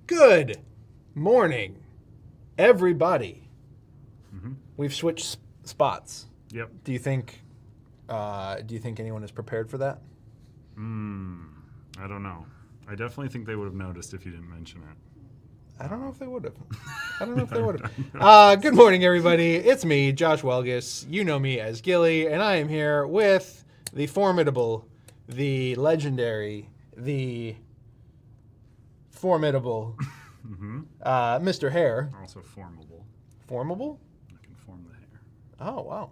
Good morning, everybody. Mm-hmm. We've switched spots. Yep. Do you think anyone is prepared for that? I don't know. I definitely think they would have noticed if you didn't mention it. I don't know if they would have. Good morning, everybody. It's me, Josh Welgus. You know me as Ghillie, and I am here with the formidable, the legendary, the formidable Mr. Hair. Also formable. Formable? I can form the hair. Oh, wow.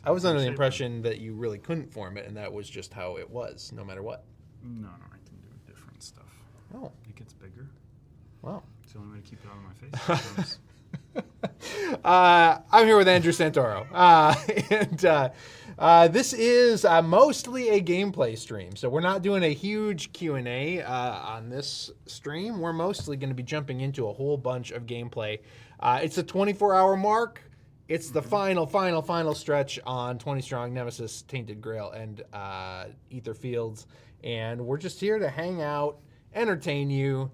I was under the impression that you really couldn't form it, and that was just how it was, no matter what. No, I can do different stuff. Oh. It gets bigger. Wow. It's the only way to keep it out of my face. I'm here with Andrew Santoro, and this is mostly a gameplay stream. So we're not doing a huge Q&A on this stream. We're mostly going to be jumping into a whole bunch of gameplay. It's a 24-hour mark. It's the final stretch on 20 Strong, Nemesis, Tainted Grail, and Etherfields. And we're just here to hang out, entertain you,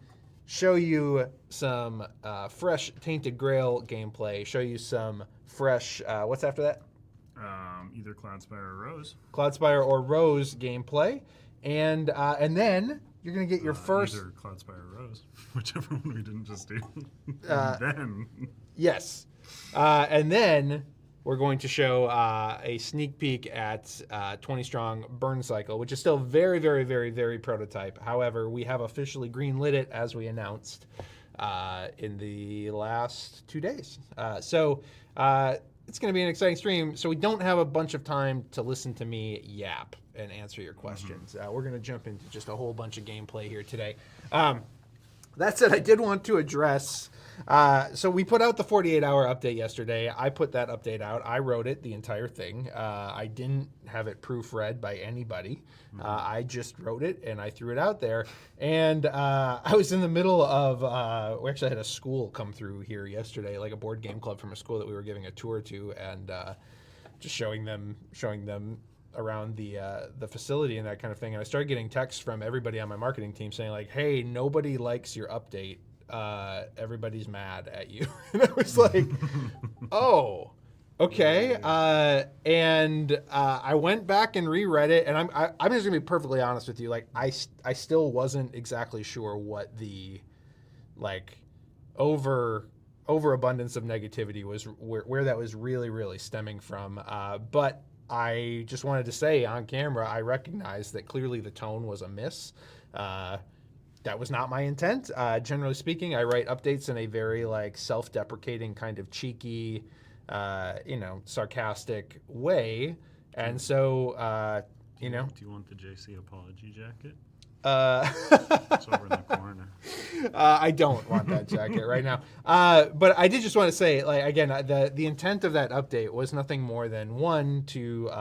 show you some fresh Tainted Grail gameplay, show you some fresh, what's after that? Either Cloudspire or Rose. Cloudspire or Rose gameplay. And then you're going to get your first... Either Cloudspire or Rose, whichever one we didn't just do. Yes. And then we're going to show a sneak peek at 20 Strong Burncycle, which is still very, very, very, very prototype. However, we have officially greenlit it as we announced in the last 2 days. So it's going to be an exciting stream. So we don't have a bunch of time to listen to me yap and answer your questions. We're going to jump into just a whole bunch of gameplay here today. That said, I did want to address... so we put out the 48-hour update yesterday. I put that update out. I wrote it, the entire thing. I didn't have it proofread by anybody. I just wrote it, and I threw it out there. And I was in the middle of... we actually had a school come through here yesterday, like a board game club from a school that we were giving a tour to, and just showing them around the facility and that kind of thing. And I started getting texts from everybody on my marketing team saying, like, hey, nobody likes your update. Everybody's mad at you. And I was like, oh, okay. And I went back and reread it, and I'm just gonna be perfectly honest with you. Like, I still wasn't exactly sure what the overabundance of negativity was, where that was really stemming from. But I just wanted to say on camera, I recognize that clearly the tone was amiss. That was not my intent. Generally speaking, I write updates in a very self-deprecating kind of cheeky, sarcastic way. And so, Do you want the JC apology jacket? It's over in the corner. I don't want that jacket right now. But I did just want to say, again, the intent of that update was nothing more than one to...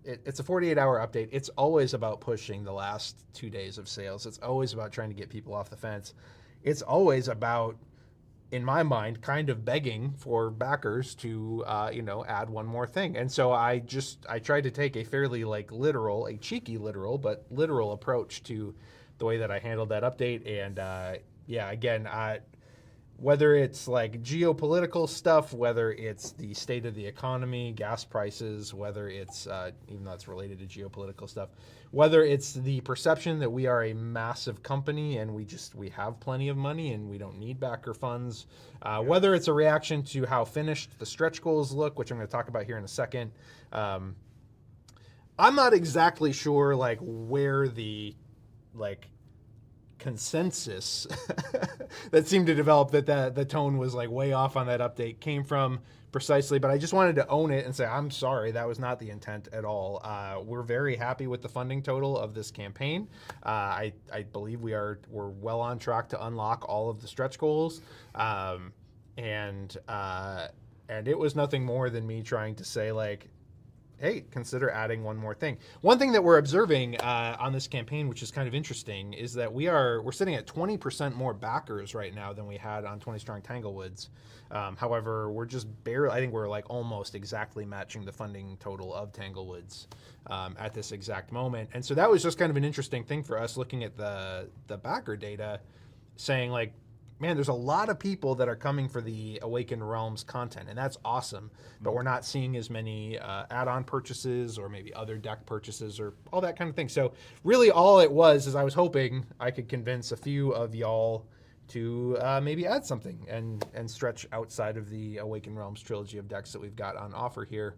It's a 48-hour update. It's always about pushing the last 2 days of sales. It's always about trying to get people off the fence. It's always about, in my mind, kind of begging for backers to, add one more thing. And so I tried to take a fairly literal, a cheeky literal, but literal approach to the way that I handled that update. And again, whether it's geopolitical stuff, whether it's the state of the economy, gas prices, whether it's, even though it's related to geopolitical stuff, whether it's the perception that we are a massive company and we have plenty of money and we don't need backer funds, whether it's a reaction to how finished the stretch goals look, which I'm going to talk about here in a second. I'm not exactly sure where the consensus that seemed to develop that the tone was way off on that update came from precisely, but I just wanted to own it and say, I'm sorry, that was not the intent at all. We're very happy with the funding total of this campaign. I believe we're well on track to unlock all of the stretch goals. And it was nothing more than me trying to say hey, consider adding one more thing. One thing that we're observing on this campaign, which is kind of interesting, is that we're sitting at 20% more backers right now than we had on 20 Strong Tanglewoods. However, we're just barely, I think we're almost exactly matching the funding total of Tanglewoods at this exact moment. And so that was just kind of an interesting thing for us looking at the backer data, saying like, man, there's a lot of people that are coming for the Awakened Realms content, and that's awesome. But we're not seeing as many add-on purchases or maybe other deck purchases or all that kind of thing. So really all it was is I was hoping I could convince a few of y'all to maybe add something and stretch outside of the Awakened Realms trilogy of decks that we've got on offer here.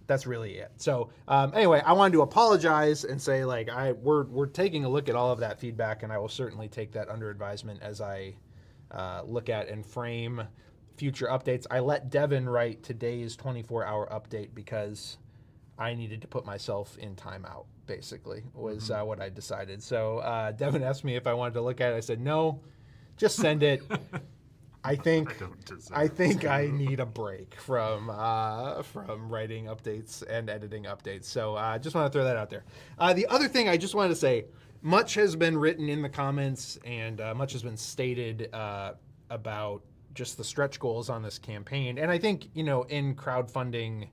That's really it. So anyway, I wanted to apologize and say like we're taking a look at all of that feedback, and I will certainly take that under advisement as I look at and frame future updates. I let Devin write today's 24-hour update because I needed to put myself in timeout, basically, was what I decided. So Devin asked me if I wanted to look at it. I said, no, just send it. I think I need a break from writing updates and editing updates. So I just want to throw that out there. The other thing I just wanted to say, much has been written in the comments and much has been stated about just the stretch goals on this campaign. And I think, in crowdfunding,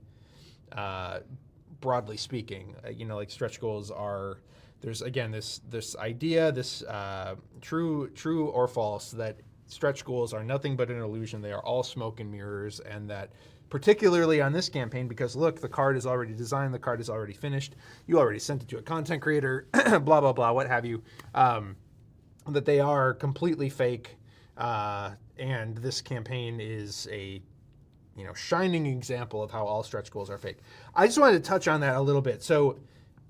broadly speaking, like stretch goals are, there's again, this idea, this true or false, that stretch goals are nothing but an illusion. They are all smoke and mirrors, and that particularly on this campaign, because look, the card is already designed, the card is already finished, you already sent it to a content creator, blah, blah, blah, what have you, that they are completely fake, and this campaign is a shining example of how all stretch goals are fake. I just wanted to touch on that a little bit. So,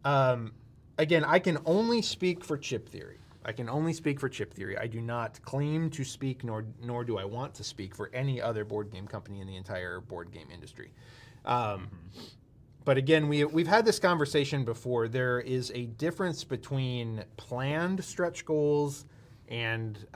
again, I can only speak for Chip Theory. I do not claim to speak, nor do I want to speak for any other board game company in the entire board game industry. But again, we've had this conversation before. There is a difference between planned stretch goals and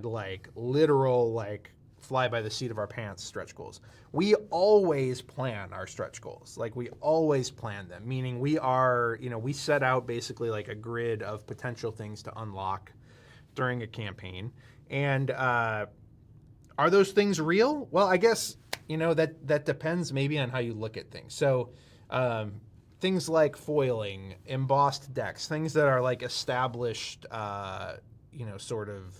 like literal like fly by the seat of our pants stretch goals. We always plan our stretch goals. Like we always plan them, meaning we are, we set out basically like a grid of potential things to unlock during a campaign. And are those things real? Well, I guess, that depends maybe on how you look at things. So things like foiling, embossed decks, things that are like established, sort of,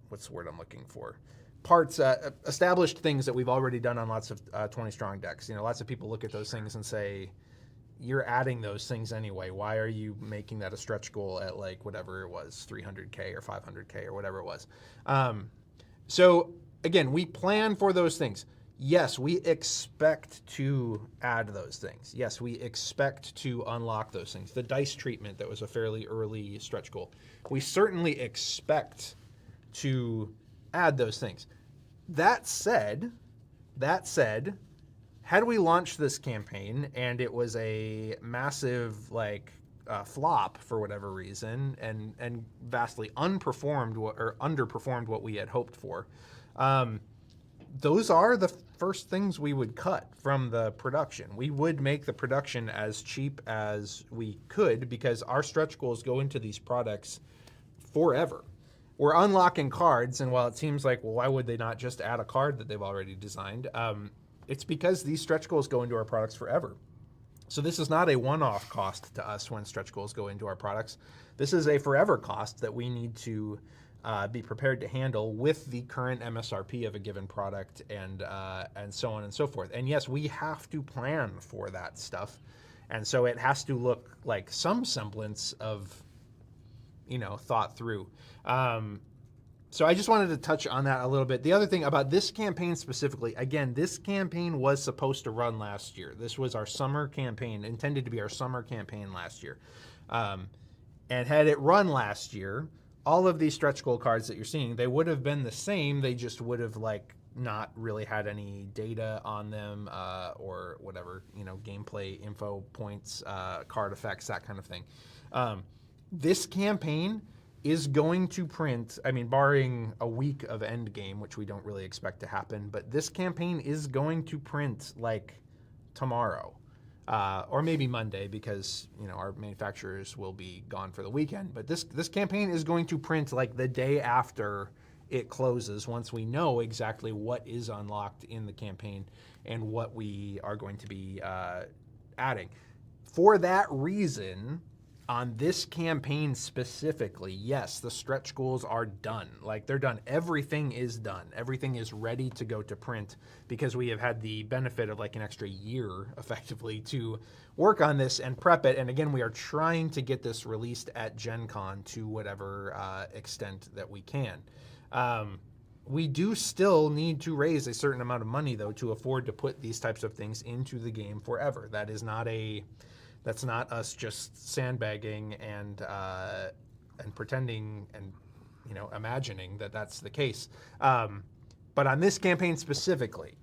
what's the word I'm looking for? Parts, established things that we've already done on lots of 20 strong decks. Lots of people look at those things and say, you're adding those things anyway. Why are you making that a stretch goal at like whatever it was, 300K or 500K or whatever it was? So again, we plan for those things. Yes, we expect to add those things. Yes, we expect to unlock those things. The dice treatment that was a fairly early stretch goal. We certainly expect to add those things. That said, had we launched this campaign and it was a massive flop for whatever reason and vastly underperformed what we had hoped for, those are the first things we would cut from the production. We would make the production as cheap as we could because our stretch goals go into these products forever. We're unlocking cards, and while it seems like, well, why would they not just add a card that they've already designed? It's because these stretch goals go into our products forever. So this is not a one-off cost to us when stretch goals go into our products. This is a forever cost that we need to be prepared to handle with the current MSRP of a given product and so on and so forth. And yes, we have to plan for that stuff. And so it has to look like some semblance of thought through. So I just wanted to touch on that a little bit. The other thing about this campaign specifically, again, this campaign was supposed to run last year. This was our summer campaign, intended to be our summer campaign last year. And had it run last year, all of these stretch goal cards that you're seeing, they would have been the same. They just would have not really had any data on them or whatever, gameplay info points, card effects, that kind of thing. This campaign is going to print, barring a week of endgame, which we don't really expect to happen, but this campaign is going to print tomorrow or maybe Monday because, our manufacturers will be gone for the weekend. But this campaign is going to print the day after it closes once we know exactly what is unlocked in the campaign and what we are going to be adding. For that reason, On this campaign specifically, yes, the stretch goals are done. Like, they're done. Everything is done. Everything is ready to go to print because we have had the benefit of like an extra year effectively to work on this and prep it. And again, we are trying to get this released at Gen Con to whatever extent that we can. We do still need to raise a certain amount of money, though, to afford to put these types of things into the game forever. That's not us just sandbagging and pretending and imagining that that's the case. But on this campaign specifically,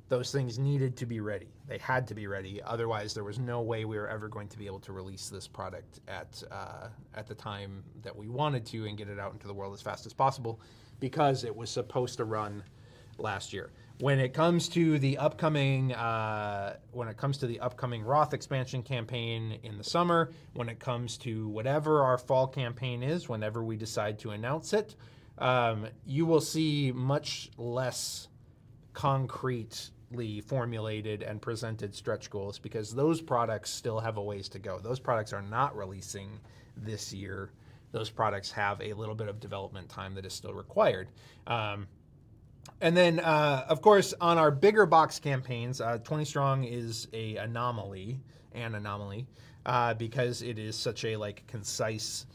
those things needed to be ready. They had to be ready. Otherwise, there was no way we were ever going to be able to release this product at the time that we wanted to and get it out into the world as fast as possible, because it was supposed to run last year. When it comes to the upcoming Roth expansion campaign in the summer, when it comes to whatever our fall campaign is, whenever we decide to announce it, you will see much less concretely formulated and presented stretch goals, because those products still have a ways to go. Those products are not releasing this year. Those products have a little bit of development time that is still required. And then, of course, on our bigger box campaigns, 20 Strong is an anomaly, because it is such a concise,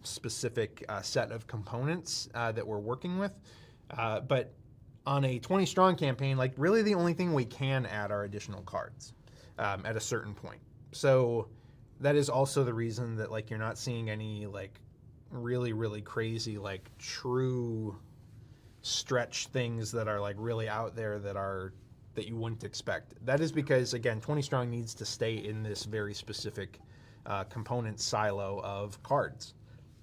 specific set of components that we're working with. But on a 20 Strong campaign, really the only thing we can add are additional cards at a certain point. So that is also the reason that you're not seeing any really, really crazy true stretch things that are really out there that you wouldn't expect. That is because, again, 20 Strong needs to stay in this very specific component silo of cards.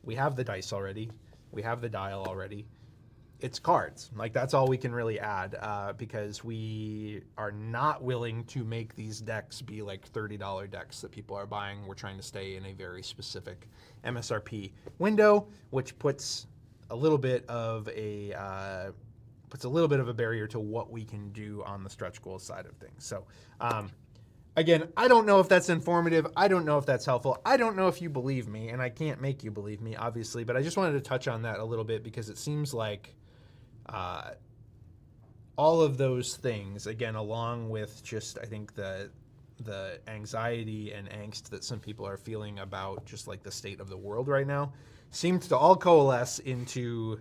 We have the dice already. We have the dial already. It's cards. That's all we can really add, because we are not willing to make these decks be $30 decks that people are buying. We're trying to stay in a very specific MSRP window, which puts a little bit of a barrier to what we can do on the stretch goal side of things. So, again, I don't know if that's informative. I don't know if that's helpful. I don't know if you believe me, and I can't make you believe me, obviously, but I just wanted to touch on that a little bit, because it seems like all of those things, again, along with just, I think, the anxiety and angst that some people are feeling about just the state of the world right now, seemed to all coalesce into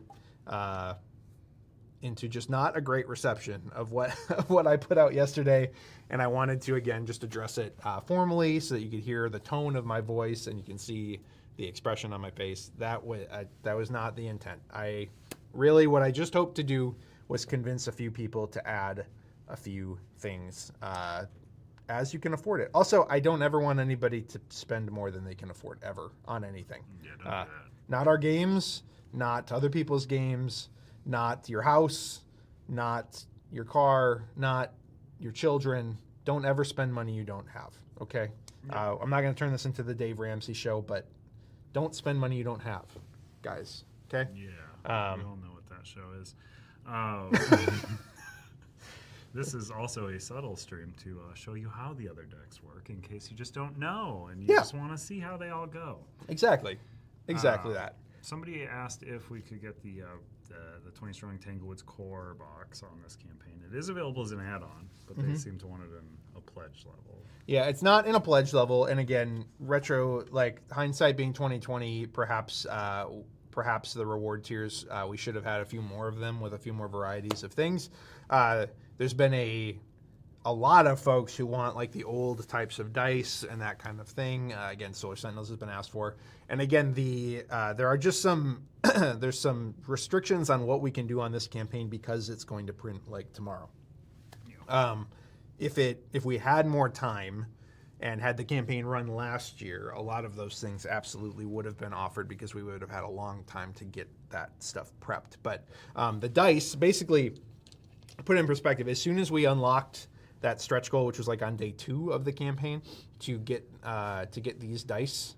just not a great reception of what I put out yesterday. And I wanted to, again, just address it formally so that you could hear the tone of my voice and you can see the expression on my face. That was not the intent. What I just hoped to do was convince a few people to add a few things as you can afford it. Also, I don't ever want anybody to spend more than they can afford ever on anything. Yeah, don't do that. Not our games, not other people's games, not your house, not your car, not your children. Don't ever spend money you don't have, okay? Yeah. I'm not going to turn this into the Dave Ramsey show, but don't spend money you don't have, guys, okay? Yeah, we all know what that show is. This is also a subtle stream to show you how the other decks work, in case you just don't know and you just want to see how they all go. Exactly that. Somebody asked if we could get the 20 Strong Tanglewoods core box on this campaign. It is available as an add-on, but they seem to want it in a pledge level. Yeah, it's not in a pledge level, and again, retro, hindsight being 2020, perhaps the reward tiers, we should have had a few more of them with a few more varieties of things. There's been a lot of folks who want the old types of dice and that kind of thing. Again, Solar Sentinels has been asked for, and again, there are just some there's some restrictions on what we can do on this campaign because it's going to print tomorrow. Yeah. If we had more time and had the campaign run last year, a lot of those things absolutely would have been offered because we would have had a long time to get that stuff prepped. But the dice, basically, put it in perspective, as soon as we unlocked that stretch goal, which was on day 2 of the campaign, to get these dice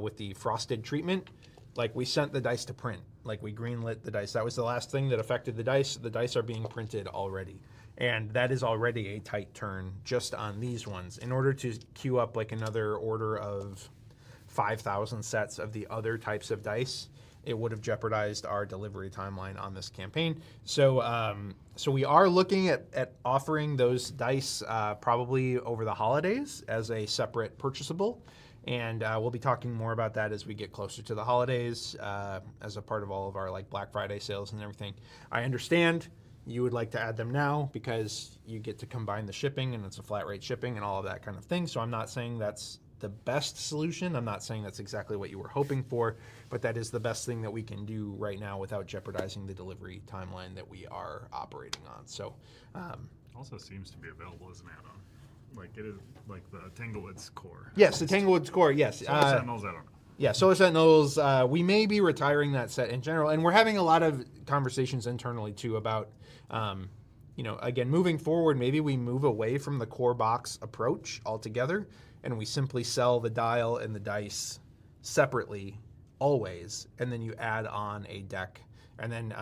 with the frosted treatment, we sent the dice to print. We greenlit the dice. That was the last thing that affected the dice. The dice are being printed already. And that is already a tight turn just on these ones. In order to queue up another order of 5,000 sets of the other types of dice, it would have jeopardized our delivery timeline on this campaign. So, so we are looking at offering those dice probably over the holidays as a separate purchasable. And we'll be talking more about that as we get closer to the holidays as a part of all of our like Black Friday sales and everything. I understand you would like to add them now because you get to combine the shipping and it's a flat rate shipping and all of that kind of thing. So I'm not saying that's the best solution. I'm not saying that's exactly what you were hoping for, but that is the best thing that we can do right now without jeopardizing the delivery timeline that we are operating on. So also seems to be available as an add-on. Like it is like the Tanglewoods core. yes, the Tanglewoods core, yes. Solar Sentinels, I don't know. Yeah, Solar Sentinels, we may be retiring that set in general, and we're having a lot of conversations internally too about, you know, again, moving forward, maybe we move away from the core box approach altogether, and we simply sell the dial and the dice separately always, and then you add on a deck, and then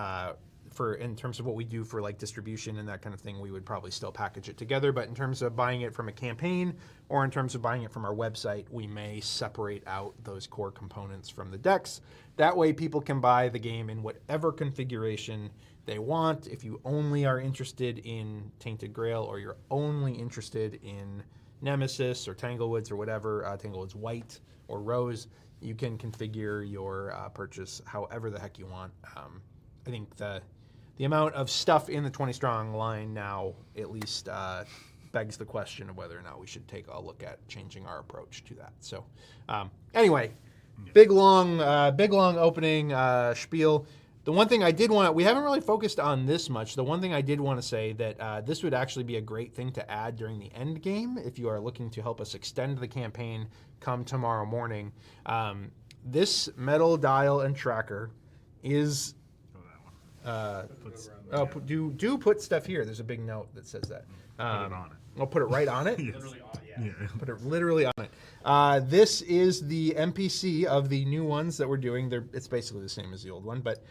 for in terms of what we do for like distribution and that kind of thing, we would probably still package it together. But in terms of buying it from a campaign or in terms of buying it from our website, we may separate out those core components from the decks. That way people can buy the game in whatever configuration they want. If you only are interested in Tainted Grail or you're only interested in Nemesis or Tanglewoods or whatever, Tanglewoods White or Rose, you can configure your purchase however the heck you want. I think the amount of stuff in the 20 strong line now at least begs the question of whether or not we should take a look at changing our approach to that. So anyway, big long opening spiel. The one thing I did want, we haven't really focused on this much. The one thing I did want to say that this would actually be a great thing to add during the end game if you are looking to help us extend the campaign come tomorrow morning. This metal dial and tracker is do put stuff here. There's a big note that says that. Put it on it. I'll put it right on it. Yes. Literally on it, yeah. Put it literally on it. This is the NPC of the new ones that we're doing. It's basically the same as the old one, but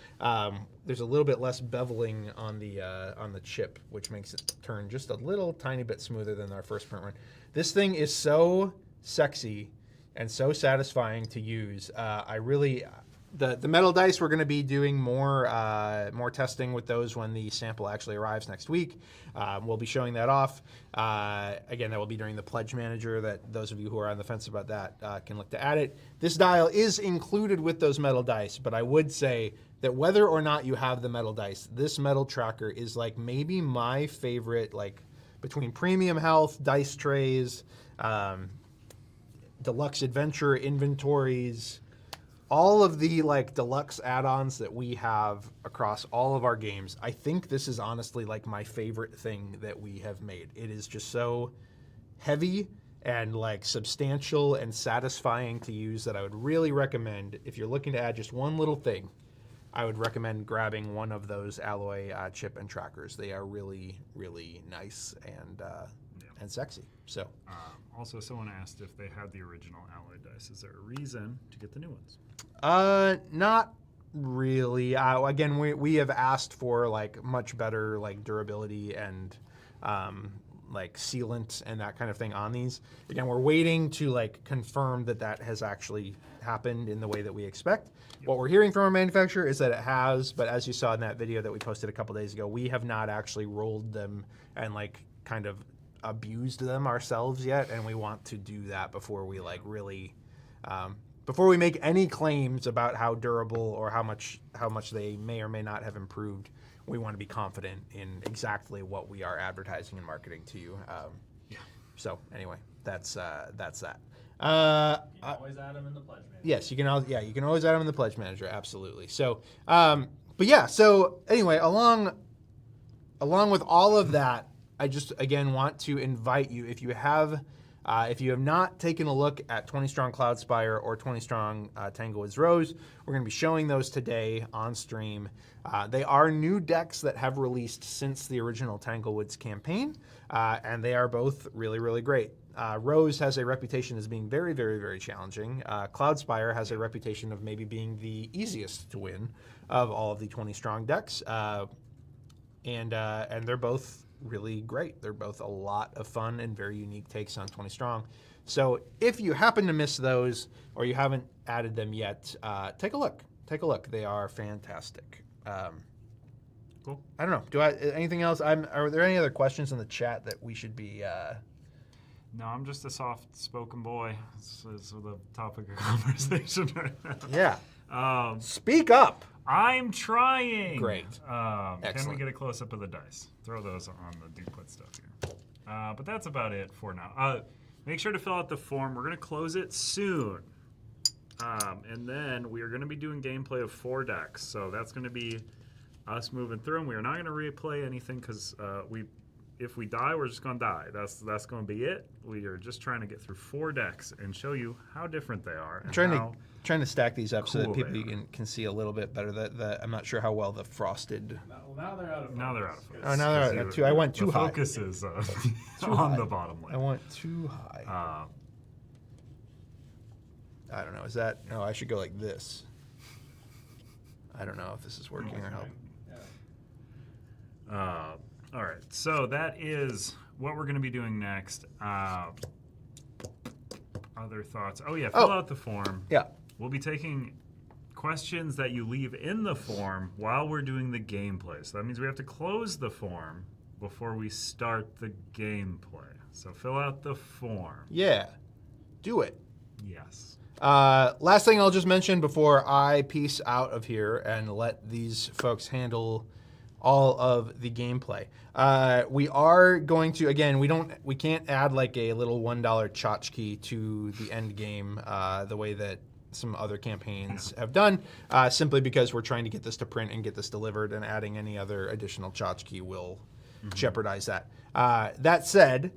there's a little bit less beveling on the chip, which makes it turn just a little tiny bit smoother than our first print run. This thing is so sexy and so satisfying to use. The metal dice, we're going to be doing more testing with those when the sample actually arrives next week. We'll be showing that off. Again, that will be during the Pledge Manager, that those of you who are on the fence about that can look to add it. This dial is included with those metal dice, but I would say that whether or not you have the metal dice, this metal tracker is like maybe my favorite, like between Premium Health, dice trays, Deluxe Adventure inventories, all of the like deluxe add-ons that we have across all of our games. I think this is honestly like my favorite thing that we have made. It is just so heavy and like substantial and satisfying to use that I would really recommend, if you're looking to add just one little thing, I would recommend grabbing one of those alloy chip and trackers. They are really, really nice and sexy. So Also, someone asked if they had the original alloy dice. Is there a reason to get the new ones? Not really. Again, we have asked for like much better like durability and like sealant and that kind of thing on these. Again, we're waiting to like confirm that has actually happened in the way that we expect. Yep. What we're hearing from our manufacturer is that it has, but as you saw in that video that we posted a couple days ago, we have not actually rolled them and like kind of abused them ourselves yet, and we want to do that before we like really before we make any claims about how durable or how much they may or may not have improved. We want to be confident in exactly what we are advertising and marketing to you. So anyway, that's that. You can always add them in the Pledge Manager. Yes, you can always add them in the Pledge Manager, absolutely. So but yeah, so anyway, along with all of that, I just again want to invite you, if you have not taken a look at 20 Strong Cloudspire or 20 Strong Tanglewoods Rose, we're going to be showing those today on stream. They are new decks that have released since the original Tanglewoods campaign, and they are both really, really great. Rose has a reputation as being very, very, very challenging. Cloudspire has a reputation of maybe being the easiest to win of all of the 20 Strong decks, and they're both really great. They're both a lot of fun and very unique takes on 20 Strong. So if you happen to miss those or you haven't added them yet, take a look. Take a look. They are fantastic. Cool. I don't know. Anything else? Are there any other questions in the chat that we should be? No, I'm just a soft-spoken boy. This is the topic of conversation right now. Yeah. Speak up. I'm trying. Great. Can we Excellent. get a close-up of the dice? Throw those on the duplicate stuff here. But that's about it for now. Make sure to fill out the form. We're going to close it soon. And then we are going to be doing gameplay of 4 decks. So that's going to be us moving through them. We are not going to replay anything because if we die, we're just going to die. That's going to be it. We are just trying to get through 4 decks and show you how different they are. I'm trying to stack these up so that cool people they are. can see a little bit better. That I'm not sure how well the frosted. Now they're out of focus. Now they're out of focus. Oh, now they're out of too. I went too the high. focus is on high. the bottom I line. went too high. I don't know. Is that? No, I should go like this. I don't know if this is working or how. Yeah. All right, so that is what we're going to be doing next. Other thoughts? Oh yeah, fill out the form. Yeah. We'll be taking questions that you leave in the form while we're doing the gameplay. So that means we have to close the form before we start the gameplay. So fill out the form. Yeah. Do it. Yes. Last thing I'll just mention before I peace out of here and let these folks handle all of the gameplay. We are going to, again, we can't add like a little $1 tchotchke to the end game the way that some other campaigns have done, simply because we're trying to get this to print and get this delivered, and adding any other additional tchotchke will jeopardize that. That said,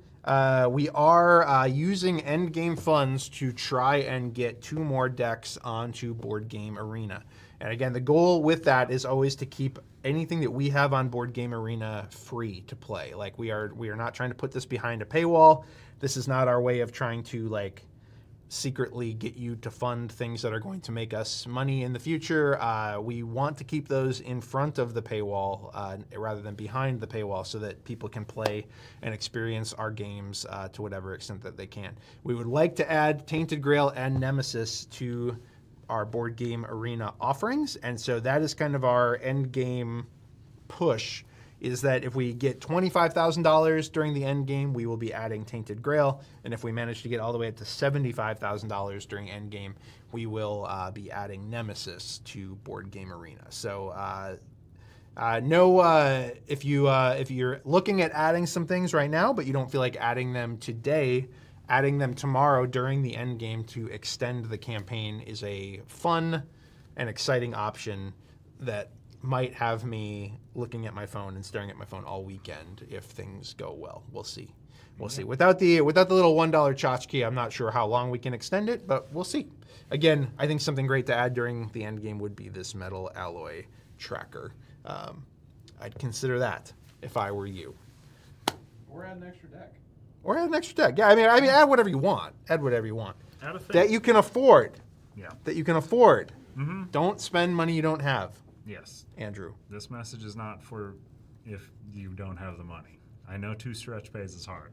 we are using end game funds to try and get 2 more decks onto Board Game Arena. And again, the goal with that is always to keep anything that we have on Board Game Arena free to play. Like we are not trying to put this behind a paywall. This is not our way of trying to like secretly get you to fund things that are going to make us money in the future. We want to keep those in front of the paywall rather than behind the paywall, so that people can play and experience our games to whatever extent that they can. We would like to add Tainted Grail and Nemesis to our Board Game Arena offerings, and so that is kind of our end game push, is that if we get $25,000 during the end game, we will be adding Tainted Grail, and if we manage to get all the way up to $75,000 during end game, we will be adding Nemesis to Board Game Arena. So if you're looking at adding some things right now, but you don't feel like adding them today, adding them tomorrow during the end game to extend the campaign is a fun and exciting option that might have me looking at my phone and staring at my phone all weekend if things go well. We'll see. We'll see. Without the little $1 tchotchke, I'm not sure how long we can extend it, but we'll see. Again, I think something great to add during the end game would be this metal alloy tracker. I'd consider that if I were you. Or add an extra deck. Or add an extra deck. Yeah, I mean, add whatever you want. Add whatever you want. Add a thing. That you can afford. Yeah. That you can afford. Mm-hmm. Don't spend money you don't have, Yes. Andrew. This message is not for if you don't have the money. I know 2 stretch pays is hard.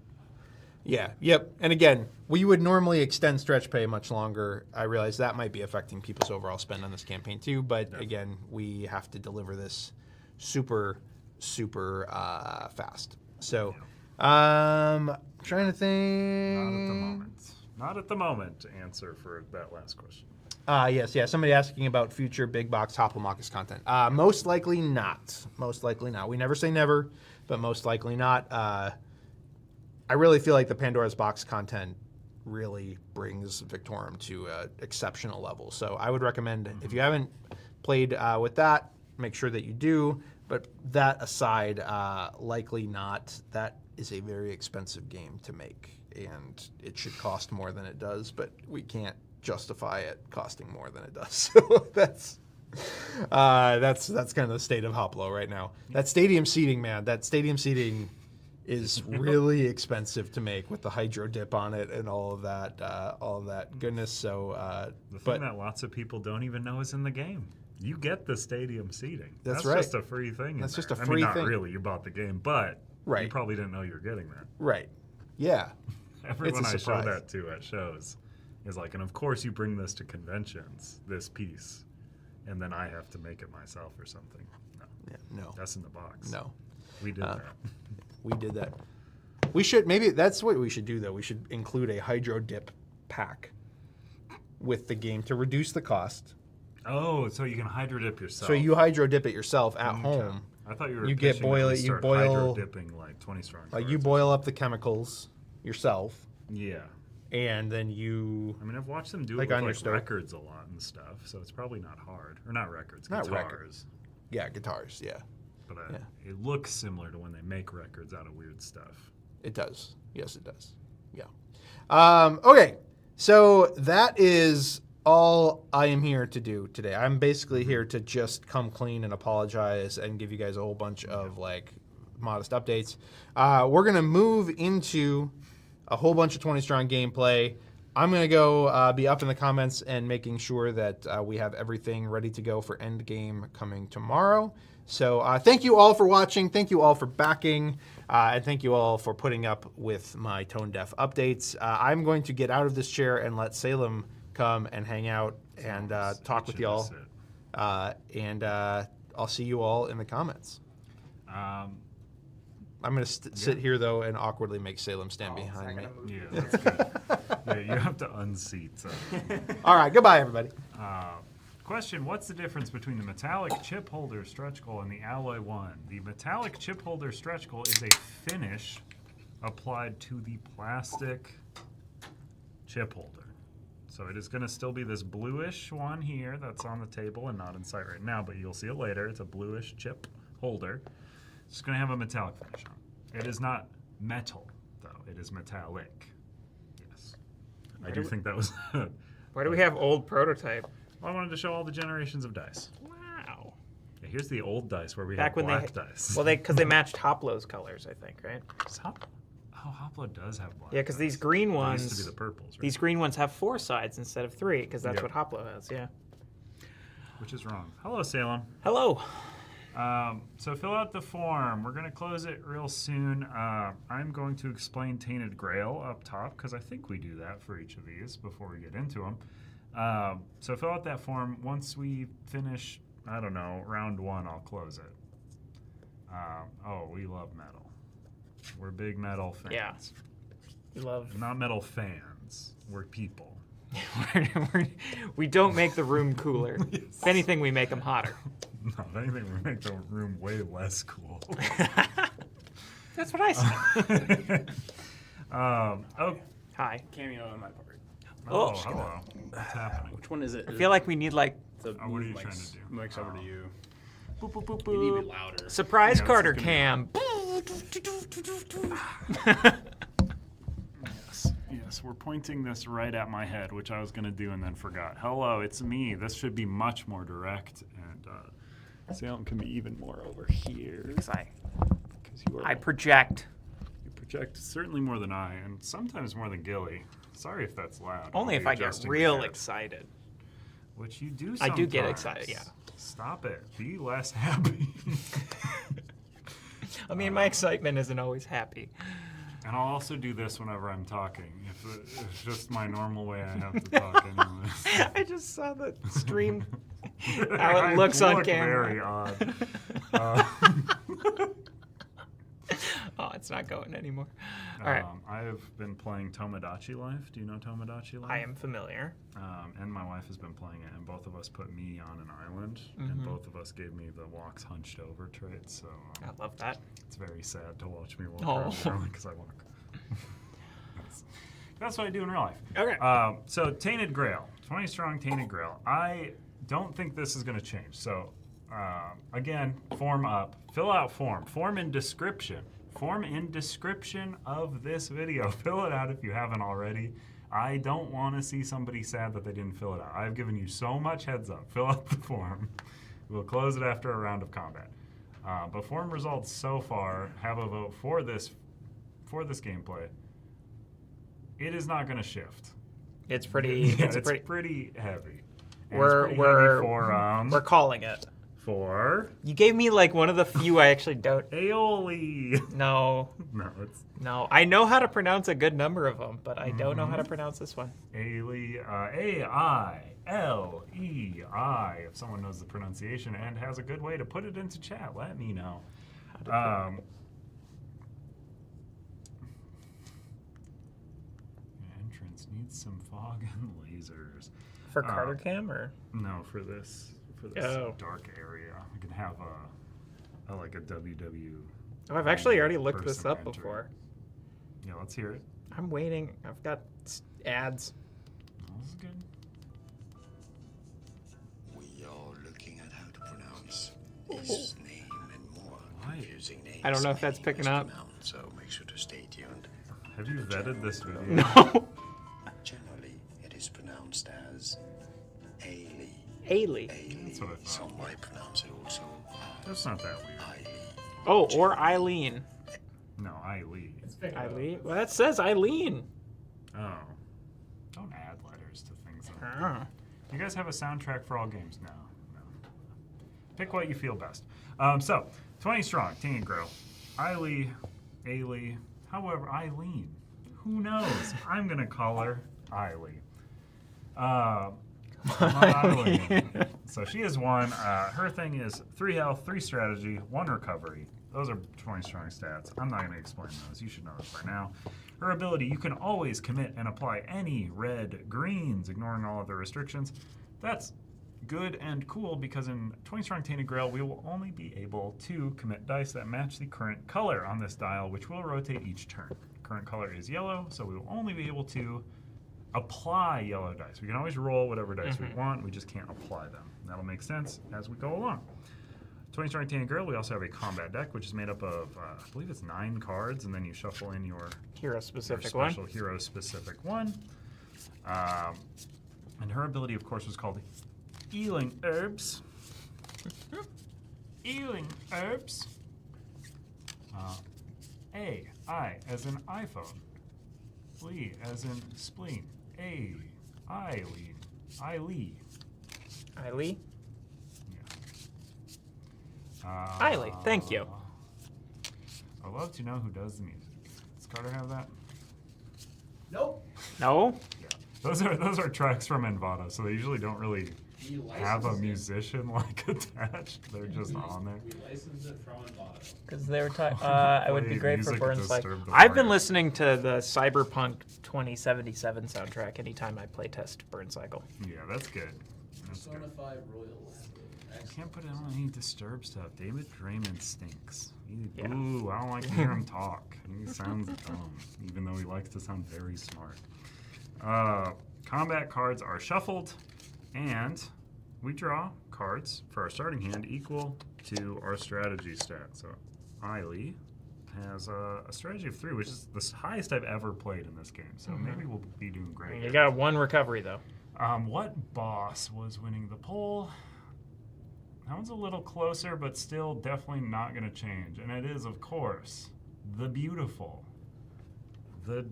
Yeah, yep. And again, we would normally extend stretch pay much longer. I realize that might be affecting people's overall spend on this campaign too, but Definitely. again, we have to deliver this super, super fast. So, trying to think. Not at the moment. Not at the moment to answer for that last question. Yes. Somebody asking about future big box Hoplomachus content. Most likely not. Most likely not. We never say never, but most likely not. I really feel like the Pandora's Box content really brings Victorum to an exceptional level. So I would recommend, if you haven't played with that, make sure that you do. But that aside, likely not. That is a very expensive game to make, and it should cost more than it does, but we can't justify it costing more than it does. So that's kind of the state of Hoplo right now. That stadium seating, man, is really expensive to make with the hydro dip on it and all of that goodness. So, The thing that lots of people don't even know is in the game. You get the stadium seating. That's right. Just a free thing. That's just a I free mean, thing. not really. You bought the game, but Right. you probably didn't know you were getting that. right, yeah, Everyone I show surprise. that to at shows is like, and of course you bring this to conventions, this piece, and then I have to make it myself or something. No, Yeah, no. that's in the box. No. We did that. We did that. We should, maybe that's what we should do though. We should include a hydro dip pack with the game to reduce the cost. Oh, so you can hydro dip yourself. So you hydro dip it yourself at Okay. home. I thought you were You get pitching that boil we it- you start boil- hydro dipping like 20 strong. Like you cards. boil up the chemicals yourself, Yeah. and then you I mean, I've watched them do Like it on with your like stove? records a lot and stuff, so it's probably not hard. Or not records, Not guitars. records. guitars. Yeah, But Yeah. it looks similar to when they make records out of weird stuff. it does. Yes, it does. Yeah. Okay, so that is all I am here to do today. I'm basically here to just come clean and apologize and give you guys a whole bunch of like modest updates. We're gonna move into a whole bunch of 20 strong gameplay. I'm gonna go be up in the comments and making sure that we have everything ready to go for Endgame coming tomorrow. So thank you all for watching. Thank you all for backing. And thank you all for putting up with my tone deaf updates. I'm going to get out of this chair and let Salem come and hang out and talk with y'all. And I'll see you all in the comments. Um, I'm going to sit here, though, and awkwardly make Salem stand behind me. yeah, that's good. Yeah, you have to unseat. So. All right, goodbye, everybody. Question, what's the difference between the metallic chip holder stretch goal and the alloy one? The metallic chip holder stretch goal is a finish applied to the plastic chip holder. So it is going to still be this bluish one here that's on the table and not in sight right now, but you'll see it later. It's a bluish chip holder. It's going to have a metallic finish on it. It is not metal, though. It is metallic. Yes. I do think that was... Why do we have old prototype? Well, I wanted to show all the generations of dice. Wow. Yeah, here's the old dice where we Back have when black they, dice. well, because they matched Hoplo's colors, I think, right? Hoplo does have black. Yeah, because these dice. green They ones, used to be the purples, right? these green ones have 4 sides instead of 3, because that's Yep. what Hoplo has. Yeah. Which is wrong. Hello, Salem. Hello. So fill out the form. We're going to close it real soon. I'm going to explain Tainted Grail up top because I think we do that for each of these before we get into them. So fill out that form. Once we finish, I don't know, round 1, I'll close it. Oh, we love metal. We're big metal fans. Yeah. We love. Not metal fans. We're people. We don't make the room cooler. If anything, we make them hotter. No, if anything, we make the room way less cool. That's what I said. Oh, Hi. Cameo on my part. oh, hello. What's happening? Which one is it? I feel like we need like The Oh, what are you mic's- trying to do? Mic's over to you. boop, boop, boop, You need to be boop. louder. Surprise Yeah, Carter this is gonna cam. Yes, we're pointing this right at my head, which I was going to do and then forgot. Hello, it's me. This should be much more direct, and Salem can be even more over here. Because Because you are I project. you project certainly more than I, and sometimes more than Ghillie. Sorry if that's loud. Only I'll if be I get adjusting real the excited. Which you do I do get sometimes. excited, yeah. Stop it. Be less happy. I mean, my excitement isn't always happy. And I'll also do this whenever I'm talking. If it's just my normal way I have to talk anyways. I just saw the stream, how I it looks on look camera. Very odd. Oh, it's not going anymore. All right. I have been playing Tomodachi Life. Do you know Tomodachi Life? I am familiar. And my wife has been playing it, and both of us put me on an island, Mm-hmm. and both of us gave me the walks hunched over trait. So I love that. it's very sad to watch me walk Oh. around the island because I walk. That's what I do in real life. Okay. So Tainted Grail, 20 strong Tainted Grail. I don't think this is going to change. So again, form up, fill out form, form in description of this video. Fill it out if you haven't already. I don't want to see somebody sad that they didn't fill it out. I've given you so much heads up. Fill out the form. We'll close it after a round of combat. But form results so far have a vote for this gameplay. It is not going to shift. It's pretty. Yeah, it's it's pretty. pretty heavy. And We're it's pretty heavy we're for we're calling it. for You gave me like one of the few I actually don't. aioli. No, No, it's no. I know how to pronounce a good number of them, but I don't know how to pronounce this one. Ailey, A-I-L-E-I. If someone knows the pronunciation and has a good way to put it into chat, let me know. Entrance needs some fog and lasers. For Carter Cam or? No, for this Oh. dark area. We can have like a WW. Oh, I've actually already looked this person up entering. before. Yeah, let's hear it. I'm waiting. I've got ads. Oh, this is good. We are looking at how to pronounce his name and more confusing names. I don't know if that's may picking up. mispronounce, so make sure to stay tuned. Have you vetted this video? No. Generally, it is pronounced as Ailey. Ailey. That's what I thought. Some might pronounce it also That's not that weird. Ailey. Oh, or Eileen. No, Ailey. It's picking up. Eileen? Well, that says Eileen. Oh. Don't add letters to things like that. Oh. You guys have a soundtrack for all games? No. Pick what you feel best. So, 20 strong, Tainted Grail. Ailey, however, Eileen. Who knows? I'm going to call her Ailey. Eileen. So she is 1. Her thing is 3 health, 3 strategy, 1 recovery. Those are 20 strong stats. I'm not going to explain those. You should know this by now. Her ability, you can always commit and apply any red, greens, ignoring all other restrictions. That's good and cool because in 20 strong Tainted Grail, we will only be able to commit dice that match the current color on this dial, which will rotate each turn. Current color is yellow, so we will only be able to apply yellow dice. We can always roll whatever dice we want, we just can't apply them. That'll make sense as we go along. 20 strong Tainted Grail, we also have a combat deck, which is made up of, I believe it's 9 cards, and then you shuffle in your Hero your specific one. special hero specific one. And her ability, of course, was called Healing Herbs. Healing Herbs. A-I as in iPhone. Lee as in spleen. Eileen. Eileen. Eileen? Eileen, thank you. I'd love to know who does the music. Does Carter have that? Nope. No? Yeah. Those are tracks from Envada, so they usually don't really We have a licensed it. musician like attached. They're just on there. We licensed it from Envada. Because they were it would be Play great for music Burns. Like, disturb the I've been market. listening to the Cyberpunk 2077 soundtrack anytime I playtest Burncycle. Yeah, that's good. That's Persona good. 5 Royal. I can't put it on any disturb stuff. David Draymond stinks. Yeah. Ooh, I don't like to hear him talk. He sounds dumb, even though he likes to sound very smart. Combat cards are shuffled, and we draw cards for our starting hand equal to our strategy stat. So, Eileen has a strategy of 3, which is the highest I've ever played in this game. So maybe we'll be doing great. You here. got 1 recovery, though. What boss was winning the poll? That one's a little closer, but still definitely not going to change. And it is, of course, the beautiful, the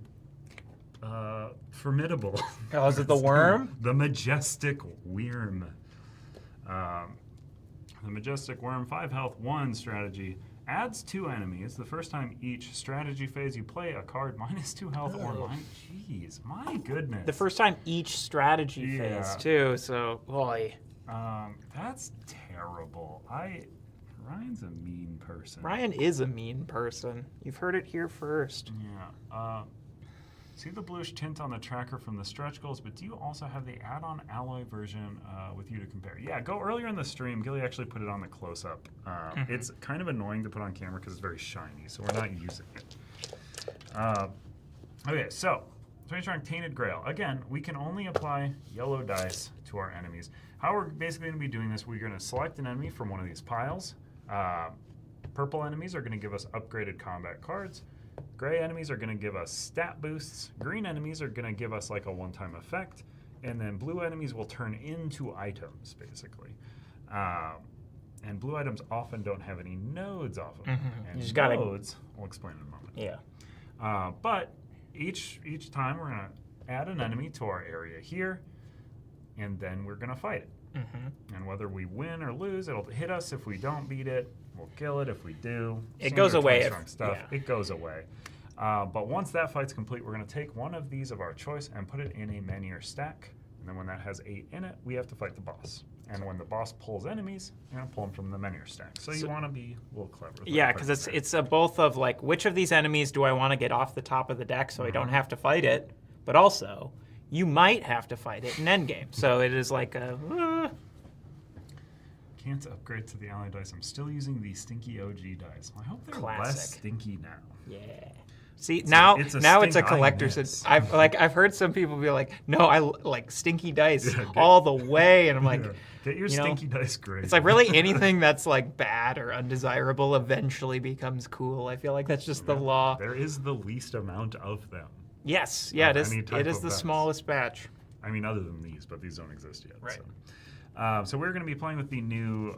formidable. Oh, is it the worm? The majestic worm. The majestic worm, 5 health, 1 strategy. Adds 2 enemies. The first time each strategy phase you play a card minus 2 health or mine. Jeez, my goodness. The first time each strategy phase, Yeah. too. So, boy. That's terrible. Ryan's a mean person. Ryan is a mean person. You've heard it here first. Yeah. See the bluish tint on the tracker from the stretch goals, but do you also have the add-on alloy version with you to compare? Yeah, go earlier in the stream. Ghillie actually put it on the close-up. It's kind of annoying to put on camera because it's very shiny, so we're not using it. Okay, so 20 strong Tainted Grail. Again, we can only apply yellow dice to our enemies. How we're basically going to be doing this, we're going to select an enemy from one of these piles. Purple enemies are going to give us upgraded combat cards. Gray enemies are going to give us stat boosts. Green enemies are going to give us like a one-time effect. And then blue enemies will turn into items, basically. And blue items often don't have any nodes off of them. And You just gotta- nodes, I'll explain in a moment. Yeah. But each time we're going to add an enemy to our area here, and then we're going to fight it. And whether we win or lose, it'll hit us. If we don't beat it, we'll kill it. If we do, It goes away 20 strong if- stuff. yeah. It goes away. But once that fight's complete, we're going to take one of these of our choice and put it in a Menhir stack. And then when that has 8 in it, we have to fight the boss. And when the boss pulls enemies, you're going to pull them from the Menhir stack. So you want to be a little clever. with Yeah, that because fight it's a both of like, which of these enemies do I want to get off the top of the deck so I don't have to fight it? But also, you might have to fight it in endgame. So it is like a... Can't upgrade to the ally dice. I'm still using the stinky OG dice. I hope they're less Classic. stinky now. Yeah. See, now it's a it's a stink I collector's. miss. I've heard some people be like, no, I like stinky dice Yeah, get- all the way, and I'm like, Yeah. Get your you know, stinky dice great. it's like really anything that's like bad or undesirable eventually becomes cool. I feel like that's just the law. There is the least amount of them. Yes, yeah, of it is. any type It is of the dice. smallest batch. I mean, other than these, but these don't exist yet. Right. So we're going to be playing with the new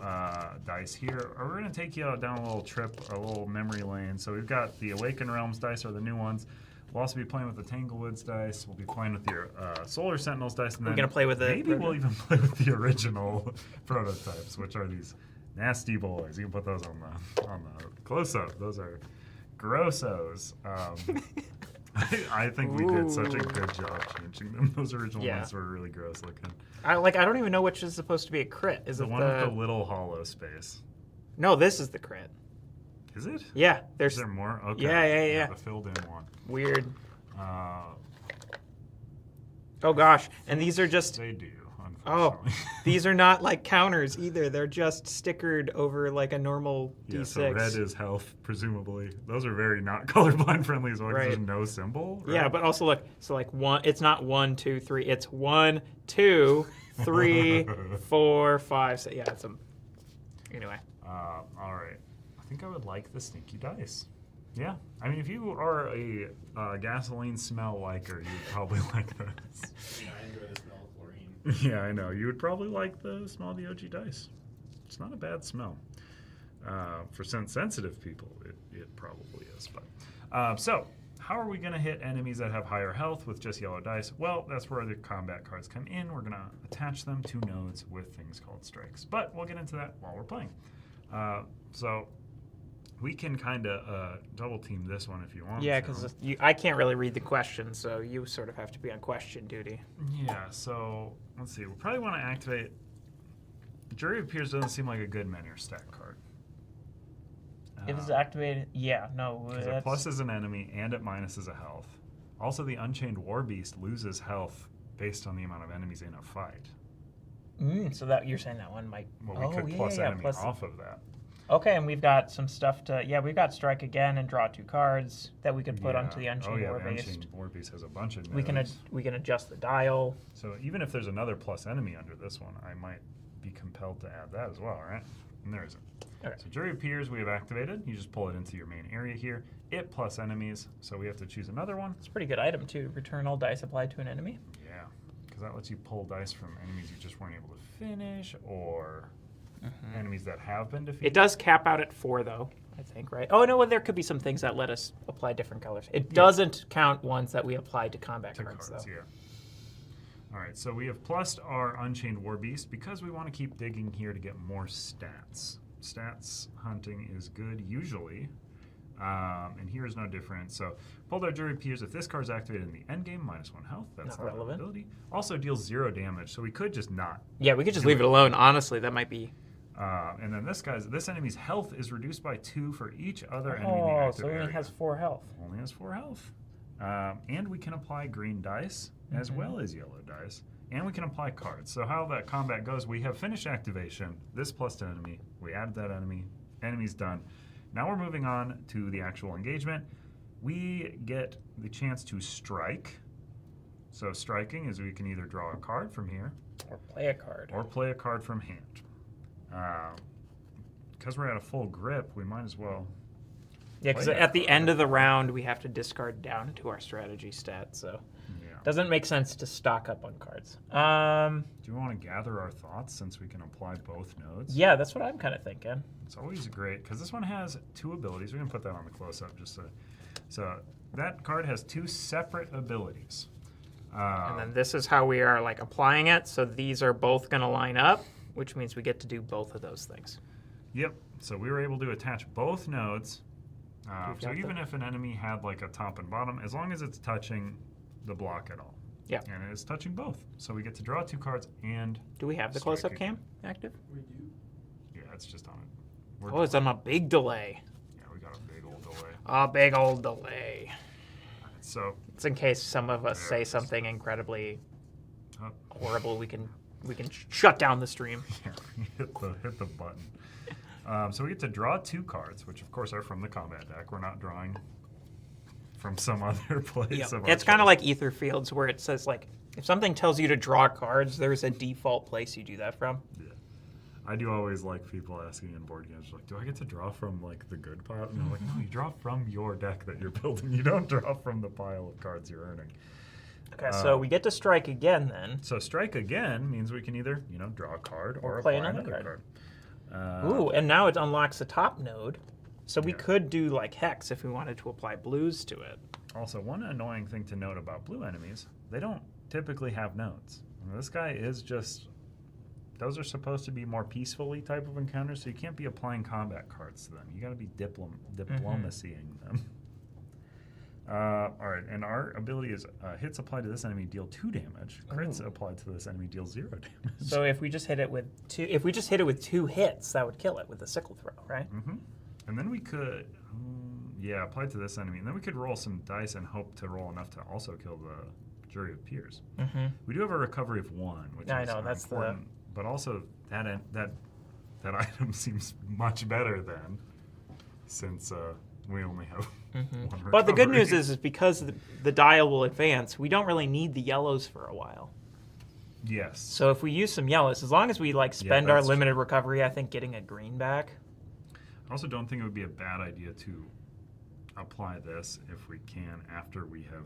dice here. We're going to take you down a little trip, a little memory lane. So we've got the Awakened Realms dice, are the new ones. We'll also be playing with the Tanglewoods dice. We'll be playing with your Solar Sentinels dice. And We're then gonna play with the maybe we'll even play with the original prototypes, which are these nasty boys. You can put those on the close-up. Those are grossos. I think we did such a good job changing them. Those original Yeah. ones were really gross looking. I don't even know which is supposed to be a crit. Is The it one with the little hollow space. No, this is the crit. Is it? Yeah, Is there's there more? Okay. Yeah. The filled in one. weird. Uh, Oh gosh, and these are just they do, oh, unfortunately. these are not like counters either. They're just stickered over like a normal Yeah, D6. so red is health, presumably. Those are very not colorblind friendly as well, 'cause Right. there's no symbol. Yeah, right? but also look, so like one, it's not 1, 2, 3. It's 1, 2, 3, 4, 5. So yeah, it's a. Anyway, All right. I think I would like the stinky dice. Yeah. I mean, if you are a gasoline smell liker, you'd probably like this. You know, I enjoy the smell of chlorine. Yeah, I know. You would probably like the smell of the OG dice. It's not a bad smell. For sensitive people, it probably is. But so, how are we going to hit enemies that have higher health with just yellow dice? Well, that's where the combat cards come in. We're going to attach them to nodes with things called strikes. But we'll get into that while we're playing. So we can kind of double team this one if you want. yeah, to. because I can't really read the question, so you sort of have to be on question duty. Yeah, so let's see. We probably want to activate. Jury of Peers doesn't seem like a good Menhir stack card. If it's activated, yeah, no. Because it pluses an enemy and it minuses a health. Also, the Unchained War Beast loses health based on the amount of enemies in a fight. So that you're saying that one might. Well, we could plus enemy off of that. Okay, and we've got some stuff to. Yeah, we've got strike again and draw 2 cards that we could put onto the Unchained War the Beast. Unchained War Beast has a bunch of We can nodes. we can adjust the dial. So even if there's another plus enemy under this one, I might be compelled to add that as well, right? And there isn't. Okay. So Jury of Peers we have activated. You just pull it into your main area here. It plus enemies, so we have to choose another one. It's a pretty good item too. Return all dice applied to an enemy. Yeah, because that lets you pull dice from enemies you just weren't able to finish, or enemies that have been defeated. It does cap out at 4 though, I think, right? Oh no, well, there could be some things that let us apply different colors. It doesn't count ones that we applied to combat to cards, cards, though. yeah. All right, so we have plussed our Unchained War Beast because we want to keep digging here to get more stats. Stats hunting is good usually, and here is no different. So pulled our Jury Peers. If this card is activated in the endgame, -1 health. That's Not relevant. ability. Also deals 0 damage, so we could just not. Yeah, we could just leave it alone. Honestly, that might be. And then this enemy's health is reduced by 2 for each other enemy in the Oh, active so it only area. has 4 health. Only has 4 health. And we can apply green dice as well as yellow dice. And we can apply cards. So how that combat goes, we have finished activation. This plus an enemy. We added that enemy. Enemy's done. Now we're moving on to the actual engagement. We get the chance to strike. So striking is we can either draw a card from here Or play a card. or play a card from hand. Because we're at a full grip, we might as well. Yeah, because play at the that end card. of the round, we have to discard down to our strategy stat, so Yeah. doesn't make sense to stock up on cards. Do you want to gather our thoughts since we can apply both nodes? Yeah, that's what I'm kind of thinking. It's always great because this one has 2 abilities. We're going to put that on the close-up just so that card has 2 separate abilities. And then this is how we are like applying it. So these are both going to line up, which means we get to do both of those things. Yep. So we were able to attach both nodes. So got even if an enemy had like a top and bottom, as long as it's touching the block at all. Yeah. And it's touching both. So we get to draw 2 cards and... Do we have the strike close-up again. cam active? We do. Yeah, it's just on it. Oh, it's on a big delay. Yeah, we got a big old delay. A big old delay. So... It's in case some of us There say it is. something incredibly Oh. horrible. We can shut down the stream. Yeah, hit the button. So we get to draw 2 cards, which of course are from the combat deck. We're not drawing from some other place. Of our It's kind of choice. like Etherfields, where it says like if something tells you to draw cards, there's a default place you do that from. Yeah. I do always like people asking in board games, like, do I get to draw from like the good pile? And I'm like, no, you draw from your deck that you're building. You don't draw from the pile of cards you're earning. Okay, so we get to strike again then. So strike again means we can either, draw a card or play apply another another card. Ooh, and now it unlocks the top node. So we Yeah. could do like Hex if we wanted to apply blues to it. Also, one annoying thing to note about blue enemies, they don't typically have nodes. This guy is just... Those are supposed to be more peacefully type of encounters, so you can't be applying combat cards to them. You got to be diplomacying them. All right, and our ability is hits applied to this enemy deal 2 damage. Crits applied to this enemy deal 0 damage. So if we just hit it with 2 hits, that would kill it with a sickle throw, right? Mm-hmm. And then we could, applied to this enemy, and then we could roll some dice and hope to roll enough to also kill the Jury of Peers. Mm-hmm. We do have a recovery of 1, which I is know, that's the- important. But also that item seems much better then, since we only have one recovery. But the good news is because the dial will advance, we don't really need the yellows for a while. Yes. So if we use some yellows, as long as we like spend our that's limited recovery, I think getting a green back. I also don't think it would be a bad idea to apply this if we can after we have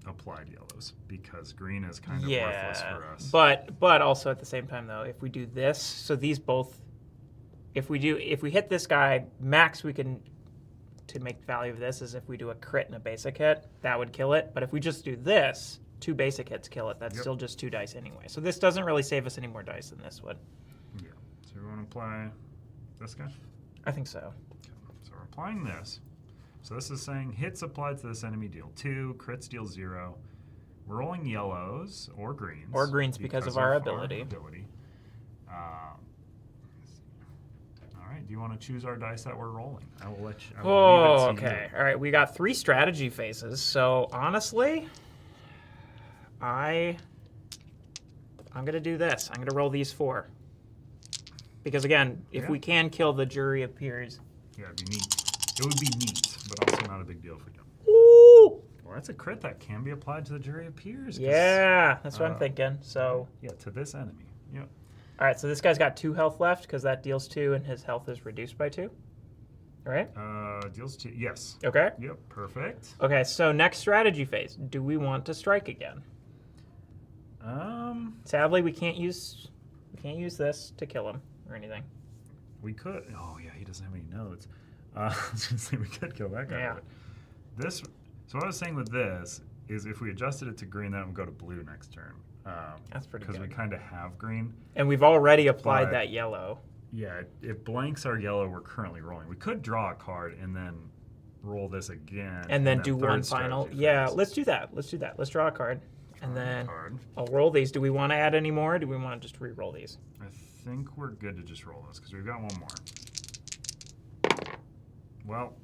applied yellows, because green is kind of worthless for us. But also at the same time though, if we do this, so these both, if we hit this guy, max we can to make value of this is if we do a crit and a basic hit, that would kill it. But if we just do this, 2 basic hits kill it. That's still just 2 dice anyway. So this doesn't really save us any more dice than this would. Yeah. So we want to apply this guy? I think so. Okay. So we're applying this. So this is saying hits applied to this enemy deal 2, crits deal 0. We're rolling yellows or greens. Or greens because of our ability. All right. Do you want to choose our dice that we're rolling? I will let you. Oh, okay. All right. We got 3 strategy phases. So honestly, I'm gonna do this. I'm gonna roll these 4. Because again, if we can kill the Jury of Peers. Yeah, it'd be neat. It would be neat, but also not a big deal if we don't. Ooh! Well, that's a crit that can be applied to the Jury of Peers. 'Cause, Yeah, that's what I'm thinking. So, yeah, to this enemy. Yep. all right. So this guy's got 2 health left because that deals 2, and his health is reduced by 2. All right. Deals 2. Yes. Okay. Yep. Perfect. Okay. So next strategy phase. Do we want to strike again? Sadly, we can't use this to kill him or anything. We could. Oh yeah, he doesn't have any nodes. I was gonna say we could kill that guy. Yeah. But this. So what I was saying with this is, if we adjusted it to green, then it would go to blue next turn. That's pretty Because we good. kind of have green. And we've already applied But- that yellow. Yeah, it blanks our yellow we're currently rolling. We could draw a card and then roll this again. And then in do that third one final. strategy Yeah, phase. let's do that. Let's draw a card. And Draw a then card. I'll roll these. Do we want to add any more? Or do we want to just re-roll these? I think we're good to just roll this because we've got one more. Well,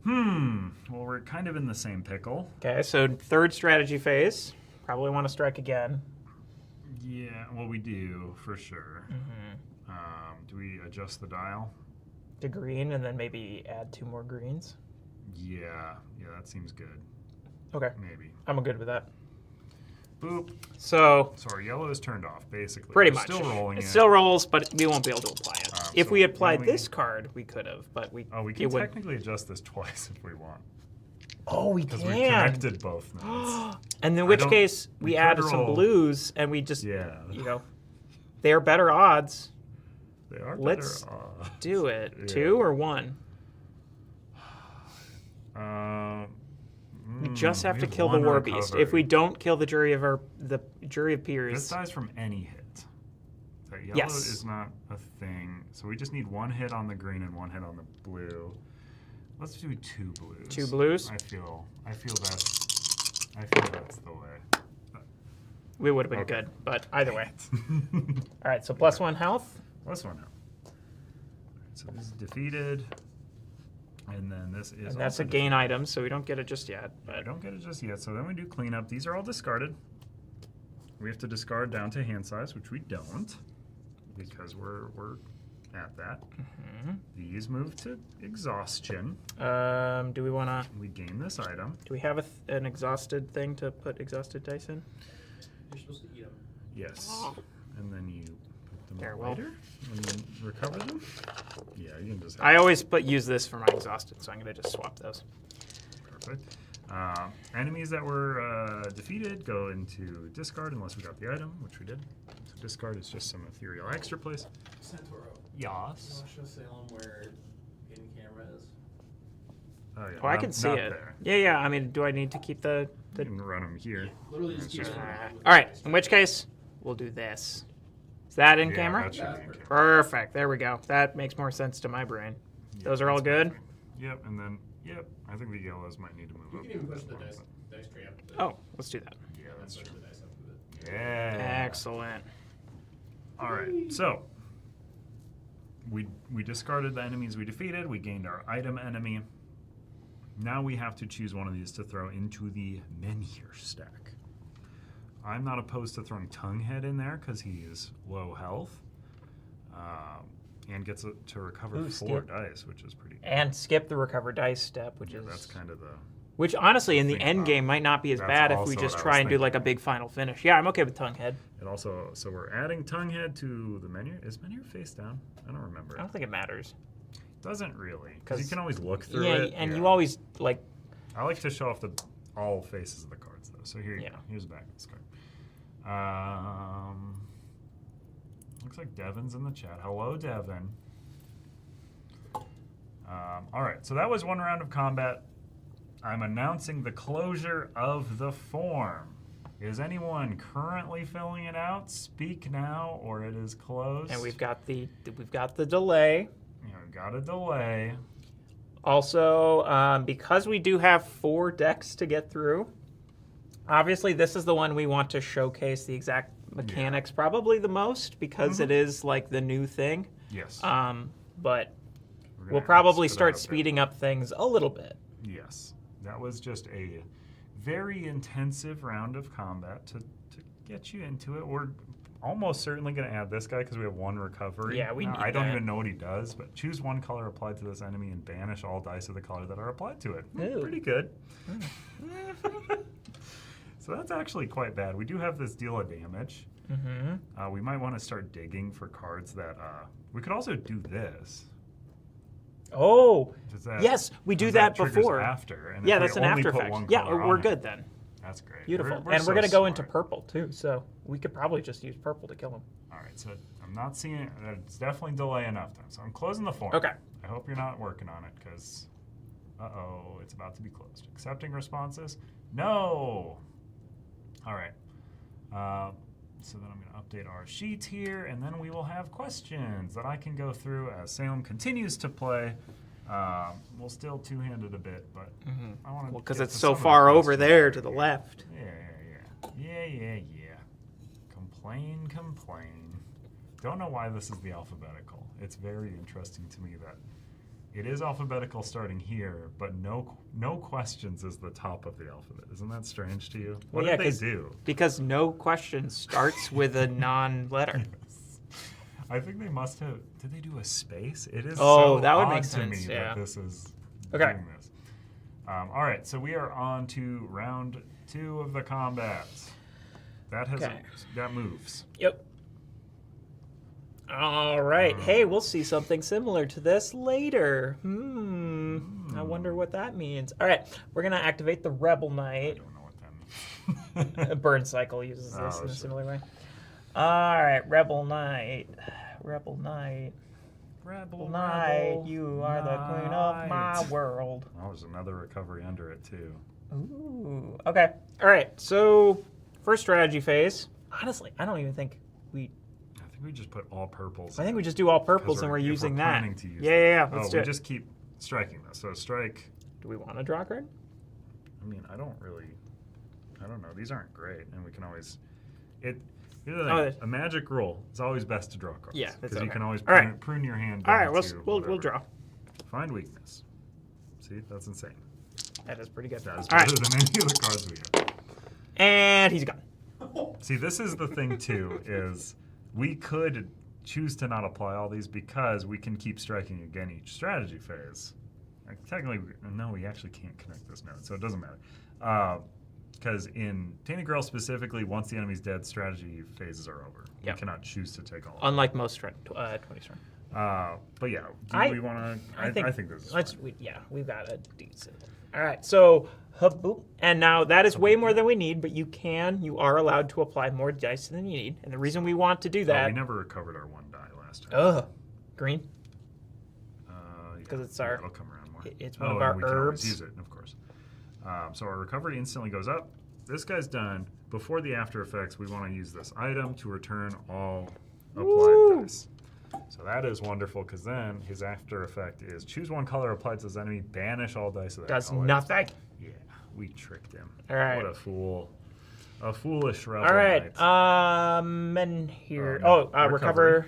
Well, we're kind of in the same pickle. Okay, so 3rd strategy phase. Probably want to strike again. Yeah, well, we do for sure. Do we adjust the dial? To green, and then maybe add 2 more greens. Yeah, that seems good. Okay, Maybe. I'm good with that. Boop. So So our yellow is turned off, basically. pretty We're much, still rolling it it. still rolls, but we won't be able to apply it. If so we applied when we- this card, we could have, but we. Oh, we it can would- technically adjust this twice if we want. Oh, we Because we can. connected both nodes. And in which don't- case, we we could added some roll- blues, and we just, Yeah. they're better odds. They are Let's better. Do it. Yeah. 2 or 1? We just have we to have kill the one War Beast. If recovery. we don't kill the Jury of This Peers, dies from any hit. So yellow Yes. is not a thing. So we just need one hit on the green and one hit on the blue. Let's do 2 blues. 2 blues. I feel that's the way. we would have been Okay. good. But either way. All right, so +1 health. Plus 1 now. So this is defeated. And then this is And that's also a gain item, so we don't get it just yet. I But don't get it just yet. So then we do cleanup. These are all discarded. We have to discard down to hand size, which we don't, because we're at that. These move to exhaustion. do we want to? We gain this item. Do we have an exhausted thing to put exhausted dice in? You're supposed to eat them. Yes. And then you put them There, up well. later and then recover them. Yeah, you can just have I always use this for my exhausted, so I'm gonna just swap those. Perfect. Enemies that were defeated go into discard unless we got the item, which we did. So discard is just some ethereal extra place. Santoro. Yes. You want to show Salem where hidden camera is? Oh, yeah. Oh, I can see not it. There. Yeah. I mean, do I need to keep the? You can run them here. Literally just keep It's just- running with All right. the In which case, we'll do this. Is that in Yeah, camera? that should That's be in perfect. camera. Perfect. There we go. That makes more sense to my brain. Yep, Those are all that's good? perfect. Yep, and then, I think the yellows might need to move You up. can even push the But- dice tray up. Oh, let's do that. Yeah, And that's push true. the dice up with it. Yeah. Excellent. All right, so we discarded the enemies we defeated. We gained our item enemy. Now we have to choose one of these to throw into the Menhir stack. I'm not opposed to throwing Tonguehead in there because he is low health and gets to recover Ooh, 4 skip. dice, which is pretty. And skip the recover dice step, which is That's kind of the. which honestly in the Think end about game might not be as That's bad if we also just what I try was and do like a thinking. big final finish. Yeah, I'm okay with Tonguehead. It also, so we're adding Tonguehead to the Menhir. Is Menhir face down? I don't remember. I don't think it matters. Doesn't really, because you 'Cause- can always look through Yeah, it. and you always like I like to show off the all faces of the cards, though. So here you Yeah. go. Here's the back of this card. Looks like Devin's in the chat. Hello, Devin. All right, so that was one round of combat. I'm announcing the closure of the form. Is anyone currently filling it out? Speak now, or it is closed. and we've got the delay. You know, got a delay. Also, because we do have 4 decks to get through, obviously this is the one we want to showcase the exact mechanics probably the most because it is like the new thing. Yes. But We're gonna we'll probably spit it start up there. speeding up things a little bit. Yes, that was just a very intensive round of combat to get you into it. We're almost certainly going to add this guy because we have 1 recovery. Yeah, we Now, need I don't that. even know what he does, but choose 1 color applied to this enemy and banish all dice of the color that are applied to it. Ooh. Pretty good. So that's actually quite bad. We do have this deal of damage. Mm-hmm. We might want to start digging for cards that... we could also do this. Oh, Does that- yes, we do because that triggers before. After. And Yeah, if we that's an only after put effect. one Yeah, color we're on it, good then. That's great. Beautiful. We're And we're so going to go into smart. purple too, so we could probably just use purple to kill him. All right, so I'm not seeing it. It's definitely delay enough time. So I'm closing the form. Okay. I hope you're not working on it because, it's about to be closed. Accepting responses? No. All right. So then I'm going to update our sheet here, and then we will have questions that I can go through as Salem continues to play. We'll still two-handed a bit, but I want to. Well, because it's so far over there to the left. Yeah. Complain. Don't know why this is the alphabetical. It's very interesting to me that it is alphabetical starting here, but no questions is the top of the alphabet. Isn't that strange to you? What Well, yeah, did they 'cause- do? Because no question starts with a non-letter. I think they must have. Did they do a space? It is Oh, so that would odd make to sense, me yeah. that this is Okay. doing this. All right, so we are on to round 2 of the combat. That has Okay. that moves. Yep. All right. Hey, we'll see something similar to this later. I wonder what that means. All right, we're gonna activate the Rebel I Knight. don't know what that means. Burncycle uses this Oh, in a sure. similar way. All right, Rebel Knight. Rebel Knight. Rebel Knight, you are the queen of my Knight. world. Oh, there's another recovery under it too. Ooh. Okay. All right. So first strategy phase. Honestly, I don't even think we. I think we just put all purples. I think we just do all purples and we're if using we're that. planning to use Yeah. that. Let's Oh, do we it. just keep striking this. So strike. Do we want to draw a card? I mean, I don't know. These aren't great, and we can always. Here's the thing. Oh, A magic rule. It's always best to draw cards. Yeah, that's because you okay. can always All right. prune your hand. All down right. to We'll whatever. draw. Find weakness. See, that's insane. That is pretty good. That is All better right. than any of the cards we have. And he's gone. See, this is the thing too, is we could choose to not apply all these because we can keep striking again each strategy phase. Like, technically, no, we actually can't connect this node, so it doesn't matter. Because in Tainted Grail specifically, once the enemy's dead, strategy phases are over. Yep. We cannot choose to take all of them. Unlike most 20 strong. But yeah, we want to? I think this is fine. We've got a decent. All right, so boop, and now that is way more than we need, but you are allowed to apply more dice than you need, and the reason we want to do Oh, that. we never recovered our 1 die last time. Ugh, green. Because it's our- it'll come around more. it's one of and our we can always herbs. use it, of course. So our recovery instantly goes up. This guy's done. Before the after effects, we want to use this item to return all applied Woo! dice. So that is wonderful because then his after effect is choose 1 color applied to his enemy, banish all dice of that Does color. nothing. Yeah, we tricked him. All right. What a fool. A foolish rebel. All right, knight. and here. Oh, no. Recover.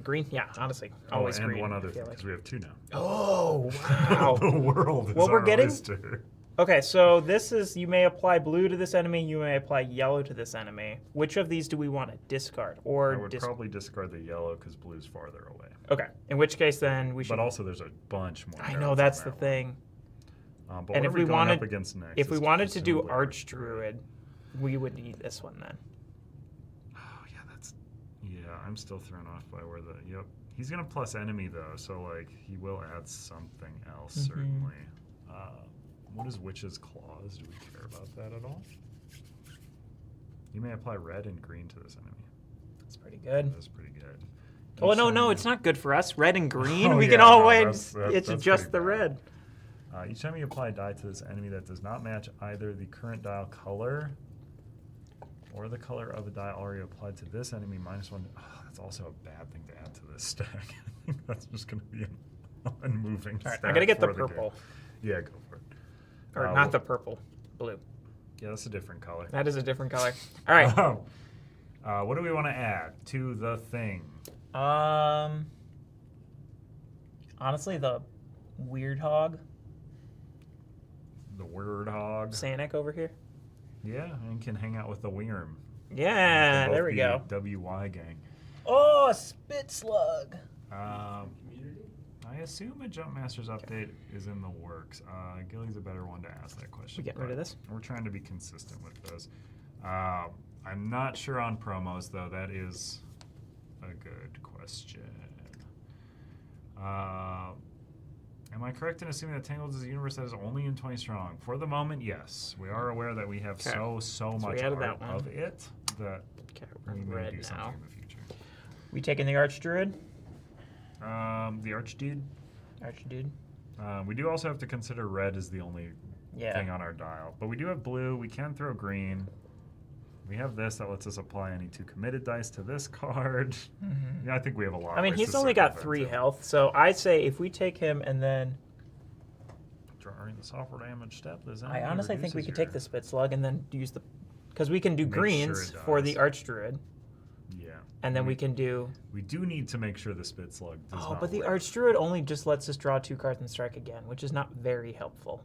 Green. Yeah, honestly, Oh, always and green. one I other feel thing like. because we have 2 now. Oh wow. The world is What we're our getting? oyster. Okay, so this is you may apply blue to this enemy, you may apply yellow to this enemy. Which of these do we want to discard I or would probably discard the yellow because blue's farther away. Okay, in which case then we should. But also, there's a bunch more. I nodes know on that's that the one. thing. But And what if are we we going wanted, up against next? if we is wanted to do presumably Archdruid, we would need this one then. Oh yeah, I'm still thrown off by where the he's gonna plus enemy though, so like he will add something else Mm-hmm. certainly. What is Witch's Claws? Do we care about that at all? You may apply red and green to this enemy. That's pretty good. That's pretty good. Oh Each no, time it's not good for us. Red and green, Oh, we yeah, can no, always. that's It's just pretty the bad. red. Each time you apply a die to this enemy that does not match either the current dial color or the color of a die already applied to this enemy -1. Oh, that's also a bad thing to add to this stack. I think that's just going to be an unmoving All right, stack. I'm gonna get the for game. purple, Yeah, go for it. or well- not the purple, blue. Yeah, that's a different color. That is a different color. All right. What do we want to add to the thing? Honestly, the weird hog, The word hog. Sanic over here. Yeah, and can hang out with the Wyrm. Yeah, Both there we the go. WY gang. Oh, a spit slug. Community? I assume a Jump Masters update is in the works. Ghillie's a better one to ask that question. We getting rid of but this? We're trying to be consistent with those. I'm not sure on promos, though. That is a good question. Am I correct in assuming that Tanglewoods is a universe that is only in 20 strong? For the moment, yes. We are aware that we have Okay. so we much added art that one. of it that Okay, we we're may red do something now. in the future. We taking the Archdruid? The Archdude. Archdude. We do also have to consider red as the only Yeah. thing on our dial. But we do have blue. We can throw green. We have this that lets us apply any 2 committed dice to this card. Yeah, I think we have a lot. I mean, of ways he's to only got circumvent 3 it. health, so I say if we take him and then Drawing the software damage step. Does I honestly think we reduces could take your- the spit slug and then use the because we can do Make sure greens it for the does. Archdruid, Yeah. and then we can do. We do need to make sure the spit slug does Oh, not but the work. Archdruid only just lets us draw 2 cards and strike again, which is not very helpful.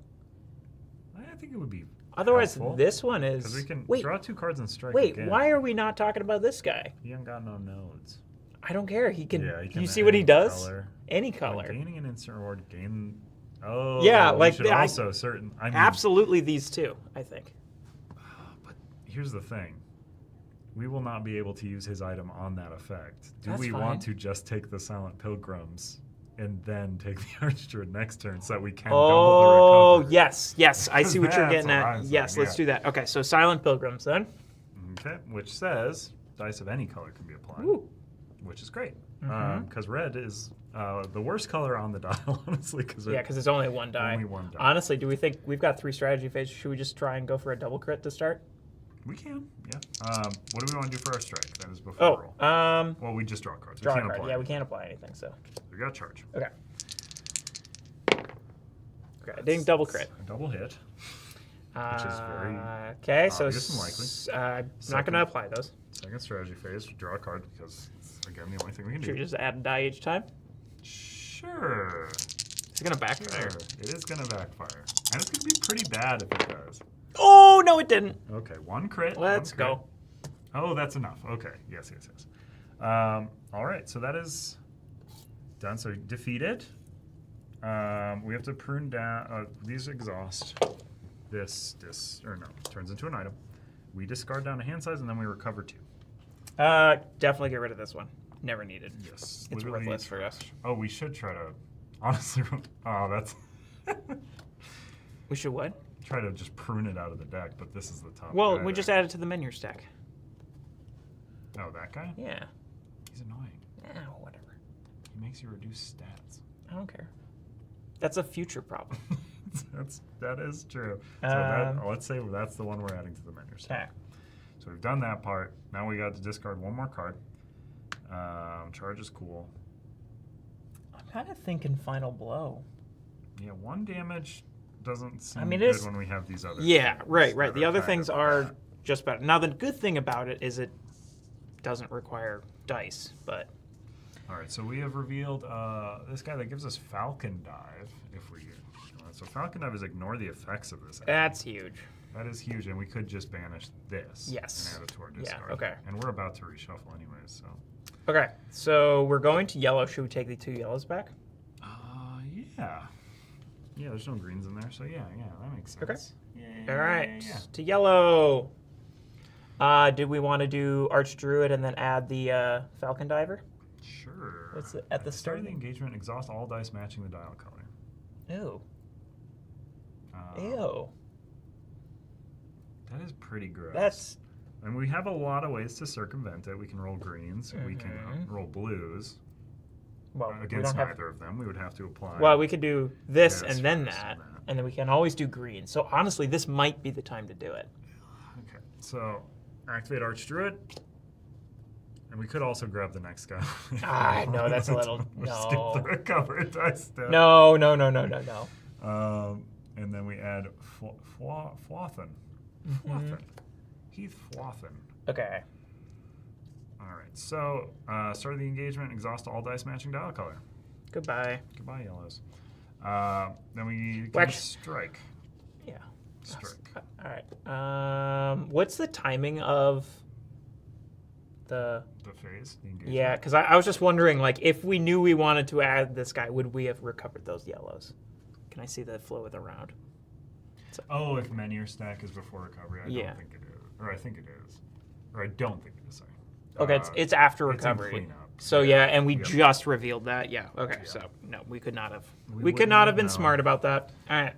I think it would be. Otherwise, helpful, this one 'cause is. we can wait, draw 2 cards and strike wait. again. Why are we not talking about this guy? He ain't got no nodes. I don't care. He can. Yeah, he can You see what he any does? color. Any Like, color. gaining an instant reward, gain. Oh, Yeah, we like, should I- also certain. I mean, Absolutely, these 2. I think. But here's the thing: we will not be able to use his item on that effect. Do That's we fine. want to just take the Silent Pilgrims and then take the Archdruid next turn so that we can Oh double the recovery? yes, I see what you're That's getting what at. I'm saying, Yes, let's yeah. do that. Okay, so Silent Pilgrims then. Okay, which says dice of any color can be applied. Ooh. which is great. Because red is the worst color on the dial, honestly. Yeah, because it's only one die. Only one die. Honestly, do we think we've got 3 strategy phases? Should we just try and go for a double crit to start? We can, yeah. What do we want to do for our strike? That is before roll. Well, we just draw cards. Draw we a can't card. apply Yeah, we anything. can't apply anything, so. We got charge. Okay. Okay, ding double crit. A double hit, which is very okay, so obvious and likely. I'm not going to apply those. Second strategy phase, draw a card because it's, again, the only thing we can Should we do. just add a die each time? Sure. It's going to backfire. Sure. It is going to backfire. And it's going to be pretty bad if it does. Oh, no, it didn't. Okay, one crit. Let's one crit. go. Oh, that's enough. Okay, yes. All right, so that is done. So defeated. We have to prune down. These exhaust. This, turns into an item. We discard down a hand size, and then we recover 2. Definitely get rid of this one. Never needed. Yes. It's literally worthless for us. Oh, we should try to, honestly, oh, that's, We should what? try to just prune it out of the deck, but this is the top Well, guy we just there. added to the menu stack. Oh, that guy? Yeah. He's annoying. Whatever. He makes you reduce stats. I don't care. That's a future problem. That is true. So let's say that's the one we're adding to the menu. Okay. So we've done that part. Now we got to discard one more card. Charge is cool. I'm kind of thinking final blow. Yeah, 1 damage doesn't seem I mean, good it's, when we have these other yeah, things right. that The other kind things of are bad. just better. Now, the good thing about it is it doesn't require dice, but All right, so we have revealed this guy that gives us Falcon Dive if we so Falcon Dive is ignore the effects of this. that's huge. That is huge, and we could just banish this Yes. and add it to our Yeah, discard. okay. And we're about to reshuffle anyways, so. Okay, so we're going to yellow. Should we take the 2 yellows back? Yeah. Yeah, there's no greens in there, so yeah, that makes sense. Okay. Yeah, All right, yeah. to yellow. Did we want to do Archdruid and then add the Falcon Diver? Sure. What's it, at the start? of the engagement, exhaust all dice matching the dial color. Ew. Uh, Ew. That is pretty gross. That's And we have a lot of ways to circumvent it. We can roll greens. We can roll blues. well. We Against don't have. neither of them, we would have to apply. Well, we could do this This and then first that, and that. and then we can always do green. So honestly, this might be the time to do it. Okay, so activate Archdruid. And we could also grab the next guy. No, that's a little Skip no. the recover dice step. No. And then we add Flothen. Heath Flothen. Okay. All right, so start of the engagement, exhaust all dice matching dial color. Goodbye. Goodbye, yellows. Then we can Wax. strike. Yeah. Strike. All right. What's the timing of the? The phase, the engagement. Yeah, because I was just wondering, like, if we knew we wanted to add this guy, would we have recovered those yellows? Can I see the flow of the round? Oh, if menu stack is before recovery, I Yeah. don't think it is. Or I think it is. Or I don't think it is, sorry. Okay, it's after it's in recovery. cleanup. So yeah, and we Yep. just revealed that. Yeah. Okay. Yeah. So no, we could not have. We We could wouldn't not have have been known. smart about that. All right.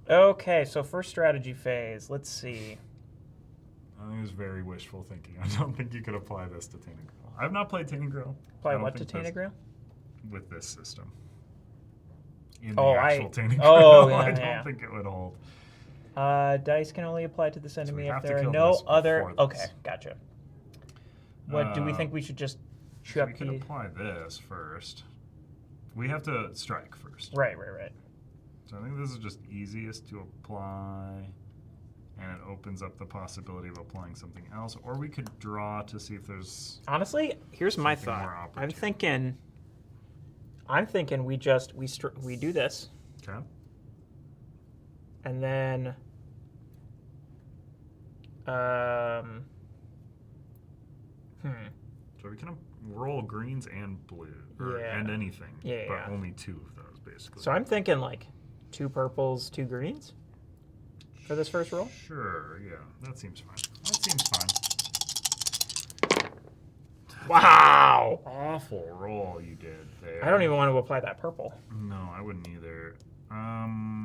Okay, so first strategy phase. Let's see. I think it was very wishful thinking. I don't think you could apply this to Tainted Grail. I've not played Tainted Grail. Apply I don't what to think Tainted this- Grail? With this system. In Oh, the actual Tainted oh, Grail, yeah, I don't yeah. think it would hold. Dice can only apply to this enemy we if have to there are kill no this other. before Okay, this. gotcha. What do we think we should just chew So up we could the? apply this first. We have to strike first. Right. So I think this is just easiest to apply, and it opens up the possibility of applying something else. Or we could draw to see if there's. Honestly, here's my Something more thought. opportune. I'm thinking we just we do this, Okay. and then So we can roll greens and blue, Yeah. and anything, Yeah, but yeah. only 2 of those basically. So I'm thinking like 2 purples, 2 greens for this first roll. Sure, yeah, that seems fine. That seems fine. Wow! Awful roll you did there. I don't even want to apply that purple. No, I wouldn't either.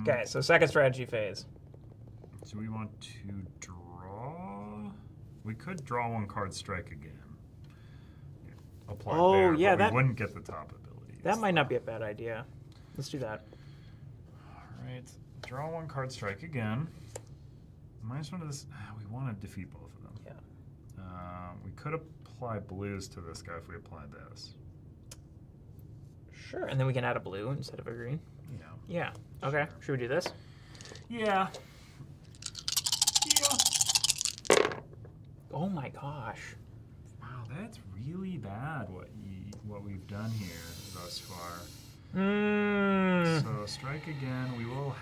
Okay, so second strategy phase. Do we want to draw? We could draw 1 card, strike again. apply Oh, there, yeah, but that- we wouldn't get the top abilities. That might not be a bad idea. Let's do that. All right, draw 1 card, strike again. -1 to this. We want to defeat both of them. Yeah. We could apply blues to this guy if we applied this. Sure, and then we can add a blue instead of a green. Yeah. Yeah. Okay. Should we do this? Yeah. Oh my gosh. Wow, that's really bad what we've done here thus far. Mmm. So strike again. We will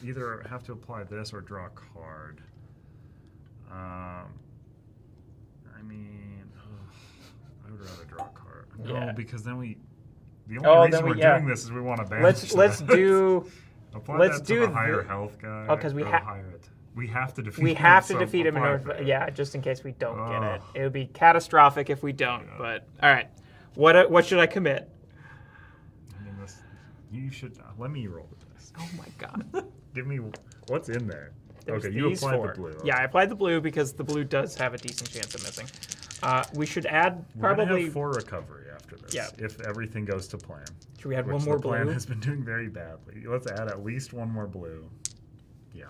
either have to apply this or draw a card. I mean, I would rather draw a card. Yeah. No, because then the Oh, only then reason we- we're yeah. doing this is we want to banish Let's that. do. Apply let's that do to the higher the- health guy. Oh, 'cause we higher it. We have to defeat We him, have to so defeat him in apply order. that. Yeah, just in case we don't get it. Ugh. It would be catastrophic if we don't. Yeah. But all right, what should I commit? I mean, you should let me roll the dice. Oh my god. Give me what's in there. There's Okay, you these applied 4. the blue. Yeah, I applied the blue because the blue does have a decent chance of missing. We should add We're gonna probably. have 4 recovery after this. Yeah. If everything goes to plan. Should we add Which one more the plan blue? has been doing very badly. Let's add at least 1 more blue. Yeah.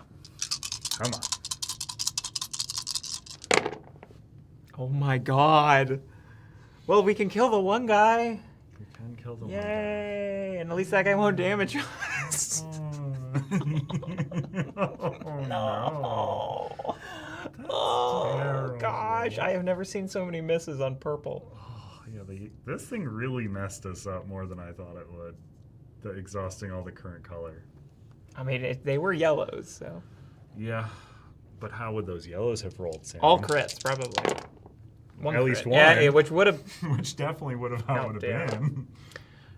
Come on. Oh my god. Well, we can kill the one guy. We can kill the Yay! And at least that guy won't damage us. one. Oh, no. Oh terrible. gosh, I have never seen so many misses on purple. Oh, yeah, this thing really messed us up more than I thought it would. Exhausting all the current color. I mean, they were yellows, so Yeah, but how would those yellows have rolled, Sam? all crits probably. At least crit. one. Yeah, which would have. Which definitely would have how it would have Goddamn. been.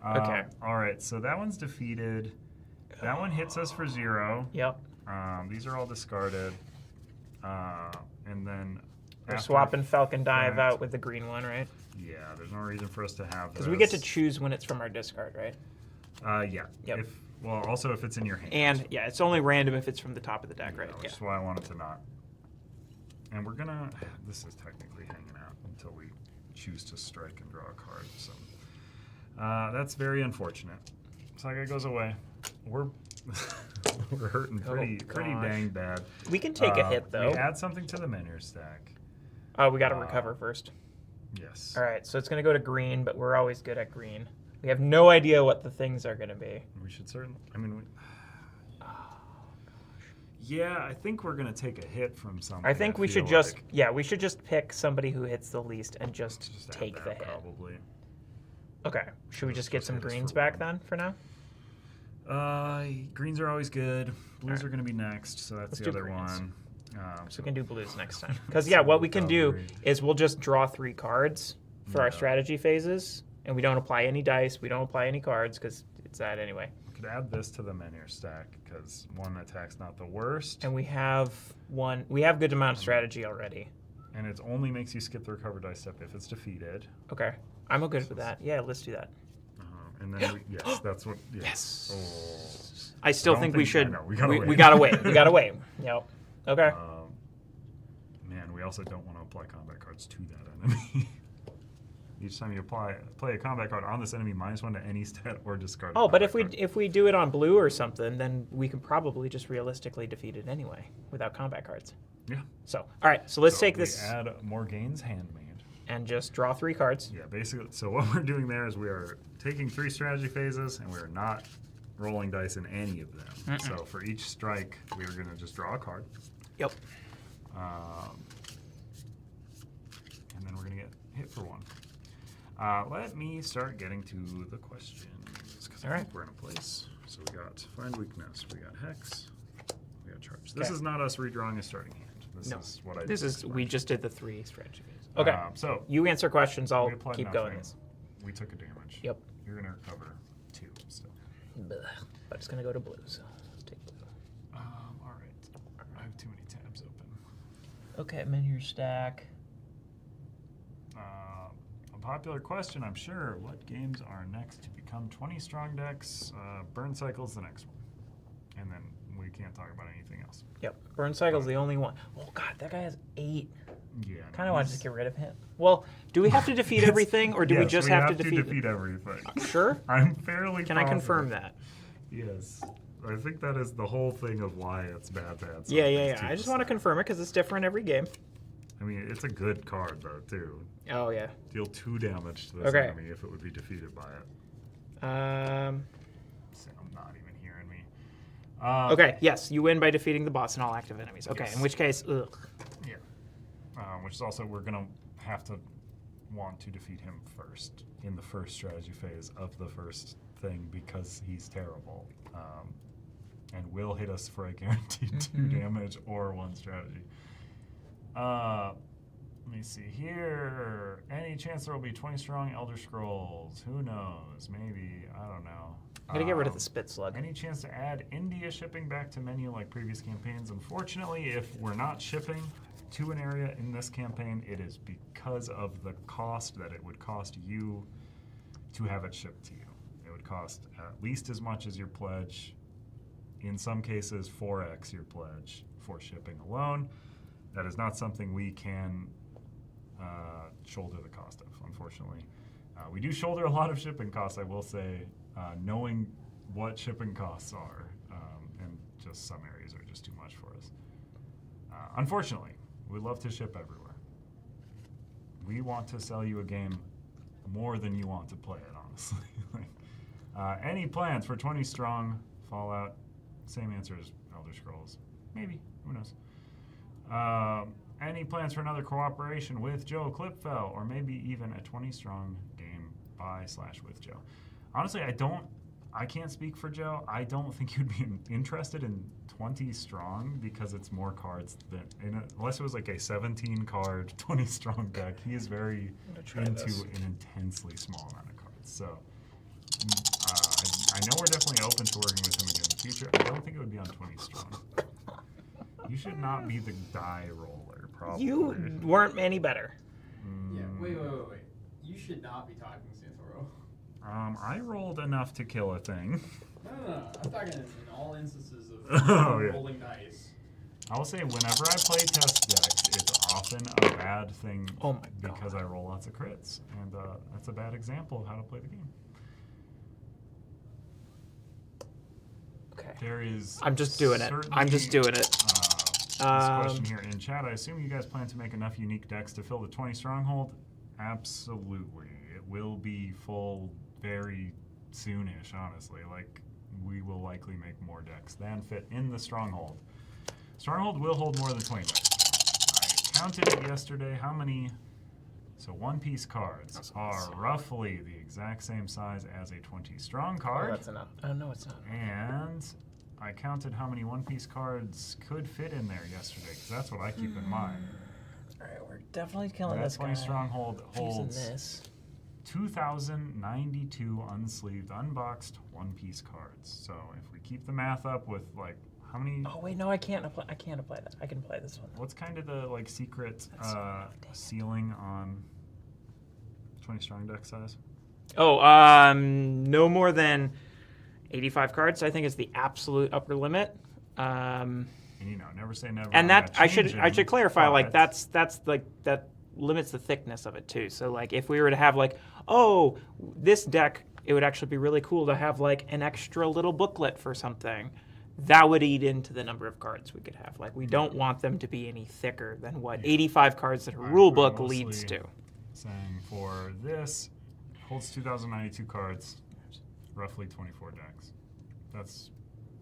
Okay. All right, so that one's defeated. That one hits us for 0. Yep. These are all discarded. And then We're after swapping Falcon Dive that- out with the green one, right? Yeah, there's no reason for us to have Because we get to this. choose when it's from our discard, right? Yeah. Yep. Also if it's in your hand. And yeah, it's only random if it's from the top of the deck, right? Which Yeah. is why I wanted to not. And we're gonna. This is technically hanging out until we choose to strike and draw a card. So that's very unfortunate. Saga goes away. We're we're hurting pretty gosh. dang bad. We can take a hit though. We add something to the Menor stack. Oh, we got to recover first. Yes. All right, so it's going to go to green, but we're always good at green. We have no idea what the things are going to be. We should certainly. I mean. Yeah, I think we're gonna take a hit from something. I think we feel should just, like. yeah, we should just pick somebody who hits the least and just add take the that, hit. Probably. Okay, should we just get Just some hit us greens for back one. then for now? Greens are always good. Blues Alright. are gonna be next, so that's Let's the do other greens. one. So we can do blues next time. Because yeah, what we can do Recovery. is we'll just draw 3 cards for our Yeah. strategy phases, and we don't apply any dice, we don't apply any cards because it's that anyway. We could add this to the Menor stack because 1 attack's not the worst, And we have good amount of strategy already. and it only makes you skip the recover dice step if it's defeated. Okay, I'm good with that. Yeah, let's do that. And then yes, that's what. Yes. Oh. I still I don't think we think- should. I know, we gotta wait. We gotta wait. We gotta wait. Yep. Okay. Man, we also don't want to apply combat cards to that enemy. Each time you play a combat card on this enemy, -1 to any stat or discard. a Oh, but combat if card. we do it on blue or something, then we can probably just realistically defeat it anyway without combat cards. Yeah. So, all right. So let's So take we this add Morgaine's Handmaid. and just draw 3 cards. Yeah, basically. So what we're doing there is we are taking 3 strategy phases, and we are not rolling dice in any of them. So for each strike, we are going to just draw a card, Yep. and then we're going to get hit for 1. Let me start getting to the questions because I All think right. we're in a place. So we got find weakness, we got hex, we got charge. This Okay. is not us redrawing a starting hand. This No. is what I. This just is we explained. just did the 3 strategy phases. Okay. So You answer questions. I'll we applied keep going. nothing. This. We took a damage. Yep. You're going to recover 2 still. But it's gonna go to blue. So let's take blue. All right. I have too many tabs open. Okay, menu stack. A popular question, I'm sure. What games are next to become 20 strong decks? Burncycle's the next one. And then we can't talk about anything else. Yep. Burncycle's the only one. Oh god, that guy has 8. Yeah. Kind of want to just get rid of him. Well, do we have to defeat everything, or do we Yes, just we have to defeat? everything. Sure. I'm fairly. Can I confirm that? Yes. I think that is the whole thing of why it's bad. Yeah. I just want to confirm it because it's different every game. I mean, it's a good card though too. Oh yeah. Deal 2 damage to this Okay. enemy if it would be defeated by it. Sam not even hearing me. Okay. Yes, you win by defeating the boss and all active enemies. Okay. Yes. In which case, ugh. Yeah. Which is also we're gonna have to want to defeat him first in the first strategy phase of the first thing because he's terrible. And will hit us for a guaranteed 2 damage or 1 strategy. Let me see here. Any chance there will be 20 strong Elder Scrolls? Who knows? Maybe. I don't know. I'm gonna get rid of the spit slug. Any chance to add India shipping back to menu like previous campaigns? Unfortunately, if we're not shipping to an area in this campaign, it is because of the cost that it would cost you to have it shipped to you. It would cost at least as much as your pledge. In some cases, 4x your pledge for shipping alone. That is not something we can shoulder the cost of, unfortunately. We do shoulder a lot of shipping costs, I will say, knowing what shipping costs are, and just some areas are just too much for us. Unfortunately, we love to ship everywhere. We want to sell you a game more than you want to play it, honestly. Any plans for 20 strong Fallout? Same answer as Elder Scrolls. Maybe. Who knows? Any plans for another cooperation with Joe Clipfell, or maybe even a 20-strong game by/with Joe? Honestly, I can't speak for Joe. I don't think he'd be interested in 20 strong because it's more cards than unless it was like a 17-card 20-strong deck. He is very into an intensely small amount of cards. So I know we're definitely open to working with him again in the future. I don't think it would be on 20 strong. You should not be the die roller, probably. You weren't any better. Yeah, wait. You should not be talking, Santoro. I rolled enough to kill a thing. No. I'm talking in all instances of rolling dice. I will say whenever I play test decks, it's often a bad thing because I roll lots of crits. And that's a bad example of how to play the game. Okay. There is. I'm just doing it. This question here in chat. I assume you guys plan to make enough unique decks to fill the 20 stronghold? Absolutely. It will be full very soonish, honestly. Like, we will likely make more decks than fit in the stronghold. Stronghold will hold more than 20 decks. I counted it yesterday. How many? So one-piece cards are roughly the exact same size as a 20 strong card. Oh, that's enough. Oh, no, it's not. And I counted how many one-piece cards could fit in there yesterday, because that's what I keep in mind. All right, we're definitely killing That this guy. 20 stronghold holds this. 2,092 unsleeved, unboxed one-piece cards. So if we keep the math up with like how many? Oh wait, no, I can't apply that. I can play this one. What's kind of the like secret ceiling on 20 strong deck size? Oh, no more than 85 cards. I think is the absolute upper limit. And never say never. And that I should clarify. But like that's like that limits the thickness of it too. So like if we were to have like this deck, it would actually be really cool to have like an extra little booklet for something. That would eat into the number of cards we could have. Like we don't want them to be any thicker than what 85 cards that a rule book leads to. Saying for this holds 2,092 cards, roughly 24 decks. That's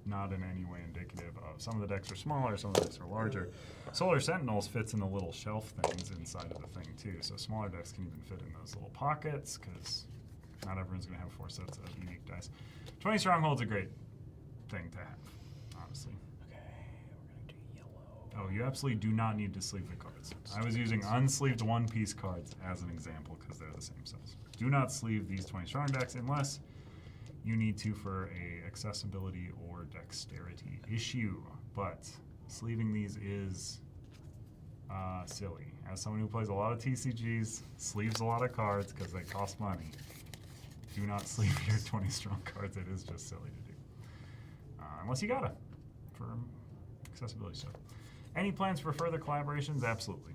not in any way indicative of some of the decks are smaller, some of the decks are larger. Solar Sentinels fits in the little shelf things inside of the thing too, so smaller decks can even fit in those little pockets because not everyone's going to have 4 sets of unique dice. 20 Stronghold's a great thing to have, honestly. Okay, we're going to do yellow. Oh, you absolutely do not need to sleeve the cards. I was using unsleeved one-piece cards as an example because they're the same size. Do not sleeve these 20 strong decks unless you need to for a accessibility or dexterity issue. But sleeving these is silly. As someone who plays a lot of TCGs, sleeves a lot of cards because they cost money. Do not sleeve your 20 strong cards. It is just silly to do. Unless you gotta for accessibility stuff. Any plans for further collaborations? Absolutely.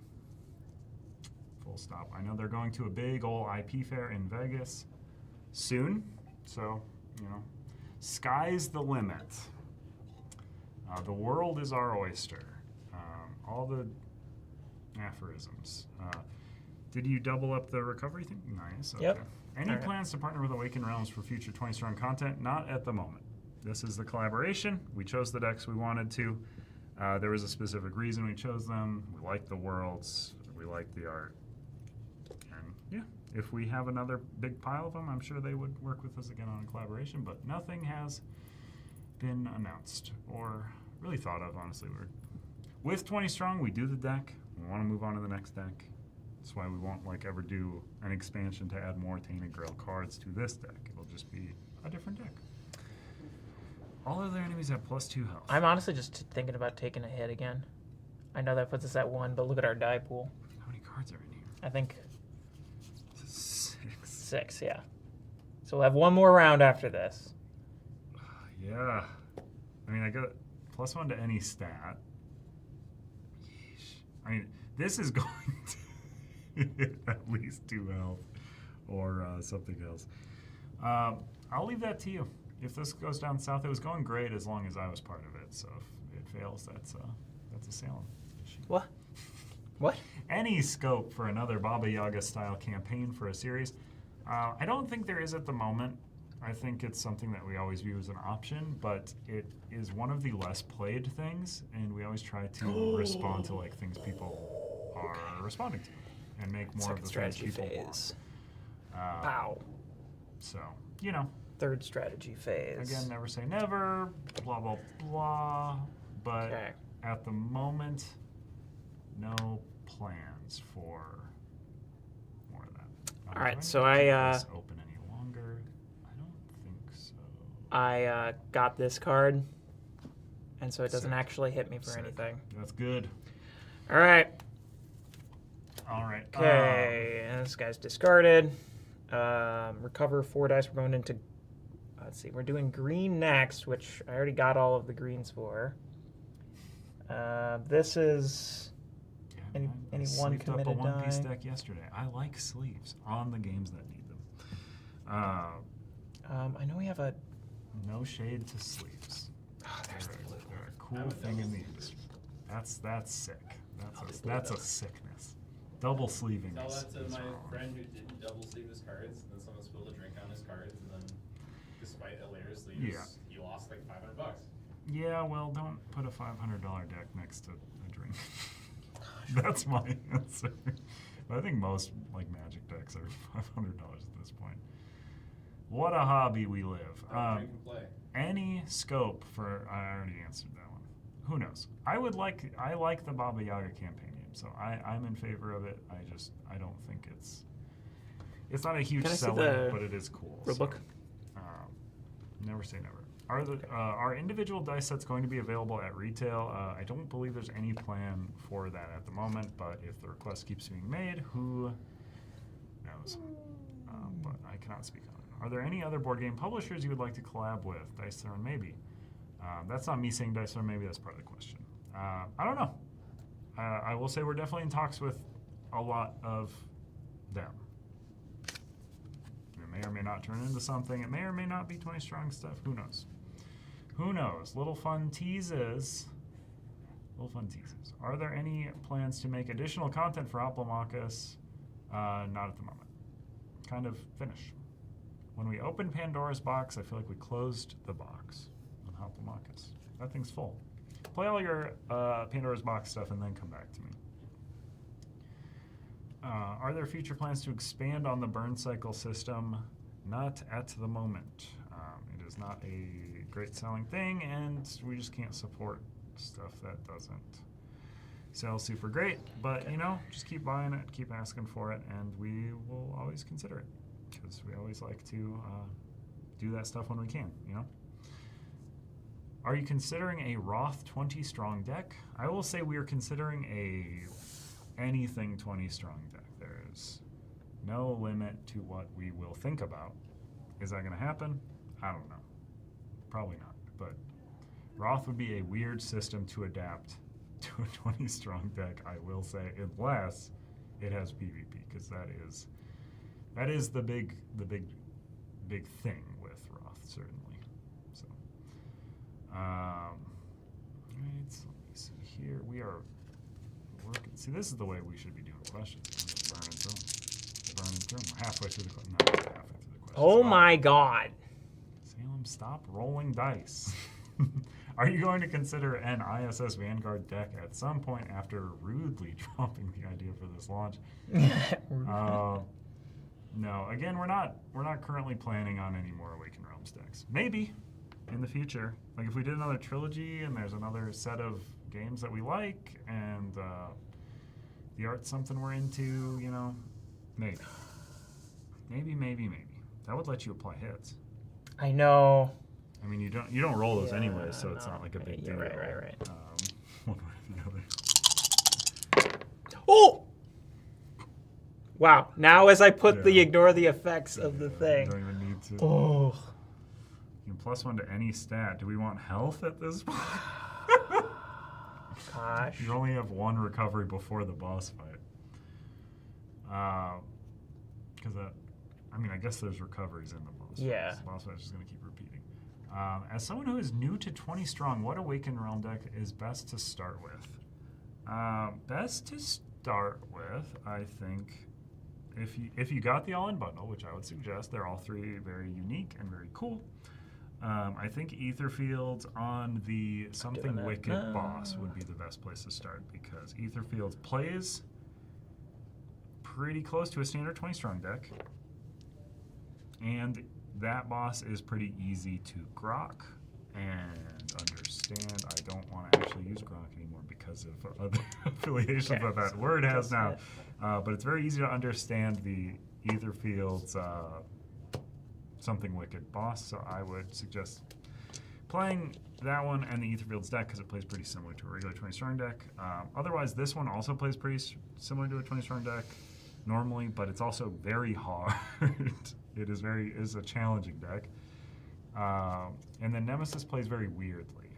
full stop. I know they're going to a big old IP fair in Vegas soon, so, you know, sky's the limit. The world is our oyster. All the aphorisms. Did you double up the recovery thing? Nice. Okay. Yep. Any All right. plans to partner with Awakened Realms for future 20 Strong content? Not at the moment. This is the collaboration. We chose the decks we wanted to. There was a specific reason we chose them. We like the worlds. We like the art. And yeah, if we have another big pile of them, I'm sure they would work with us again on a collaboration, but nothing has been announced or really thought of, honestly. With 20 Strong, we do the deck. We want to move on to the next deck. That's why we won't ever do an expansion to add more Tainted Grail cards to this deck. It'll just be a different deck. All other enemies have +2 health. I'm honestly just thinking about taking a hit again. I know that puts us at 1, but look at our die pool. How many cards are in here? I think 6. 6, yeah. So we'll have one more round after this. Yeah. I mean, I got +1 to any stat. Yeesh. I mean, this is going to hit at least 2 health or something else. I'll leave that to you. If this goes down south, it was going great as long as I was part of it. So if it fails, that's a Salem issue. What? What? Any scope for another Baba Yaga style campaign for a series? I don't think there is at the moment. I think it's something that we always view as an option, but it is one of the less played things, and we always try to respond to things people are responding to, and make more of the things people want. Pow. So, you know. Third strategy phase. Again, never say never, blah, blah, blah. But Okay. at the moment, no plans for more of that. All right, Do so need to I, keep this open any longer? I don't think so. I got this card, and so it doesn't Sick. actually hit me for Sick. anything. That's good. All right. All right. Okay, and this guy's discarded. Recover 4 dice. We're going into... Let's see. We're doing green next, which I already got all of the greens for. This is... Yeah, Any- man, I any sleeved up a one-committed one-piece die? deck yesterday. I like sleeves on the games that need them. I know we have a... No shade to sleeves. there's the blue They're a cool thing in the industry. That's sick. That's a sickness. Double sleeving Tell is that to my wrong. friend who didn't double sleeve his cards, and then someone spilled a drink on his cards, and then, despite a layer sleeves, Yeah. he lost like $500. Yeah, well, don't put a $500 deck next to a drink. That's my answer. But I think most Magic decks are $500 at this point. What a hobby we live. Don't drink and play. Any scope for? I already answered that one. Who knows? I like the Baba Yaga campaign game, so I'm in favor of it. I don't think it's not a huge Can I see seller, the but it is cool. rulebook? So, never say never. Are individual dice sets going to be available at retail? I don't believe there's any plan for that at the moment, but if the request keeps being made, who knows? But I cannot speak on it. Are there any other board game publishers you would like to collab with? Dice Throne, maybe. That's not me saying Dice Throne, maybe that's part of the question. I don't know. I will say we're definitely in talks with a lot of them. It may or may not turn into something. It may or may not be 20 Strong stuff. Who knows? Who knows? Little fun teases. Are there any plans to make additional content for Hoplomachus? Not at the moment. Kind of finished. When we opened Pandora's box, I feel like we closed the box on Hoplomachus. That thing's full. Play all your Pandora's box stuff and then come back to me. Are there future plans to expand on the Burncycle system? Not at the moment. It is not a great selling thing, and we just can't support stuff that doesn't sell super great. But, just keep buying it, keep asking for it, and we will always consider it. Because we always like to do that stuff when we can, Are you considering a Roth 20 Strong deck? I will say we are considering anything 20 Strong deck. There's no limit to what we will think about. Is that going to happen? I don't know. Probably not. But Roth would be a weird system to adapt to a 20 Strong deck, I will say, unless it has PvP, because that is the big thing with Roth, certainly. So, right, so let me see here. We are working. See, this is the way we should be doing questions. Just burning through them. Burning through them. We're halfway through the question. No, halfway through the question. Oh my god. Salem, stop rolling dice. Are you going to consider an ISS Vanguard deck at some point after rudely dropping the idea for this launch? No. Again, we're not currently planning on any more Awakened Realms decks. Maybe in the future, like if we did another trilogy and there's another set of games that we like and the art's something we're into, you know, maybe. That would let you apply hits. I know. I mean, you don't roll those anyway, so it's not like a big deal. Right. One way or the other. Oh! Wow. Now as I put the ignore the effects of the thing. You don't even need to. Oh. You can +1 to any stat. Do we want health at this point? Gosh. You only have 1 recovery before the boss fight. Because I guess there's recoveries in the boss fight. Yeah. So the boss fight is just going to keep repeating. As someone who is new to 20 strong, what Awakened Realm deck is best to start with? Best to start with, I think, if you got the all-in bundle, which I would suggest, they're all 3 very unique and very cool. I think Etherfields on the Something Wicked boss would be the best place to start, because Etherfields plays pretty close to a standard 20 strong deck, and that boss is pretty easy to grok and understand. I don't want to actually use grok anymore because of other affiliations that word has now. But it's very easy to understand the Etherfields Something Wicked boss, so I would suggest playing that one and the Etherfields deck because it plays pretty similar to a regular 20 strong deck. Otherwise, this one also plays pretty similar to a 20 strong deck normally, but it's also very hard. It is a challenging deck. And then Nemesis plays very weirdly.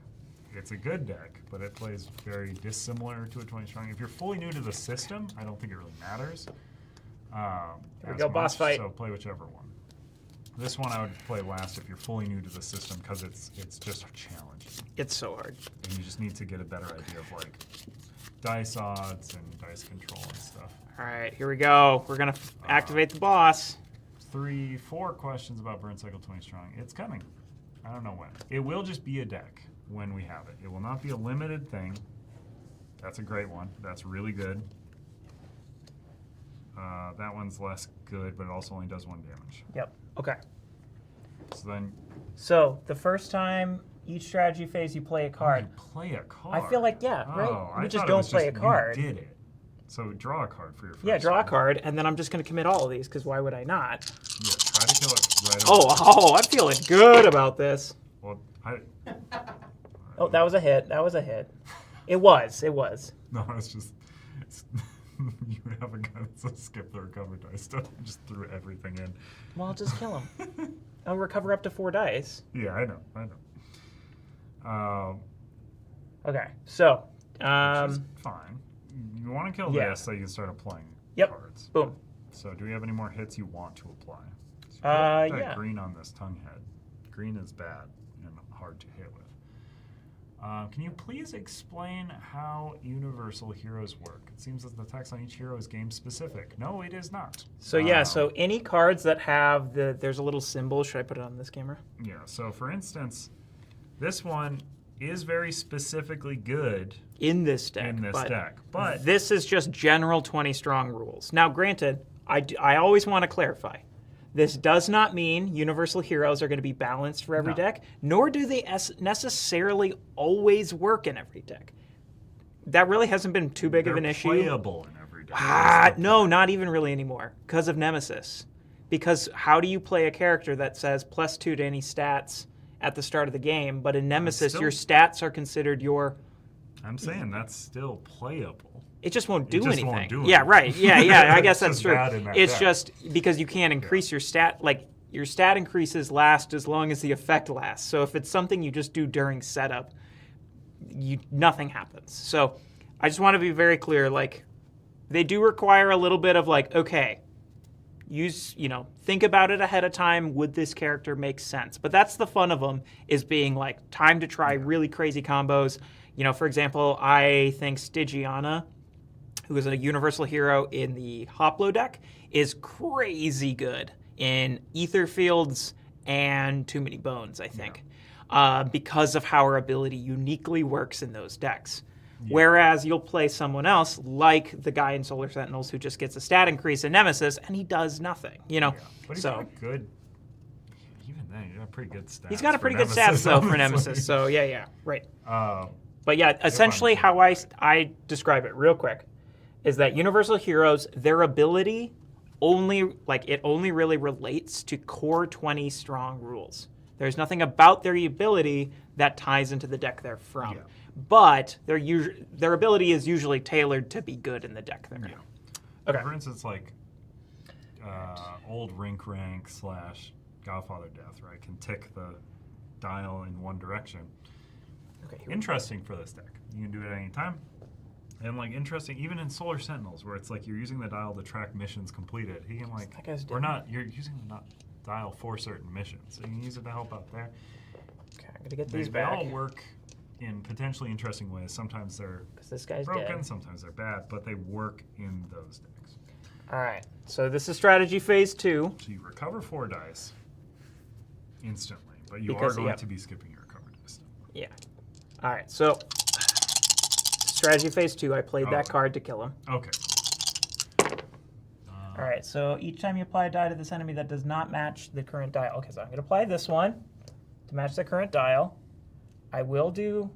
It's a good deck, but it plays very dissimilar to a 20 strong. If you're fully new to the system, I don't think it really matters. Here we go, boss fight. So play whichever one. This one I would play last if you're fully new to the system because it's just challenging. It's so hard. And you just need to get a better idea of like dice odds and dice control and stuff. All right, here we go. We're going to activate the boss. 4 questions about Burncycle 20 strong. It's coming. I don't know when. It will just be a deck when we have it. It will not be a limited thing. That's a great one. That's really good. That one's less good, but it also only does 1 damage. Yep. Okay. So the first time each strategy phase you play a card. you play a card. I feel like, right? I You just thought it don't was play a card. You did it. So draw a card for your first Yeah, draw a one. card, and then I'm just going to commit all of these, because why would I not? Yeah, try to kill it right away. Oh, I'm feeling good about this. Well, Oh, that was a hit. It was. No, it's just... you have a guy that says skip the recover dice stuff and just threw everything in. Well, I'll just kill him. I'll recover up to 4 dice. Yeah, I know. Okay, so... which is fine. You want to kill this so you can start applying cards. Boom. So do we have any more hits you want to apply? So put that green on this tongue head. Green is bad and hard to hit with. Can you please explain how universal heroes work? It seems that the text on each hero is game specific. No, it is not. So so any cards that have there's a little symbol. Should I put it on this camera? Yeah, so for instance, this one is very specifically good in this deck. But this is just general 20 strong rules. Now, granted, I always want to clarify. This does not mean universal heroes are going to be balanced for every deck, nor do they necessarily always work in every deck. That really hasn't been too big of an issue. They're playable in every deck. No, not even really anymore, because of Nemesis. Because how do you play a character that says +2 to any stats at the start of the game, but in Nemesis, your stats are considered your... I'm saying that's still playable. It just won't do anything. Won't do yeah, right. Yeah, I guess that's just true. It's deck. just because you can't increase your stat, like your stat increases last as long as the effect lasts. So if it's something you just do during setup, nothing happens. So I just want to be very clear, like They do require a little bit of like, okay, think about it ahead of time. Would this character make sense? But that's the fun of them, is being like time to try really crazy combos. For example, I think Stygiana, who is a universal hero in the Hoplo deck, is crazy good in Etherfields and Too Many Bones, I think, because of how her ability uniquely works in those decks. Yeah. Whereas you'll play someone else, like the guy in Solar Sentinels who just gets a stat increase in Nemesis, and he does nothing, Yeah. But he's got a good... Even then, he's got pretty good stats. He's got a pretty good stats, though, for Nemesis. So, yeah, right. But yeah, essentially how I describe it real quick is that universal heroes, their ability only really relates to core 20 strong rules. There's nothing about their ability that ties into the deck they're from. Yeah. But their ability is usually tailored to be good in the deck they're in. Okay. For instance, like old Rink Rank / Godfather Death, right? Can tick the dial in one direction. Okay. Interesting for this deck. You can do it at any time. And like interesting, even in Solar Sentinels, where it's like you're using the dial to track missions completed. He can like, you're using the dial for certain missions, so you can use it to help out there. Okay, I'm gonna get these back. They all work in potentially interesting ways. Sometimes they're this guy's broken, dead. Sometimes they're bad, but they work in those decks. All right, so this is strategy phase 2. So you recover 4 dice instantly, but you are going to be skipping your recover dice. Yeah. All right, so strategy phase 2, I played that card to kill him. Okay. All right, so each time you apply a die to this enemy that does not match the current dial. Okay, so I'm going to apply this one to match the current dial. I will do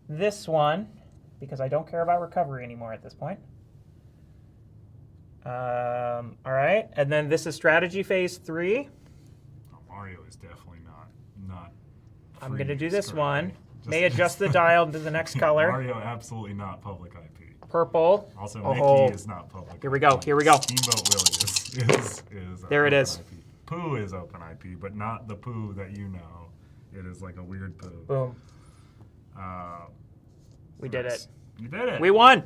this one because I don't care about recovery anymore at this point. All right, and then this is strategy phase 3. Oh, Mario is definitely not. I'm going to do this currently. one. May adjust the dial to the next color. Mario, absolutely not public IP. Purple. Also, Mickey is not public. Here we go. Steamboat Willie is there it is. IP. Pooh is open IP, but not the Pooh that you know. It is like a weird Pooh. Boom. We did it. You did it. We won.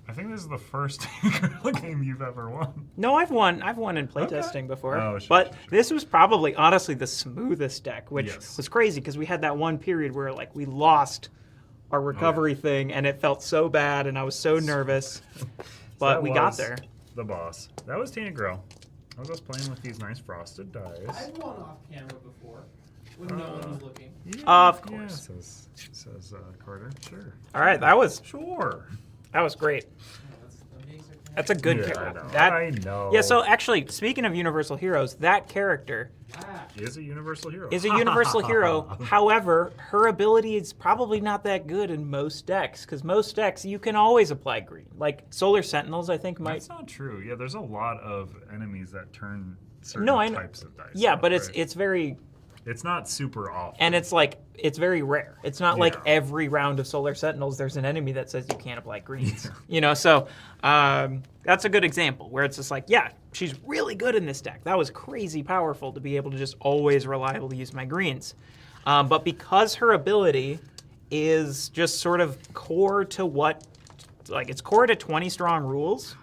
I think this is the first game you've ever won. No, I've won in playtesting before. Oh, sure. This was probably, honestly, the smoothest deck, which was crazy because we had that one period where like we lost our recovery thing and it felt so bad and I was so nervous. But we got there. The boss. That was Tainted Grail. I was just playing with these nice frosted dice. I've won off camera before when no one was looking. Yeah, of course. Yeah, says Carter. Sure. All right, that was great. That's a good character. I know. Yeah, so actually, speaking of Universal Heroes, that character is a Universal Hero. However, her ability is probably not that good in most decks, because most decks, you can always apply green. Like Solar Sentinels, I think, might... That's not true. Yeah, there's a lot of enemies that turn certain types of dice. Yeah, but right? it's very... It's not super often. And it's like, it's very rare. It's not like every round of Solar Sentinels there's an enemy that says you can't apply greens. So that's a good example where it's just like, yeah, she's really good in this deck. That was crazy powerful to be able to just always reliably use my greens. But because her ability is just sort of core to it's core to 20 strong rules,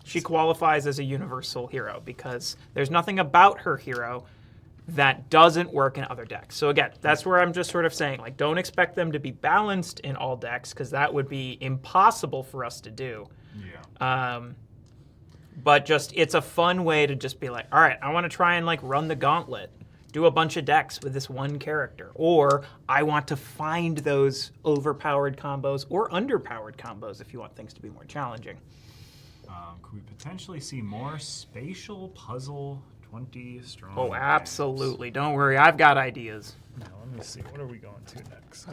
she qualifies as a universal hero because there's nothing about her hero that doesn't work in other decks. So again, that's where I'm just sort of saying, like, don't expect them to be balanced in all decks because that would be impossible for us to do. Yeah. But just, it's a fun way to just be like, all right, I want to try and like run the gauntlet, do a bunch of decks with this one character, or I want to find those overpowered combos or underpowered combos if you want things to be more challenging. Could we potentially see more spatial puzzle 20 strong? Oh, absolutely. Games? Don't worry. I've got ideas. Now, let me see. What are we going to next?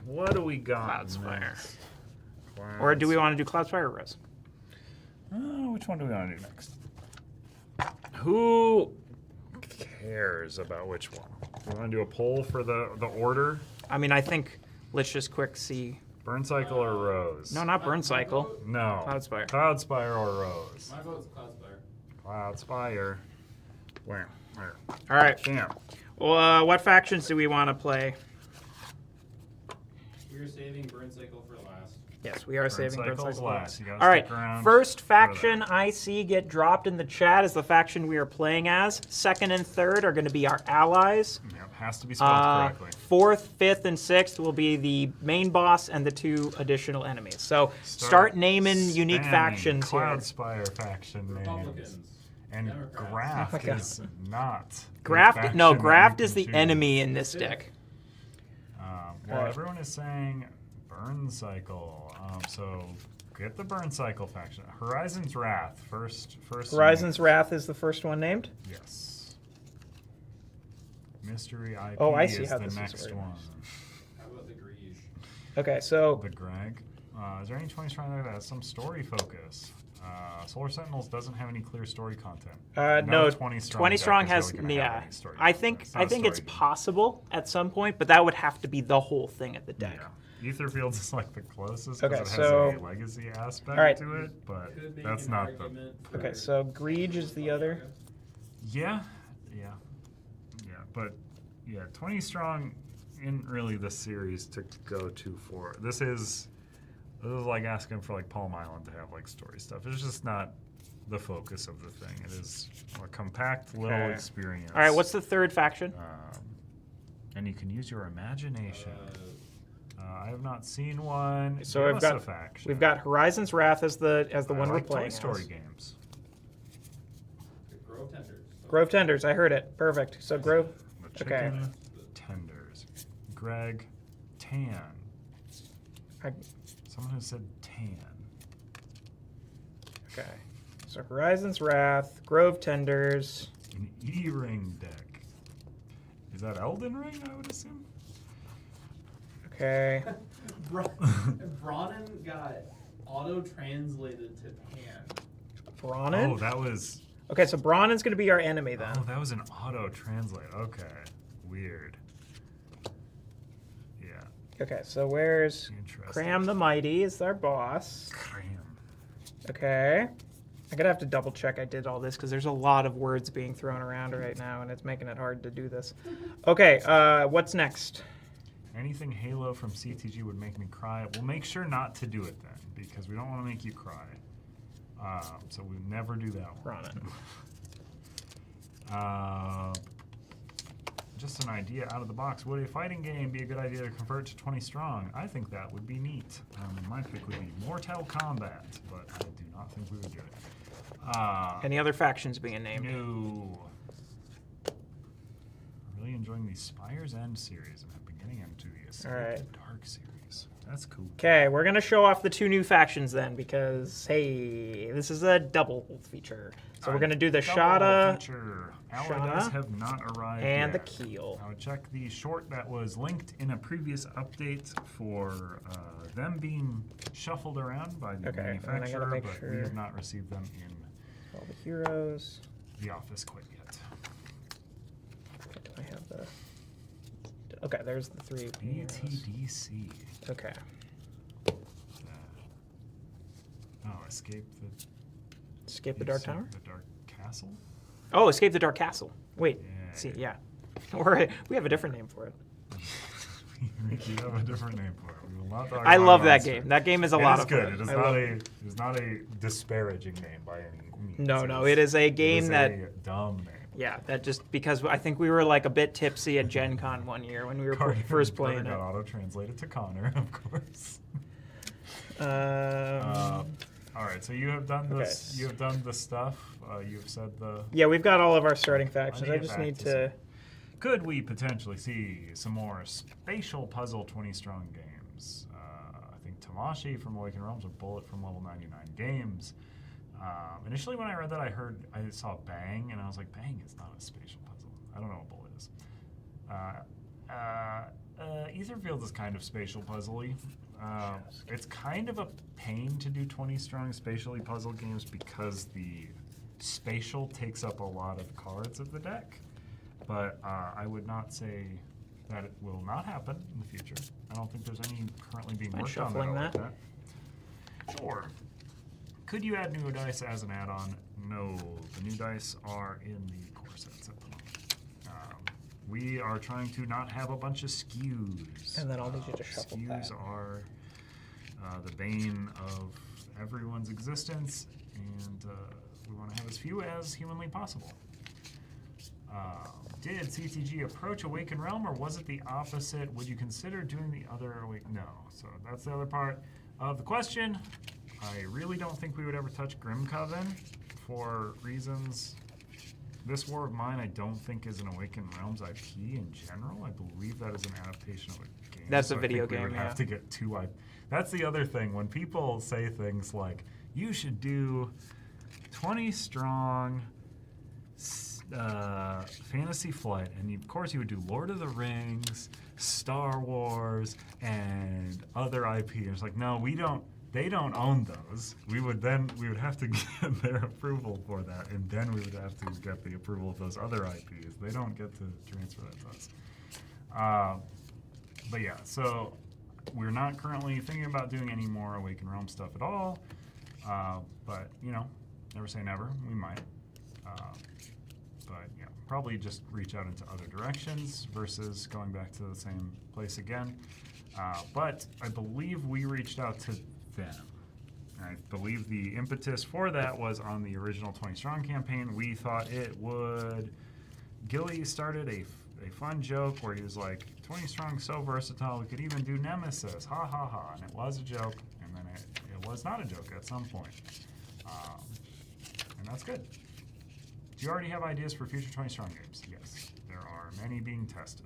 What do we got? Cloudspire. Or do we want to do Cloudspire or Rose? Which one do we want to do next? Who cares about which one? Do we want to do a poll for the order? I mean, I think let's just quick see. Burncycle or Rose? No, not Burncycle. No. Cloudspire. Cloudspire or Rose? My vote's Cloudspire. Cloudspire. Where? All right. Damn. Well, what factions do we want to play? We're saving Burncycle for last. Yes, we are saving Burncycle's Burncycle. last. You gotta All right, stick around first for faction that. I see get dropped in the chat is the faction we are playing as. Second and third are going to be our allies. Yep, has to be spelled correctly. Fourth, fifth, and sixth will be the main boss and the 2 additional enemies. So start naming unique spamming factions here. Cloudspire faction names. Republicans. And Democrats. Graft Oh my God. is not. a Graft, faction no, that you Graft can is the choose. enemy in this deck. Well, Alright. everyone is saying Burncycle. So get the Burncycle faction. Horizon's Wrath. First. Horizon's Wrath is the first one named. Yes. Mystery IP Oh, I see is how the this is next working. one. How about the Grege? Okay, so The Greg. Is there any 20 strong that has some story focus? Solar Sentinels doesn't have any clear story content. no, 20 strong 20 deck strong is has really gonna have yeah. any story I content. think It's not a it's story game. possible at some point, but that would have to be the whole thing at the deck. Yeah. Etherfields is like the closest because Okay, it has so- a legacy aspect Alright. to it, but Could make that's an not the. argument for- Okay, so Grege is the other. Yeah, but 20 strong isn't really the series to go to for. This is like asking for like Palm Island to have like story stuff. It's just not the focus of the thing. It is a compact little Okay. experience. All right, what's the third faction? And you can use your imagination. I have not seen one. So Give I've us got a faction. we've got Horizon's Wrath as the I one we're like playing. Toy Story as. games. The Grove Tenders. Grove Tenders, I heard it. Perfect. So Grove. The Okay. chicken tenders. Greg, tan. I, Someone who said tan. okay. So Horizon's Wrath, Grove Tenders. An E-ring deck. Is that Elden Ring, I would assume? Okay. Bronin got auto-translated to pan. Bronin. Oh, that was. Okay, so Bronin's going to be our enemy then. Oh, that was an auto-translate. Okay. Weird. Yeah. Okay, so where's Interesting. Cram the Mighty is our boss. Cram. Okay. I'm going to have to double check I did all this because there's a lot of words being thrown around right now and it's making it hard to do this. Okay, what's next? Anything Halo from CTG would make me cry. We'll make sure not to do it then, because we don't want to make you cry. So we never do that one. Ronin. Just an idea out of the box. Would a fighting game be a good idea to convert to 20 strong? I think that would be neat. My pick would be Mortal Kombat, but I do not think we would do it. Any other factions being named? No. Really enjoying the Spire's End series and have been getting into the Escape Alright. the Dark series. That's cool. Okay, we're going to show off the 2 new factions then because, hey, this is a double feature. So we're going to do the Double Shada feature. Allies Shada have not arrived and the yet. Keel. I would check the short that was linked in a previous update for them being shuffled around by the Okay, and I gotta manufacturer, make but sure- we have not received them in All the heroes. the office quite yet. Do I have the... Okay, there's the 3 heroes. BTDC. Okay. Escape the... Escape the Dark Tower? The Dark Castle? Oh, Escape the Dark Castle. Wait, Yeah, see, yeah. yeah. We have a different name for it. We do have a different name for it. We will not talk I about love that Monster. game. That game is a It lot is of good. fun. It is I not love it is not a disparaging name by any means. No, it is a game that... a dumb name. Yeah, that just because I think we were like a bit tipsy at Gen Con one year when we were first playing Carter got it. auto-translated to Connor, of course. All right, so you have done this. Okay. You have done the stuff. You've said the. Yeah, we've got all of our starting factions. I I need just back need to to... Could we potentially see some more spatial puzzle 20 strong games? I think Tamashi from Awakened Realms or Bullet from Level 99 Games. Initially, when I read that, I saw Bang, and I was like, Bang is not a spatial puzzle. I don't know what Bullet is. Etherfields is kind of spatial puzzly. It's kind of a pain to do 20 strong spatially puzzle games because the spatial takes up a lot of cards of the deck. But I would not say that it will not happen in the future. I don't think there's any currently being Mind worked on shuffling like that? that. Sure. Could you add new dice as an add-on? No. The new dice are in the core sets at the moment. We are trying to not have a bunch of skews. And then I'll need you to shuffle skews that. are the bane of everyone's existence, and we want to have as few as humanly possible. Did CTG approach Awakened Realm, or was it the opposite? Would you consider doing the other Awakened? No. So that's the other part of the question. I really don't think we would ever touch Grim Coven for reasons. This War of Mine, I don't think is an Awakened Realms IP in general. I believe that is an adaptation of a game. That's so a I video think we would game, have to get two IP. That's the other thing. When people say things like, you should do 20 strong Fantasy Flight, and of course you would do Lord of the Rings, Star Wars, and other IP. It's like, no, we don't. They don't own those. We would have to get their approval for that, and then we would have to get the approval of those other IPs. They don't get to transfer that to us. But yeah, so we're not currently thinking about doing any more Awakened Realm stuff at all. But you know, never say never. We might. But yeah, probably just reach out into other directions versus going back to the same place again. But I believe we reached out to them. I believe the impetus for that was on the original 20 Strong campaign. We thought it would. Ghillie started a fun joke where he was like, 20 Strong so versatile, we could even do Nemesis. Ha ha ha. And it was a joke, and then it was not a joke at some point. And that's good. Do you already have ideas for future 20 Strong games? Yes. There are many being tested.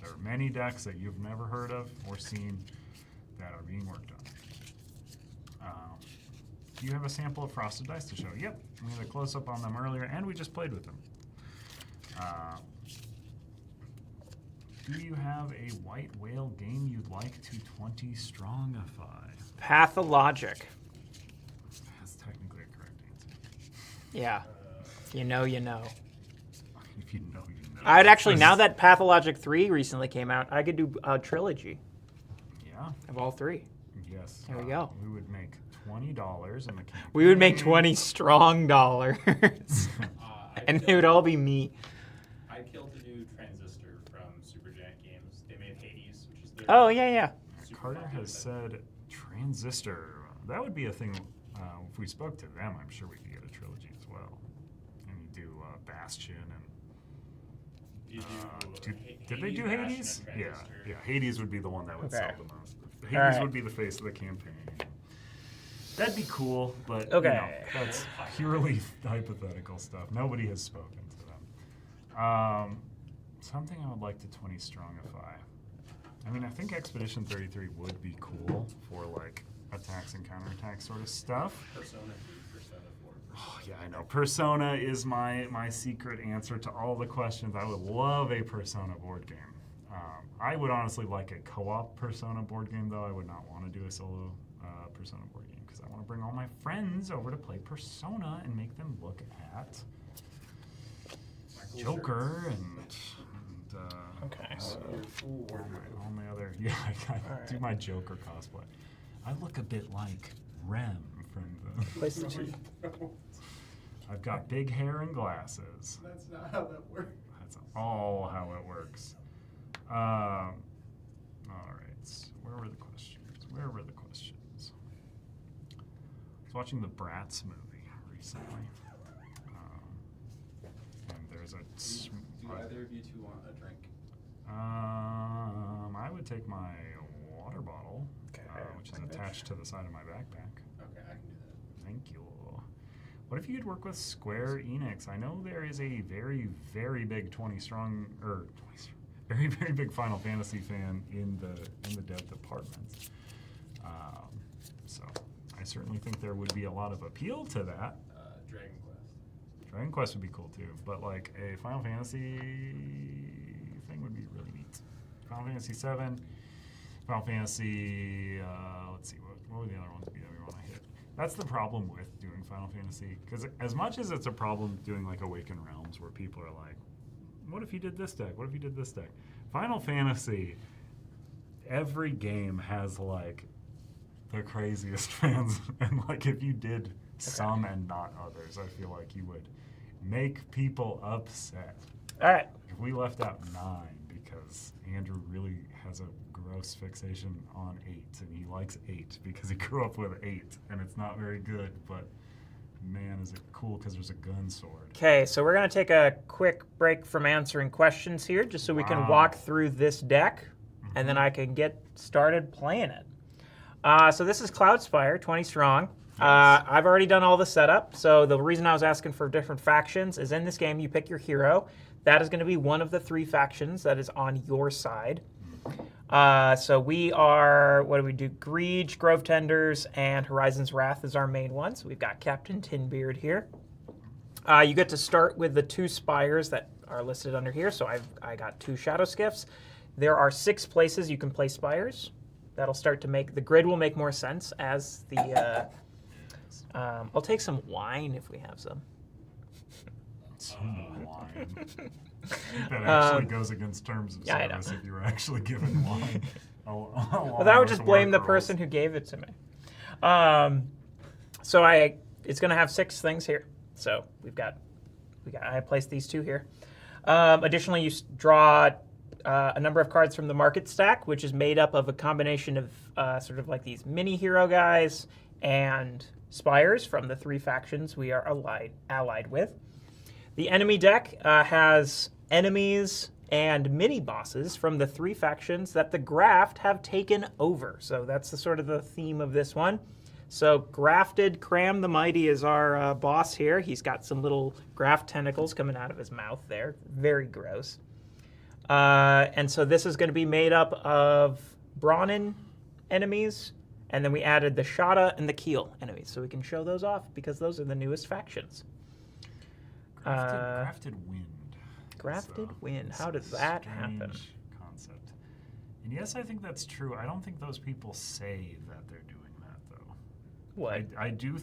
There are many decks that you've never heard of or seen that are being worked on. Do you have a sample of Frosted Dice to show? Yep. We had a close-up on them earlier, and we just played with them. Do you have a White Whale game you'd like to 20 Strongify? Pathologic. That's technically a correct answer. Yeah. You know, you know. If you know, you know. I'd actually, now that Pathologic 3 recently came out, I could do a trilogy Yeah. of all three. Yes. There we go. We would make $20 in the campaign. We would make 20 strong dollars. And it would all be me. I killed the new Transistor from Supergiant Games. They made Hades, which is their Oh, yeah, yeah. super Carter fun has game. said Transistor. That would be a thing. If we spoke to them, I'm sure we could get a trilogy as well. And you do Bastion and. You do Did they do Bastion, Hades? and Yeah, Transistor. yeah. Hades would be the one that would Okay. sell the most. Hades right. would be the face of the campaign. That'd be cool, but Okay. that's purely hypothetical stuff. Nobody has spoken to them. Something I would like to 20 Strongify. I mean, I think Expedition 33 would be cool for like attacks and counterattacks sort of stuff. Persona 3, Persona 4. Oh, yeah, I know. Persona is my secret answer to all the questions. I would love a Persona board game. I would honestly like a co-op Persona board game, though. I would not want to do a solo Persona board game because I want to bring all my friends over to play Persona and make them look at Joker and Okay, so all my other do my Joker cosplay. I look a bit like Rem from the. place the two. I've got big hair and glasses. That's not how that works. That's all how it works. All right. Where were the questions? I was watching the Bratz movie recently. And there's a. Do either of you two want a drink? I would take my water bottle, Okay. which is attached to the side of my backpack. Okay, I can do that. Thank you. What if you could work with Square Enix? I know there is a very, very big 20 strong, or 20 strong, very, very big Final Fantasy fan in the dev department. So I certainly think there would be a lot of appeal to that. Dragon Quest. Dragon Quest would be cool too, but like a Final Fantasy thing would be really neat. Final Fantasy 7, Final Fantasy, let's see, what would the other ones be that we want to hit? That's the problem with doing Final Fantasy, because as much as it's a problem doing like Awakened Realms where people are like, what if you did this deck? What if you did this deck? Final Fantasy, every game has like the craziest fans, and like if you did some and not others, I feel like you would make people upset. All right. If we left out 9 because because Andrew really has a gross fixation on 8, and he likes 8 because he grew up with 8, and it's not very good, but man, is it cool because there's a gun sword. Okay, so we're going to take a quick break from answering questions here just so we can walk through this deck, and then I can get started playing it. So this is Cloudspire, 20 strong. I've already done all the setup, so the reason I was asking for different factions is in this game you pick your hero. That is going to be one of the 3 factions that is on your side. So we are, what do we do? Greed, Grove Tenders, and Horizon's Wrath is our main one. So we've got Captain Tinbeard here. You get to start with the 2 spires that are listed under here. So I got 2 Shadow Skiffs. There are 6 places you can place spires. That'll start to make, the grid will make more sense as the, I'll take some wine if we have some. Some wine. That actually goes against terms of service if you were actually given wine. Well, that would just blame the person who gave it to me. So it's going to have 6 things here. So I placed these 2 here. Additionally, you draw a number of cards from the market stack, which is made up of a combination of sort of like these mini hero guys and spires from the 3 factions we are allied with. The enemy deck has enemies and mini bosses from the 3 factions that the Graft have taken over. So that's the sort of the theme of this one. So Grafted Cram the Mighty is our boss here. He's got some little graft tentacles coming out of his mouth there. Very gross. And so this is going to be made up of Brawnin enemies, and then we added the Shada and the Keel enemies. So we can show those off because those are the newest factions. Grafted Wind. Grafted Wind. How does that happen? Concept. And yes, I think that's true. I don't think those people say that they're doing that, though. What? I do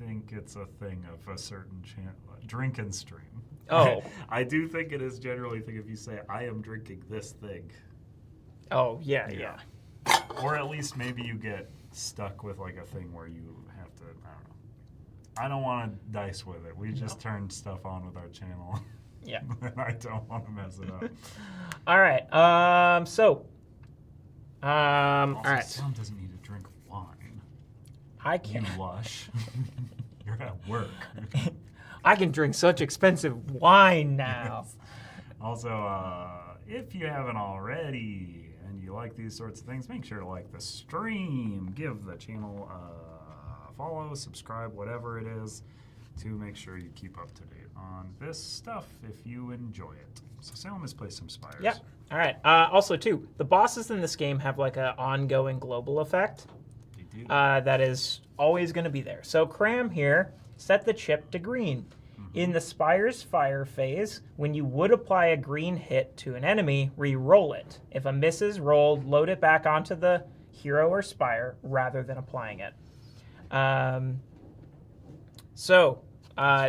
think it's a thing of a certain drink and stream. Oh. I do think it is generally a thing if you say, I am drinking this thing. Oh, yeah. Or at least maybe you get stuck with like a thing where you have to, I don't know. I don't want to dice with it. We just turned stuff on with our channel. Yeah. I don't want to mess it up. All right. All Also, right. Sam doesn't need to drink wine. I can. You lush. You're at work. I can drink such expensive wine now. Yes. Also, if you haven't already and you like these sorts of things, make sure to like the stream. Give the channel a follow, subscribe, whatever it is, to make sure you keep up to date on this stuff if you enjoy it. So Salem has placed some spires. Yeah. All right. Also, too, the bosses in this game have like an ongoing global effect. They do. That is always going to be there. So Cram here, set the chip to green. In the Spire's Fire phase, when you would apply a green hit to an enemy, re-roll it. If a miss is rolled, load it back onto the hero or Spire rather than applying it.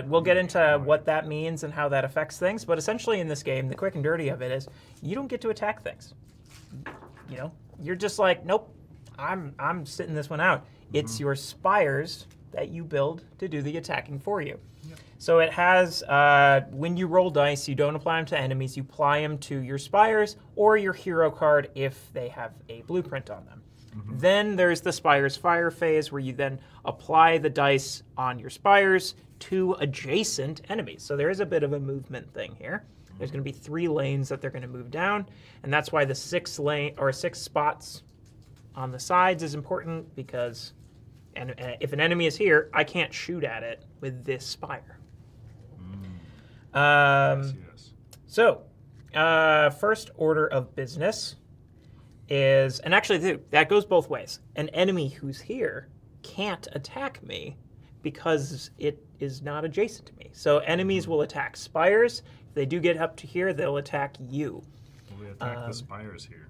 We'll get into what that means and how that affects things, but essentially in this game, the quick and dirty of it is you don't get to attack things. You know, you're just like, nope, I'm sitting this one out. It's your Spires that you build to do the attacking for you. Yep. So it has, when you roll dice, you don't apply them to enemies, you apply them to your Spires or your hero card if they have a blueprint on them. Then there's the Spire's Fire phase where you then apply the dice on your Spires to adjacent enemies. So there is a bit of a movement thing here. There's going to be 3 lanes that they're going to move down, and that's why the 6 spots on the sides is important because if an enemy is here, I can't shoot at it with this Spire. Yes. So, first order of business is, and actually that goes both ways. An enemy who's here can't attack me because it is not adjacent to me. So enemies will attack Spires. If they do get up to here, they'll attack you. Will they attack the spires here?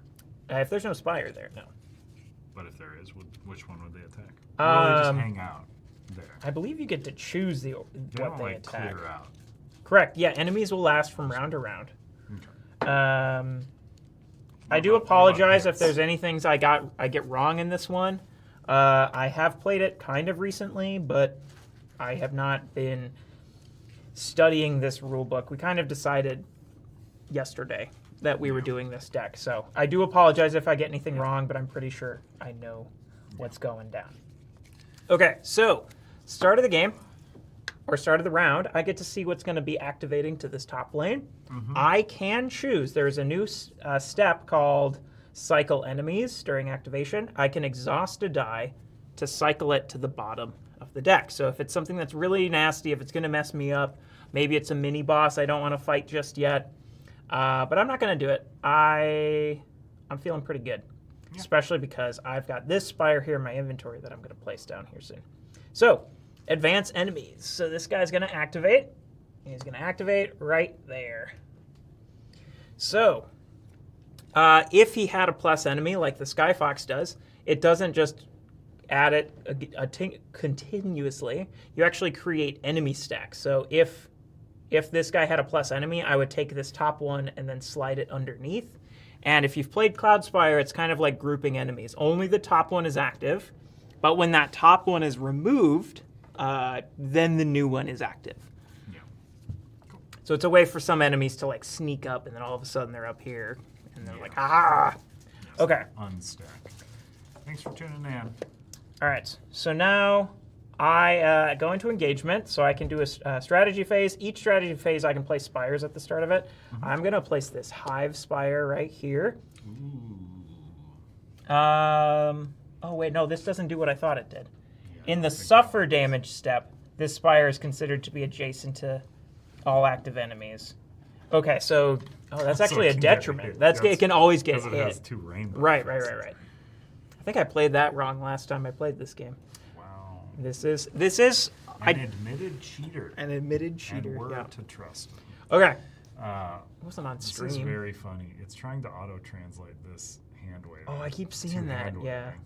If there's no Spire there, no. But if there is, which one would they attack? Or will they just hang out there? I believe you get to choose They what don't they like attack. clear out. Correct. Yeah, enemies will last from round to round. Okay. I do apologize if there's any things I get wrong in this one. I have played it kind of recently, but I have not been studying this rule book. We kind of decided yesterday that we were doing this deck. So I do apologize if I get anything wrong, but I'm pretty sure I know what's going down. Okay, so start of the game, or start of the round, I get to see what's going to be activating to this top lane. I can choose. There's a new step called Cycle Enemies during activation. I can exhaust a die to cycle it to the bottom of the deck. So if it's something that's really nasty, if it's going to mess me up, maybe it's a mini boss I don't want to fight just yet, but I'm not going to do it. I'm feeling pretty good, especially because I've got this Spire here in my inventory that I'm going to place down here soon. So, advance enemies. So this guy's going to activate. He's going to activate right there. So, if he had a plus enemy like the Sky Fox does, it doesn't just add it continuously. You actually create enemy stacks. So if this guy had a plus enemy, I would take this top one and then slide it underneath. And if you've played Cloudspire, it's kind of like grouping enemies. Only the top one is active, but when that top one is removed, then the new one is active. Yeah. Cool. So it's a way for some enemies to like sneak up, and then all of a sudden they're up here, and they're like, ah. Yes. Okay. Unstack. Thanks for tuning in. All right. So now I go into engagement, so I can do a strategy phase. Each strategy phase, I can place spires at the start of it. I'm going to place this Hive Spire right here. Oh, wait, no, this doesn't do what I thought it did. Yeah, In the suffer damage step, this Spire is considered to be adjacent to all active enemies. Okay, so that's So actually it a can get detriment. hit. It can always get Because it has hit. 2 rainbows. Right. I think I played that wrong last time I played this game. Wow. This is An admitted cheater. an admitted cheater. And we're Yeah. to trust him. Okay. Uh, It wasn't on this is stream. very funny. It's trying to auto-translate this hand waving. Oh, I keep to seeing that. hand Yeah. waving.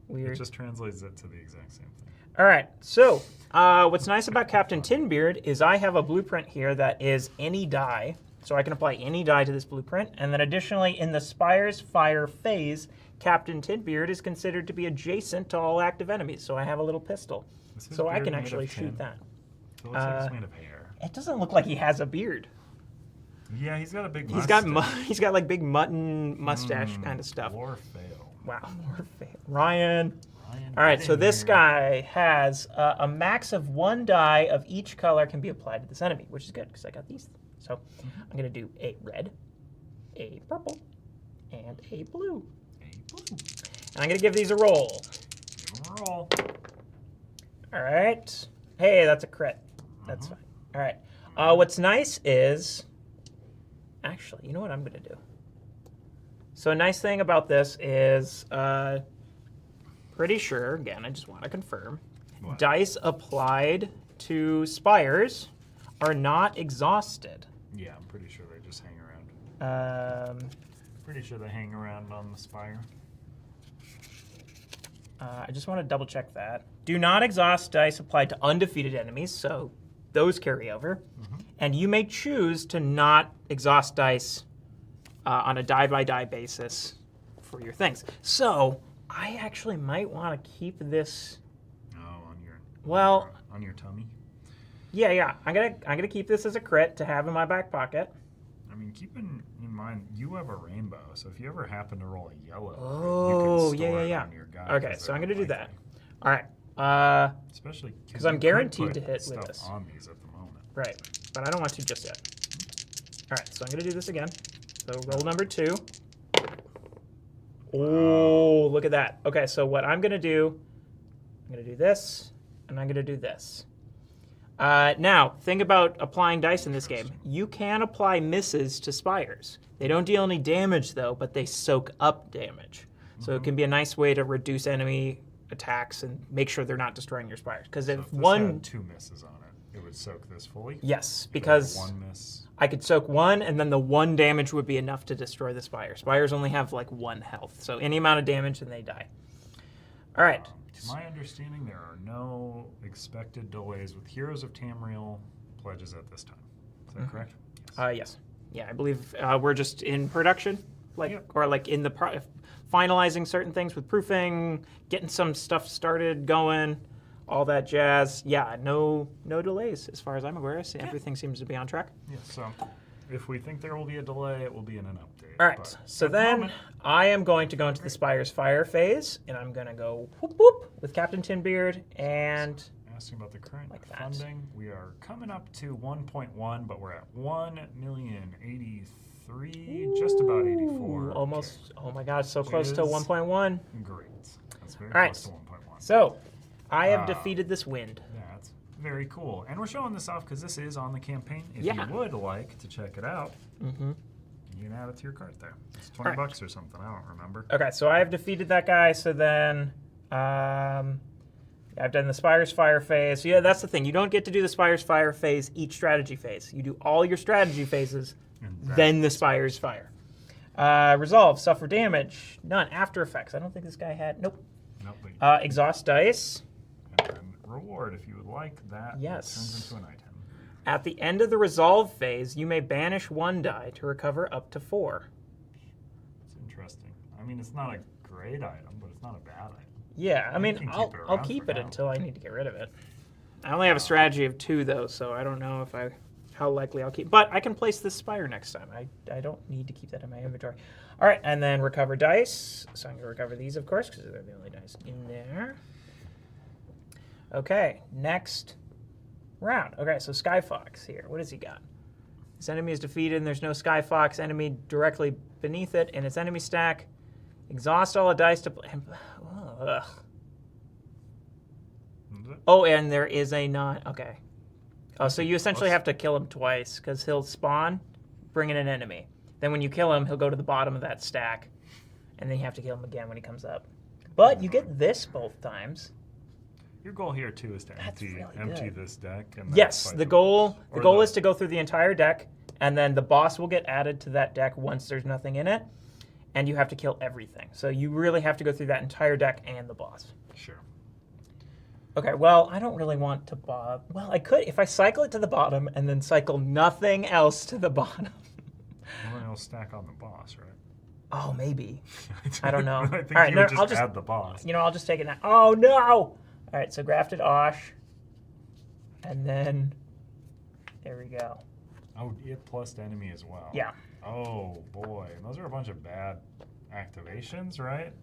Weird. It just translates it to the exact same thing. All right. So, what's nice about Captain Tinbeard is I have a blueprint here that is any die. So I can apply any die to this blueprint. And then additionally, in the Spire's Fire phase, Captain Tinbeard is considered to be adjacent to all active enemies. So I have a little pistol. Is his So I beard can made of actually tin? shoot that. It looks like it's made of hair. It doesn't look like he has a beard. Yeah, he's got a big He's mustache. got he's got like big mutton mustache kind of stuff. Or fail. Wow. Ryan. Ryan, All right, get so in this here. guy has a max of 1 die of each color can be applied to this enemy, which is good because I got these. So I'm going to do a red, a purple, and a blue. Hey, boom. And I'm going to give these a roll. Give him a roll. All right. Hey, that's a crit. That's fine. All right. What's nice is, actually, you know what I'm going to do? So a nice thing about this is, pretty sure, again, I just want to confirm, What? dice applied to spires are not exhausted. Yeah, I'm pretty sure they just hang around. Um, Pretty sure they hang around on the spire. I just want to double check that. Do not exhaust dice applied to undefeated enemies, so those carry over. And you may choose to not exhaust dice on a die-by-die basis for your things. So I actually might want to keep this. Oh, on your Well, on your tummy. yeah. I'm gonna keep this as a crit to have in my back pocket. I mean, keep in mind you have a rainbow, so if you ever happen to roll a yellow, Oh, you can store it yeah. on your guy. Okay, 'cause so they're I'm gonna do that. unlikely. All right. Especially 'Cause I'm you could guaranteed put to hit with stuff this. on these at the moment. Right, but I don't want to just yet. All right, so I'm gonna do this again. So roll number 2. Oh, look at that. Okay, so what I'm gonna do, I'm gonna do this, and I'm gonna do this. Now, think about applying dice in this game. You can apply misses to spires. They don't deal any damage though, but they soak up damage. So it can be a nice way to reduce enemy attacks and make sure they're not destroying your spires. Because So if if this one, had 2 misses on it, it would soak this fully. yes, If it had because 1 miss. I could soak 1, and then the 1 damage would be enough to destroy the spire. Spires only have like 1 health, so any amount of damage and they die. All right. To my understanding, there are no expected delays with Heroes of Tamriel pledges at this time. Is that correct? Yes. Yeah, I believe we're just in production, like Yep. or like in the finalizing certain things with proofing, getting some stuff started going, all that jazz. Yeah, no delays as far as I'm aware. So everything seems to be on track. Yeah. So If we think there will be a delay, it will be in an update. All right, but so at the then moment- I am going to go into the Spire's Fire phase, and I'm going to go whoop whoop with Captain Tinbeard, and asking about the current Like that. funding, we are coming up to 1.1, but we're at 1,083,000, just about 84. Ooh, almost, oh my god, so Which close to is 1.1. Great. That's very All right. close to 1.1. So, I have Ah. defeated this wind. That's very cool. And we're showing this off because this is on the campaign. If Yeah. you would like to check it out, Mm-hmm. you can add it to your cart there. It's 20 Alright. bucks or something. I don't remember. Okay, so I have defeated that guy, so then I've done the Spire's Fire phase. So yeah, that's the thing. You don't get to do the Spire's Fire phase each strategy phase. You do all your strategy phases, And then the Spire's Fire. Resolve, suffer damage, none. After effects. I don't think this guy had, nope. Nope, but Exhaust dice. and then reward, if you would like that, Yes. it turns into an item. At the end of the resolve phase, you may banish one die to recover up to 4. It's interesting. I mean, it's not a great item, but it's not a bad item. Yeah, I mean, can keep I'll it I'll around keep for it now. until I need to get rid of it. I only have a strategy of 2 though, so I don't know if how likely I'll keep. But I can place this Spire next time. I don't need to keep that in my inventory. All right, and then recover dice. So I'm going to recover these, of course, because they're the only dice in there. Okay, next round. Okay, so Skyfox here. What has he got? This enemy is defeated and there's no Skyfox enemy directly beneath it in its enemy stack. Exhaust all the dice to play. Ugh. Is it? Oh, and there is a non. Okay. Oh, so you essentially Plus- have to kill him twice because he'll spawn, bring in an enemy. Then when you kill him, he'll go to the bottom of that stack, and then you have to kill him again when he comes up. But you get this both times. Your goal here too is to That's empty really good. this deck. And then Yes, fight the goal boss. the Or goal is to go through the entire deck, and then the boss will get added to that deck once there's nothing in it, and you have to kill everything. So you really have to go through that entire deck and the boss. Sure. Okay, well, I don't really want to well, I could if I cycle it to the bottom and then cycle nothing else to the bottom. Well, then it'll stack on the boss, right? Oh, maybe. I don't know. I think All right, you no, would just I'll just add the boss. You know, I'll just take it now. Oh no! All right, so grafted Osh, and then there we go. Oh, it plus enemy as well. Yeah. Oh boy, and those are a bunch of bad activations, right?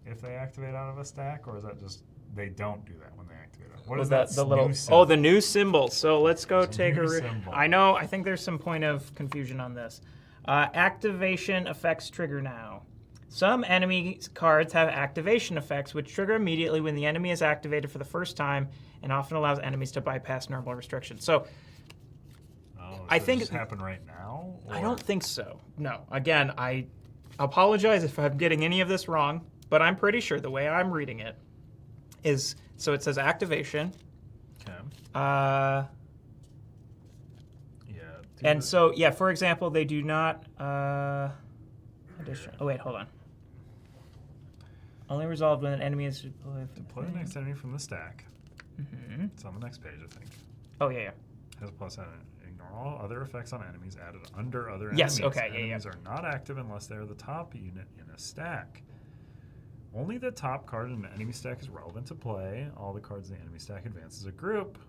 If they activate out of a stack, or is that just they don't do that when they activate it? What is that? The little new symbol? oh the new symbol. So let's go There's a take new a. symbol. I know. I think there's some point of confusion on this. Activation effects trigger now. Some enemy cards have activation effects which trigger immediately when the enemy is activated for the first time, and often allows enemies to bypass normal restrictions. So Oh, I does think- this happen right now. I or- don't think so. No. Again, I apologize if I'm getting any of this wrong, but I'm pretty sure the way I'm reading it is so it says activation. Okay. Yeah. do And the- so, yeah, for example, they do not. Addition. Oh, wait, hold on. Only resolved when an enemy is deployed. Deploy the next enemy from the stack. Mhm. It's on the next page, I think. Oh, yeah, yeah. Has plus enemy. Ignore all other effects on enemies added under other Yes, enemies. okay, yeah, yeah. Enemies are not active unless they're the top unit in a stack. Only the top card in the enemy stack is relevant to play. All the cards in the enemy stack advance as a group.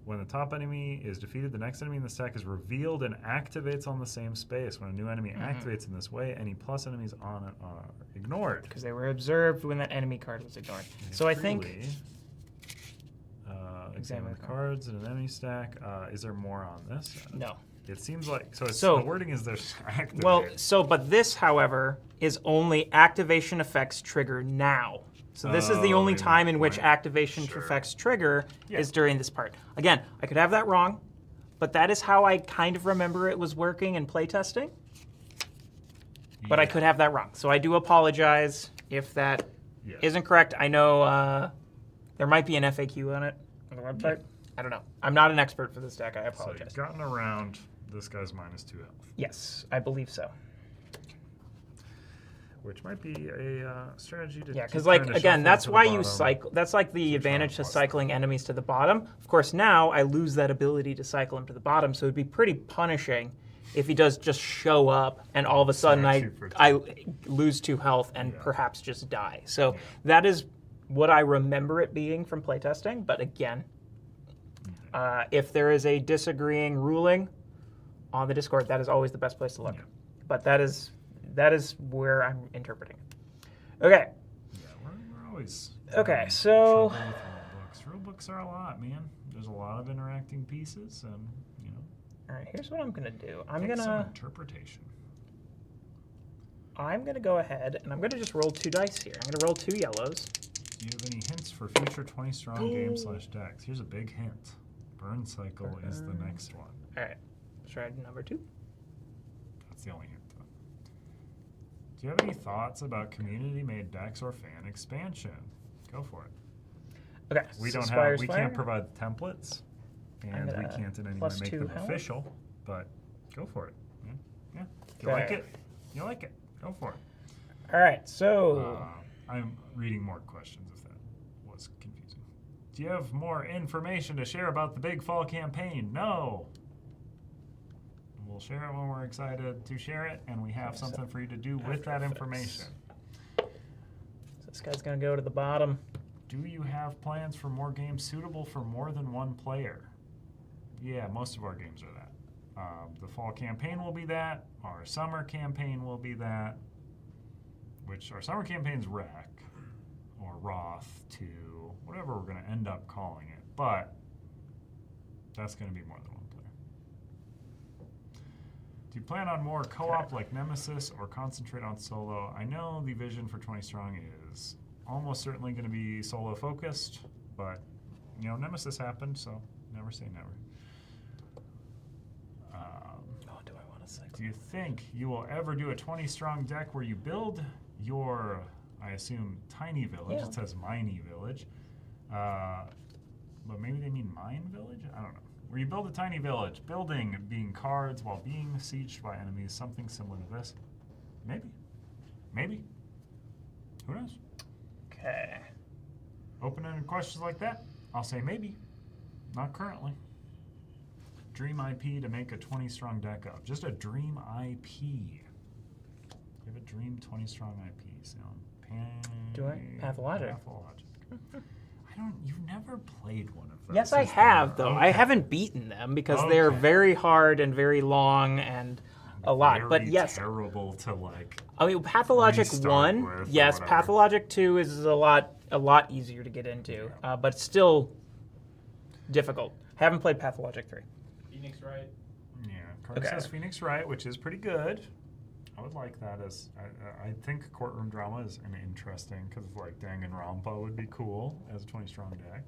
When the top enemy is defeated, the next enemy in the stack is revealed and activates on the same space. When a new enemy activates in this way, any plus enemies on it are ignored. Because they were observed when that enemy card was ignored. So I think. Truly, examine the cards in an enemy stack. Is there more on this? No. It seems like so. It's, So- the wording is there's activate. Well, so, but this, however, is only activation effects trigger now. So this is the Oh, only in time that in which point. activation Sure. effects trigger Yeah. is during this part. Again, I could have that wrong, but that is how I kind of remember it was working in playtesting. But I Yeah. could have that wrong. So I do apologize if that Yeah. isn't correct. I know there might be an FAQ on it on the website. I don't know. I'm not an expert for this deck. I So apologize. you've gotten around this guy's -2 health, Yes, I believe so. which might be a strategy to. Yeah, keep because like trying to again, shuffle that's to the why you bottom. cycle. That's like the advantage to plus cycling enemies to the bottom. Of course, now I lose that ability to cycle him to the bottom, so it'd be pretty punishing if he does just show up and all of a sudden Smash I you for I lose 2 health and Yeah. perhaps just die. So that is what I remember it being from playtesting. But again, if there is a disagreeing ruling, on the Discord, that is always the best place to look. Yeah. But that is where I'm interpreting it. Okay. Yeah, we're always. Okay, having so- trouble with rule books. Rule books are a lot, man. There's a lot of interacting pieces, and you know. All right, here's what I'm gonna do. Take some interpretation. I'm gonna go ahead and I'm gonna just roll 2 dice here. I'm gonna roll 2 yellows. Do you have any hints for future 20 strong games / decks? Here's a big hint. Burncycle is the next one. All right, strategy number 2. That's the only hint, though. Do you have any thoughts about community-made decks or fan expansion? Go for it. Okay, We so don't Spire's we Fire. can't provide the templates, and we gonna can't in any way plus make 2 them health. official. But go for it. Yeah. If you Okay. like it, you like it. Go for it. All right, so I'm reading more questions if that was confusing. Do you have more information to share about the Big Fall campaign? No. We'll share it when we're excited to share it, and we have something for you to do with that information. so this guy's gonna go to the bottom. Do you have plans for more games suitable for more than one player? Yeah, most of our games are that. The fall campaign will be that. Our summer campaign will be that. Which our summer campaign's Wreck or Roth 2, whatever we're going to end up calling it. But that's going to be more than one player. Do you plan on more co-op like Nemesis or concentrate on solo? I know the vision for 20 Strong is almost certainly going to be solo focused, but you know, Nemesis happened, so never say never. Do I want to cycle? Do you think you will ever do a 20 strong deck where you build your, I assume, tiny village? Yeah. It says miney village. But maybe they mean mine village? I don't know. Where you build a tiny village, building being cards while being besieged by enemies, something similar to this. Maybe. Maybe. Who knows? Okay. Open-ended questions like that, I'll say maybe. Not currently. Dream IP to make a 20 strong deck of. Just a dream IP. You have a dream 20 strong IP. So Do I? Pathologic. You've never played one of those. Yes, I is have, there? though. Okay. I haven't beaten them because they're Okay. very hard and very long and a lot. But Very yes, terrible to like. I mean, Pathologic Restart 1, with or yes, whatever. Pathologic 2 is a lot easier to get into, but still difficult. Haven't played Pathologic 3. Phoenix Wright. Yeah, Card Okay. says Phoenix Wright, which is pretty good. I would like that as I think courtroom drama is an interesting because like Danganronpa would be cool as a 20 strong deck.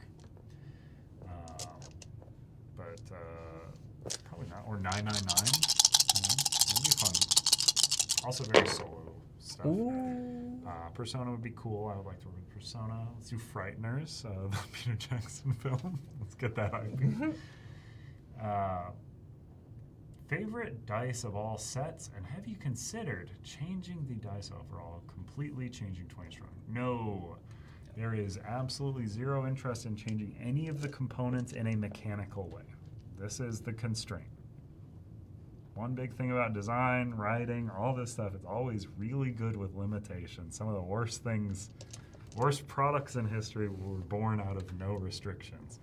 But probably not. Or 999. That'd be fun. Also very solo stuff. Persona would be cool. I would like to work with Persona. Let's do Frighteners, the Peter Jackson film. Let's get that IP. Favorite dice of all sets, and have you considered changing the dice overall, completely changing 20 strong? No. There is absolutely zero interest in changing any of the components in a mechanical way. This is the constraint. One big thing about design, writing, all this stuff, it's always really good with limitations. Some of the worst things, worst products in history were born out of no restrictions.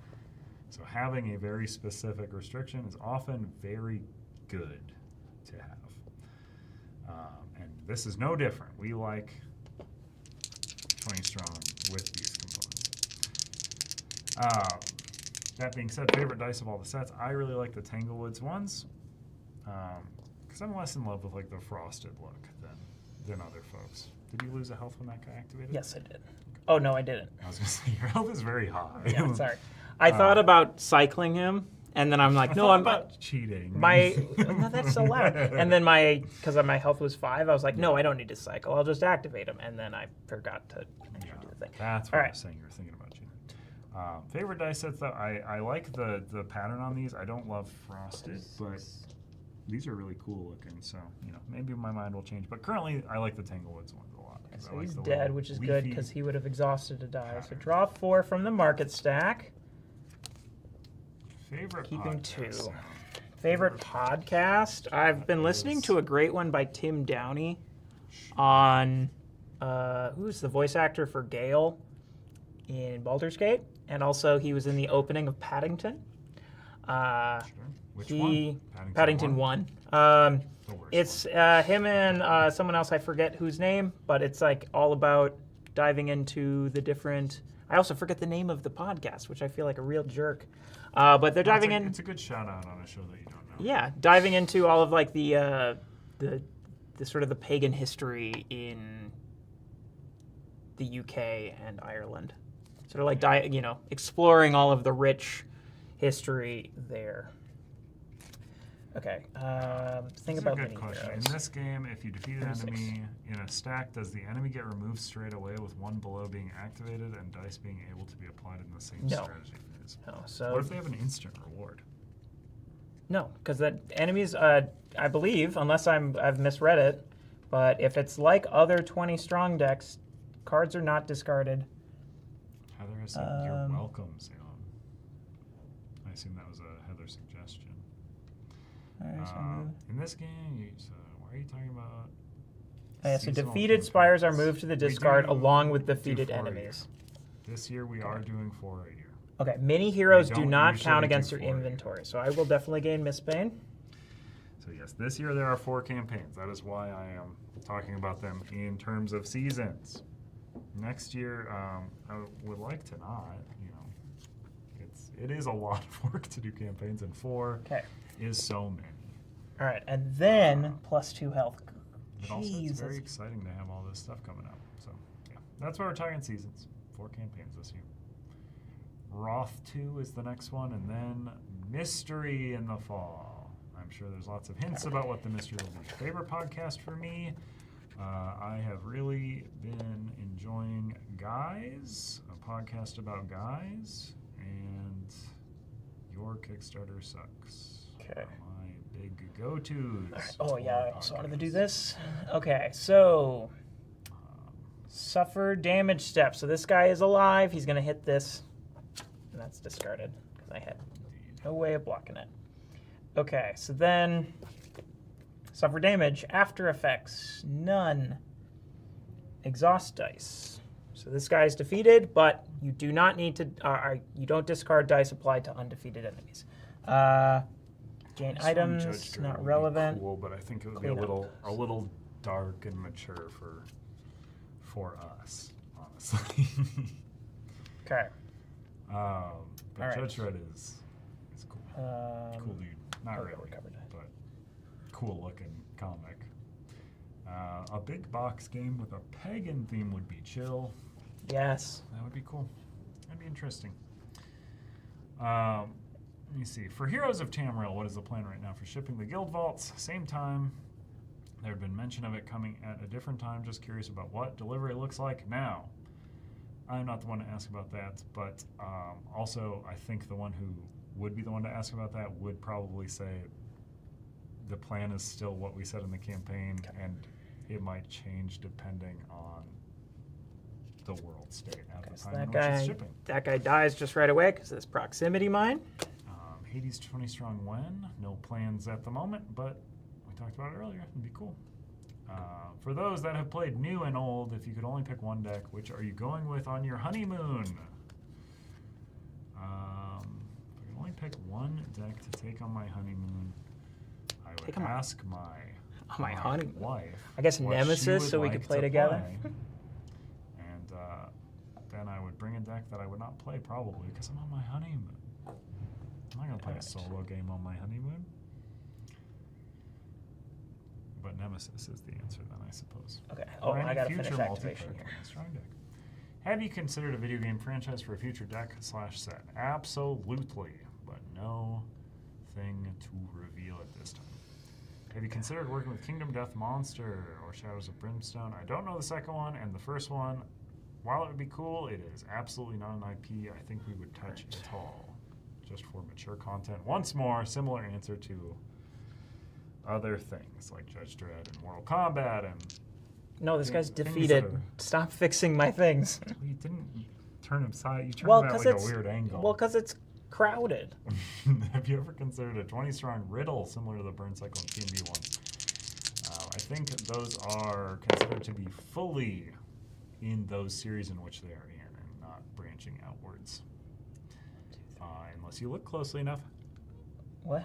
So having a very specific restriction is often very good to have. And this is no different. We like 20 strong with these components. That being said, favorite dice of all the sets, I really like the Tanglewoods ones because I'm less in love with like the frosted look than other folks. Did you lose a health when that guy activated? Yes, I did. Oh, no, I didn't. I was going to say, your health is very high. Yeah, sorry. I thought about cycling him, and then I'm like, no, I'm about cheating. no, that's so loud. And then because my health was 5, I was like, no, I don't need to cycle. I'll just activate him. And then I forgot to Yeah, do the thing. that's All what I right. was saying. You were thinking about cheating. Favorite dice sets, though, I like the pattern on these. I don't love frosted, but these are really cool looking. So, maybe my mind will change. But currently, I like the Tanglewoods ones a lot. 'cause I So like he's the dead, little which is good leafy because he would have exhausted a die. So pattern. draw 4 from the market stack. Favorite Keeping podcast 2. sound? Favorite podcast? I've been listening to a great one by Tim Downey on who's the voice actor for Gale in Baldur's Gate, and also he was in the opening of Paddington. Sure. Which He one? Paddington won. The worst It's him and someone else. I forget whose name, but it's like all about diving into the different. I also forget the name of the podcast, which I feel like a real jerk. But they're diving in. It's a good shout out on a show that you don't know. Yeah, diving into all of like the sort of the pagan history in the UK and Ireland. Sort of like exploring all of the rich history there. Okay, think about a good mini question. heroes. In this game, if you defeat an 36. enemy in a stack, does the enemy get removed straight away with one below being activated and dice being able to be applied in the same No. strategy phase? No, so What if they have an instant reward? no, because the enemies, I believe, unless I've misread it, but if it's like other 20 strong decks, cards are not discarded. Heather has said, "You're welcome, Salem." I assume that was a Heather suggestion. All right, so In this game, why are you talking about? so seasonal defeated spires are campaigns? moved to the We do discard along with do defeated 4 a year. enemies. This year we are doing 4 a year. Okay, mini heroes do don't not usually count do against your 4 a year. inventory, so I will definitely gain Miss Bane. So yes, this year there are 4 campaigns. That is why I am talking about them in terms of seasons. Next year, I would like to not. It is a lot of work to do campaigns, and 4 Okay. is so many. All right, and then +2 health. But also, it's Jesus. very exciting to have all this stuff coming up. So yeah, that's why we're talking seasons. 4 campaigns this year. Roth 2 is the next one, and then Mystery in the fall. I'm sure there's lots of hints about what the mystery will be. Favorite podcast for me? I have really been enjoying Guys, a podcast about guys, and Your Kickstarter Sucks. Okay. My big go-tos. Oh yeah, I for also wanted to do podcasts. this. Okay, so suffer damage step. So this guy is alive. He's gonna hit this, and that's discarded because I had no way of blocking it. Okay, so then suffer damage. After effects, none. Exhaust dice. So this guy is defeated, but you do not need to. You don't discard dice applied to undefeated enemies. Gain This one, items, Judge Dredd, not would be relevant. Cool, but I think it would be Clean a little dark and mature for us, honestly. Okay. But All right. Judge Dredd is cool. Cool dude. Not okay, really, we're covered. but cool looking comic. A big box game with a pagan theme would be chill. Yes. That would be cool. That'd be interesting. Let me see. For Heroes of Tamriel, what is the plan right now for shipping the guild vaults? Same time. There had been mention of it coming at a different time. Just curious about what delivery looks like now. I'm not the one to ask about that, but also I think the one who would be the one to ask about that would probably say the plan is still what we said in the campaign, and it might change depending on the world state at the So time in that which it's guy, shipping. that guy dies just right away because of this proximity mine. Hades 20 strong when? No plans at the moment, but we talked about it earlier. It'd be cool. For those that have played new and old, if you could only pick one deck, which are you going with on your honeymoon? If I could only pick one deck to take on my honeymoon, I would Take on my- ask my honeymoon. wife. I guess what she Nemesis, would so we like could play to together. play. And then I would bring a deck that I would not play probably because I'm on my honeymoon. I'm not going to play a solo game on my honeymoon. But Nemesis is the answer then, I suppose. Okay. Or Oh, any I gotta future finish activation multiplayer here. tournament strong deck. Have you considered a video game franchise for a future deck/set? Absolutely, but no thing to reveal at this time. Have you considered working with Kingdom Death Monster or Shadows of Brimstone? I don't know the second one, and the first one, while it would be cool, it is absolutely not an IP I think we would touch at all. Just for mature content. Once more, similar answer to other things like Judge Dredd and Mortal Kombat and... No, this guy's things defeated. that are- Stop fixing my things. Well, you didn't turn him side. You turned Well, him at because like it's a weird angle. well, because it's crowded. Have you ever considered a 20-strong riddle similar to the Burncycle and T&D ones? I think those are considered to be fully in those series in which they are in and not branching outwards. Unless you look closely enough. What?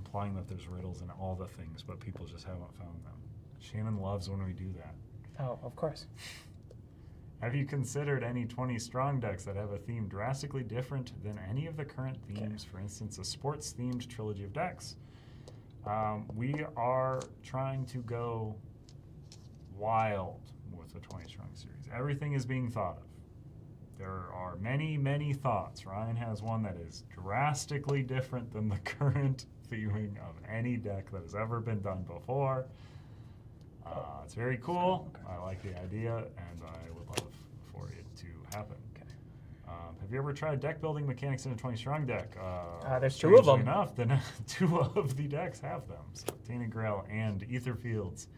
implying that there's riddles in all the things, but people just haven't found them. Shannon loves when we do that. Oh, of course. Have you considered any 20 strong decks that have a theme drastically different than any of the current themes? For instance, a sports-themed trilogy of decks. We are trying to go wild with the 20 strong series. Everything is being thought of. There are many, many thoughts. Ryan has one that is drastically different than the current theming of any deck that has ever been done before. It's very cool. I like the idea, and I would love for it to happen. Have you ever tried deck building mechanics in a 20 strong deck? There's two of strangely them. Enough, then two of the decks have them. So Tainted Grail and Etherfields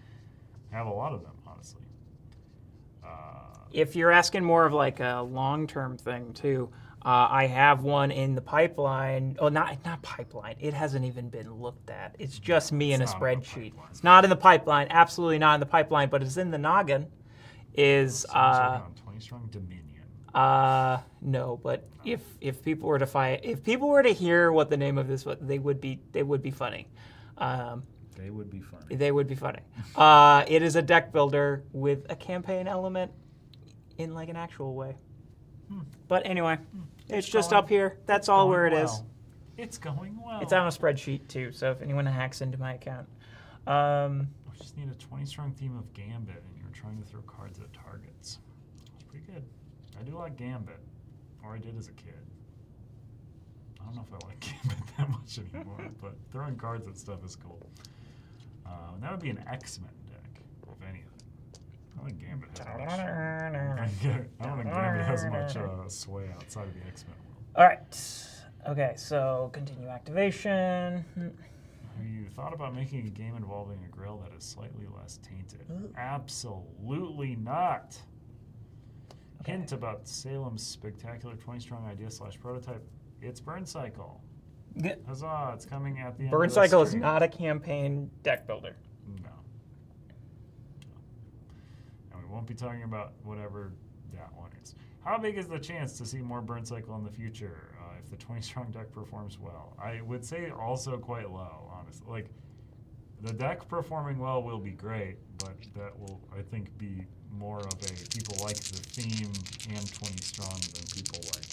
have a lot of them, honestly. If you're asking more of like a long-term thing too, I have one in the pipeline. Oh, not pipeline. It hasn't even been looked at. It's just me in a It's not in the spreadsheet. pipeline. It's not in the pipeline. Absolutely not in the pipeline. But it's in the noggin. Is Someone's working on 20 strong Dominion. no. But if people were to hear what the name of this was, they would be funny. They would be fun. They would be funny. It is a deck builder with a campaign element in like an actual way. But anyway, it's just going- up here. That's all where it is. It's going well. It's on a spreadsheet too, so if anyone hacks into my account. We just need a 20 strong theme of Gambit, and you're trying to throw cards at targets. It's pretty good. I do like Gambit, or I did as a kid. I don't know if I like Gambit that much anymore, but throwing cards at stuff is cool. That would be an X-Men deck, if anything. I don't think Gambit has much. I don't think Gambit has much sway outside of the X-Men world. All right. Okay, so continue activation. Have you thought about making a game involving a grill that is slightly less tainted? Absolutely not. Okay. Hint about Salem's spectacular 20 strong idea / prototype. It's Burncycle. Huzzah, it's coming at the end of the Burncycle is stream. not a campaign deck builder. No. And we won't be talking about whatever that one is. How big is the chance to see more Burncycle in the future if the 20 strong deck performs well? I would say also quite low, honestly. Like, the deck performing well will be great, but that will, I think, be more of a people like the theme and 20 strong than people like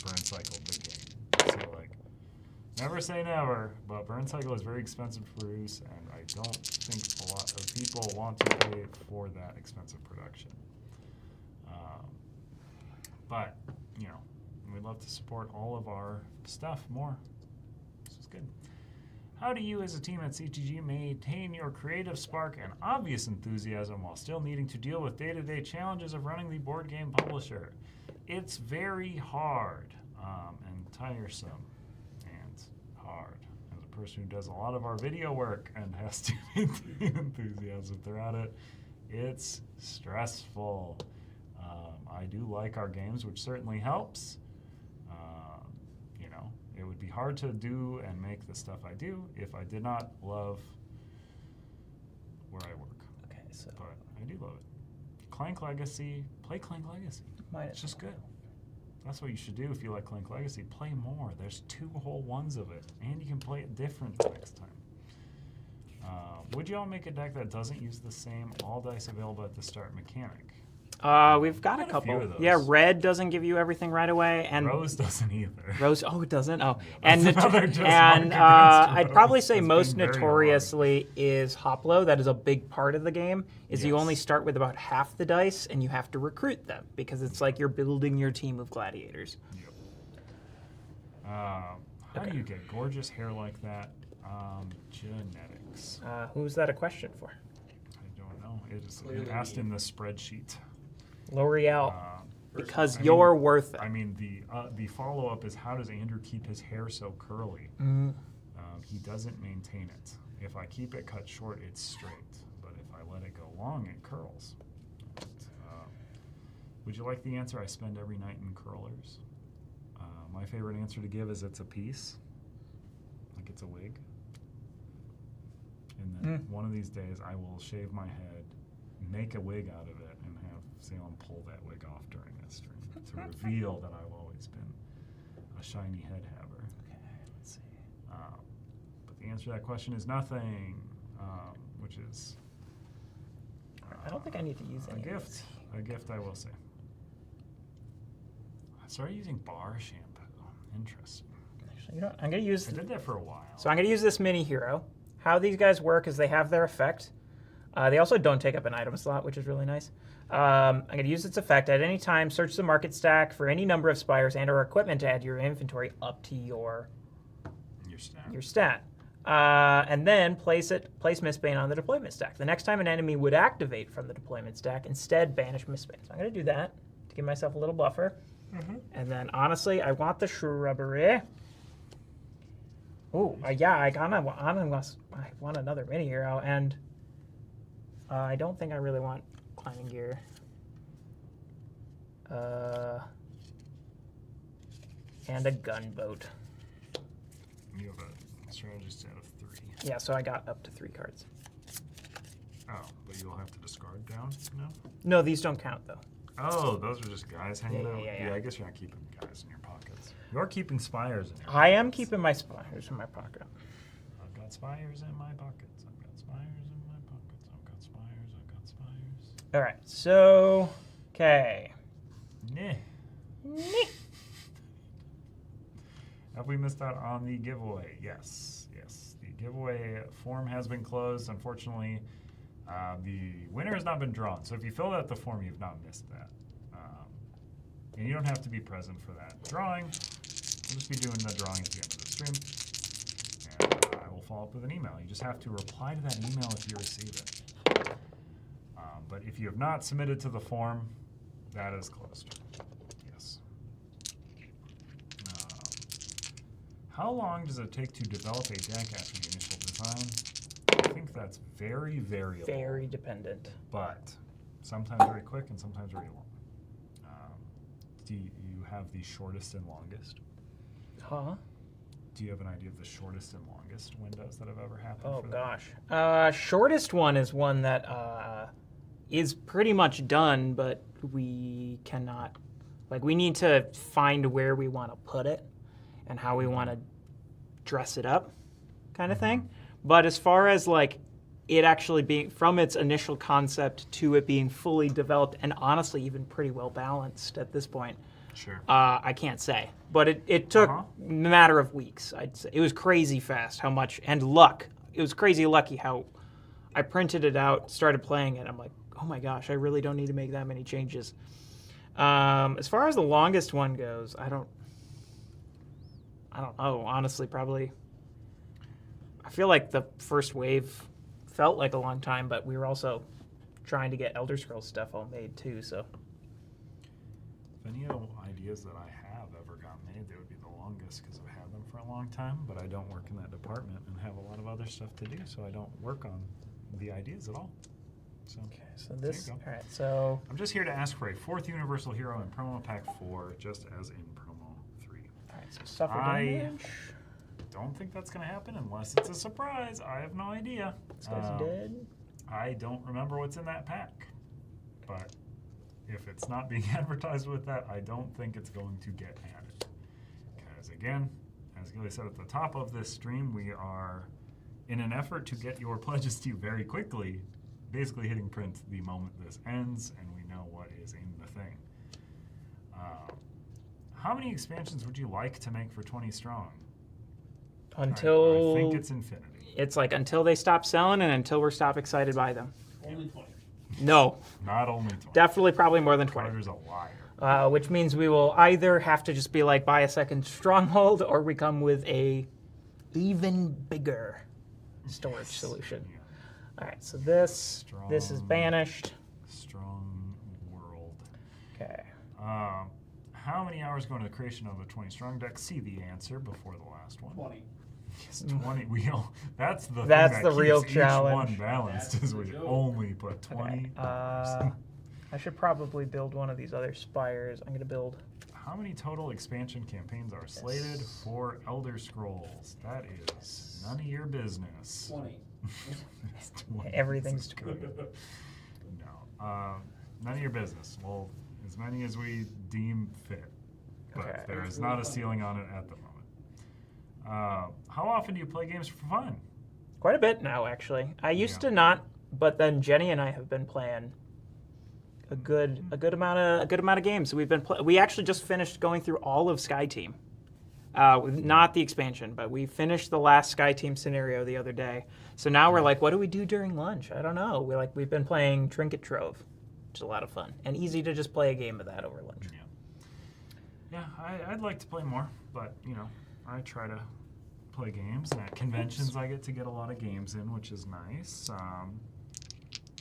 Burncycle the game. So, like, never say never, but Burncycle is very expensive to produce, and I don't think a lot of people want to pay for that expensive production. But, you know, we'd love to support all of our stuff more. This is good. How do you as a team at CTG maintain your creative spark and obvious enthusiasm while still needing to deal with day-to-day challenges of running the board game publisher? It's very hard and tiresome and hard. As a person who does a lot of our video work and has to maintain enthusiasm throughout it, it's stressful. I do like our games, which certainly helps. You know, it would be hard to do and make the stuff I do if I did not love where I work. Okay, so But I do love it. Clank Legacy, play Clank Legacy. It's just good. That's what you should do if you like Clank Legacy. Play more. There's 2 whole ones of it, and you can play it different the next time. Would you all make a deck that doesn't use the same all dice available at the start mechanic? we've got a Quite a couple. few of those. Yeah, red doesn't give you everything right away, and Rose doesn't either. Rose. Oh, it doesn't. Oh, that's and another just and mark against I'd probably Rose. say It's most been very notoriously is Hoplo. That is a big part of the game. Is you Yes. only start with about half the dice, and you have to recruit them because it's like you're building your team of gladiators. Yep. How do you get gorgeous hair like that? Genetics. Who's that a question for? I don't know. It is Clearly asked me. in the spreadsheet. L'Oreal. Uh, Because I mean- you're worth it. I mean, the follow-up is how does Andrew keep his hair so curly? He doesn't maintain it. If I keep it cut short, it's straight. But if I let it go long, it curls. Would you like the answer I spend every night in curlers? My favorite answer to give is it's a piece. Like it's a wig. And then one of these days I will shave my head, make a wig out of it, and have Salem pull that wig off during this stream to reveal that I've always been a shiny head haver. Okay, let's see. But the answer to that question is nothing, which is I don't think I need to use a any of gift. these. A gift, I will say. I started using bar shampoo. Interesting. Actually, you know what? I'm going to use... I did that for a while. So I'm going to use this mini hero. How these guys work is they have their effect. They also don't take up an item slot, which is really nice. I'm going to use its effect. At any time, search the market stack for any number of spires and or equipment to add to your inventory up to your stat. And then place Mistbane on the deployment stack. The next time an enemy would activate from the deployment stack, instead banish Mistbane. So I'm going to do that to give myself a little buffer. And then, honestly, I want the shrubbery. Oh, yeah, I want another mini hero, and I don't think I really want climbing gear. And a gunboat. You have a strategist out of 3. Yeah, so I got up to 3 cards. Oh, but you'll have to discard down now? No, these don't count, though. Oh, those are just guys hanging out? Yeah. I guess you're not keeping guys in your pockets. You're keeping spires in your pockets. I am keeping my spires in my pocket. I've got spires in my pockets. I've got spires in my pockets. I've got spires. I've got spires. All right, so, okay. Nah. Have we missed out on the giveaway? Yes. The giveaway form has been closed. Unfortunately, the winner has not been drawn. So if you filled out the form, you've not missed that. And you don't have to be present for that drawing. We'll just be doing the drawing at the end of the stream. And I will follow up with an email. You just have to reply to that email if you receive it. But if you have not submitted to the form, that is closed. Yes. How long does it take to develop a deck after the initial design? I think that's very variable. Very dependent. But sometimes very quick and sometimes very long. Do you have the shortest and longest? Huh? Do you have an idea of the shortest and longest windows that have ever happened? Oh, for that? gosh. Shortest one is one that is pretty much done, but we cannot... Like, we need to find where we want to put it and how we want to dress it up kind of thing. But as far as, like, it actually being... From its initial concept to it being fully developed and honestly even pretty well balanced at this point, Sure. I can't say. But it took a matter of weeks, I'd say. It was crazy fast how much... And luck. It was crazy lucky how I printed it out, started playing it. I'm like, oh my gosh, I really don't need to make that many changes. As far as the longest one goes, I don't know. Honestly, probably. I feel like the first wave felt like a long time, but we were also trying to get Elder Scrolls stuff all made too. So, If any ideas that I have ever got made, they would be the longest because I've had them for a long time. But I don't work in that department and have a lot of other stuff to do, so I don't work on the ideas at all. So, okay, so this. There you All right, so I'm just here to ask for a 4th Universal Hero in Promo Pack 4, just as in Promo 3. all right, so suffer I- damage. Don't think that's going to happen unless it's a surprise. I have no idea. This guy's dead. I don't remember what's in that pack. But if it's not being advertised with that, I don't think it's going to get added. Because again, as Ghillie said at the top of this stream, we are, in an effort to get your pledges to you very quickly, basically hitting print the moment this ends, and we know what is in the thing. How many expansions would you like to make for 20 Strong? Until I think it's infinity. it's like until they stop selling and until we're stop excited by them. Only 20. No, Not only 20. definitely probably more than 20. Carter's a liar. Which means we will either have to just be like buy a second stronghold, or we come with a even bigger storage solution. Yeah. All right, so this is Strong. banished. Strong world. Okay. How many hours go into the creation of the 20 Strong deck? See the answer before the last one. 20. Yes, 20. That's the thing That's that the keeps real each challenge. one balanced That's is the we joke. only put 20. I should probably build one of these other spires. I'm gonna build. How many total expansion campaigns are slated for Elder Scrolls? That is none of your business. 20. It's 20. Everything's No. None of your business. Well, as many as we deem fit. But Okay. there is not a ceiling on it at the moment. How often do you play games for fun? Quite a bit now, actually. I used to not, but then Jenny and I have been playing a good amount of games. We've been we actually just finished going through all of Sky Team. Not the expansion, but we finished the last Sky Team scenario the other day. So now we're like, what do we do during lunch? I don't know. We've been playing Trinket Trove, which is a lot of fun and easy to just play a game of that over lunch. Yeah, I'd like to play more, but I try to play games, and at conventions I get to get a lot of games in, which is nice.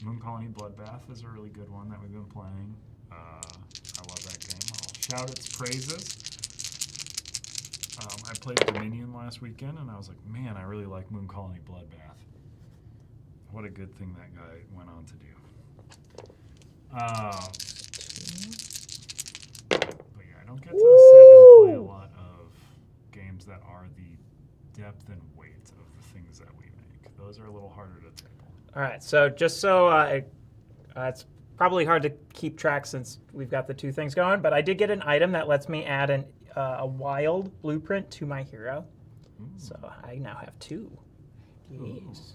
Moon Colony Bloodbath is a really good one that we've been playing. I love that game. I'll shout its praises. I played Dominion last weekend, and I was like, man, I really like Moon Colony Bloodbath. What a good thing that guy went on to do. But yeah, I don't get to sit and play a lot of games that are the depth and weight of the things that we make. Those are a little harder to table. All right, so just so it's probably hard to keep track since we've got the two things going, but I did get an item that lets me add a wild blueprint to my hero. So I now have two. Yes.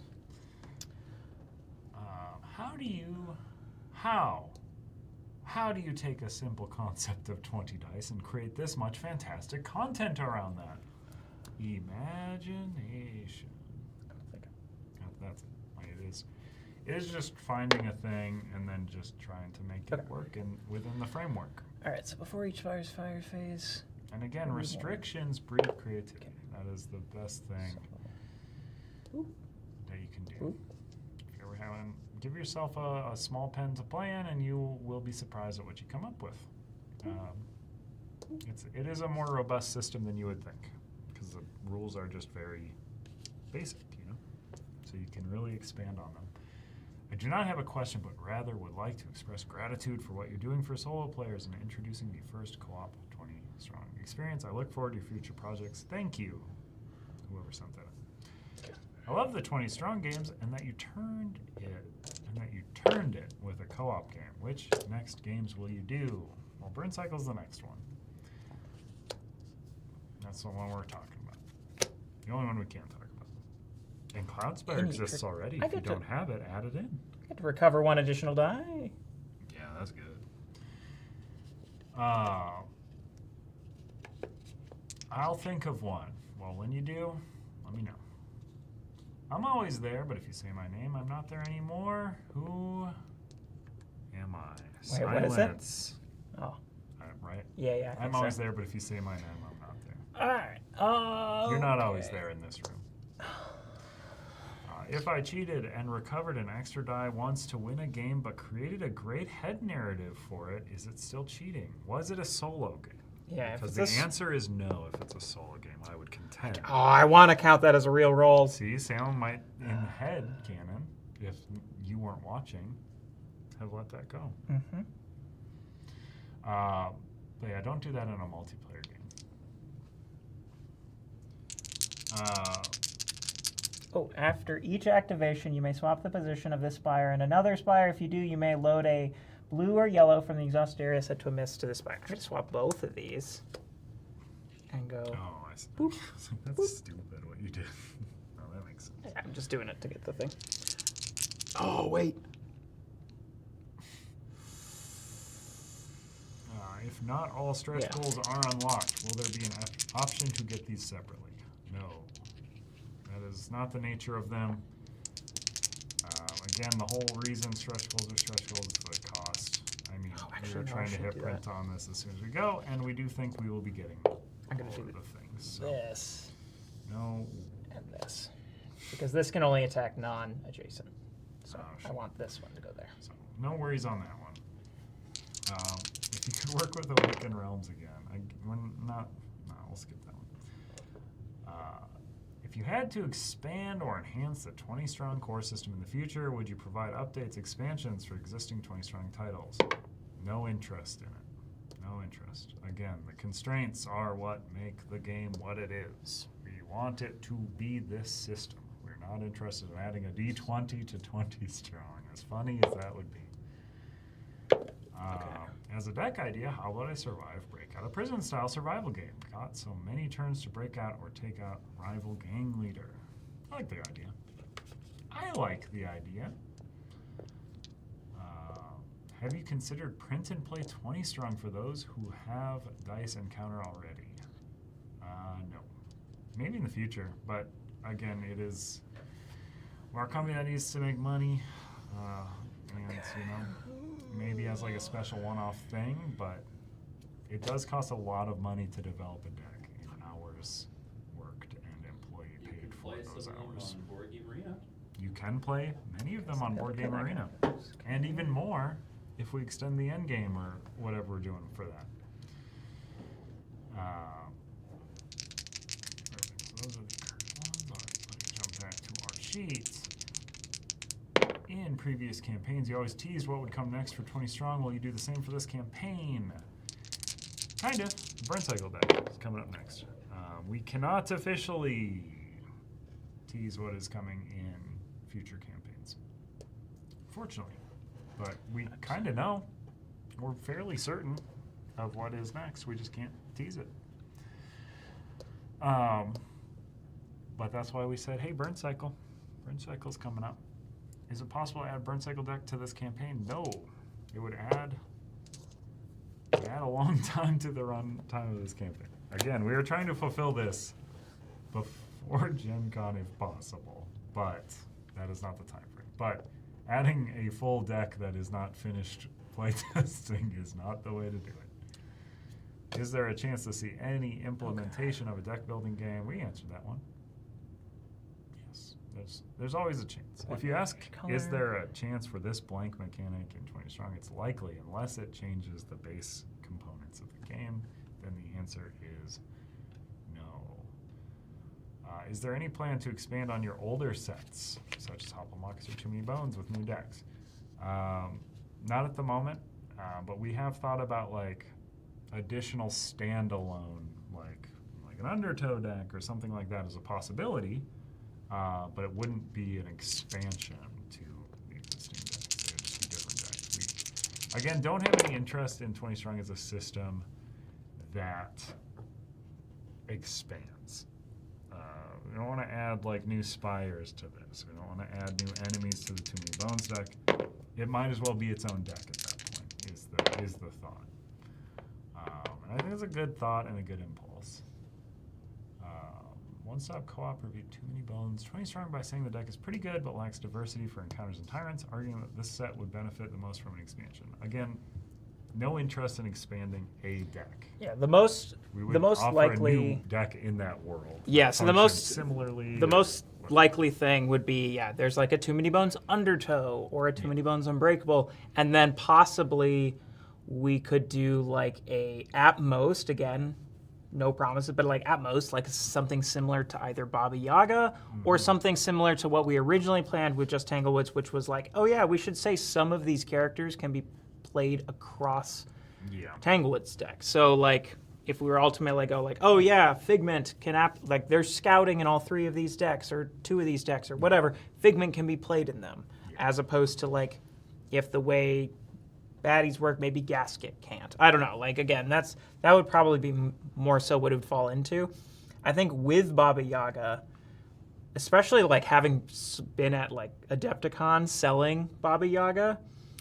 How do you take a simple concept of 20 dice and create this much fantastic content around that? Imagination. That's it. It is just finding a thing and then just trying to make it work within the framework. All right, so before each fire phase. And again, restrictions breed creativity. That is the best thing that you can do. If you're ever having, give yourself a small pen to play in, and you will be surprised at what you come up with. It is a more robust system than you would think, because the rules are just very basic, so you can really expand on them. I do not have a question, but rather would like to express gratitude for what you're doing for solo players and introducing the first co-op 20 strong experience. I look forward to your future projects. Thank you, whoever sent that. I love the 20 strong games and that you turned it with a co-op game. Which next games will you do? Well, Burncycle's the next one. That's the one we're talking about. The only one we can't talk about. And Cloudspire exists already. If you don't have it, add it in. I get to recover one additional die. Yeah, that's good. I'll think of one. Well, when you do, let me know. I'm always there, but if you say my name, I'm not there anymore. Who am I? Wait, what is it? Oh. Right? Yeah. I'm always there, but if you say my name, I'm not there. All right. You're not always there in this room. If I cheated and recovered an extra die once to win a game but created a great head narrative for it, is it still cheating? Was it a solo game? Yeah. Because the answer is no if it's a solo game, I would contend. Oh, I want to count that as a real roll. See, Sam might, in head canon, if you weren't watching, have let that go. Mm-hmm. But yeah, don't do that in a multiplayer game. After each activation, you may swap the position of this spire and another spire. If you do, you may load a blue or yellow from the exhaust area set to a mist to the spire. I'm going to swap both of these and go. Oh, I see. Boop. That's Boop. stupid what you did. No, that makes sense. Yeah, I'm just doing it to get the thing. Oh, wait. If not all stretch goals are unlocked, will there be an option to get these separately? No. That is not the nature of them. Again, the whole reason stretch goals are stretch goals is the cost. I mean, we're trying to hit print on this as soon as we go, and we do think we will be getting I'm going to do the things. So this. No. And this. Because this can only attack non-adjacent. So Sure. I want this one to go there. So no worries on that one. If you could work with Awakened Realms again, we'll skip that one. If you had to expand or enhance the 20 strong core system in the future, would you provide updates, expansions for existing 20 strong titles? No interest in it. No interest. Again, the constraints are what make the game what it is. We want it to be this system. We're not interested in adding a D20 to 20 strong, as funny as that would be. As a deck idea, how about I survive breakout a prison style survival game? Got so many turns to break out or take out rival gang leader. I like the idea. I like the idea. Have you considered print and play 20 strong for those who have dice and counter already? No. Maybe in the future, but again, it is our company that needs to make money, and you know, maybe as like a special one-off thing, but it does cost a lot of money to develop a deck in hours worked and employee paid for those hours. On Board Game Arena. You can play many of them on Board Game Arena, and even more if we extend the end game or whatever we're doing for that. So those are the current ones. Let's jump back to our sheets. In previous campaigns, you always teased what would come next for 20 strong. Will you do the same for this campaign? Kind of. Burncycle deck is coming up next. We cannot officially tease what is coming in future campaigns, fortunately. But we kind of know. We're fairly certain of what is next. We just can't tease it. But that's why we said, hey, Burncycle. Burncycle's coming up. Is it possible to add Burncycle deck to this campaign? No. It would add a long time to the run time of this campaign. Again, we are trying to fulfill this before Gen Con if possible, but that is not the time frame. But adding a full deck that is not finished playtesting is not the way to do it. Is there a chance to see any implementation of a deck building game? We answered that one. Yes, there's always a chance. If you ask, is there a chance for this blank mechanic in 20 strong? It's likely, unless it changes the base components of the game, then the answer is no. Is there any plan to expand on your older sets, such as Hopplemock's or Too Many Bones, with new decks? Not at the moment, but we have thought about like additional standalone, like an Undertow deck or something like that as a possibility, but it wouldn't be an expansion to the existing decks. They would just be different decks. We, again, don't have any interest in 20 strong as a system that expands. We don't want to add like new spires to this. We don't want to add new enemies to the Too Many Bones deck. It might as well be its own deck at that point, is the thought. And I think it's a good thought and a good impulse. One-stop co-op reviewed Too Many Bones. 20 strong by saying the deck is pretty good but lacks diversity for encounters and tyrants, arguing that this set would benefit the most from an expansion. Again, no interest in expanding a deck. Yeah, the most offer likely a new deck in that world. Yeah, so the most similarly. The most likely thing would be, there's like a Too Many Bones Undertow or a Too Many Bones Unbreakable, and then possibly we could do like a, at most, again, no promises, but like at most, like something similar to either Baba Yaga or something similar to what we originally planned with just Tanglewoods, which was like, oh yeah, we should say some of these characters can be played across Tanglewoods deck. So like if we were ultimately go like, oh yeah, Figment can like there's scouting in all 3 of these decks or 2 of these decks or whatever, Figment can be played in them, as opposed to like if the way baddies work, maybe Gasket can't. I don't know. Like again, that would probably be more so what it would fall into. I think with Baba Yaga, especially like having been at like Adepticon selling Baba Yaga,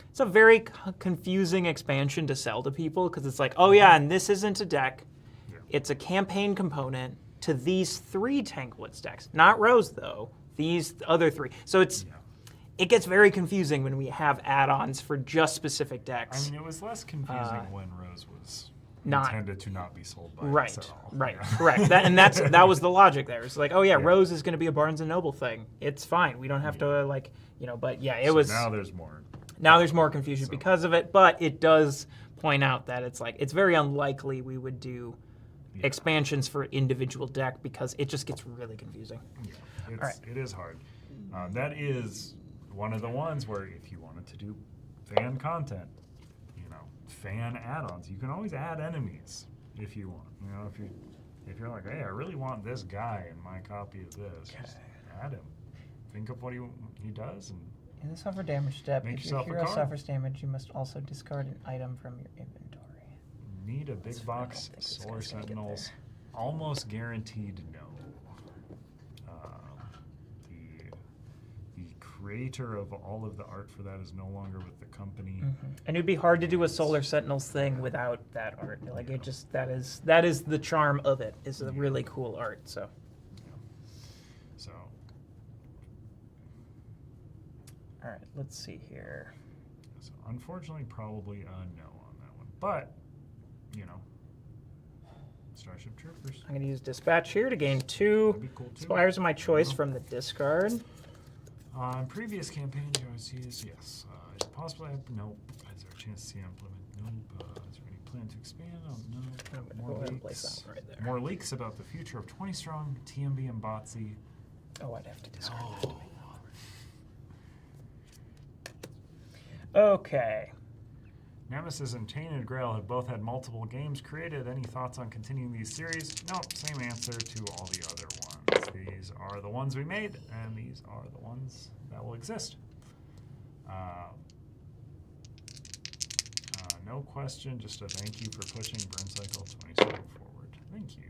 it's a very confusing expansion to sell to people because it's like, oh yeah, and this isn't a deck. It's a campaign component to these 3 Tanglewoods decks. Not Rose though, these other 3. So it gets very confusing when we have add-ons for just specific decks. I mean, it was less confusing when Rose was intended to not be sold by us at all. Right, correct. That was the logic there. It's like, oh yeah, Rose is going to be a Barnes & Noble thing. It's fine. We don't have to like, but yeah, it was. Now there's more. Now there's more confusion because of it, but it does point out that it's like, it's very unlikely we would do expansions for individual deck because it just gets really confusing. Yeah, it is hard. That is one of the ones where if you wanted to do fan content, fan add-ons, you can always add enemies if you want. If you're like, hey, I really want this guy in my copy of this, just add him. Think of what he does, and In the suffer damage step, Make if your yourself a hero card. suffers damage, you must also discard an item from your inventory. Need a big I box don't think this Solar guy's gonna get Sentinels. Almost guaranteed no. The creator of all of the art for that is no longer with the company. And it'd be hard to do a Solar Sentinels thing without that art. Like it just that is the charm of it. Is the really cool art. So So all right, let's see here. So unfortunately, probably a no on that one. But, you know, Starship Troopers. I'm going to use Dispatch here to gain 2 That'd be cool too. Spires of my choice from the discard. On previous campaigns, you always use, yes. Is it possible to have, nope. Is there a chance to see implement? Nope. Is there any plan to expand? Oh, no. I'm gonna More go ahead and leaks. place that one right there. More leaks about the future of 20 Strong, TMB, and Botsy. Oh, I'd have to discard Oh. that to make that. Okay. Nemesis and Tainted Grail have both had multiple games created. Any thoughts on continuing these series? Nope, same answer to all the other ones. These are the ones we made, and these are the ones that will exist. No question, just a thank you for pushing Burncycle 27 forward. Thank you.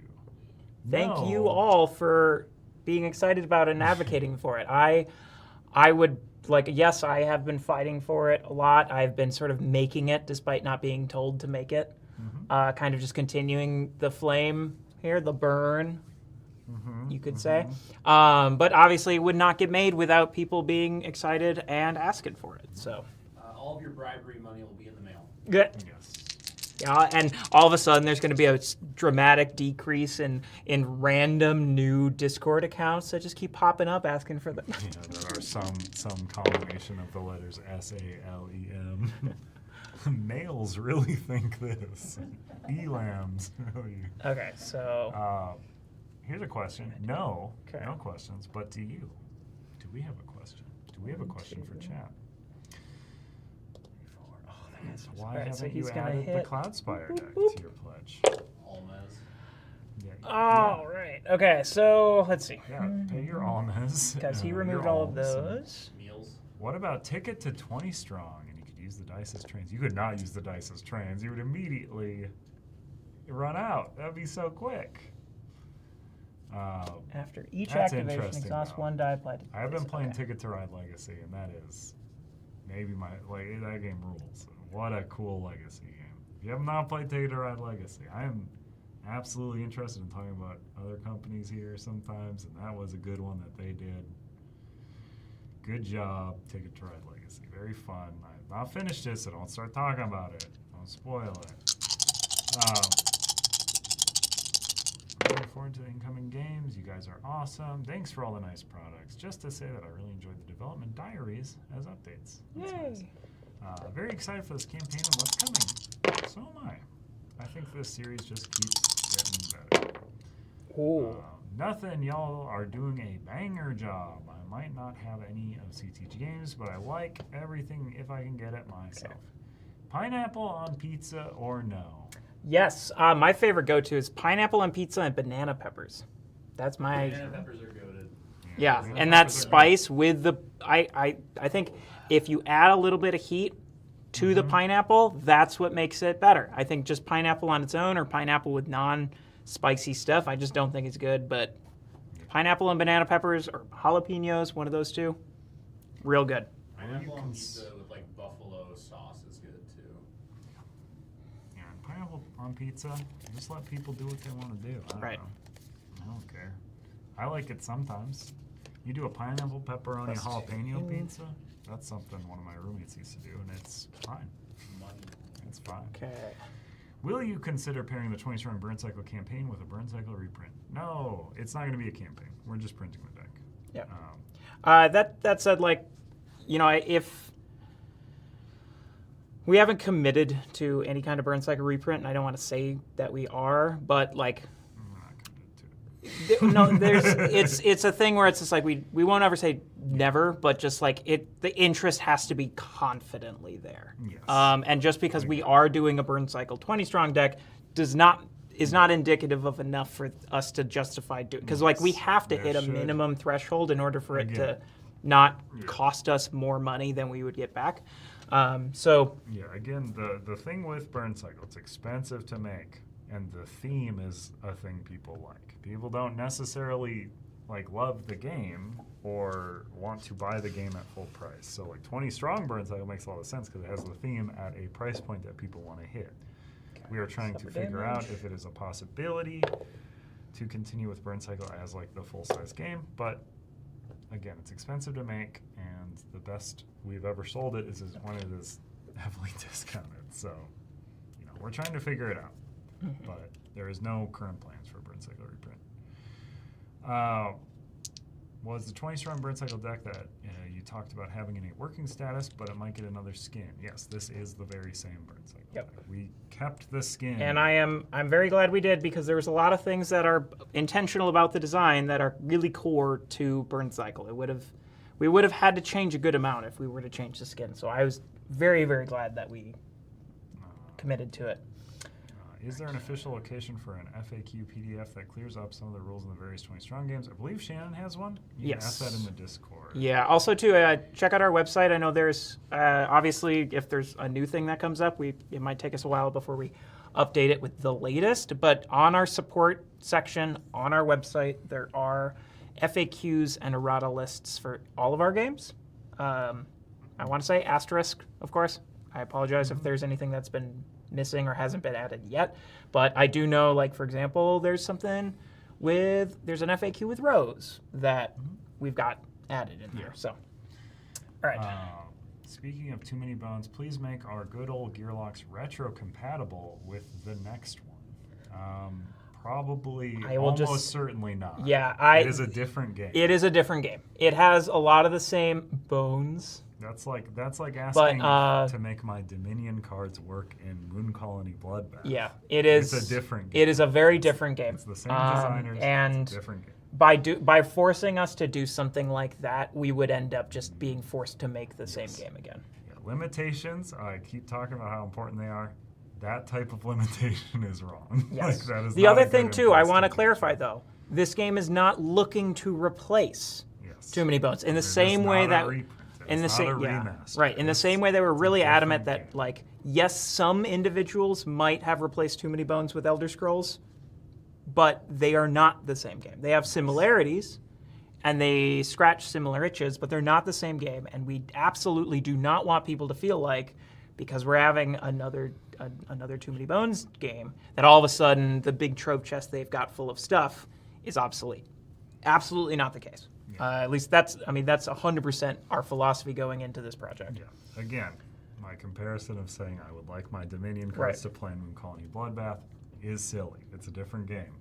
Thank you No. all for being excited about it and advocating for it. I would like, yes, I have been fighting for it a lot. I've been sort of making it despite not being told to make it. Kind of just continuing the flame here, the burn, you could say. But obviously it would not get made without people being excited and asking for it. So All of your bribery money will be in the mail. good. Yes. Yeah, and all of a sudden there's going to be a dramatic decrease in random new Discord accounts that just keep popping up asking for them. Yeah, there are some combination of the letters SALEM. Males really think this. Elams really. Okay, so Here's a question. No, Okay. no questions. But do you? Do we have a question? Do we have a question for chat? Why Alright, so haven't you he's gonna added hit- the Cloudspire deck Whoop. to your pledge? Almaz. Yeah, all right. Okay, so let's see. yeah, pay your almas. Because he your removed all of alms, and those. Meals. What about ticket to 20 strong? And you could use the dice as trains. You could not use the dice as trains. You would immediately run out. That would be so quick. After each That's activation, interesting, exhaust though. 1 die applied to the I've been basic. playing Okay. Ticket to Ride Legacy, and that is maybe my that game rules. What a cool legacy game! If you have not played Ticket to Ride Legacy, I am absolutely interested in talking about other companies here sometimes, and that was a good one that they did. Good job, Ticket to Ride Legacy. Very fun. I've not finished it, so don't start talking about it. Don't spoil it. I'm looking forward to the incoming games. You guys are awesome. Thanks for all the nice products. Just to say that I really enjoyed the development diaries as updates. That's nice. Yay. Very excited for this campaign and what's coming. So am I. I think this series just keeps getting better. Ooh. Nothing, y'all are doing a banger job. I might not have any of CTG games, but I like everything if I can get it myself. Pineapple on pizza or no? Yes, my favorite go-to is pineapple on pizza and banana peppers. That's my Banana peppers are goated. yeah, banana and that peppers are spice with the I think if you add a little bit of heat to the pineapple, that's what makes it better. I think just pineapple on its own or pineapple with non-spicy stuff, I just don't think it's good. But pineapple and banana peppers or jalapenos, one of those two, real good. Pineapple on pizza with like buffalo sauce is good too. Yeah, pineapple on pizza. Just let people do what they want to do. I don't Right. know. I don't care. I like it sometimes. You do a pineapple, pepperoni, Plus jalapeno two. pizza. That's something one of my roommates used to do, and it's fine. Money. It's fine. Okay. Will you consider pairing the 20 Strong Burncycle campaign with a Burncycle reprint? No, it's not going to be a campaign. We're just printing the deck. Yeah. That said, like, you know, if we haven't committed to any kind of Burncycle reprint, and I don't want to say that we are, but like, We're not committed to it. no, it's a thing where it's just like we won't ever say never, but just like the interest has to be confidently there. Yes. And just because we are doing a Burncycle 20 strong deck is not indicative of enough for us to justify doing, because like we have to There hit a should- minimum threshold in order for it to Again, not cost us more money than we would get back. So Yeah, again, the thing with Burncycle, it's expensive to make, and the theme is a thing people like. People don't necessarily love the game or want to buy the game at full price. So 20 strong Burncycle makes a lot of sense because it has the theme at a price point that people want to hit. We are trying to figure out if it is a possibility to continue with Burncycle as the full-size game, but again, it's expensive to make, and the best we've ever sold it is when it is heavily discounted. So, we're trying to figure it out, but there is no current plans for Burncycle reprint. Was the 20 strong Burncycle deck that you talked about having in a working status, but it might get another skin? Yes, this is the very same Burncycle deck. We kept the skin. And I'm very glad we did, because there was a lot of things that are intentional about the design that are really core to Burncycle. We would have had to change a good amount if we were to change the skin. So I was very, very glad that we committed to it. Is there an official location for an FAQ PDF that clears up some of the rules in the various 20 strong games? I believe Shannon has one. You can ask that in the Discord. Yeah. Also, too, check out our website. I know there's obviously, if there's a new thing that comes up, it might take us a while before we update it with the latest. But on our support section on our website, there are FAQs and errata lists for all of our games. I want to say asterisk, of course. I apologize if there's anything that's been missing or hasn't been added yet, but I do know, for example, there's an FAQ with Rose that we've got added in there. So, all right. Speaking of too many bones, please make our good old Gearlocks retro compatible with the next one. Probably, almost certainly not. Yeah, it is a different game. It is a different game. It has a lot of the same bones. That's like asking to make my Dominion cards work in Moon Colony Bloodbath. Yeah, it is. It's a different game. It is a very different game. It's the same designers, and it's a different game. By forcing us to do something like that, we would end up just being forced to make the same game again. Yeah, limitations, I keep talking about how important they are. That type of limitation is wrong. Yes. That is the not other a good thing, too, I want to infestation. clarify, though. This game is not looking to replace Too Many Bones in the same way that... In the same, right. In the same way, they were really adamant that, yes, some individuals might have replaced Too Many Bones with Elder Scrolls, but they are not the same game. They have similarities, and they scratch similar itches, but they're not the same game. And we absolutely do not want people to feel like, because we're having another Too Many Bones game, that all of a sudden the big trove chest they've got full of stuff is obsolete. Absolutely not the case. At least that's 100% our philosophy going into this project. Yeah. Again, my comparison of saying I would like my Dominion cards to play in Moon Colony Bloodbath is silly. It's a different game.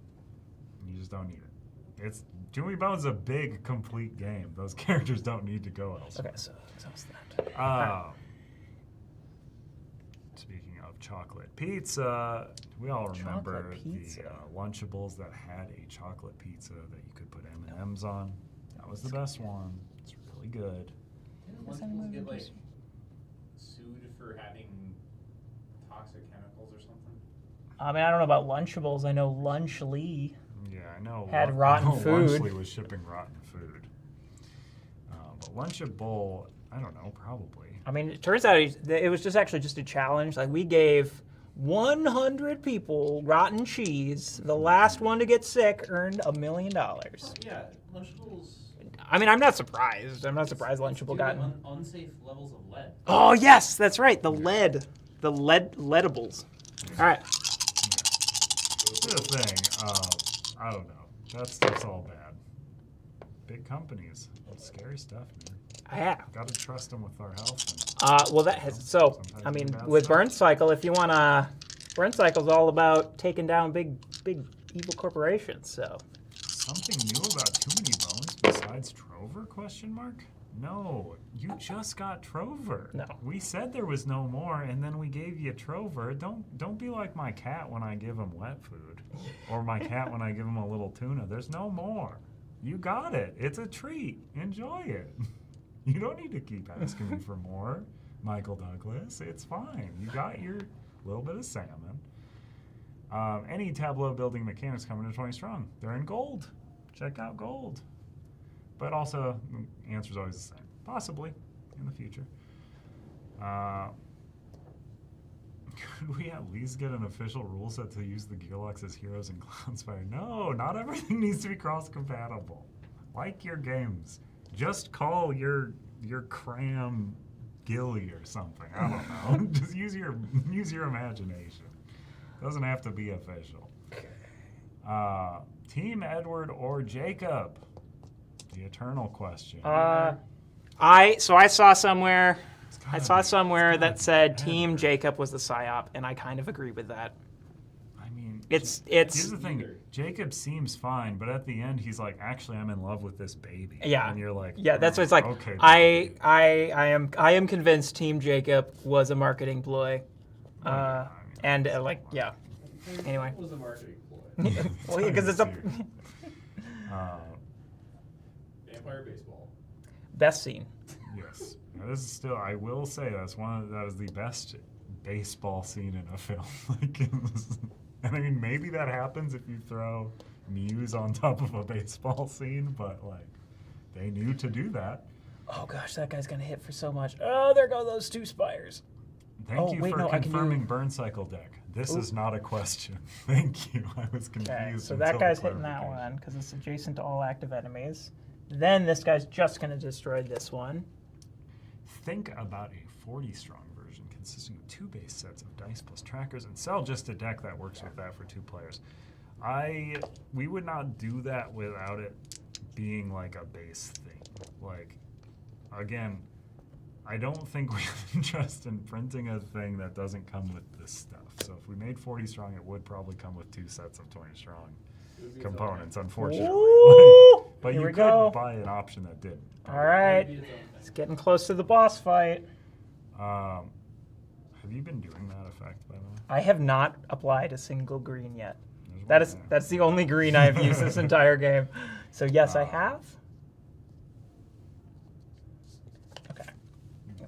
You just don't need it. Too Many Bones is a big, complete game. Those characters don't need to go elsewhere. Okay, so what's that? Speaking of chocolate pizza, we all remember the Lunchables that had a chocolate pizza that you could put M&Ms on. That was the best one. It's really good. Didn't Lunchables get sued for having toxic chemicals or something? I don't know about Lunchables. I know Lunchly. Yeah, I know. Had rotten food. Lunchly was shipping rotten food. But Lunchable, I don't know, probably. It turns out it was just a challenge. We gave 100 people rotten cheese. The last one to get sick earned $1 million. Yeah, Lunchables. I'm not surprised. I'm not surprised Lunchable got unsafe levels of lead. Oh yes, that's right. The leadables. All right. Here's the thing. I don't know. That stuff's all bad. Big companies. Scary stuff, man. Yeah. Gotta trust them with our health. With Burncycle, if you wanna, Burncycle's all about taking down big evil corporations. So. Something new about Too Many Bones besides Trover? ? No, you just got Trover. No. We said there was no more, and then we gave you Trover. Don't be like my cat when I give him wet food, or my cat when I give him a little tuna. There's no more. You got it. It's a treat. Enjoy it. You don't need to keep asking me for more, Michael Douglas. It's fine. You got your little bit of salmon. Any tableau building mechanics coming to 20 strong. They're in gold. Check out gold. But also, the answer is always the same. Possibly in the future. Could we at least get an official rule set to use the Gearlocks as heroes in Cloudspire? No, not everything needs to be cross-compatible. Like your games. Just call your cram Ghillie or something. I don't know. Just use your imagination. Doesn't have to be official. Team Edward or Jacob? The eternal question. I saw somewhere that said Edward. Team Jacob was the psyop, and I kind of agree with that. I mean, It's here's the thing. Jacob seems fine, but at the end he's like, actually, I'm in love with this baby. Yeah. And you're like, yeah, that's what it's like. Okay, I am convinced Team Jacob was a marketing ploy, and yeah. Anyway, What was a marketing ploy? well, because it's a Vampire baseball. best scene. Yes, that is still. I will say that is the best baseball scene in a film. And I mean, maybe that happens if you throw Muse on top of a baseball scene, but like, they knew to do that. Oh gosh, that guy's gonna hit for so much. Oh, there go those two spires. Thank you for I can confirming Burncycle deck. This is not a question. Thank you. I was confused. Okay, so until that the guy's hitting that clarification. one because it's adjacent to all active enemies. Then this guy's just gonna destroy this one. Think about a 40-strong version consisting of 2 base sets of dice plus trackers, and sell just a deck that works with that for 2 players. We would not do that without it being like a base thing. Like, again, I don't think we have interest in printing a thing that doesn't come with this stuff. So if we made 40 strong, it would probably come with 2 sets of 20 strong components, unfortunately. Ooh, But here you we could go. buy an option that didn't. All right, it's getting close to the boss fight. Have you been doing that effect, by the way? I have not applied a single green yet. There's one there. That's the only green I have used this entire game. So yes, I have. Okay.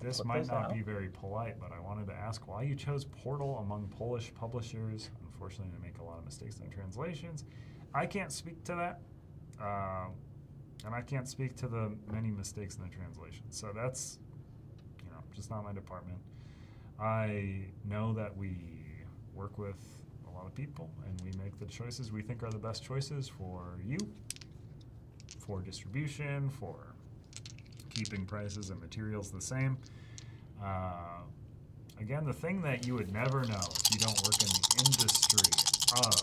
This Put might those not out. be very polite, but I wanted to ask why you chose Portal among Polish publishers. Unfortunately, they make a lot of mistakes in translations. I can't speak to that, and I can't speak to the many mistakes in the translation. So that's, just not my department. I know that we work with a lot of people, and we make the choices we think are the best choices for you, for distribution, for keeping prices and materials the same. Again, the thing that you would never know if you don't work in the industry of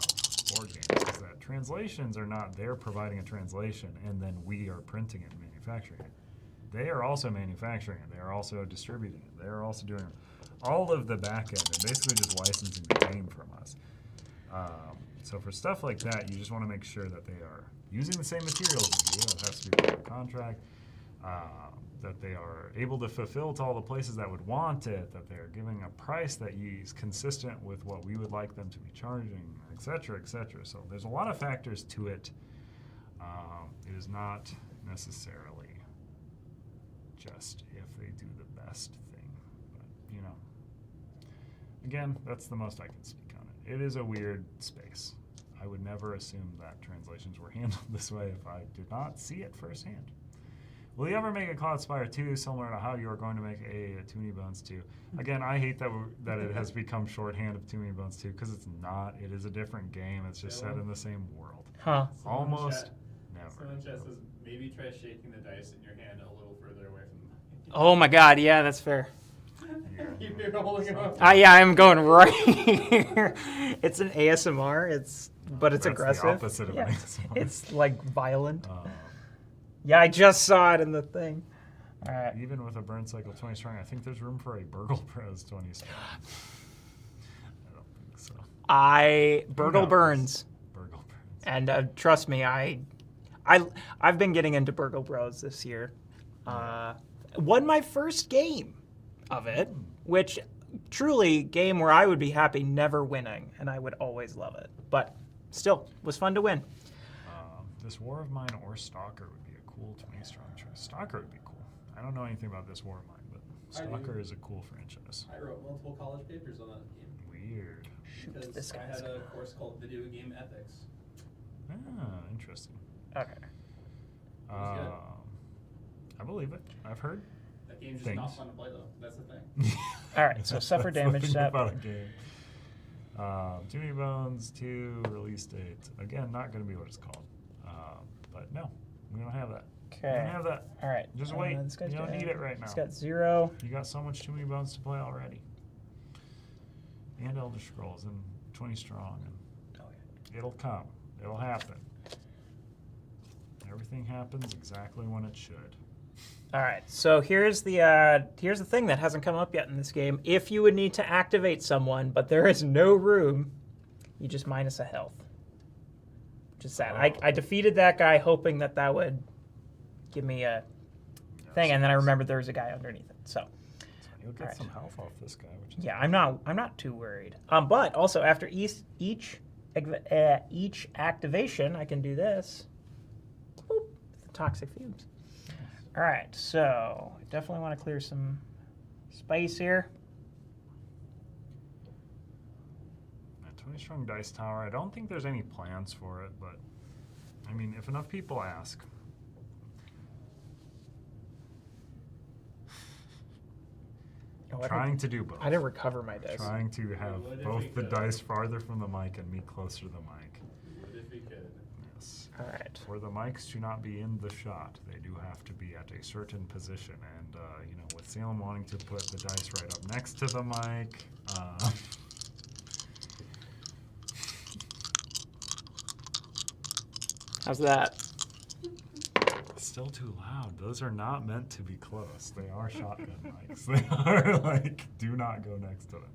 board games is that translations are not they're providing a translation and then we are printing it and manufacturing it. They are also manufacturing it. They are also distributing it. They are also doing all of the back end and basically just licensing the game from us. So for stuff like that, you just want to make sure that they are using the same materials as you. It has to be part of the contract. That they are able to fulfill to all the places that would want it, that they are giving a price that is consistent with what we would like them to be charging, et cetera, et cetera. So there's a lot of factors to it. It is not necessarily just if they do the best thing. But, again, that's the most I can speak on it. It is a weird space. I would never assume that translations were handled this way if I did not see it firsthand. Will you ever make a Cloudspire 2 similar to how you are going to make a Toony Bones 2? Again, I hate that it has become shorthand of Toony Bones 2 because it's not. It is a different game. It's just set in the same world. Huh. Almost never. Someone chat says maybe try shaking the dice in your hand a little further away from the mic. Oh my God, yeah, that's fair. You're holding it up. Yeah, I'm going right here. It's an ASMR. But it's That's aggressive. the opposite of Yeah. an ASMR. It's like violent. Yeah, I just saw it in the thing. All right. Even with a Burncycle 20 strong, I think there's room for a Burgle Bros 20 strong. I don't think so. Burgle knows? Burns. Burgle Bros. And trust me, I've been getting into Burgle Bros this year. Won my first game of it, which truly game where I would be happy never winning, and I would always love it. But still, was fun to win. This War of Mine or Stalker would be a cool 20 strong choice. Stalker would be cool. I don't know anything about this War of Mine, but Stalker is a cool franchise. I wrote multiple college papers on that game. Weird. Because this I guy's had a course called Video Game Ethics. Interesting. Okay. believe it. I've heard. That game's just not Things. fun to play, though. That's the thing. All right, so suffer That's the damage thing step. about a game. Too Many Bones 2 release date. Again, not going to be what it's called. But no, we don't have that. We Okay. don't have that. All right. Just wait. This guy's You don't dead. need it right now. He's got 0. You got so much Too Many Bones to play already. And Elder Scrolls and 20 Strong. And Oh, yeah. it'll come. It'll happen. Everything happens exactly when it should. All right. So here's the thing that hasn't come up yet in this game. If you would need to activate someone, but there is no room, you just minus a health. Which is sad. I defeated that guy hoping that would give me a thing, and then I remembered there was a guy underneath it. So You'll get Alright. some health off this guy, which is yeah, I'm not too worried. But also after each activation, I can do this. Boop, the toxic fumes. All right, so I definitely want to clear some space here. a 20 Strong Dice Tower. I don't think there's any plans for it, but I mean, if enough people ask. Oh, I Trying to do both. didn't recover my dice. Trying to have What if both we the could? dice farther from the mic and me closer to the mic. What if we could? Yes. All right. For the mics to not be in the shot, they do have to be at a certain position. And, you know, with Salem wanting to put the dice right up next to the mic, How's that? still too loud. Those are not meant to be close. They are shotgun mics. They are like, do not go next to them.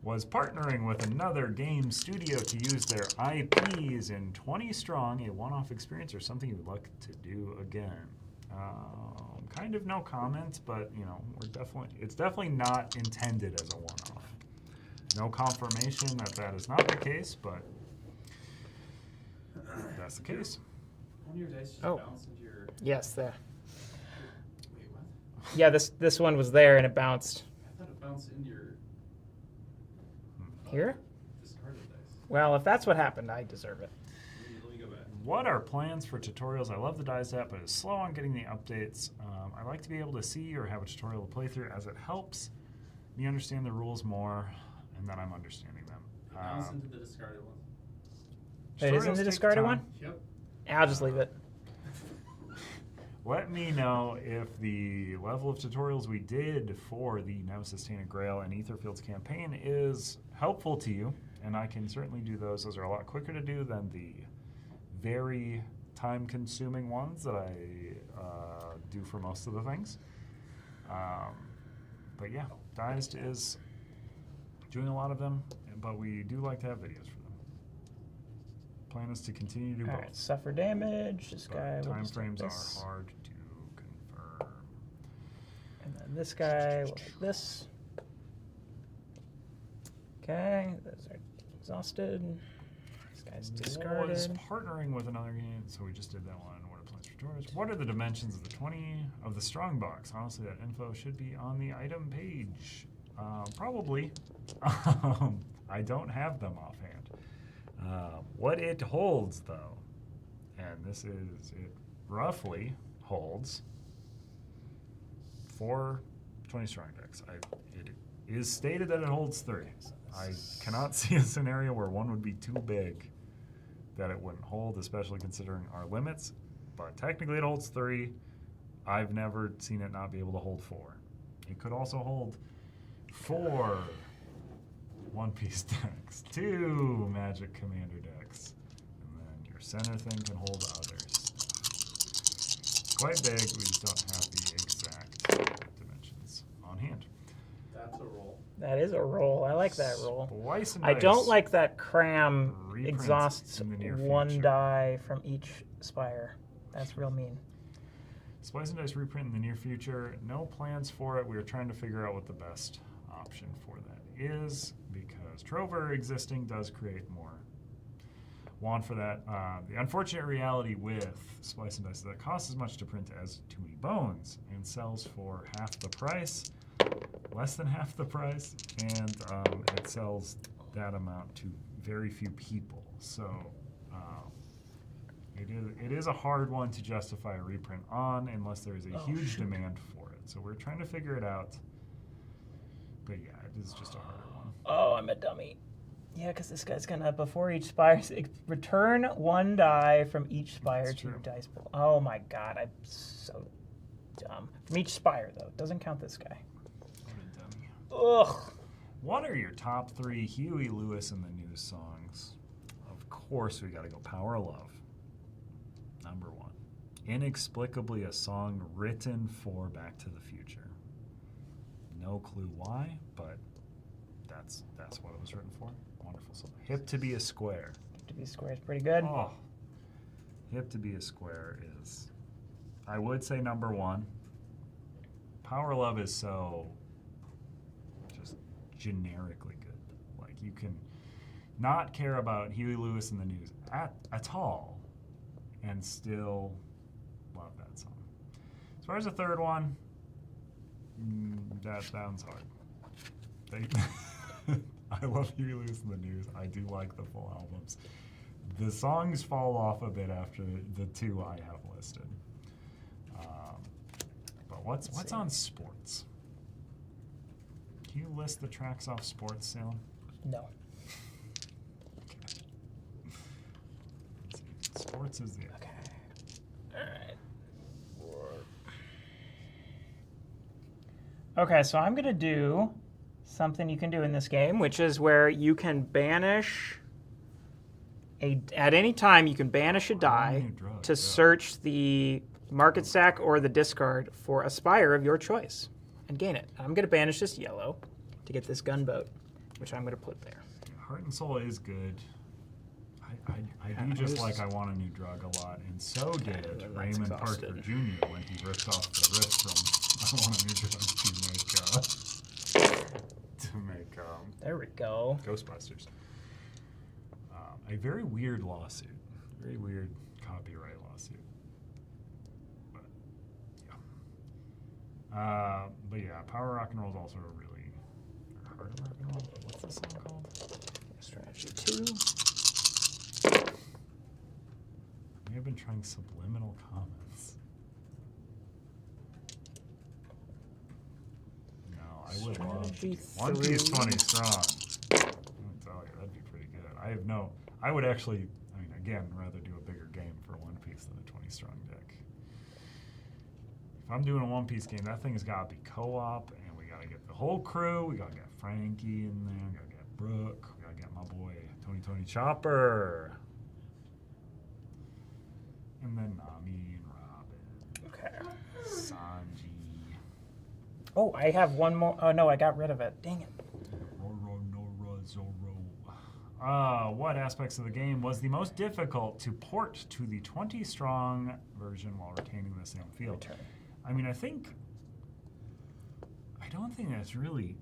Was partnering with another game studio to use their IPs in 20 Strong, a one-off experience or something you would like to do again. Kind of no comment, but you know, it's definitely not intended as a one-off. No confirmation that is not the case, but that's the case. One of your dice just Oh. bounced into your. Yes, there. Wait, what? Yeah, this one was there and it bounced I thought it bounced into your here. discarded dice. Well, if that's what happened, I deserve it. Let me go back. What are plans for tutorials? I love the Dice app, but it's slow on getting the updates. I like to be able to see or have a tutorial to play through as it helps me understand the rules more and that I'm understanding them. It bounced into the discarded one. It is in Tutorials the take discarded time. one? Yep. I'll just leave it. Let me know if the level of tutorials we did for the Nemesis, Tainted Grail, and Etherfields campaign is helpful to you, and I can certainly do those. Those are a lot quicker to do than the very time-consuming ones that I do for most of the things. But yeah, Diced is doing a lot of them, but we do like to have videos for them. Plan is to continue to do All both. right, suffer damage. This guy. But will time just take frames this. are hard to confirm. And then this guy will take this. Okay, those are exhausted. This guy's discarded. Was partnering with another game, so we just did that one. What are plans for tours? What are the dimensions of the 20 of the strong box? Honestly, that info should be on the item page. Probably. I don't have them offhand. What it holds, though, and this is it roughly holds 4 20 strong decks. It is stated that it holds 3. I cannot see a scenario where one would be too big that it wouldn't hold, especially considering our limits. But technically it holds 3. I've never seen it not be able to hold 4. It could also hold 4 one-piece decks, 2 Magic Commander decks, and then your center thing can hold others. Quite big, we just don't have the exact dimensions on hand. That's a roll. That is a roll. I like that roll. Splice and I don't Dice like that Cram reprint exhausts in the near one future. die from each spire. That's real mean. Splice and Dice reprint in the near future. No plans for it. We are trying to figure out what the best option for that is, because Trover existing does create more want for that. The unfortunate reality with Splice and Dice is that it costs as much to print as Too Many Bones and sells for half the price, less than half the price, and it sells that amount to very few people. So It is a hard one to justify a reprint on unless there is a huge demand for it. So we're trying to figure it out. But yeah, it is just a harder one. Oh, I'm a dummy. Yeah, because this guy's gonna, before each spire, return 1 die from each spire That's to your true. dice pool. Oh my god, I'm so dumb. From each spire, though. Doesn't count this guy. What a dummy. Ugh. What are your top 3 Huey Lewis and the News songs? Of course, we got to go Power of Love. Number 1. Inexplicably a song written for Back to the Future. No clue why, but that's what it was written for. Wonderful song. Hip to be a Square. To be square is pretty good. Oh, Hip to be a Square is, I would say, number 1. Power of Love is so just generically good. Like, you can not care about Huey Lewis and the News at all and still love that song. As far as the third one, that sounds hard. I love Huey Lewis and the News. I do like the full albums. The songs fall off a bit after the 2 I have listed. But what's on sports? Can you list the tracks off sports, Salem? No. Okay. Let's see. Sports is the Okay. Alright. Okay, so I'm going to do something you can do in this game, which is where you can banish at any time you can banish a die new drug, to yeah. search the market stack or the discard for a spire of your choice and gain it. I'm going to banish this yellow to get this gunboat, which I'm going to put there. Heart and Soul is good. I do just like I Want a New Drug a lot, and so did that's Raymond exhausted. Parker Jr. when he ripped off the riff from I Want a New Drug to make There we go. Ghostbusters. A very weird lawsuit, very weird copyright lawsuit. But yeah, Power Rock and Roll is also a really hard rock and roll. What's this song called? Strategy 2. We have been trying subliminal comments. No, I would love to. Strategy One Piece 3. 20 strong. I'm gonna tell you, that'd be pretty good. I would actually, again, rather do a bigger game for One Piece than a 20 strong deck. If I'm doing a One Piece game, that thing's gotta be co-op, and we gotta get the whole crew. We gotta get Frankie in there. We gotta get Brooke. We gotta get my boy Tony Chopper. And then Nami and Robin. Okay. Sanji. Oh, I have one more. Oh, no, I got rid of it. Dang it. Roro Nora Zoro. What aspects of the game was the most difficult to port to the 20-strong version while retaining the same field? Return. I mean, I don't think that's really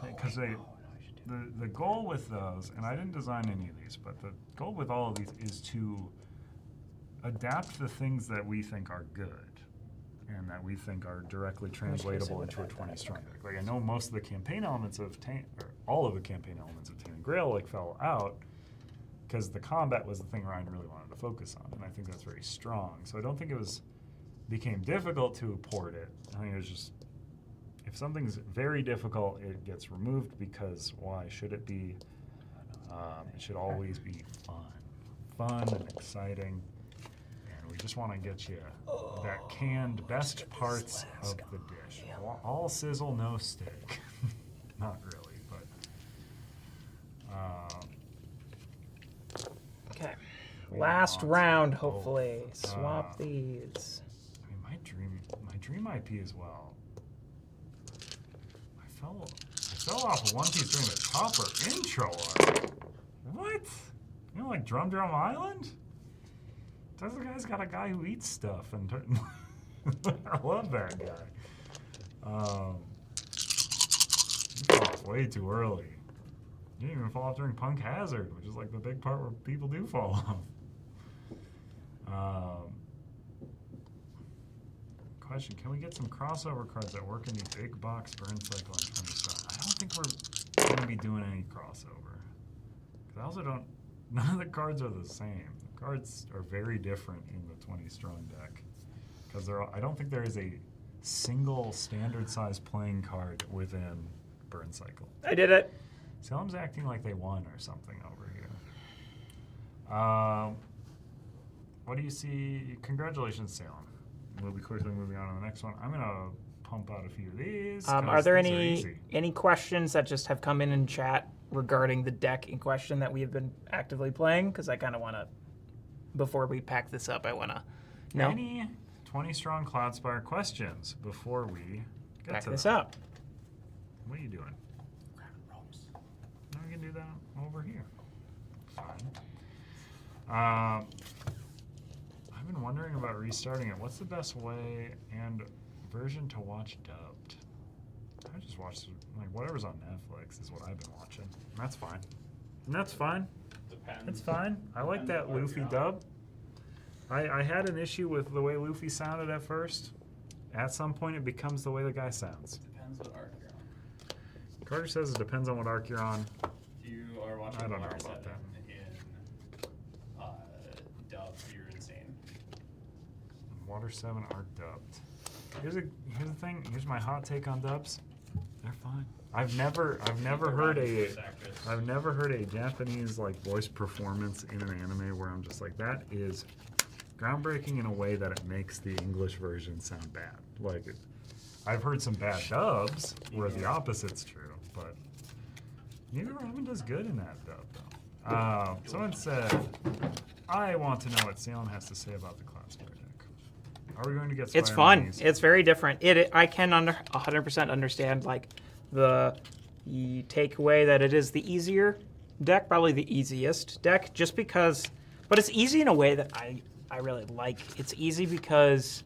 because the goal with those, and I didn't design any of these, but the goal with all of these is to adapt the things that we think are good and that we think are directly translatable into a 20-strong deck. Like, I know most of the campaign elements of all of the campaign elements of Tainted Grail fell out because the combat was the thing Ryan really wanted to focus on, and I think that's very strong. So I don't think it became difficult to port it. I think it was just, if something's very difficult, it gets removed because why should it be? It should always be fun and exciting. And we just want to get you that canned best parts of the dish. All sizzle, no steak. Not really, but. Okay. We Last want round, both. hopefully. Swap these. I mean, my dream IP as well. I fell off of One Piece during the Chopper intro arc. What? You know, like Drum Island? This guy's got a guy who eats stuff, and I love that guy. He fell off way too early. He didn't even fall off during Punk Hazard, which is like the big part where people do fall off. Question: can we get some crossover cards that work in the big box Burncycle and 20 star? I don't think we're going to be doing any crossover. Because I also don't. None of the cards are the same. The Cards are very different in the 20 strong deck because I don't think there is a single standard size playing card within Burncycle. I did it. Salem's acting like they won or something over here. What do you see? Congratulations, Salem. We'll be quickly moving on to the next one. I'm gonna pump out a few of these. Are there these are easy. any questions that just have come in chat regarding the deck in question that we have been actively playing? Because I kind of want to, before we pack this up, I want to know. Any 20 strong Cloudspire questions before we get Pack to this them? up. What are you doing? No, we can do that over here. Fine. I've been wondering about restarting it. What's the best way and version to watch dubbed? I just watch like whatever's on Netflix is what I've been watching. That's fine. And that's fine. Depends. That's fine. I like that Depends Luffy what you're on. dub. I had an issue with the way Luffy sounded at first. At some point, it becomes the way the guy sounds. Depends what arc you're on. Carter says it depends on what arc you're on. If you are watching I don't know Water about 7 in dub, you're insane. Water 7 arc dubbed. Here's the thing. Here's my hot take on dubs. They're fine. I've never heard a Japanese like voice performance in an anime where I'm just like, that is groundbreaking in a way that it makes the English version sound bad. Like, I've heard some bad dubs where the opposite's true, but Neither Robin does good in that dub though. Someone said, I want to know what Salem has to say about the Cloudspire deck. Are we going to get It's Spider-Man fun. easy? It's very different. I can 100% understand like the takeaway that it is the easier deck, probably the easiest deck, just because. But it's easy in a way that I really like. It's easy because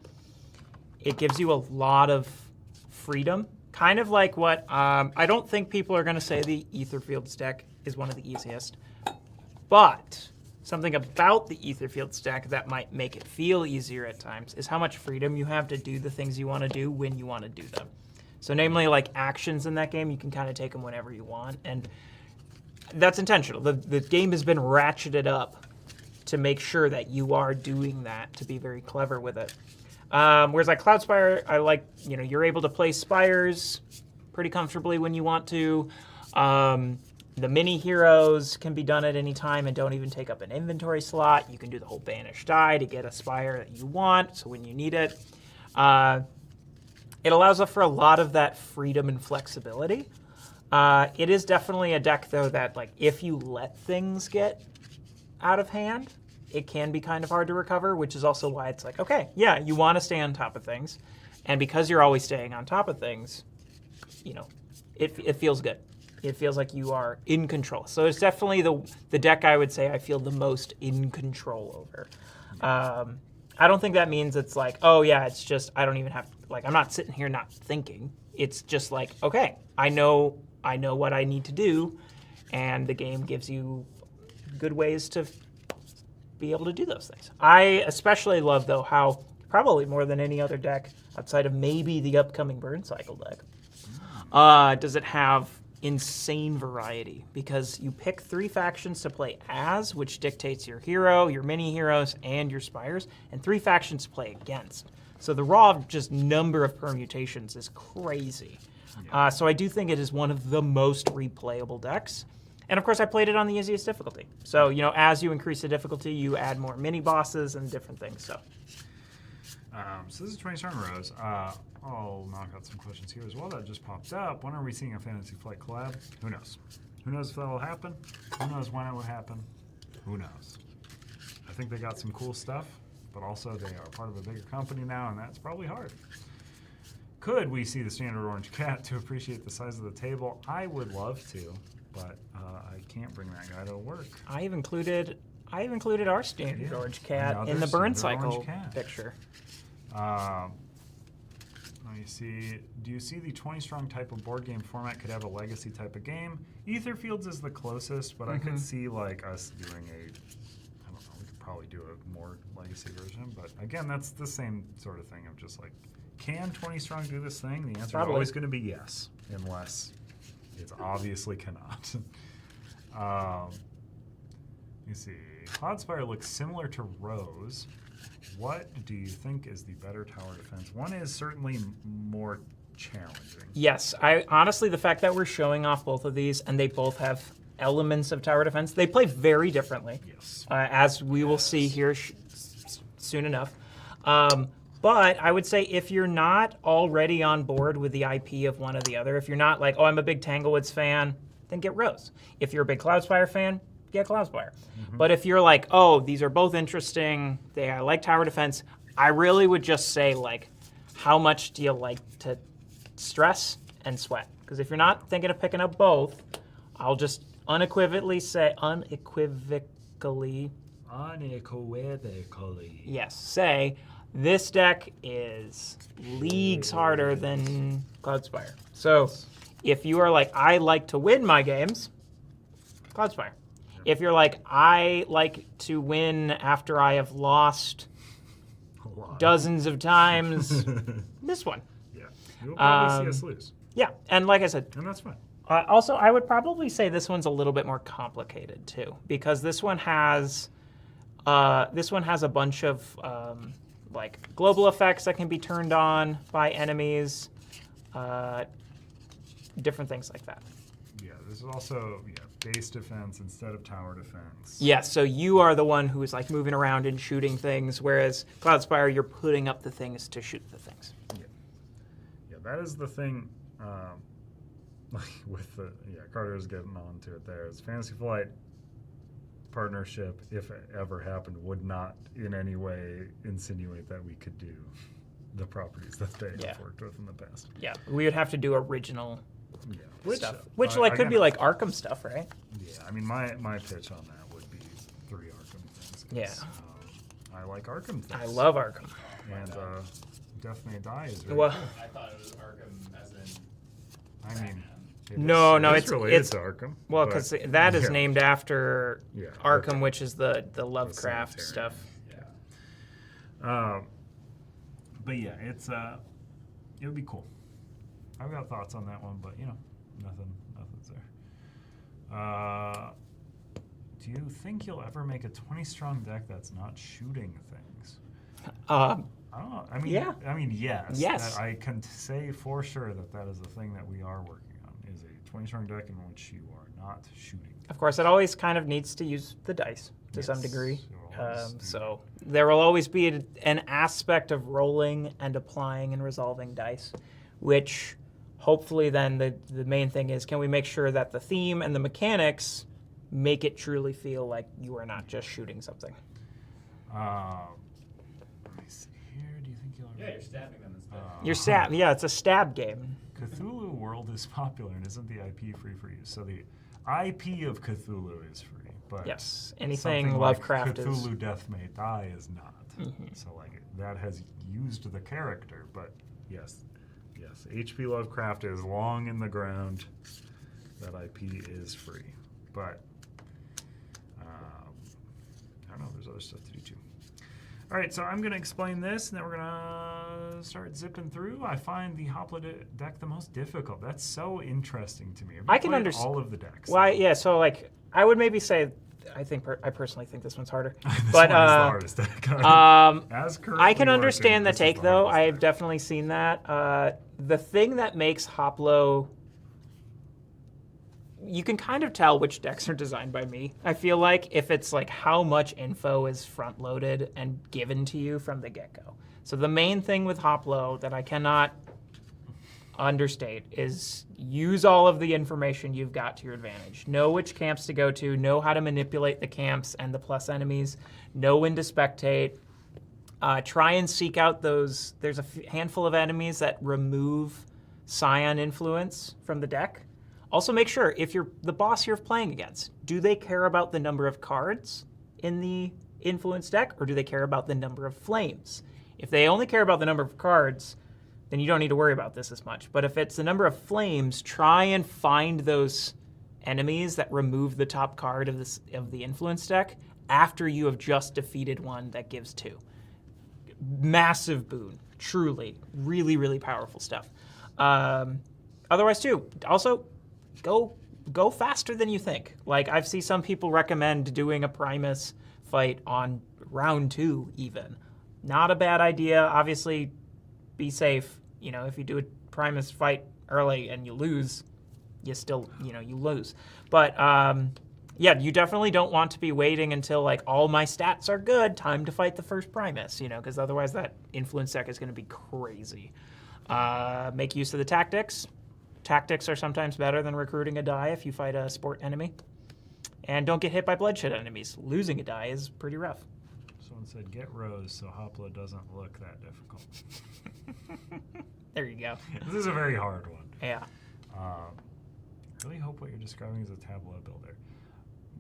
it gives you a lot of freedom. Kind of like what I don't think people are going to say the Etherfields deck is one of the easiest, but something about the Etherfields deck that might make it feel easier at times is how much freedom you have to do the things you want to do when you want to do them. So namely, like actions in that game, you can kind of take them whenever you want, and that's intentional. The game has been ratcheted up to make sure that you are doing that, to be very clever with it. Whereas like Cloudspire, I like, you're able to play spires pretty comfortably when you want to. The mini heroes can be done at any time and don't even take up an inventory slot. You can do the whole banish die to get a spire that you want, so when you need it. It allows for a lot of that freedom and flexibility. It is definitely a deck, though, that like if you let things get out of hand, it can be kind of hard to recover, which is also why it's like, okay, yeah, you want to stay on top of things. And because you're always staying on top of things, it feels good. It feels like you are in control. So it's definitely the deck I would say I feel the most in control over. I don't think that means it's like, oh yeah, it's just, I don't even have, like, I'm not sitting here not thinking. It's just like, okay, I know what I need to do, and the game gives you good ways to be able to do those things. I especially love, though, how probably more than any other deck outside of maybe the upcoming Burncycle deck, does it have insane variety, because you pick 3 factions to play as, which dictates your hero, your mini heroes, and your spires, and 3 factions to play against. So the raw just number of permutations is crazy. Yeah. So I do think it is one of the most replayable decks. And of course, I played it on the easiest difficulty. So, as you increase the difficulty, you add more mini bosses and different things. So this is 20 Storm Rose. I'll knock out some questions here as well that just popped up. When are we seeing a Fantasy Flight collab? Who knows? Who knows if that will happen? Who knows when it will happen? Who knows? I think they got some cool stuff, but also they are part of a bigger company now, and that's probably hard. Could we see the standard orange cat to appreciate the size of the table? I would love to, but I can't bring that guy to work. I've included our standard orange cat Another in the standard Burncycle orange cat. picture. Let me see. Do you see the 20-strong type of board game format could have a legacy type of game? Etherfields is the closest, but I could see like us doing I don't know, we could probably do a more legacy version. But again, that's the same sort of thing of just like, can 20-strong do this thing? The answer Probably. is always going to be yes, unless it obviously cannot. You see, Cloudspire looks similar to Rose. What do you think is the better tower defense? One is certainly more challenging. Yes, I honestly, the fact that we're showing off both of these and they both have elements of tower defense, they play very differently. Yes. As we will see here soon enough. But I would say if you're not already on board with the IP of one or the other, if you're not like, oh, I'm a big Tanglewoods fan, then get Rose. If you're a big Cloudspire fan, get Cloudspire. But if you're like, oh, these are both interesting, I like tower defense, I really would just say, like, how much do you like to stress and sweat? Because if you're not thinking of picking up both, I'll just unequivocally say, yes, say this deck is leagues harder than Cloudspire. So if you are like, I like to win my games, Cloudspire. If you're like, I like to win after I have lost dozens of times, this one. Yeah. You'll probably see us lose. Yeah, and like I said, And that's fine. also, I would probably say this one's a little bit more complicated too, because this one has a bunch of like global effects that can be turned on by enemies, different things like that. Yeah, this is also base defense instead of tower defense. Yeah, so you are the one who's like moving around and shooting things, whereas Cloudspire, you're putting up the things to shoot the things. Yeah, that is the thing. With the Carter's getting on to it there. Is Fantasy Flight partnership, if it ever happened, would not in any way insinuate that we could do the properties that they have worked with in the past. Yeah, we would have to do original stuff, which again, could be like Arkham stuff, right? Yeah, I mean, my pitch on that would be 3 Arkham things. Yeah. I like Arkham things. I love Arkham. And Death May Die is very Well, cool. I thought it was Arkham as in. I mean, No, it's related it's to Arkham. well, but- because that is named after Yeah, Arkham, Arkham. which is the Lovecraft cemetery. stuff. But yeah, it's it would be cool. I've got thoughts on that one, but nothing's there. Do you think you'll ever make a 20-strong deck that's not shooting things? I don't know. I mean, Yeah. Yes. Yes. I can say for sure that is a thing that we are working on, is a 20-strong deck in which you are not shooting. Of course, it always kind of needs to use the dice to some Yes, degree. you'll always do So there will always be an aspect of rolling and applying and resolving dice, which hopefully then the main thing is, can we make sure that the theme and the mechanics make it truly feel like you are not just shooting something. Let me see here. Do you think you'll ever... Yeah, you're stabbing them and stuff. You're stab. Yeah, it's a stab game. Cthulhu World is popular and isn't the IP free for use? So the IP of Cthulhu is free, but Yes, anything something like Lovecraft is. Cthulhu Death May Die is not. Mhm. So like that has used the character, but yes, HP Lovecraft is long in the ground. That IP is free, but I don't know. There's other stuff to do too. All right, so I'm going to explain this, and then we're going to start zipping through. I find the Hopla deck the most difficult. That's so interesting to me. I can played understand all of the decks. Why? Yeah. So like, I would maybe say, I personally think this one's harder. This but one is the hardest deck. As currently I can working, understand the this is take the though. hardest I've deck. definitely seen that. The thing that makes Hoplo, you can kind of tell which decks are designed by me. I feel like if it's like how much info is front loaded and given to you from the get-go. So the main thing with Hoplo that I cannot understate is use all of the information you've got to your advantage. Know which camps to go to, know how to manipulate the camps and the plus enemies, know when to spectate. Try and seek out those. There's a handful of enemies that remove Scion influence from the deck. Also make sure, if you're the boss you're playing against, do they care about the number of cards in the influence deck, or do they care about the number of flames? If they only care about the number of cards, then you don't need to worry about this as much. But if it's the number of flames, try and find those enemies that remove the top card of the influence deck after you have just defeated one that gives 2. Massive boon. Truly. Really, really powerful stuff. Otherwise, too, also, go go faster than you think. Like, I've seen some people recommend doing a Primus fight on round 2 even. Not a bad idea. Obviously, be safe. You know, if you do a Primus fight early and you lose, you still, you lose. But, yeah, you definitely don't want to be waiting until, like, all my stats are good, time to fight the first Primus, because otherwise that influence deck is going to be crazy. Make use of the tactics. Tactics are sometimes better than recruiting a die if you fight a sport enemy. And don't get hit by bloodshed enemies. Losing a die is pretty rough. Someone said, get Rose so Hopla doesn't look that difficult. There you go. This is a very hard one. Yeah. I really hope what you're describing is a tableau builder.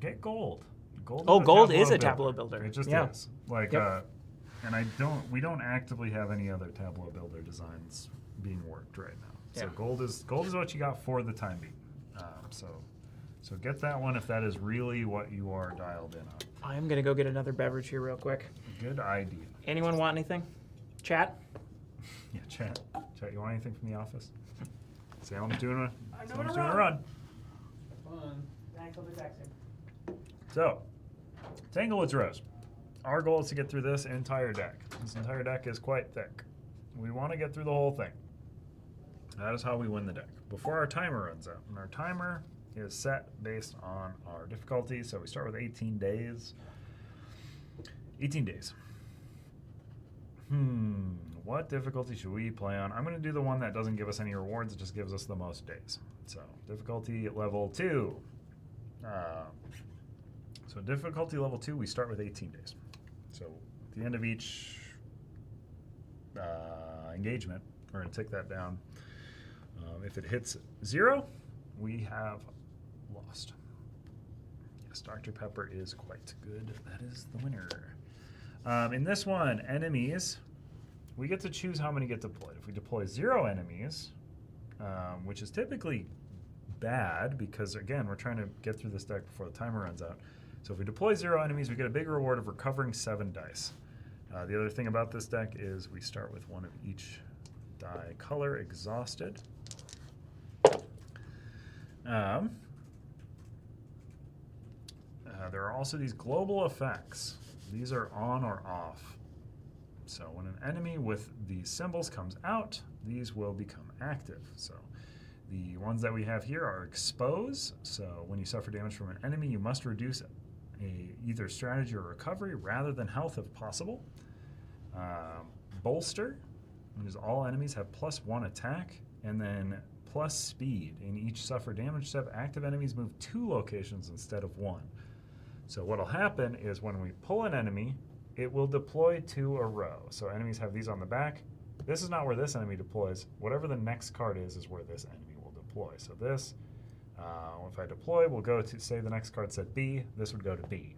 Get gold. Gold is a tableau builder. It just Yeah. is. Like, Yep. and we don't actively have any other tableau builder designs being worked right now. So Yeah. gold is what you got for the time being. So get that one if that is really what you are dialed in on. I'm going to go get another beverage here real quick. Good idea. Anyone want anything? Chat? Yeah, chat. You want anything from the office? Salem's doing a doing a run. Fun. Thanks, I'll be texting. So, Tanglewoods Rose. Our goal is to get through this entire deck. This entire deck is quite thick. We want to get through the whole thing. That is how we win the deck. Before our timer runs out. And our timer is set based on our difficulty. So we start with 18 days. 18 days. What difficulty should we play on? I'm going to do the one that doesn't give us any rewards. It just gives us the most days. So difficulty level 2. So difficulty level 2, we start with 18 days. So at the end of each engagement, we're going to take that down. If it hits 0, we have lost. Yes, Dr. Pepper is quite good. That is the winner. In this one, enemies, we get to choose how many get deployed. If we deploy 0 enemies, which is typically bad because, again, we're trying to get through this deck before the timer runs out. So if we deploy 0 enemies, we get a big reward of recovering 7 dice. The other thing about this deck is we start with one of each die color exhausted. There are also these global effects. These are on or off. So when an enemy with these symbols comes out, these will become active. So the ones that we have here are expose. So when you suffer damage from an enemy, you must reduce either strategy or recovery rather than health if possible. Bolster, which is all enemies have +1 attack, and then plus speed. In each suffer damage step, active enemies move 2 locations instead of 1. So what'll happen is when we pull an enemy, it will deploy to a row. So enemies have these on the back. This is not where this enemy deploys. Whatever the next card is where this enemy will deploy. So this, if I deploy, will go to, say the next card said B, this would go to B.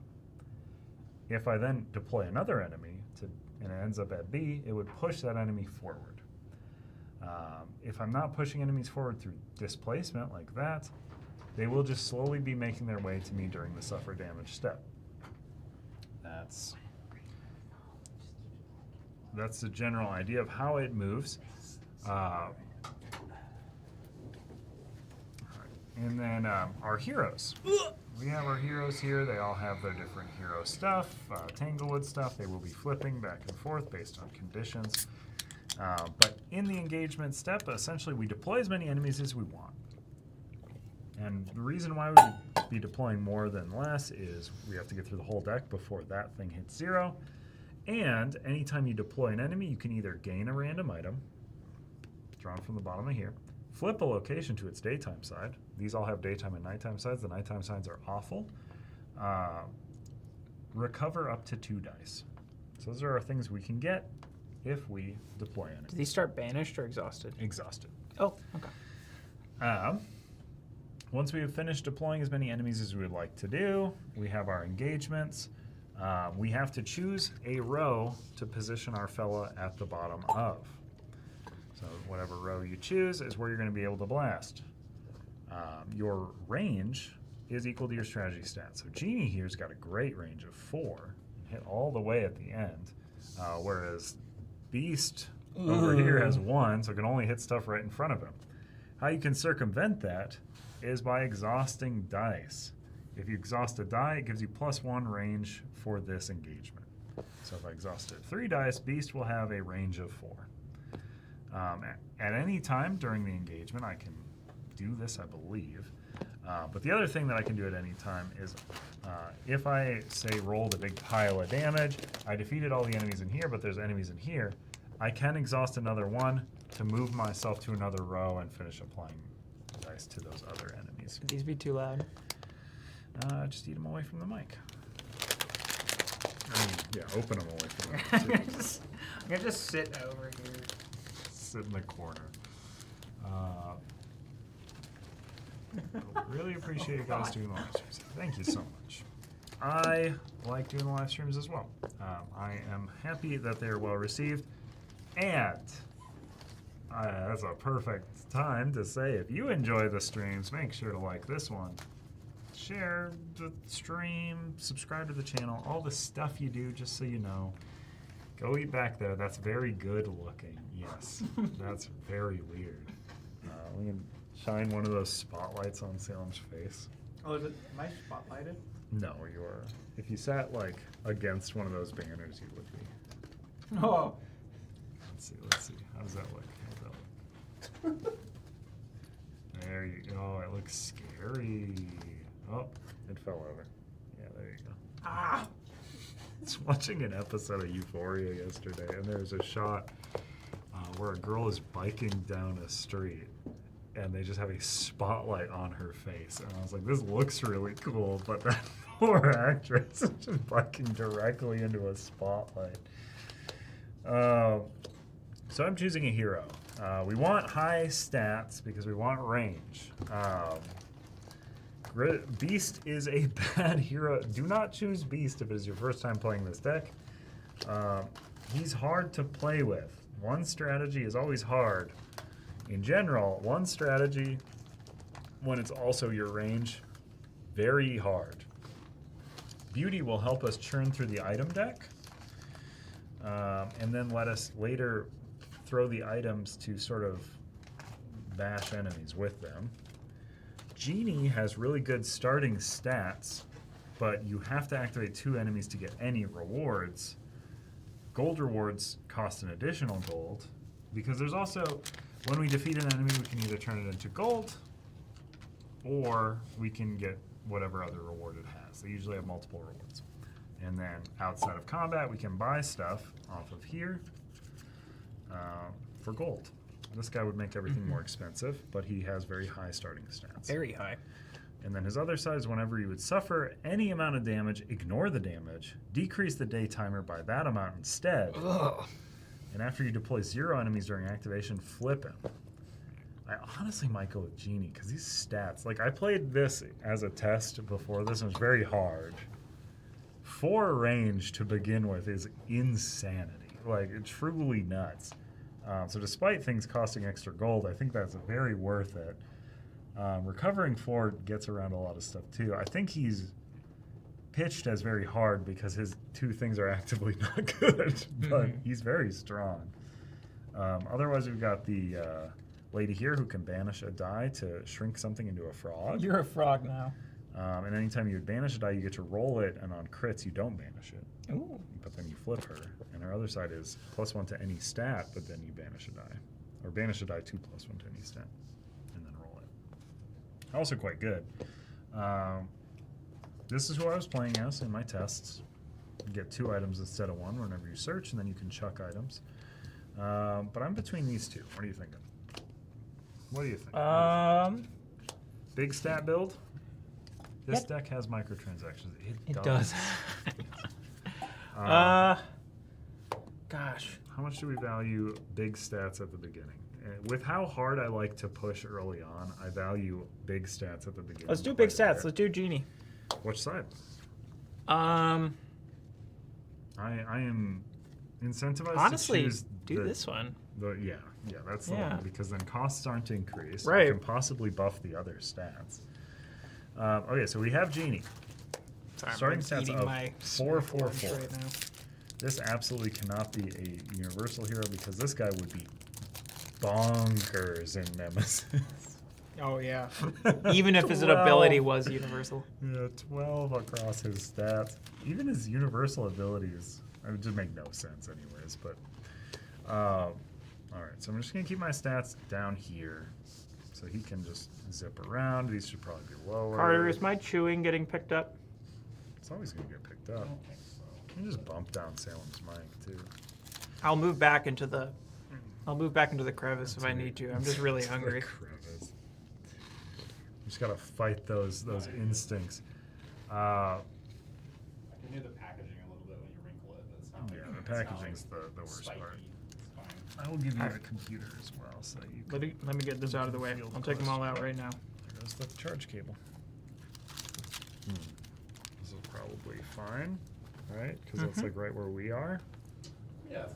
If I then deploy another enemy and it ends up at B, it would push that enemy forward. If I'm not pushing enemies forward through displacement like that, they will just slowly be making their way to me during the suffer damage step. That's the general idea of how it moves. And then our heroes. We have our heroes here. They all have their different hero stuff. Tanglewood stuff, they will be flipping back and forth based on conditions. But in the engagement step, essentially we deploy as many enemies as we want. And the reason why we would be deploying more than less is we have to get through the whole deck before that thing hits 0. And anytime you deploy an enemy, you can either gain a random item, drawn from the bottom of here, flip a location to its daytime side. These all have daytime and nighttime sides. The nighttime sides are awful. Recover up to 2 dice. So those are our things we can get if we deploy enemies. Do these start banished or exhausted? Exhausted. Oh, okay. Once we have finished deploying as many enemies as we would like to do, we have our engagements. We have to choose a row to position our fella at the bottom of. So whatever row you choose is where you're going to be able to blast. Your range is equal to your strategy stats. So Genie here's got a great range of 4, hit all the way at the end, whereas Beast over here has 1, so it can only hit stuff right in front of him. How you can circumvent that is by exhausting dice. If you exhaust a die, it gives you +1 range for this engagement. So if I exhausted 3 dice, Beast will have a range of 4. At any time during the engagement, I can do this, I believe. But the other thing that I can do at any time is if I, say, rolled a big pile of damage, I defeated all the enemies in here, but there's enemies in here, I can exhaust another one to move myself to another row and finish applying dice to those other enemies. Could these be too loud? Just eat them away from the mic. Yeah, open them away from the mic, too. I'm gonna just sit over here. Sit in the corner. Really appreciate you guys doing the live streams. Thank you so much. I like doing the live streams as well. I am happy that they're well received, and that's a perfect time to say if you enjoy the streams, make sure to like this one, share the stream, subscribe to the channel, all the stuff you do, just so you know. Go eat back there. That's very good looking. Yes, that's very weird. We can shine one of those spotlights on Salem's face. Oh, is it? Am I spotlighted? No, you are. If you sat like against one of those banners, you would be. Oh. Let's see. How does that look? There you go. Oh, it looks scary. Oh, it fell over. Yeah, there you go. Ah! I was watching an episode of Euphoria yesterday, and there's a shot where a girl is biking down a street, and they just have a spotlight on her face. And I was like, this looks really cool, but that poor actress is just biking directly into a spotlight. So I'm choosing a hero. We want high stats because we want range. Beast is a bad hero. Do not choose Beast if it is your first time playing this deck. He's hard to play with. One strategy is always hard. In general, one strategy, when it's also your range, very hard. Beauty will help us churn through the item deck, and then let us later throw the items to sort of bash enemies with them. Genie has really good starting stats, but you have to activate 2 enemies to get any rewards. Gold rewards cost an additional gold, because there's also, when we defeat an enemy, we can either turn it into gold, or we can get whatever other reward it has. They usually have multiple rewards. And then outside of combat, we can buy stuff off of here for gold. This guy would make everything more expensive, but he has very high starting stats. Very high. And then his other side is whenever you would suffer any amount of damage, ignore the damage, decrease the day timer by that amount instead. Ugh. And after you deploy 0 enemies during activation, flip him. I honestly might go with Genie, because these stats, like I played this as a test before this, and it was very hard. 4 range to begin with is insanity. Like, it's truly nuts. So despite things costing extra gold, I think that's very worth it. Recovering 4 gets around a lot of stuff too. I think he's pitched as very hard because his 2 things are actively not good, but he's very strong. Otherwise, we've got the lady here who can banish a die to shrink something into a frog. You're a frog now. And anytime you would banish a die, you get to roll it, and on crits, you don't banish it. Ooh. But then you flip her. And her other side is +1 to any stat, but then you banish a die. Or banish a die 2 +1 to any stat. And then roll it. Also quite good. This is who I was playing as in my tests. You get 2 items instead of 1 whenever you search, and then you can chuck items. But I'm between these 2. What are you thinking? What do you think? Big stat build? This deck has microtransactions. It does. Gosh. How much do we value big stats at the beginning? With how hard I like to push early on, I value big stats at the beginning. Let's do big stats. Let's do Genie. Which side? I am incentivized honestly to choose do this one. Yeah, that's the one, because then costs aren't increased. Right. You can possibly buff the other stats. Okay, so we have Genie. Sorry, Starting I'm stats eating of my 4/4/4. right now. This absolutely cannot be a universal hero because this guy would be bonkers in Nemesis. Oh yeah. Even if his ability was universal. Yeah, 12 across his stats. Even his universal abilities, it would just make no sense anyways, but all right, so I'm just gonna keep my stats down here so he can just zip around. These should probably be lower. Carter, is my chewing getting picked up? It's always gonna get picked up. You can just bump down Salem's mic too. I'll move back into the crevice if I need to. I'm just really To the hungry. crevice. You just gotta fight those instincts. I can do the packaging a little bit when you wrinkle it, but it's not Yeah, like, the it's not packaging's like the worst spiky. part. It's fine. I will give you Alright. the computer as well, so you Let me get this out of the way. I'll take them all out right now. There goes the charge cable. This is probably fine, right? Because that's like right where we are. Yeah, that's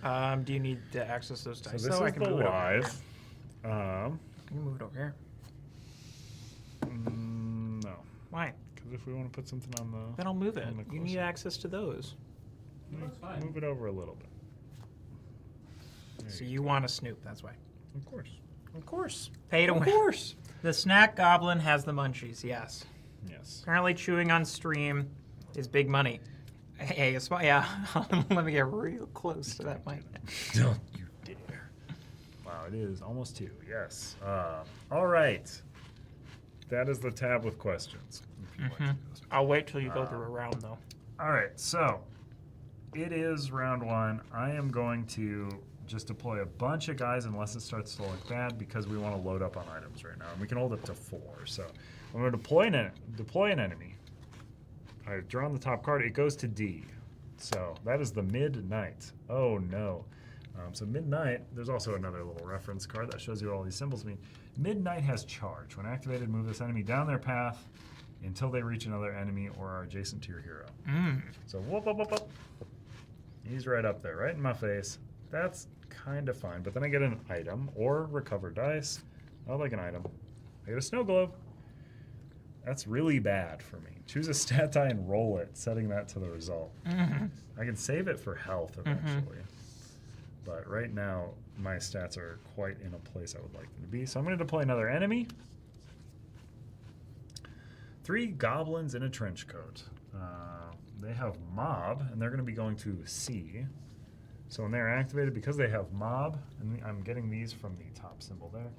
fine. Do you need to access those So dice? this I is can the move it over live. here. I can move it over here. No, Why? because if we want to put something on the, Then I'll move it. on the You need closer- access to those. That's fine. move it over a little bit. There So you you want to snoop, that's why. go. Of course. Of course. Pay to win. Of course. The snack goblin has the munchies, yes. Yes. Apparently chewing on stream is big money. Hey, yeah. Let me get real close to that mic. Don't you dare. Wow, it is almost 2. Yes. All right. That is the tab with questions. If you'd like to do this. I'll wait till you go through a round, though. All right, so it is round 1. I am going to just deploy a bunch of guys unless it starts to look bad because we want to load up on items right now. And we can hold up to 4. So I'm going to deploy an enemy. I've drawn the top card. It goes to D. So that is the Midnight. Oh, no. So Midnight, there's also another little reference card that shows you what all these symbols mean. Midnight has charge. When activated, move this enemy down their path until they reach another enemy or are adjacent to your hero. So whoop, whoop, whoop, whoop. He's right up there, right in my face. That's kind of fine. But then I get an item or recover dice. I like an item. I get a snow globe. That's really bad for me. Choose a stat die and roll it, setting that to the result. I can save it for health eventually. But right now, my stats are quite in a place I would like them to be. So I'm going to deploy another enemy. 3 goblins in a trench coat. They have mob, and they're going to be going to C. So when they're activated, because they have mob, and I'm getting these from the top symbol there.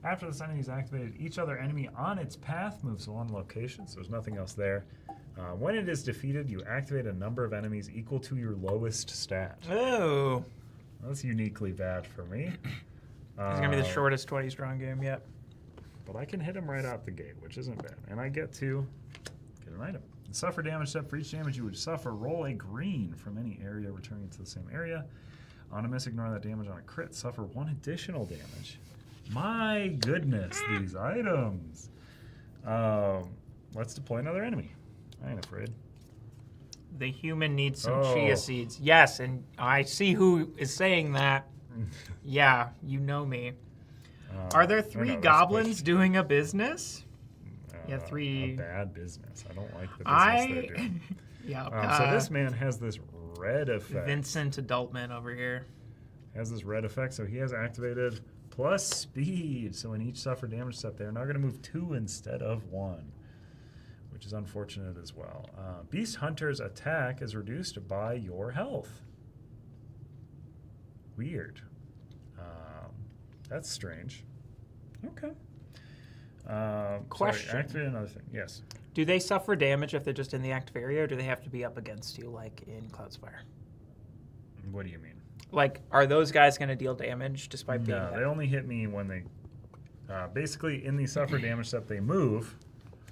After this enemy is activated, each other enemy on its path moves to 1 location, so there's nothing else there. When it is defeated, you activate a number of enemies equal to your lowest stat. Oh. That's uniquely bad for me. It's going to be the shortest 20 strong game yet. But I can hit him right out the gate, which isn't bad. And I get to get an item. Suffer damage step. For each damage you would suffer, roll a green from any area returning to the same area. On a miss, ignore that damage. On a crit, suffer 1 additional damage. My goodness, these items. Let's deploy another enemy. I ain't afraid. The human needs some Oh. chia seeds. Yes, and I see who is saying that. Yeah, you know me. Are there 3 no, that's goblins pushed. doing a business? Yeah, 3. A bad business. I don't like the business they're doing. Yeah. So this man has this red effect. Vincent Adultman over here. Has this red effect, so he has activated plus speed. So in each suffer damage step, they're now going to move 2 instead of 1, which is unfortunate as well. Beast Hunter's attack is reduced by your health. Weird. That's strange. Okay. Question. Sorry, activate another thing. Yes. Do they suffer damage if they're just in the active area, or do they have to be up against you, like in Cloudspire? What do you mean? Like, are those guys going to deal damage despite being No, there? they only hit me when they... basically, in the suffer damage step, they move.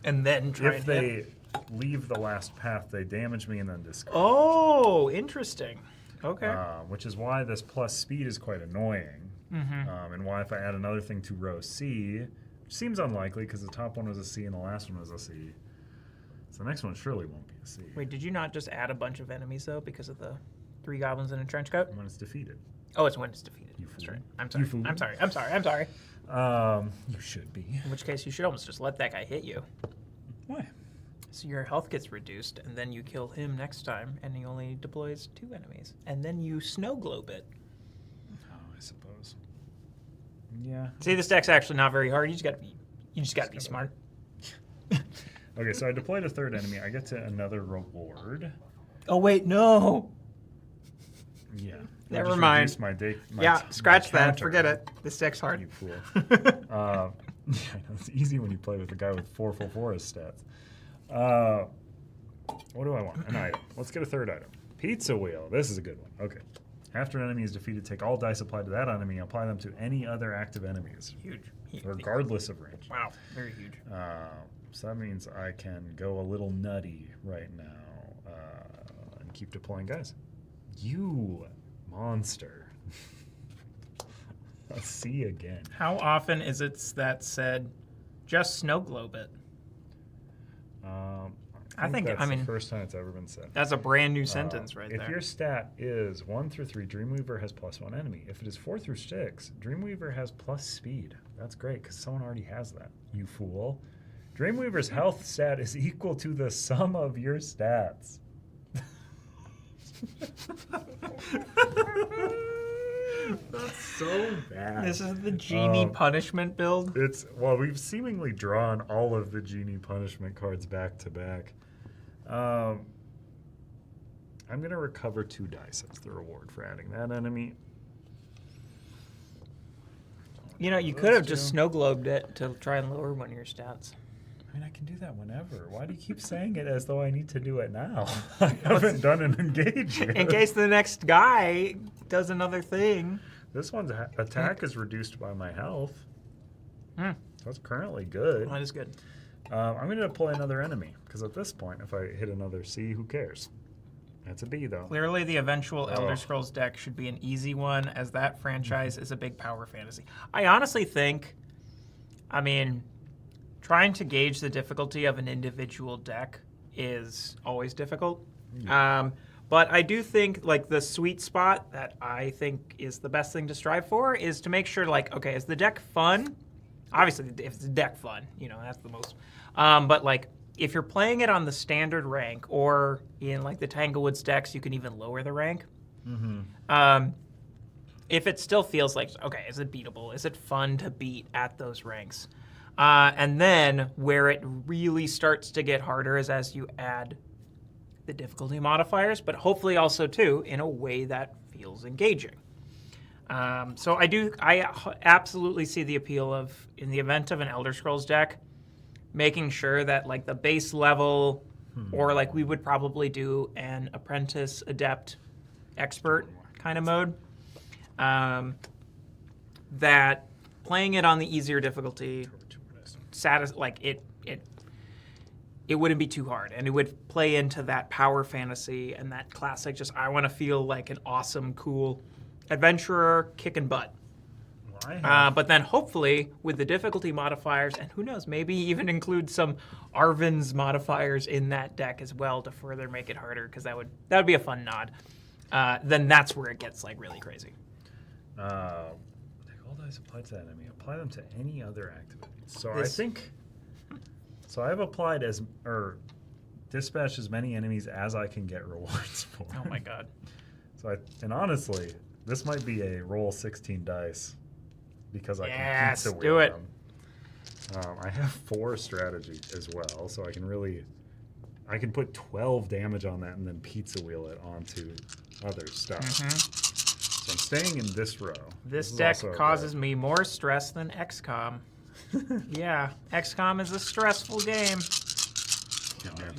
And then try If and they hit? leave the last path, they damage me and then discard. Oh, interesting. Okay. Which is why this plus speed is quite annoying. And why if I add another thing to row C, which seems unlikely because the top one was a C and the last one was a C. So the next one surely won't be a C. Wait, did you not just add a bunch of enemies, though, because of the 3 goblins in a trench coat? When it's defeated. Oh, it's when it's defeated. You That's fool. right. I'm You sorry. fool. I'm sorry. I'm sorry. I'm sorry. You should be. In which case, you should almost just let that guy hit you. Why? So your health gets reduced, and then you kill him next time, and he only deploys 2 enemies. And then you snow globe it. Oh, I suppose. Yeah. See, this deck's actually not very hard. You just got to be smart. Okay, so I deployed a third enemy. I get to another reward. Oh wait, no. Yeah. Never Just mind. reduce my Scratch that. counter. Forget it. This deck's hard. You fool. Yeah, it's easy when you play with a guy with 4 as stats. What do I want? An item. Let's get a third item. Pizza wheel. This is a good one. Okay. After an enemy is defeated, take all dice applied to that enemy and apply them to any other active enemies, Huge. regardless of range. Wow, very huge. So that means I can go a little nutty right now and keep deploying guys. You monster. I'll see you again. How often is it that said, just snow globe it? I think that's the first time it's ever been said. That's a brand new sentence right If there. your stat is 1 through 3, Dreamweaver has +1 enemy. If it is 4 through 6, Dreamweaver has plus speed. That's great because someone already has that. You fool. Dreamweaver's health stat is equal to the sum of your stats. That's so bad. This is the genie punishment build. Well, we've seemingly drawn all of the genie punishment cards back to back. I'm going to recover 2 dice as the reward for adding that enemy. You know, you could have just snow globed it to try and lower one of your stats. I mean, I can do that whenever. Why do you keep saying it as though I need to do it now? I haven't done an engage yet. In case the next guy does another thing. This one's attack is reduced by my health. That's currently good. That is good. I'm going to deploy another enemy, because at this point, if I hit another C, who cares? That's a B, though. Clearly, the eventual Elder Scrolls deck should be an easy one, as that franchise is a big power fantasy. I honestly think, trying to gauge the difficulty of an individual deck is always difficult. Yeah. But I do think, like, the sweet spot that I think is the best thing to strive for is to make sure, like, okay, is the deck fun? Obviously, if it's a deck fun, that's the most. But, like, if you're playing it on the standard rank, or in, like, the Tanglewoods decks, you can even lower the rank. If it still feels like, okay, is it beatable? Is it fun to beat at those ranks? And then where it really starts to get harder is as you add the difficulty modifiers, but hopefully also, too, in a way that feels engaging. So I absolutely see the appeal of, in the event of an Elder Scrolls deck, making sure that, like, the base level, or, like, we would probably do an apprentice, adept, expert kind of mode, that playing it on the easier difficulty, it wouldn't be too hard, and it would play into that power fantasy and that classic, just I want to feel like an awesome, cool adventurer kicking butt. But then hopefully with the difficulty modifiers, and who knows, maybe even include some Arvin's modifiers in that deck as well to further make it harder, because that would be a fun nod. Then that's where it gets, like, really crazy. Take all dice applied to that enemy. Apply them to any other activity. So I've applied dispatched as many enemies as I can get rewards for. Oh my god. And honestly, this might be a roll 16 dice, because I can Yes, pizza do wheel it. them. I have 4 strategy as well, so I can put 12 damage on that and then pizza wheel it onto other stuff. So I'm staying in this row. This is deck also causes me more stress than XCOM. Yeah, XCOM is a stressful game. Man,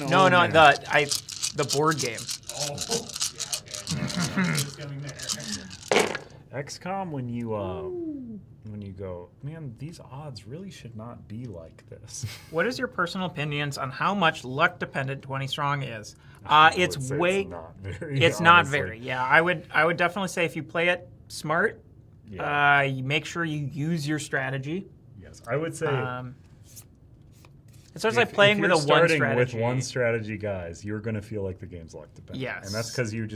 No, man. the board game. Oh, yeah, okay. It's coming there. XCOM, when you go, man, these odds really should not be like this. What is your personal opinions on how much luck dependent 20 strong is? It's It's not very. It's not honestly. very. Yeah, I would definitely say if you play it smart, you make sure you use your strategy. Yes, I would say. It starts like playing with a one starting strategy. with one strategy, guys, you're going to feel like the game's luck dependent. Yes. And that's because you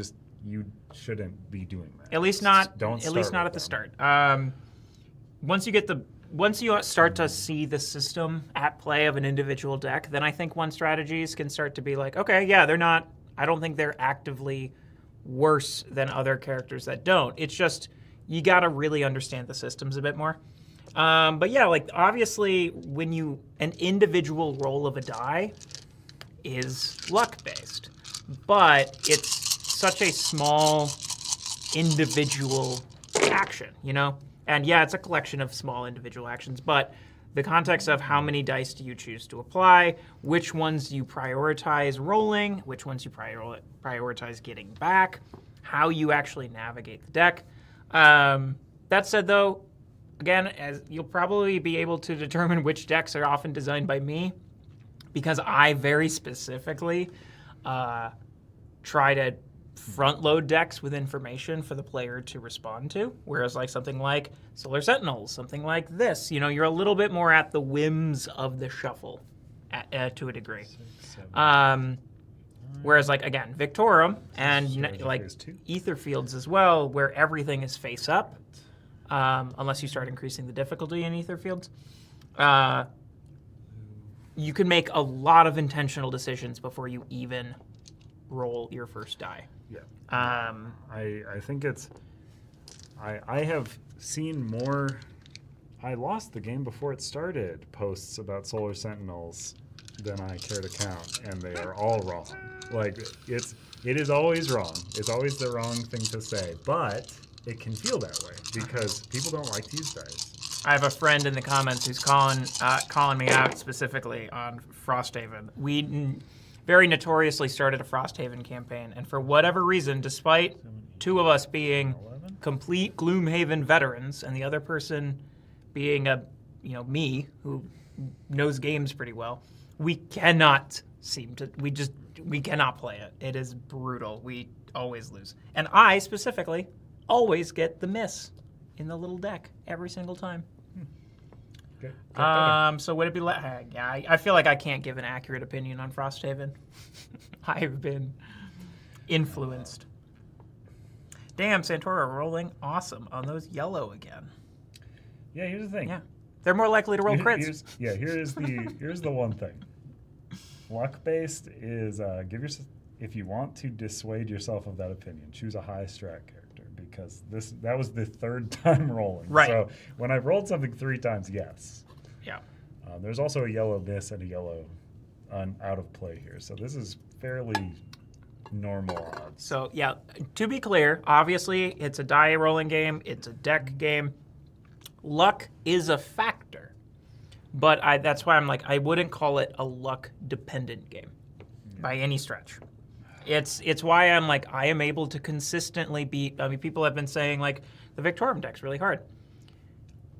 shouldn't be doing that. At least not. Don't At least start not with at the them. start. Once you start to see the system at play of an individual deck, then I think one strategies can start to be like, okay, yeah, they're not. I don't think they're actively worse than other characters that don't. It's just you got to really understand the systems a bit more. But yeah, like obviously when an individual roll of a die is luck based, but it's such a small individual action, you know? And yeah, it's a collection of small individual actions, but the context of how many dice do you choose to apply, which ones you prioritize rolling, which ones you prioritize getting back, how you actually navigate the deck. That said, though, again, as you'll probably be able to determine which decks are often designed by me, because I very specifically try to front load decks with information for the player to respond to, whereas like something like Solar Sentinels, something like this, you know, you're a little bit more at the whims of the shuffle to a degree. Whereas like, again, Victorum and like Etherfields as well, where everything is face up, unless you start increasing the difficulty in Etherfields, you can make a lot of intentional decisions before you even roll your first die. Yeah. I think it's... I have seen more... I lost the game before it started, posts about Solar Sentinels than I care to count, and they are all wrong. Like, it is always wrong. It's always the wrong thing to say, but it can feel that way because people don't like to use dice. I have a friend in the comments who's calling me out specifically on Frosthaven. We very notoriously started a Frosthaven campaign, and for whatever reason, despite two of us being complete Gloomhaven veterans and the other person being me who knows games pretty well, we cannot we cannot play it. It is brutal. We always lose. And I specifically always get the miss in the little deck every single time. Okay. So would it be yeah, I feel like I can't give an accurate opinion on Frosthaven. I've been influenced. Damn, Santora rolling awesome on those yellow again. Yeah, here's the thing. Yeah. They're more likely to roll crits. Here's the one thing. Luck based is if you want to dissuade yourself of that opinion, choose a high strat character because that was the third time rolling. Right. So when I've rolled something 3 times, yes. Yeah. There's also a yellow miss and a yellow out of play here. So this is fairly normal odds. So yeah, to be clear, obviously it's a die rolling game, it's a deck game. Luck is a factor, but that's why I'm like, I wouldn't call it a luck dependent game by any stretch. It's why I'm like, I am able to consistently beat. I mean, people have been saying like the Victorum deck's really hard.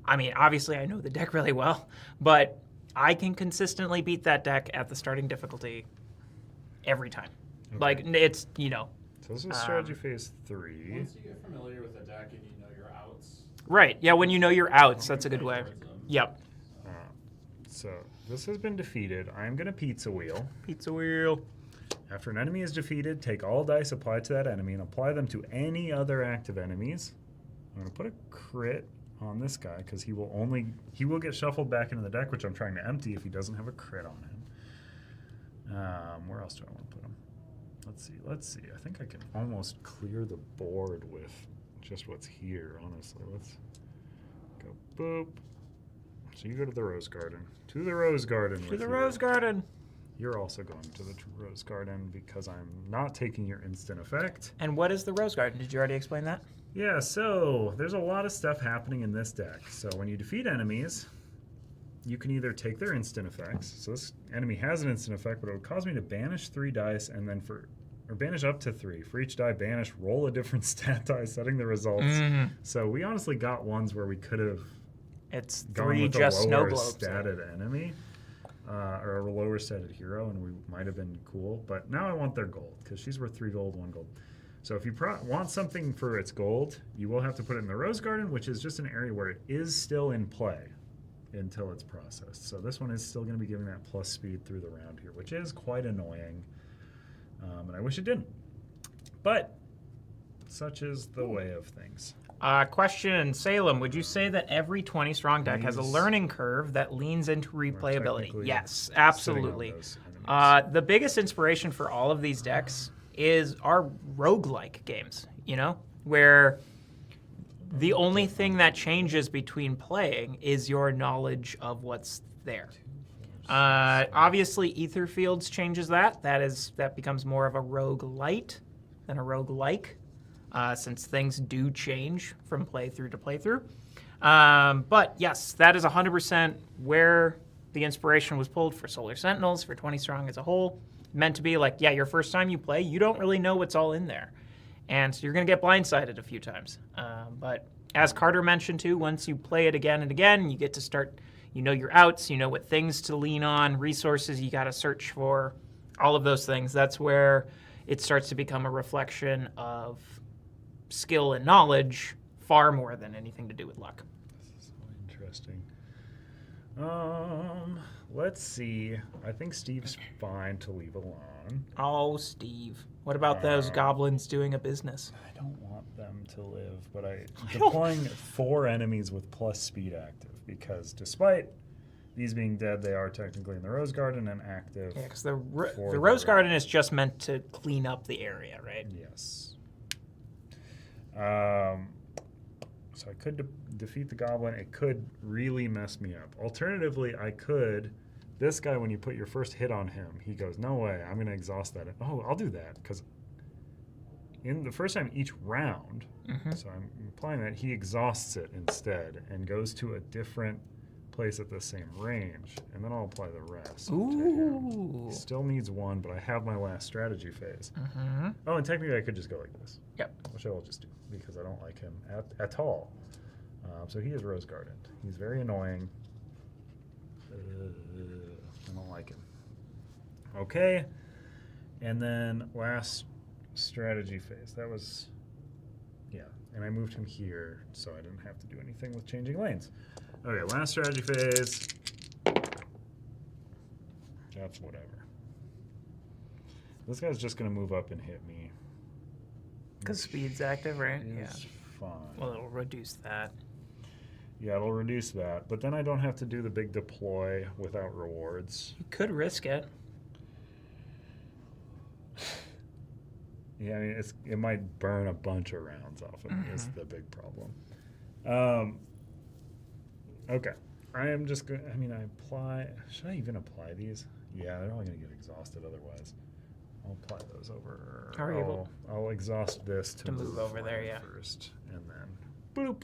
I mean, obviously I know the deck really well, but I can consistently beat that deck at the starting difficulty every time. Okay. Like it's So this is strategy phase 3. Once you get familiar with the deck and you know your outs. Right. Yeah. When you know your outs, that's a good way. Yep. So this has been defeated. I'm going to pizza wheel. Pizza wheel. After an enemy is defeated, take all dice applied to that enemy and apply them to any other active enemies. I'm going to put a crit on this guy because he will get shuffled back into the deck, which I'm trying to empty if he doesn't have a crit on him. Where else do I want to put him? Let's see. I think I can almost clear the board with just what's here, honestly. Let's go boop. So you go to the Rose Garden. To the Rose Garden. To the Rose Garden. You're also going to the Rose Garden because I'm not taking your instant effect. And what is the Rose Garden? Did you already explain that? Yeah, so there's a lot of stuff happening in this deck. So when you defeat enemies, you can either take their instant effects. So this enemy has an instant effect, but it would cause me to banish 3 dice and then banish up to 3. For each die banish, roll a different stat die, setting the results. Mm-hmm. So we honestly got ones where we could have gone 3 with just a snow lower globes statted enemy. Or a lower statted hero, and we might have been cool. But now I want their gold, because she's worth 3 gold, 1 gold. So if you want something for its gold, you will have to put it in the Rose Garden, which is just an area where it is still in play until it's processed. So this one is still going to be giving that plus speed through the round here, which is quite annoying. And I wish it didn't. But such is the way of things. Question, Salem, would you say that every 20-strong deck has a learning curve that leans into replayability? Yes, absolutely. The biggest inspiration for all of these decks are roguelike games, where The only thing that changes between playing is your knowledge of what's there. Obviously, Etherfields changes that. That becomes more of a roguelite than a roguelike, since things do change from playthrough to playthrough. But yes, that is 100% where the inspiration was pulled for Solar Sentinels, for 20 Strong as a whole. Meant to be like, yeah, your first time you play, you don't really know what's all in there. And so you're going to get blindsided a few times. But as Carter mentioned too, once you play it again and again, you get to start, you know your outs, you know what things to lean on, resources you got to search for, all of those things. That's where it starts to become a reflection of skill and knowledge far more than anything to do with luck. This is so interesting. Let's see. I think Steve's fine to leave alone. Oh, Steve. What about those goblins doing a business? I don't want them to live, but deploying 4 enemies with plus speed active, because despite these being dead, they are technically in the Rose Garden and active. Yeah, because the Rose Garden is just meant to clean up the area, right? Yes. So I could defeat the goblin. It could really mess me up. Alternatively, I could... This guy, when you put your first hit on him, he goes, no way, I'm going to exhaust that. Oh, I'll do that, because in the first time each round, so I'm applying that, he exhausts it instead and goes to a different place at the same range, and then I'll apply the rest. Ooh. He still needs 1, but I have my last strategy phase. Oh, and technically I could just go like this. Yep. Which I will just do, because I don't like him at all. So he is Rose Gardened. He's very annoying. I don't like him. Okay. And then last strategy phase. That was, yeah. And I moved him here, so I didn't have to do anything with changing lanes. Okay, last strategy phase. That's whatever. This guy's just going to move up and hit me. Because speed's active, right? It's fine. Well, it'll reduce that. Yeah, it'll reduce that. But then I don't have to do the big deploy without rewards. You could risk it. Yeah, I mean, it might burn a bunch of rounds off of me is the big problem. Okay. I am just going to, I mean, I apply, should I even apply these? Yeah, they're only going to get exhausted otherwise. I'll apply those over. How are you able I'll exhaust this to move over there, yeah. first, and then boop.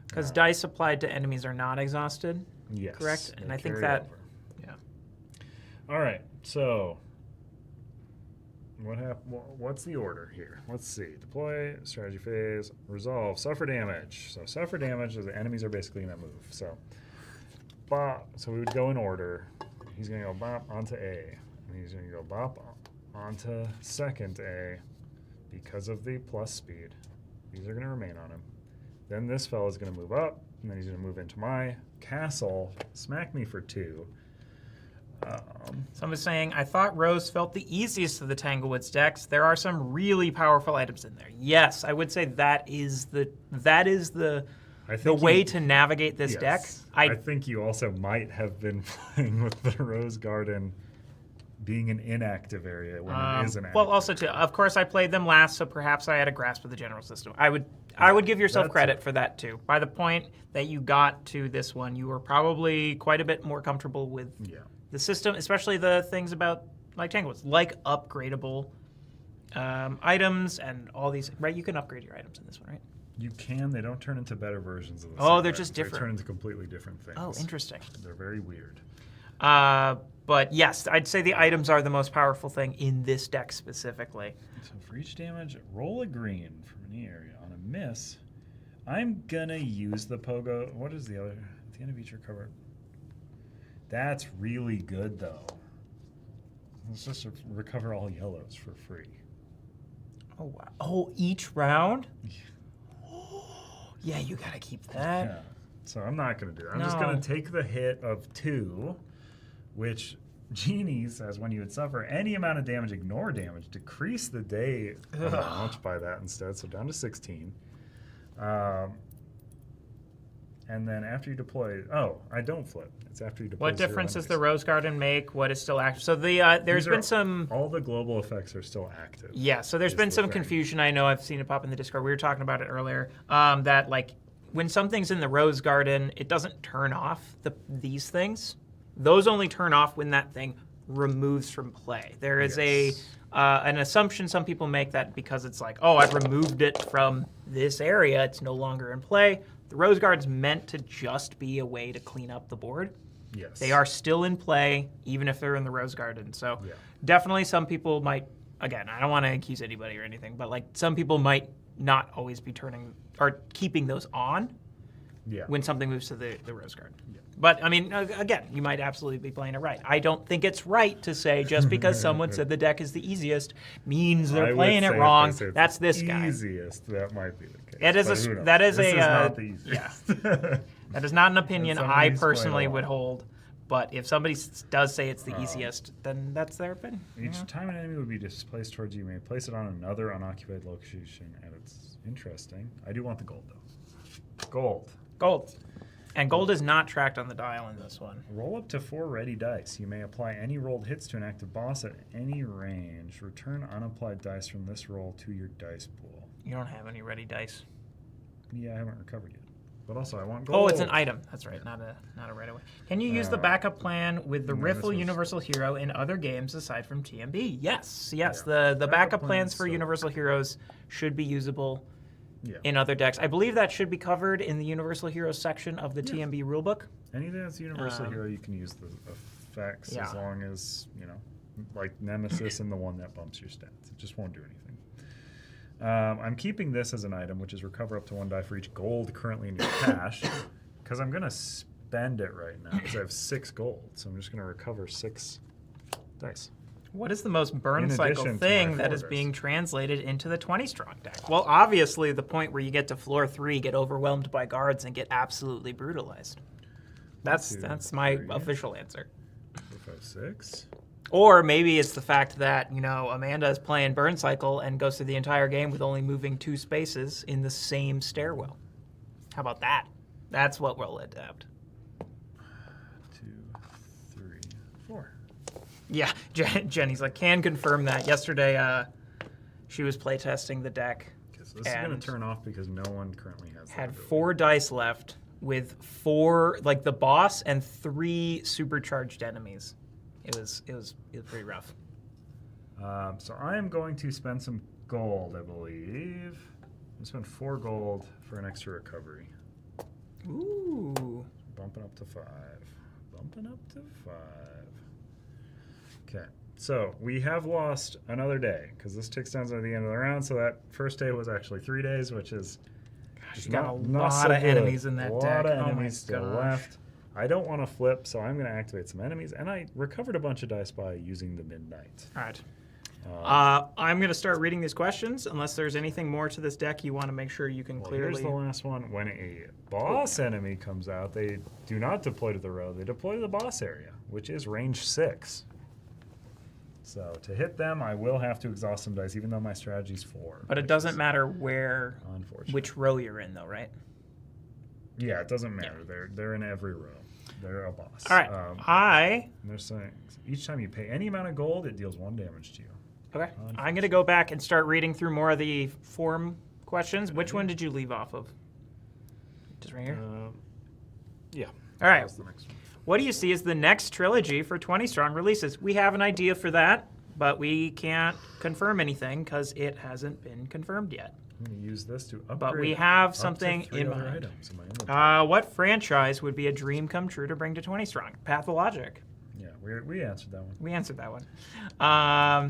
Because dice applied to enemies are not exhausted, Yes. correct? they And I think carry that, over. yeah. All right, so what's the order here? Let's see. Deploy, strategy phase, resolve, suffer damage. So suffer damage is the enemies are basically going to move. So bop. So we would go in order. He's going to go bop onto A. And he's going to go bop onto second A because of the plus speed. These are going to remain on him. Then this fellow is going to move up, and then he's going to move into my castle, smack me for 2. Someone's saying, I thought Rose felt the easiest of the Tanglewoods decks. There are some really powerful items in there. Yes, I would say that is the way to navigate this deck. I think you also might have been playing with the Rose Garden being an inactive area when it is an active. Well, also, too, of course, I played them last, so perhaps I had a grasp of the general system. I would give yourself credit for that, too. By the point that you got to this one, you were probably quite a bit more comfortable with the system, especially the things about, like Tanglewoods, like upgradable items and all these, right? You can upgrade your items in this one, right? You can. They don't turn into better versions of the Oh, same they're items. just different. They turn into completely different things. Oh, interesting. They're very weird. But yes, I'd say the items are the most powerful thing in this deck specifically. So for each damage, roll a green from any area. On a miss, I'm going to use the pogo. What is the other? At the end of each recover. That's really good, though. Let's just recover all yellows for free. Oh, wow. Oh, each round? Yeah, you got to keep that. Yeah. So I'm not going to do that. I'm just going to take the hit of 2, which Genie says when you would suffer any amount of damage, ignore damage, decrease the day amount by that instead. So down to 16. And then after you deploy, I don't flip. It's after you deploy. What 0 difference does the enemies. Rose Garden make? What is still active? So there's These been are- some. All the global effects are still active. Yeah, so there's is been the some thing. confusion. I know I've seen it pop in the Discord. We were talking about it earlier. That like when something's in the Rose Garden, it doesn't turn off these things. Those only turn off when that thing removes from play. There is Yes. an assumption some people make that because it's like, oh, I've removed it from this area, it's no longer in play. The Rose Garden's meant to just be a way to clean up the board. Yes. They are still in play, even if they're in the Rose Garden. So Yeah. definitely some people might, again, I don't want to accuse anybody or anything, but like some people might not always be turning or keeping those on Yeah. when something moves to the Rose Garden. But I mean, again, you might absolutely be playing it right. I don't think it's right to say just because someone said the deck is the easiest means I they're would playing it say if wrong. they said it's That's the this guy. Easiest. That might be the case. It is but a- who knows? that is this a, is not the easiest. That is not an opinion And I somebody's playing personally a lot. would hold. But if somebody does say it's the easiest, then that's their opinion. Each time an enemy would be displaced towards you, you may place it on another unoccupied location. And it's interesting. I do want the gold, though. Gold. Gold. And gold is not tracked on the dial in this one. Roll up to 4 ready dice. You may apply any rolled hits to an active boss at any range. Return unapplied dice from this roll to your dice pool. You don't have any ready dice. Yeah, I haven't recovered yet. But also, I want gold. Oh, it's an item. That's right, not a right away. Can you use the backup plan with the no, this Riffle was- Universal Hero in other games aside from TMB? Yes. Yeah. The Backup backup plan's plans for so- Universal Heroes should be usable Yeah. in other decks. I believe that should be covered in the Universal Heroes section of the TMB rulebook. Anything that's Universal Hero, you can use the effects yeah. as long as, like Nemesis and the one that bumps your stats. It just won't do anything. I'm keeping this as an item, which is recover up to 1 die for each gold currently in your cache, because I'm going to spend it right now, because I have 6 gold, so I'm just going to recover 6 dice. What is the most In Burncycle addition to thing my that is four being dice. translated into the 20 strong deck? Well, obviously the point where you get to floor 3, get overwhelmed by guards, and get absolutely brutalized. That's two, my three. official answer. 4, 5, 6. Or maybe it's the fact that, Amanda is playing Burncycle and goes through the entire game with only moving 2 spaces in the same stairwell. How about that? That's what we'll adapt. 2, 3, 4. Yeah, Jenny's like, can confirm that. Yesterday, she was playtesting the deck, Okay, so this is going And to turn off because no one currently has that had ability. 4 dice left with 4, like the boss and 3 supercharged enemies. It was pretty rough. So I am going to spend some gold, I believe. I'm going to spend 4 gold for an extra recovery. Ooh. Bumping up to 5. Bumping up to 5. Okay. So we have lost another day because this ticks down to the end of the round. So that first day was actually 3 days, which is You got a not lot so of good. enemies in that a deck. lot of Oh my enemies still gosh. left. I don't want to flip, so I'm going to activate some enemies. And I recovered a bunch of dice by using the Midnight. All right. I'm going to start reading these questions. Unless there's anything more to this deck you want to make sure you can Well, clearly... here's the last one. When a boss enemy comes out, they do not deploy to the road. They deploy to the boss area, which is range 6. So to hit them, I will have to exhaust some dice, even though my strategy's 4. But it which doesn't is matter where, unfortunate. which row you're in, though, right? Yeah, it doesn't matter. They're in every row. They're a boss. All right. And they're saying each time you pay any amount of gold, it deals 1 damage to you. Okay. I'm going to go back and start reading through more of the forum questions. Which one did you leave off of? Just right here? Yeah. All right. That's the next one. What do you see as the next trilogy for 20 strong releases? We have an idea for that, but we can't confirm anything because it hasn't been confirmed yet. I'm going to use this to upgrade. But we have up to something 3 in other mind. items in my inventory. What franchise would be a dream come true to bring to 20 strong? Pathologic. Yeah, we answered that one. We answered that one.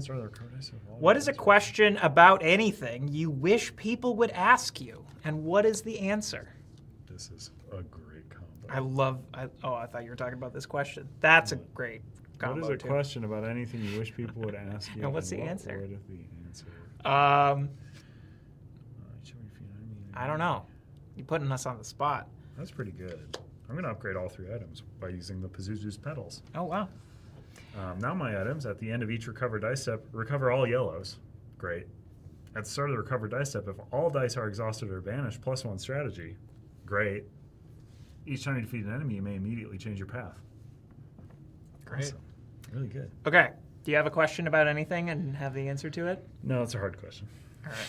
Start the record dice of all What is a damage. question about anything you wish people would ask you? And what is the answer? This is a great combo. I thought you were talking about this question. That's a great What combo, is a too. question about anything you wish people would ask you? And what's the what answer? would the answer? I don't know. You're putting us on the spot. That's pretty good. I'm going to upgrade all 3 items by using the Pazuzu's petals. Oh, wow. Now my items, at the end of each recover dice step, recover all yellows. Great. At the start of the recover dice step, if all dice are exhausted or banished, +1 strategy. Great. each time you defeat an enemy, you may immediately change your path. Great. Awesome. Really good. Okay. Do you have a question about anything and have the answer to it? No, it's a hard question. All right.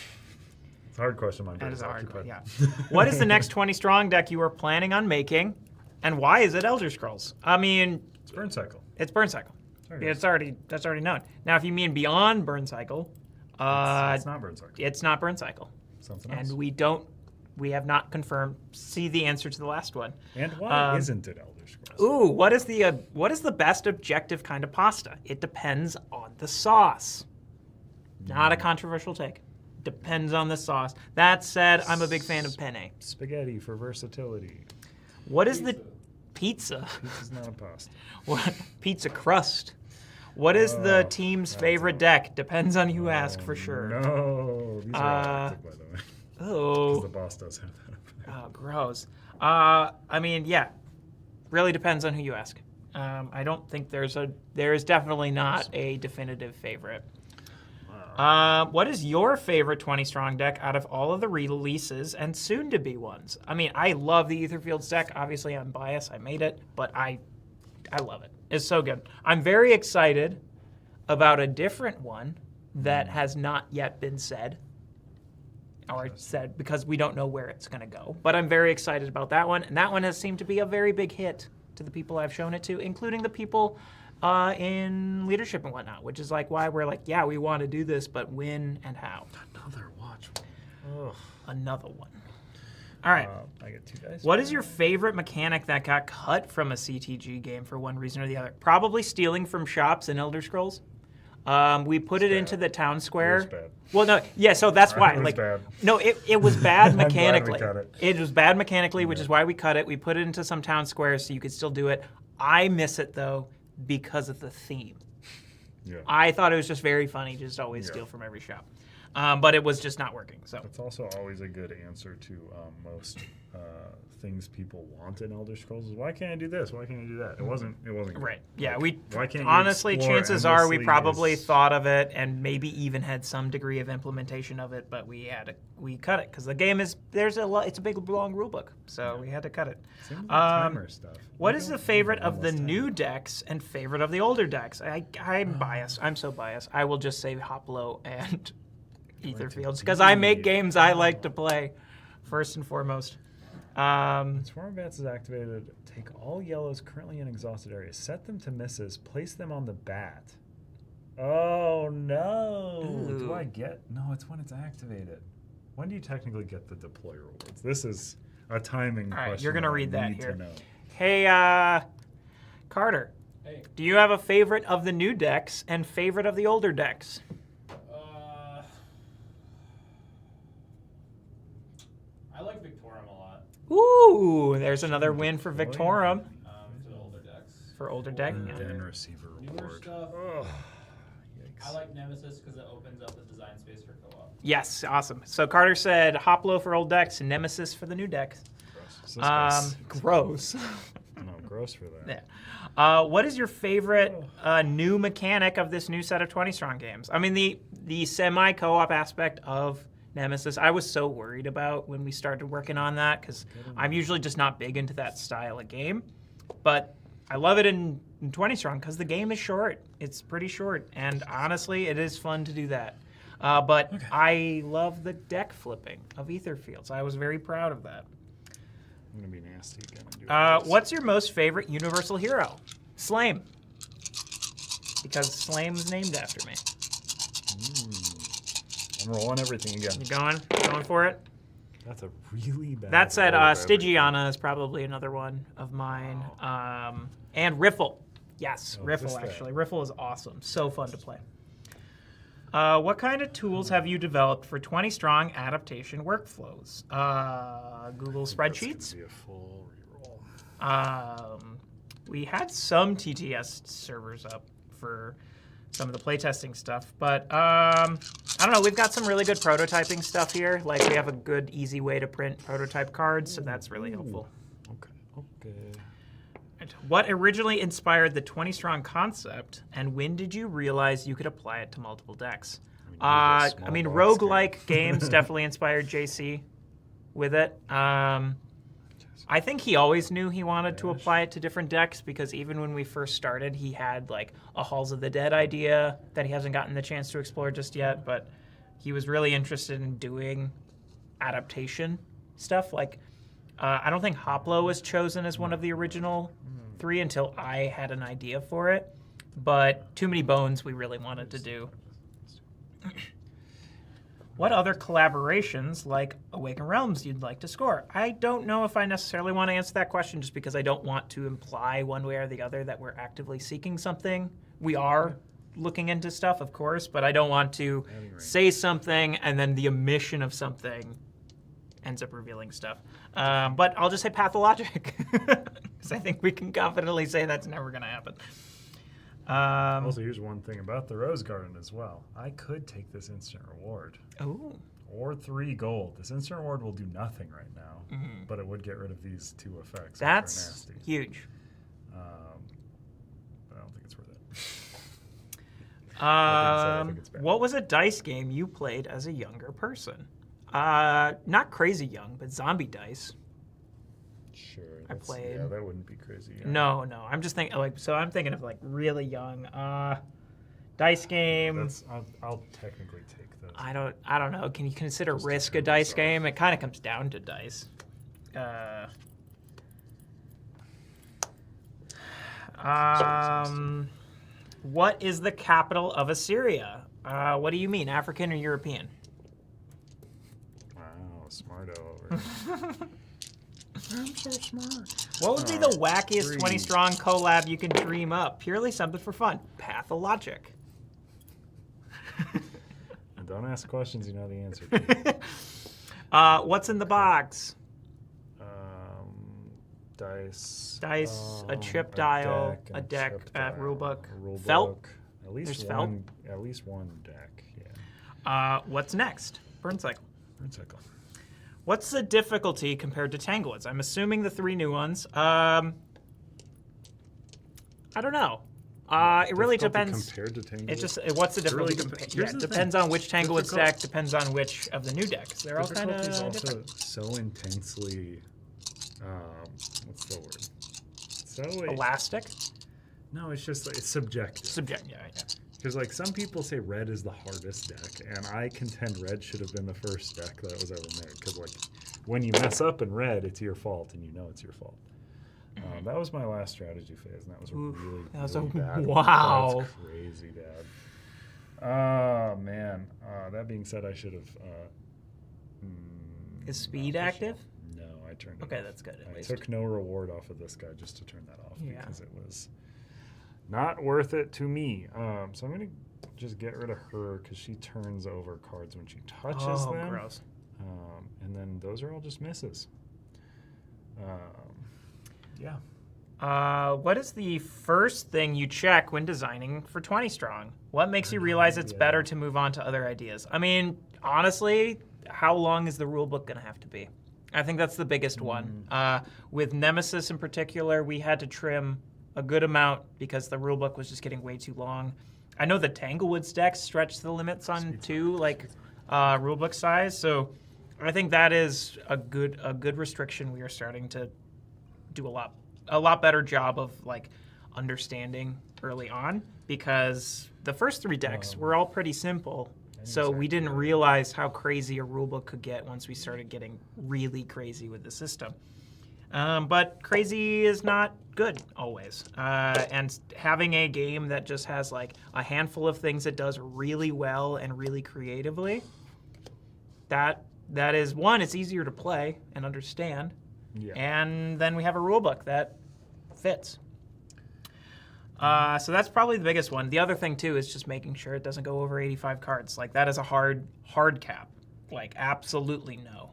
It's a hard question. My That brain is a hard occupied. question. Yeah. What is the next 20 strong deck you are planning on making, and why is it Elder Scrolls? I mean, It's Burncycle. it's Burncycle. Sorry, That's already known. Now, if you mean beyond Burncycle, it's not Burncycle. it's not Burncycle, Something else. and we have not confirmed. See the answer to the last one. And why isn't it Elder Scrolls? Ooh, what is the best objective kind of pasta? It depends on the sauce. Not a controversial take. Depends on the sauce. That said, I'm a big fan of penne. Spaghetti for versatility. What is the pizza? Pizza's not a pasta. What pizza crust? What is the team's favorite deck? Depends on who asks for sure. No, these are autistic, by the way. Oh, Because the boss does have that. oh, gross. I mean, yeah, really depends on who you ask. I don't think there is definitely not a definitive favorite. What is your favorite 20 strong deck out of all of the releases and soon to be ones? I mean, I love the Etherfields deck. Obviously, I'm biased. I made it, but I love it. It's so good. I'm very excited about a different one that has not yet been said. Or said because we don't know where it's going to go. But I'm very excited about that one. And that one has seemed to be a very big hit to the people I've shown it to, including the people in leadership and whatnot, which is like why we're like, yeah, we want to do this, but when and how. Another watch. Ugh. Another one. All right. I get 2 dice. What is your favorite mechanic that got cut from a CTG game for one reason or the other? Probably stealing from shops in Elder Scrolls. We put it into the town square. It was bad. Well, no, yeah, so that's why. It was like, bad. no, it was bad glad we mechanically. cut it. It was bad mechanically, which is why we cut it. We put it into some town squares so you could still do it. I miss it though because of the theme. Yeah. I thought it was just very funny, just always steal from every shop. But it was just not working. So That's also always a good answer to most things people want in Elder Scrolls. Is why can't I do this? Why can't I do that? It wasn't. Good. right, yeah. Like, We why can't you honestly, explore chances are, we endlessly probably is- thought of it and maybe even had some degree of implementation of it, but we cut it because the game is it's a big long rule book, so we had to cut it. Same with the timer stuff. What We is don't the need favorite of the endless new timer. decks and favorite of the older decks? I'm biased. I'm so biased. I will just say Hoplo and Etherfields because I make games I like to play first and foremost. Swarm Bats is activated. Take all yellows currently in exhausted areas, set them to misses, place them on the bat. Oh no! Ooh. Do I get? No, it's when it's activated. When do you technically get the deploy rewards? This is a timing All right, question. you're gonna I read that need here. to know. Hey, Carter, Hey, do you have a favorite of the new decks and favorite of the older decks? I like Victorum a lot Ooh, there's another win for Victorum for the older decks. for older deck. For- Yeah. Then receiver Newer reward. stuff. Oh, I like Nemesis because it opens up the design space for co-op. Yes, awesome. So Carter said Hoplo for old decks and Nemesis for the new decks. gross. Is this gross? Gross. No, gross for that. Yeah. What is your favorite new mechanic of this new set of 20 strong games? I mean, the semi co-op aspect of Nemesis, I was so worried about when we started working on that because I'm usually just not big into that style of game. But I love it in 20 strong because the game is short. It's pretty short, and honestly, it is fun to do that. But I love the deck flipping of Etherfields. I was very proud of that. I'm gonna be nasty again. And do this. What's your most favorite Universal hero? Slame. Because Slame's named after me. I'm rolling everything again. You going for it? That's a really bad. That said, roll of everything. Stygiana is probably another one of mine. And Riffle. Yes, Oh, Riffle this guy. actually. Riffle is awesome. So fun to play. What kind of tools have you developed for 20 strong adaptation workflows? Google I think that's spreadsheets. gonna be a full reroll. We had some TTS servers up for some of the playtesting stuff, but I don't know. We've got some really good prototyping stuff here. Like we have a good, easy way to print prototype cards, so that's really helpful. Okay. What originally inspired the 20 strong concept, and when did you realize you could apply it to multiple decks? I mean, roguelike games definitely inspired JC with it. I think he always knew he wanted to apply it to different decks because even when we first started, he had like a Halls of the Dead idea that he hasn't gotten the chance to explore just yet, but he was really interested in doing adaptation stuff. Like, I don't think Hoplo was chosen as one of the original 3 until I had an idea for it, but Too Many Bones we really wanted to do. What other collaborations like Awakened Realms you'd like to score? I don't know if I necessarily want to answer that question just because I don't want to imply one way or the other that we're actively seeking something. We are looking into stuff, of course, but I don't want to say something and then the omission of something ends up revealing stuff. But I'll just say Pathologic because I think we can confidently say that's never going to happen. Also, here's one thing about the Rose Garden as well. I could take this instant reward. Oh. Or 3 gold. This instant reward will do nothing right now, but it would get rid of these 2 effects. Which That's are nasty. huge. But I don't think it's worth it. What was a dice game you played as a younger person? Not crazy young, but zombie dice. Sure. I played. Yeah, that wouldn't be crazy. Yeah. No. I'm just thinking I'm thinking of like really young. Dice game. I'll technically take those. I don't know. Can you consider Just Risk a turn dice this off. game? It kind of comes down to dice. What is the capital of Assyria? What do you mean, African or European? Wow, smarto over here. I'm so smart. What would be the wackiest 3. 20 strong collab you can dream up? Purely something for fun. Pathologic. And don't ask questions you know the answer to. What's in the box? Dice. Dice, a chip dial, a deck, rulebook, felt. At least There's one. At least one deck. Yeah. What's next? Burncycle. Burncycle. What's the difficulty compared to Tanglewoods? I'm assuming the 3 new ones. I don't know. It really Difficulty depends. Compared to Tanglewoods? It just what's the difficulty? really here's the depends thing. on which Tanglewoods Difficult- deck. Depends on which of the new decks. They're all kind of Difficulty is also different. so intensely. What's the word? So Elastic. No, it's just it's subjective. Yeah. Because like some people say red is the hardest deck, and I contend red should have been the first deck that was ever made. Because like when you mess up in red, it's your fault, and you know it's your fault. That was my last strategy phase, and that was That was really bad. wow. That's crazy, Dad. Oh man. That being said, I should have. Is speed active? No, I turned it Okay, off. that's good. At I least. took no reward off of this guy just to turn that off Yeah. because it was not worth it to me. So I'm going to just get rid of her because she turns over cards when she touches Oh, them. gross. And then those are all just misses. Yeah. What is the first thing you check when designing for 20 Strong? What makes you realize it's better to move on to other ideas? I mean, honestly, how long is the rulebook going to have to be? I think that's the biggest one. With Nemesis in particular, we had to trim a good amount because the rulebook was just getting way too long. I know the Tanglewoods decks stretch the limits on rulebook size, so I think that is a good restriction. We are starting to do a lot better job of like understanding early on because the first 3 decks were all pretty simple. So we didn't realize how crazy a rulebook could get once we started getting really crazy with the system. But crazy is not good always. And having a game that just has like a handful of things it does really well and really creatively, that is one, it's easier to play and understand. Yeah. And then we have a rulebook that fits. So that's probably the biggest one. The other thing too is just making sure it doesn't go over 85 cards. Like that is a hard cap. Like absolutely no.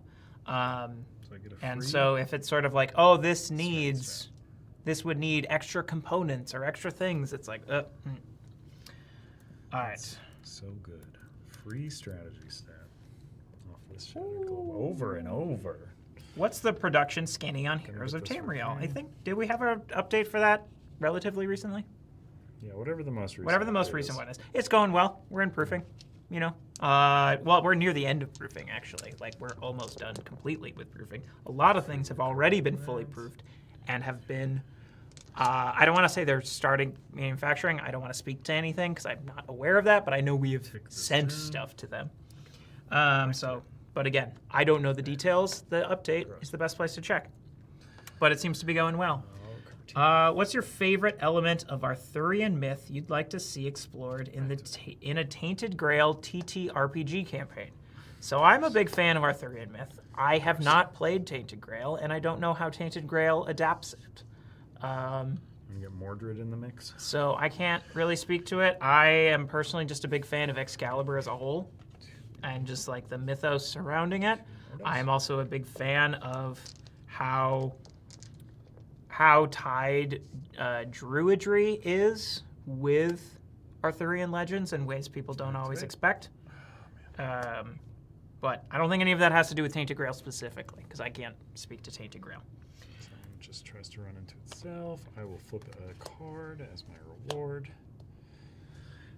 So if it's sort of like, oh, this would need extra components or extra things, it's like, All right. So good. Free strategy stat off this strategy club over and over. What's the production scanning on Heroes of Tamriel? I think, did we have an update for that relatively recently? Yeah, whatever the most recent. Whatever the most recent one is. It's going well. We're in proofing. you know. Well, we're near the end of proofing, actually. Like, we're almost done completely with proofing. A lot of things have already been fully proofed and have been... I don't want to say they're starting manufacturing. I don't want to speak to anything because I'm not aware of that, but I know we have sent stuff to them. But again, I don't know the details. The update is the best place to check. But it seems to be going well. What's your favorite element of Arthurian myth you'd like to see explored in a Tainted Grail TTRPG campaign? So I'm a big fan of Arthurian myth. I have not played Tainted Grail, and I don't know how Tainted Grail adapts it. You get Mordred in the mix. So I can't really speak to it. I am personally just a big fan of Excalibur as a whole, and just like the mythos surrounding it. I am also a big fan of how tied druidry is with Arthurian legends in ways people don't always expect. But I don't think any of that has to do with Tainted Grail specifically, because I can't speak to Tainted Grail. It just tries to run into itself. I will flip a card as my reward.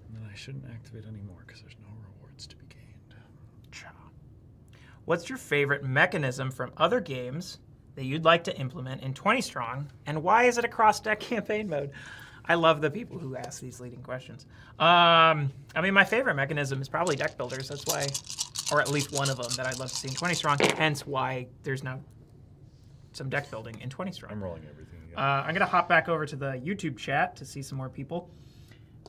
And then I shouldn't activate anymore because there's no rewards to be gained. Cha. What's your favorite mechanism from other games that you'd like to implement in 20 Strong, and why is it a cross-deck campaign mode? I love the people who ask these leading questions. I mean, my favorite mechanism is probably deck builders. That's why, or at least one of them that I'd love to see in 20 Strong, hence why there's now some deck building in 20 Strong. I'm rolling everything again. I'm going to hop back over to the YouTube chat to see some more people.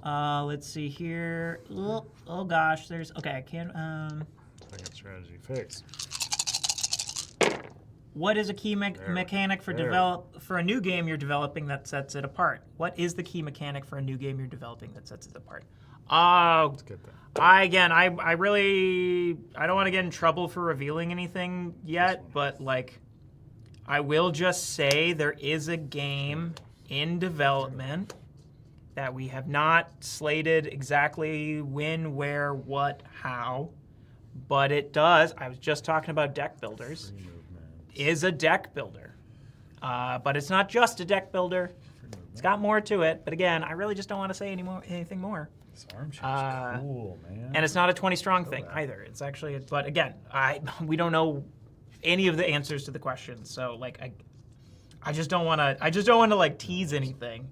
Let's see here. Oh gosh, there's... Okay, I can't... I got strategy fixed. What is a key mechanic for a new game you're developing that sets it apart? What is the key mechanic for a new game you're developing that sets it apart? Let's get that. I don't want to get in trouble for revealing anything yet, but like, I will just say there is a game in development that we have not slated exactly when, where, what, how, but it does. I was just talking about deck builders. Is a deck builder, but it's not just a deck builder. It's got more to it. But again, I really just don't want to say anything more. This arm shape's cool, man. And it's not a 20 Strong thing either. It's actually, but again, we don't know any of the answers to the questions. So like, I just don't want to like tease anything,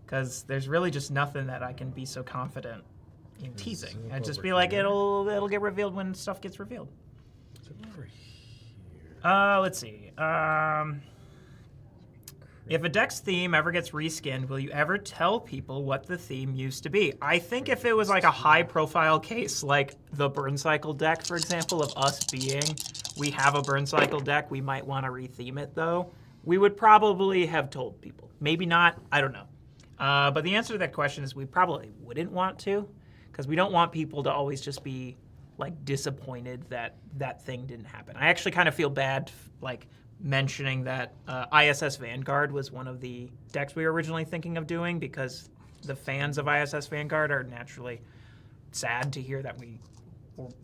because there's really just nothing that I can be so confident in teasing. I'd just be like, it'll get revealed when stuff gets revealed. Let's see. If a deck's theme ever gets reskinned, will you ever tell people what the theme used to be? I think if it was like a high-profile case, like the Burncycle deck, for example, of us being, we have a Burncycle deck, we might want to retheme it, though, we would probably have told people. Maybe not, I don't know. But the answer to that question is we probably wouldn't want to, because we don't want people to always just be like disappointed that that thing didn't happen. I actually kind of feel bad like mentioning that ISS Vanguard was one of the decks we were originally thinking of doing, because the fans of ISS Vanguard are naturally sad to hear that we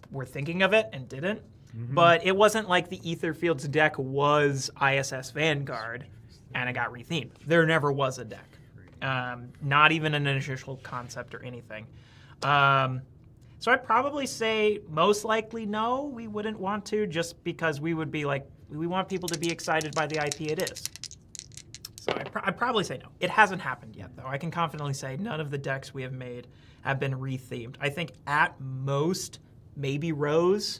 were thinking of it and didn't. Mm-hmm. But it wasn't like the Etherfields deck was ISS Vanguard and it got rethemed. There never was a deck. Not even an initial concept or anything. So I'd probably say most likely no, we wouldn't want to, just because we would be like, we want people to be excited by the IP it is. So I'd probably say no. It hasn't happened yet, though. I can confidently say none of the decks we have made have been rethemed. I think at most, maybe Rose,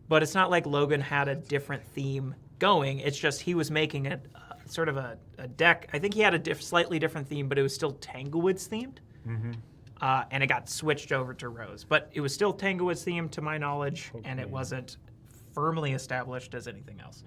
but it's not like Logan had a different theme going. It's just he was making it sort of a deck. I think he had a slightly different theme, but it was still Tanglewoods themed. Mm-hmm. And it got switched over to Rose. But it was still Tanglewoods themed, to my knowledge, and it wasn't firmly established as anything else.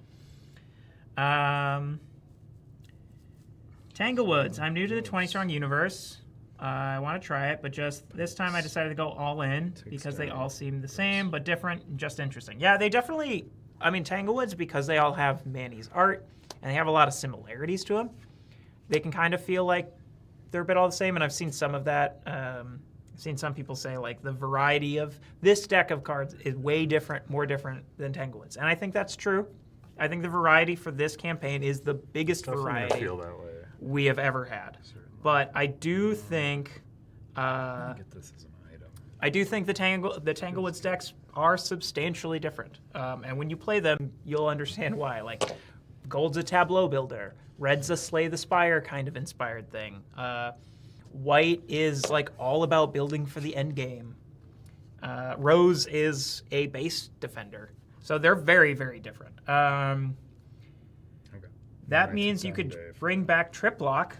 Tanglewoods. I'm new to the 20 Strong universe. I want to try it, but just this time I decided to go all in because they all seem the same, but different and just interesting. Yeah, they definitely... I mean, Tanglewoods, because they all have Manny's art, and they have a lot of similarities to them, they can kind of feel like they're a bit all the same, and I've seen some of that. I've seen some people say, like, the variety of this deck of cards is way different, more different than Tanglewoods. And I think that's true. I think the variety for this campaign is the biggest variety feel that way. We have ever had. Certainly. But I do think... get this as an item. I do think the Tanglewoods decks are substantially different. And when you play them, you'll understand why. Like, gold's a tableau builder. Red's a Slay the Spire kind of inspired thing. White is like all about building for the end game. Rose is a base defender. So they're very, very different. Okay. That means you could bring back Triplock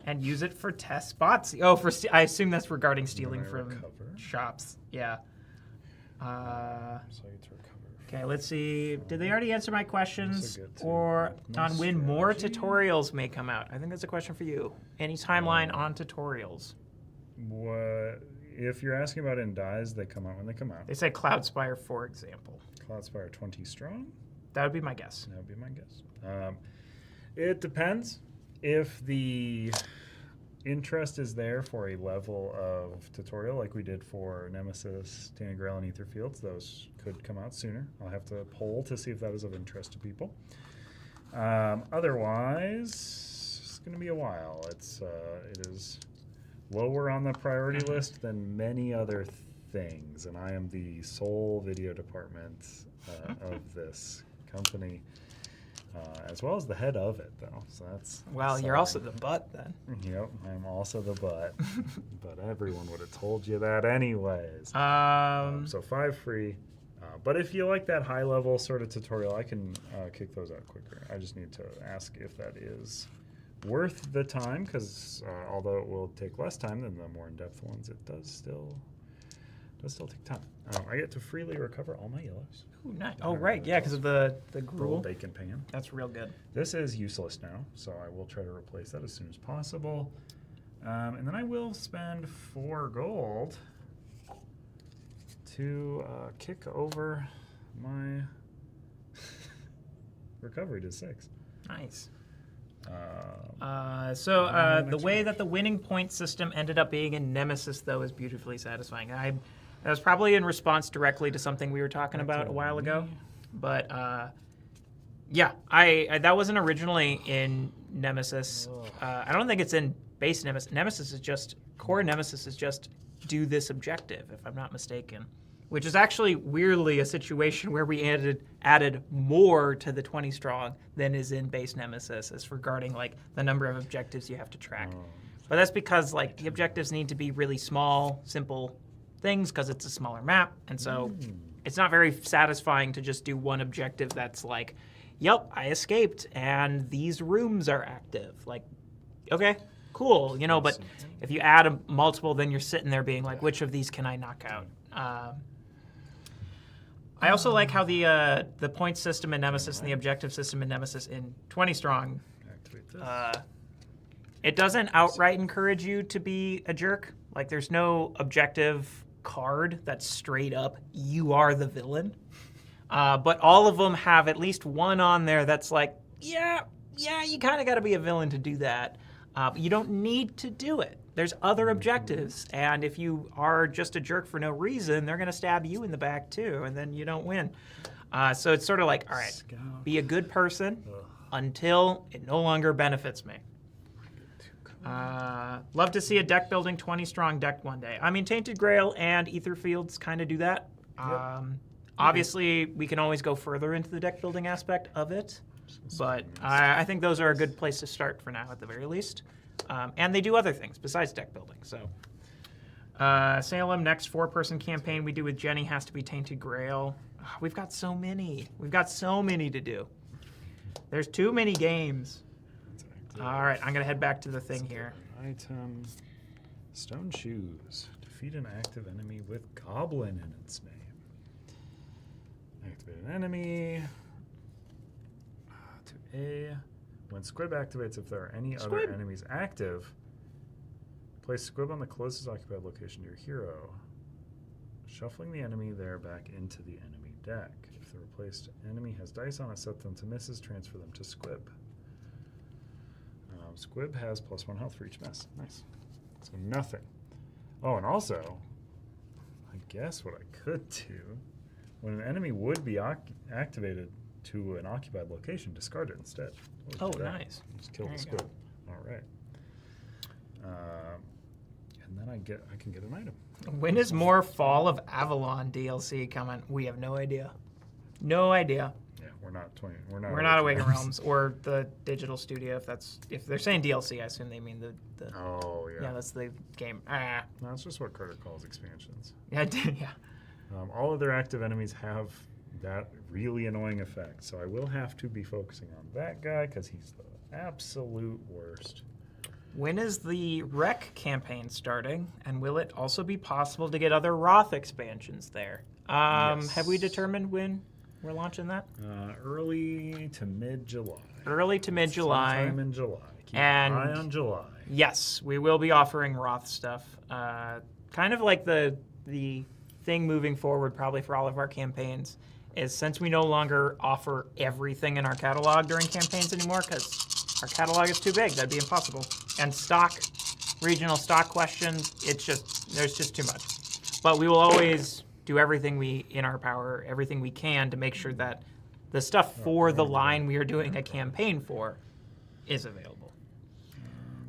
and use it for test spots. Oh, I assume that's regarding stealing from shops. Yeah. So I get to recover. Okay, let's see. Did they already answer my questions? Those are good, too. Or No on when more strategy. tutorials may come out? I think that's a question for you. Any timeline on tutorials? What if you're asking about in dies? They come out when they come out. They said Cloudspire, for example. Cloudspire 20 strong. That would be my guess. That would be my guess. It depends. If the interest is there for a level of tutorial like we did for Nemesis, Tainted Grail, and Etherfields, those could come out sooner. I'll have to poll to see if that is of interest to people. Otherwise, it's going to be a while. It is lower on the priority list than many other things, and I am the sole video department of this company. As well as the head of it, though. So that's Well, you're also the butt then. Yep, I'm also the butt. But everyone would have told you that anyways. So 5 free. But if you like that high-level sort of tutorial, I can kick those out quicker. I just need to ask if that is worth the time, because although it will take less time than the more in-depth ones, it does still take time. I get to freely recover all my yellows. Ooh, nice. Oh, right. Yeah, because of the gruel. Bacon pan. That's real good. This is useless now, so I will try to replace that as soon as possible. And then I will spend 4 gold to kick over my recovery to 6. Nice. The The way that the winning point system ended up being in Nemesis, though, is beautifully satisfying. That was probably in response directly to something we were talking about a while ago. But yeah, I that wasn't originally in Nemesis. I don't think it's in base Nemesis. Nemesis is just core. Nemesis is just do this objective, if I'm not mistaken. Which is actually weirdly a situation where we added more to the 20 strong than is in base Nemesis, as regarding like the number of objectives you have to track. But that's because like the objectives need to be really small, simple things because it's a smaller map, and so it's not very satisfying to just do one objective that's like, yep, I escaped and these rooms are active. Like, okay, cool, you know, but if you add a multiple, then you're sitting there being like, which of these can I knock out? I also like how the point system in Nemesis and the objective system in Nemesis in 20 strong, Activate this. it doesn't outright encourage you to be a jerk. Like, there's no objective card that's straight up, you are the villain. But all of them have at least one on there that's like, yeah, you kind of got to be a villain to do that. But you don't need to do it. There's other objectives, and if you are just a jerk for no reason, they're going to stab you in the back too, and then you don't win. So it's sort of like, all right, be a good person until it no longer benefits me. Love to see a deck building 20 strong deck one day. I mean, Tainted Grail and Etherfields kind of do that. Obviously, we can always go further into the deck building aspect of it, but I think those are a good place to start for now, at the very least. And they do other things besides deck building. So, Salem, next 4-person campaign we do with Jenny has to be Tainted Grail. We've got so many. We've got so many to do. There's too many games. All right, I'm going to head back to the thing here. Item, Stone Shoes. Defeat an active enemy with Goblin in its name. Activate an enemy. To A. When Squib activates, if there are any other enemies active, place Squib on the closest occupied location to your hero, shuffling the enemy there back into the enemy deck. If the replaced enemy has dice on it, set them to misses, transfer them to Squib. Squib has +1 health for each miss. Nice. So nothing. Oh, and also, I guess what I could do, when an enemy would be activated to an occupied location, discard it instead. Oh, nice. Just kill There the you go. Squib. All right. and then I can get an item. When is more Fall of Avalon DLC coming? We have no idea. No idea. Yeah, we're not We're not Awaken Realms or the digital studio. If they're saying DLC, I assume they mean the Oh yeah. yeah, that's the game. No, that's just what Carter calls expansions. Yeah, yeah. All other active enemies have that really annoying effect, so I will have to be focusing on that guy because he's the absolute worst. When is the Rec campaign starting, and will it also be possible to get other Roth expansions there? Yes. Have we determined when we're launching that? Early to mid-July. Early to mid-July. Sometime in July. Keep And- an eye on July. Yes, we will be offering Roth stuff. Kind of like the thing moving forward, probably for all of our campaigns, is since we no longer offer everything in our catalog during campaigns anymore, because our catalog is too big, that'd be impossible. And regional stock questions, there's just too much. But we will always do everything in our power, everything we can to make sure that the stuff for the line we are doing a campaign for is available.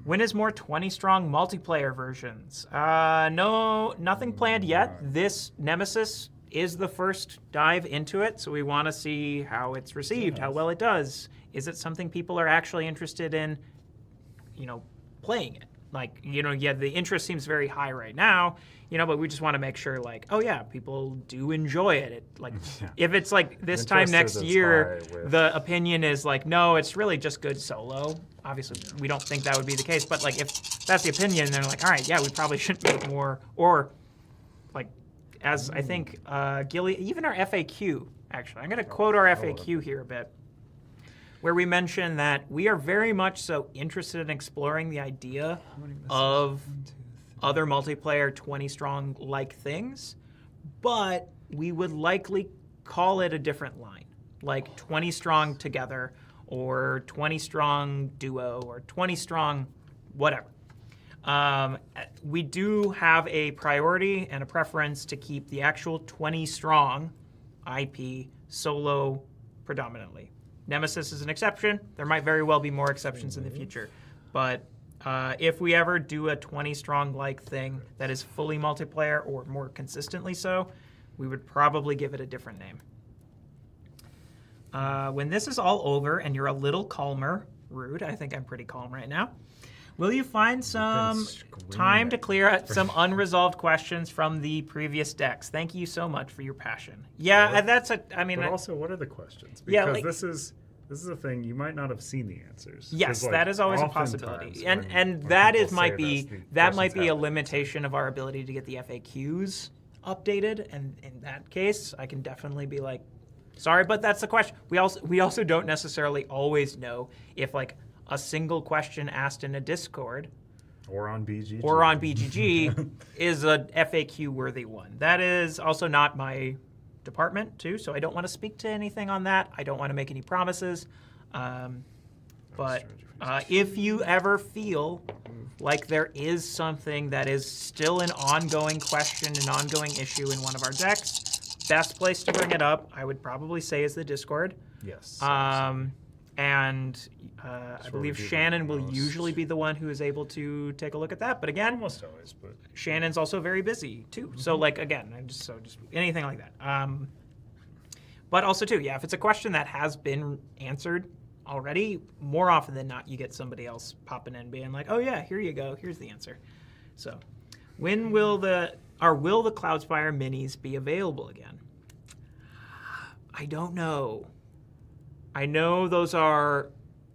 When is more 20-strong multiplayer versions? No, nothing planned yet. This Nemesis is the first dive into it, so we want to see how it's received, how well it does. Is it something people are actually interested in, playing it? Like, the interest seems very high right now, but we just want to make sure, oh yeah, people do enjoy it. If it's like this time next year, the opinion is no, it's really just good solo. Obviously, we don't think that would be the case, but if that's the opinion, then all right, yeah, we probably should make more, or as I think Ghillie, even our FAQ, actually, I'm going to quote our FAQ here a bit, where we mention that we are very much so interested in exploring the idea of other multiplayer 20-strong like things, but we would likely call it a different line, like 20-strong together, or 20-strong duo, or 20-strong whatever. We do have a priority and a preference to keep the actual 20-strong IP solo predominantly. Nemesis is an exception. There might very well be more exceptions in the future. But if we ever do a 20-strong like thing that is fully multiplayer or more consistently so, we would probably give it a different name. When this is all over and you're a little calmer, Rude, I think I'm pretty calm right now, will you find some time to clear out some unresolved questions from the previous decks? Thank you so much for your passion. Yeah, But also, what are the questions? Because this is a thing you might not have seen the answers. Yes, that is always a possibility, and that might be a limitation of our ability to get the FAQs updated. And in that case, I can definitely be sorry, but that's the question. We also don't necessarily always know if a single question asked in a Discord or on BGG is a FAQ worthy one. That is also not my department too, so I don't want to speak to anything on that. I don't want to make any promises. But if you ever feel like there is something that is still an ongoing question, an ongoing issue in one of our decks, best place to bring it up, I would probably say, is the Discord. Yes. And I believe Shannon will usually be the one who is able to take a look at that. But again, almost always. But Shannon's also very busy too. Mm-hmm. So again, just anything like that. But also too, if it's a question that has been answered already, more often than not, you get somebody else popping in being like, "Oh yeah, here you go. Here's the answer." So, when will the Cloudspire minis be available again? I don't know. I know those are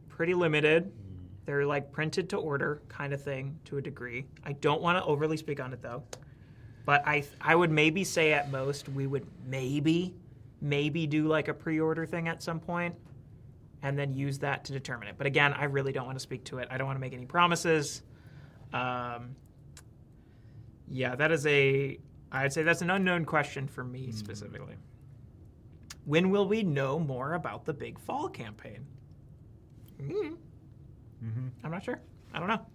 pretty limited. They're printed to order kind of thing to a degree. I don't want to overly speak on it though. But I would maybe say at most we would maybe do a pre-order thing at some point and then use that to determine it. But again, I really don't want to speak to it. I don't want to make any promises. I'd say that's an unknown question for me specifically. When will we know more about the Big Fall campaign? I'm not sure. I don't know.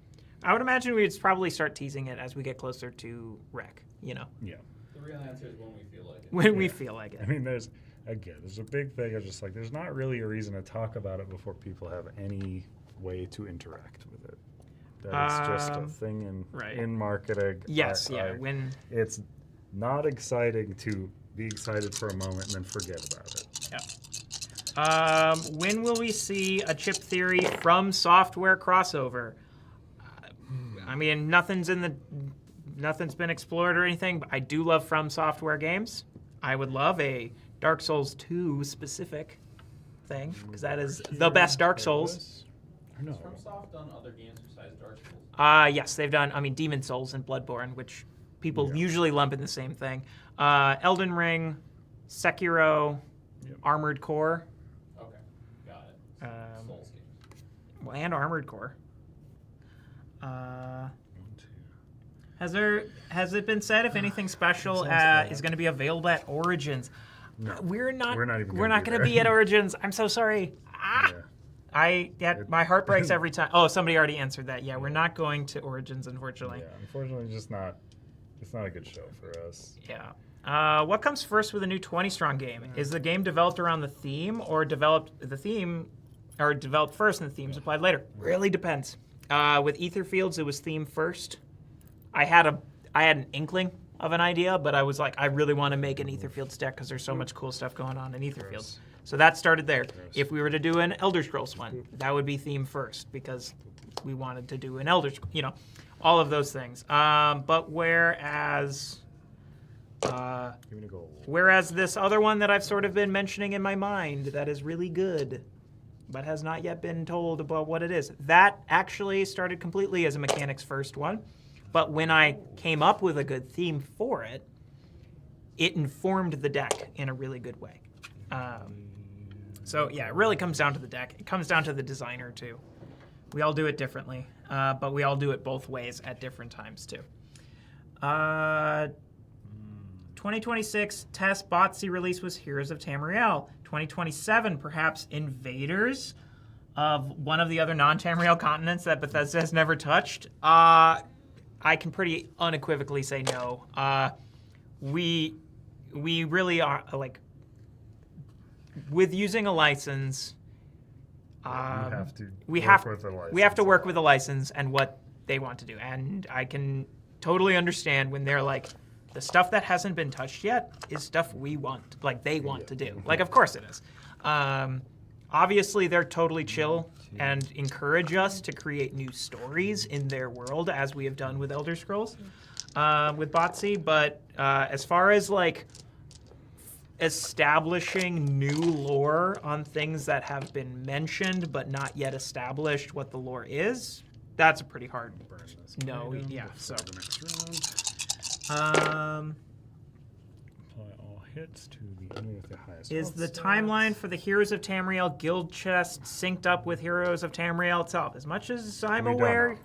I would imagine we'd probably start teasing it as we get closer to Rec, Yeah. The real answer is when we feel like it. When we feel like it. I mean, there's a big thing of just there's not really a reason to talk about it before people have any way to interact with it. That it's just a thing in marketing. Yes, when it's not exciting to be excited for a moment and then forget about it. When will we see a Chip Theory from software crossover? I mean, nothing's been explored or anything, but I do love From Software games. I would love a Dark Souls 2 specific thing, because that is the best Dark Souls. Has FromSoft done other games besides Dark Souls? Yes, they've done, Demon Souls and Bloodborne, which people usually lump in the same thing. Elden Ring, Sekiro, Armored Core. Okay, got it. Souls games. Well, and Armored Core. Has it been said if anything special is going to be available at Origins? No, we're not going to be at Origins. I'm so sorry. My heart breaks every time. Oh, somebody already answered that. Yeah, we're not going to Origins, unfortunately. Yeah, unfortunately, it's not a good show for us. Yeah. What comes first with a new 20 strong game? Is the game developed around the theme, or developed first and the themes applied later? Really depends. With Etherfields, it was theme first. I had an inkling of an idea, but I was like, I really want to make an Etherfields deck because there's so much cool stuff going on in Etherfields. So that started there. If we were to do an Elder Scrolls one, that would be theme first because we wanted to do an Elder Scrolls, all of those things. But whereas this other one that I've sort of been mentioning in my mind that is really good, but has not yet been told about what it is, that actually started completely as a mechanics first one. But when I came up with a good theme for it, it informed the deck in a really good way. So yeah, it really comes down to the deck. It comes down to the designer too. We all do it differently, but we all do it both ways at different times too. 2026 test Botsy release was Heroes of Tamriel. 2027 perhaps Invaders of one of the other non-Tamriel continents that Bethesda has never touched. I can pretty unequivocally say no. We really are, like, with using a license, we have to work with a license and what they want to do. And I can totally understand when they're like, the stuff that hasn't been touched yet is stuff we want, like they want to do. Like, of course it is. Obviously, they're totally chill and encourage us to create new stories in their world, as we have done with Elder Scrolls, with Botsy. But as far as like establishing new lore on things that have been mentioned but not yet established what the lore is, that's a pretty hard no. Yeah. So. Hits to the enemy with the highest. Is the timeline for the Heroes of Tamriel guild chest synced up with Heroes of Tamriel itself? As much as I'm aware,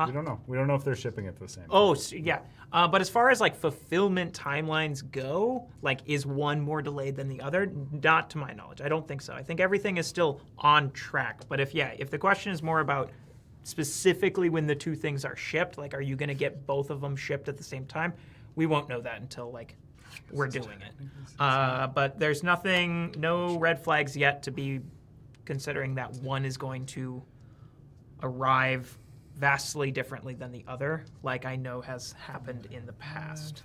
we don't know. We don't know if they're shipping it the same. Oh, yeah. But as far as like fulfillment timelines go, like is one more delayed than the other? Not to my knowledge. I don't think so. I think everything is still on track. But if the question is more about specifically when the two things are shipped, like are you going to get both of them shipped at the same time? We won't know that until like we're doing it. But there's no red flags yet to be considering that one is going to arrive vastly differently than the other, like I know has happened in the past.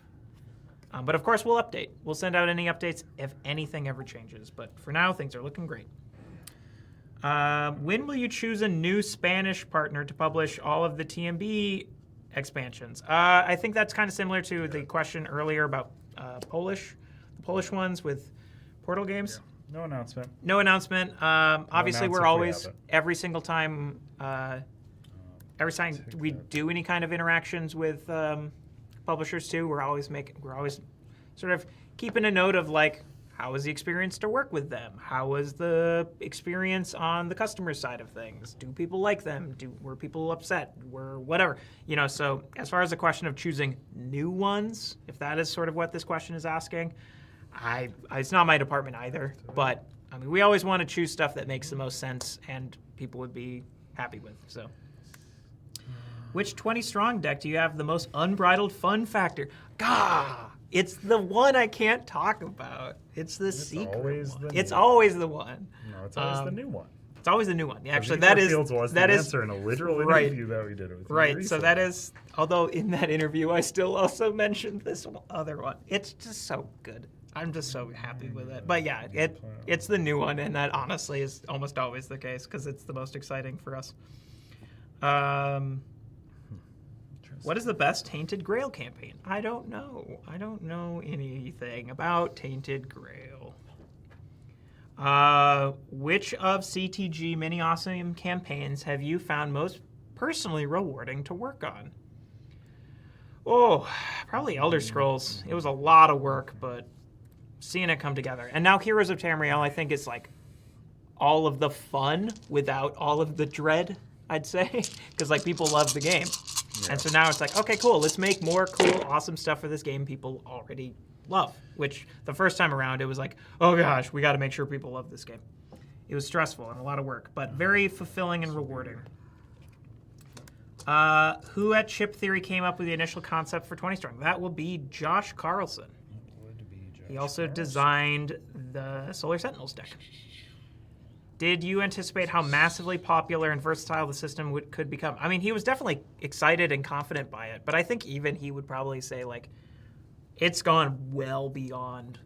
But of course, we'll update. We'll send out any updates if anything ever changes. But for now, things are looking great. When will you choose a new Spanish partner to publish all of the TMB expansions? I think that's kind of similar to the question earlier about the Polish ones with Portal Games. Yeah. No announcement. No announcement. Obviously, we're always every single time we do any kind of interactions with publishers too. We're always sort of keeping a note of like, how was the experience to work with them? How was the experience on the customer side of things? Do people like them? Were people upset? Were whatever, So as far as the question of choosing new ones, if that is sort of what this question is asking, it's not my department either. But I mean, we always want to choose stuff that makes the most sense and people would be happy with. So, which 20 strong deck do you have the most unbridled fun factor? Gah! It's the one I can't talk about. It's the secret one. It's always the one. No, it's always the new one. It's always the new one. Actually, Etherfields was that the is answer in a literal right. interview that we did with you right. So that recently. is. Although in that interview, I still also mentioned this other one. It's just so good. I'm just so happy with it. But yeah, it's the new one, and that honestly is almost always the case because it's the most exciting for us. What is the best Tainted Grail campaign? I don't know. I don't know anything about Tainted Grail. Which of CTG Mini Awesome campaigns have you found most personally rewarding to work on? Oh, probably Elder Scrolls. It was a lot of work, but seeing it come together. And now Heroes of Tamriel, I think, is like all of the fun without all of the dread, I'd say. Because like people love the game. Yeah. And so now it's like, okay, cool, let's make more cool, awesome stuff for this game people already love. Which the first time around, it was like, oh gosh, we got to make sure people love this game. It was stressful and a lot of work, but very fulfilling and rewarding. Who at Chip Theory came up with the initial concept for 20 Strong? That will be Josh Carlson. He also designed the Solar Sentinels deck. Did you anticipate how massively popular and versatile the system could become? I mean, he was definitely excited and confident by it, but I think even he would probably say, like, it's gone well beyond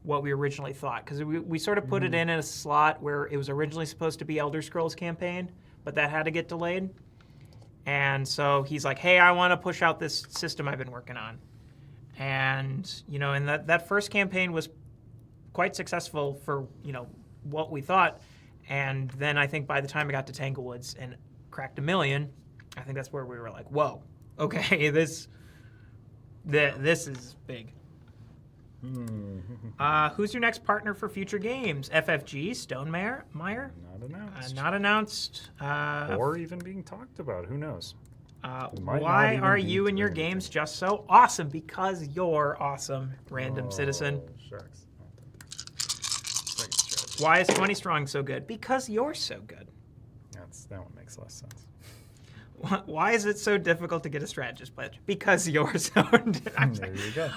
what we originally thought. Because we sort of put it in a slot where it was originally supposed to be Elder Scrolls campaign, but that had to get delayed. And so he's like, hey, I want to push out this system I've been working on. And, you know, and that first campaign was quite successful for, you know, what we thought. And then I think by the time it got to Tanglewoods and cracked 1 million, I think that's where we were like, whoa, okay, this is big. Who's your next partner for future games? FFG, Stonemeyer? Not announced. Not announced. Or even being talked about. Who knows? Why are you and your games just so awesome? Because you're awesome, random citizen. Shucks. Why is 20 Strong so good? Because you're so good. That one makes less sense. Why is it so difficult to get a strategist pledge? Because you're so. There you go.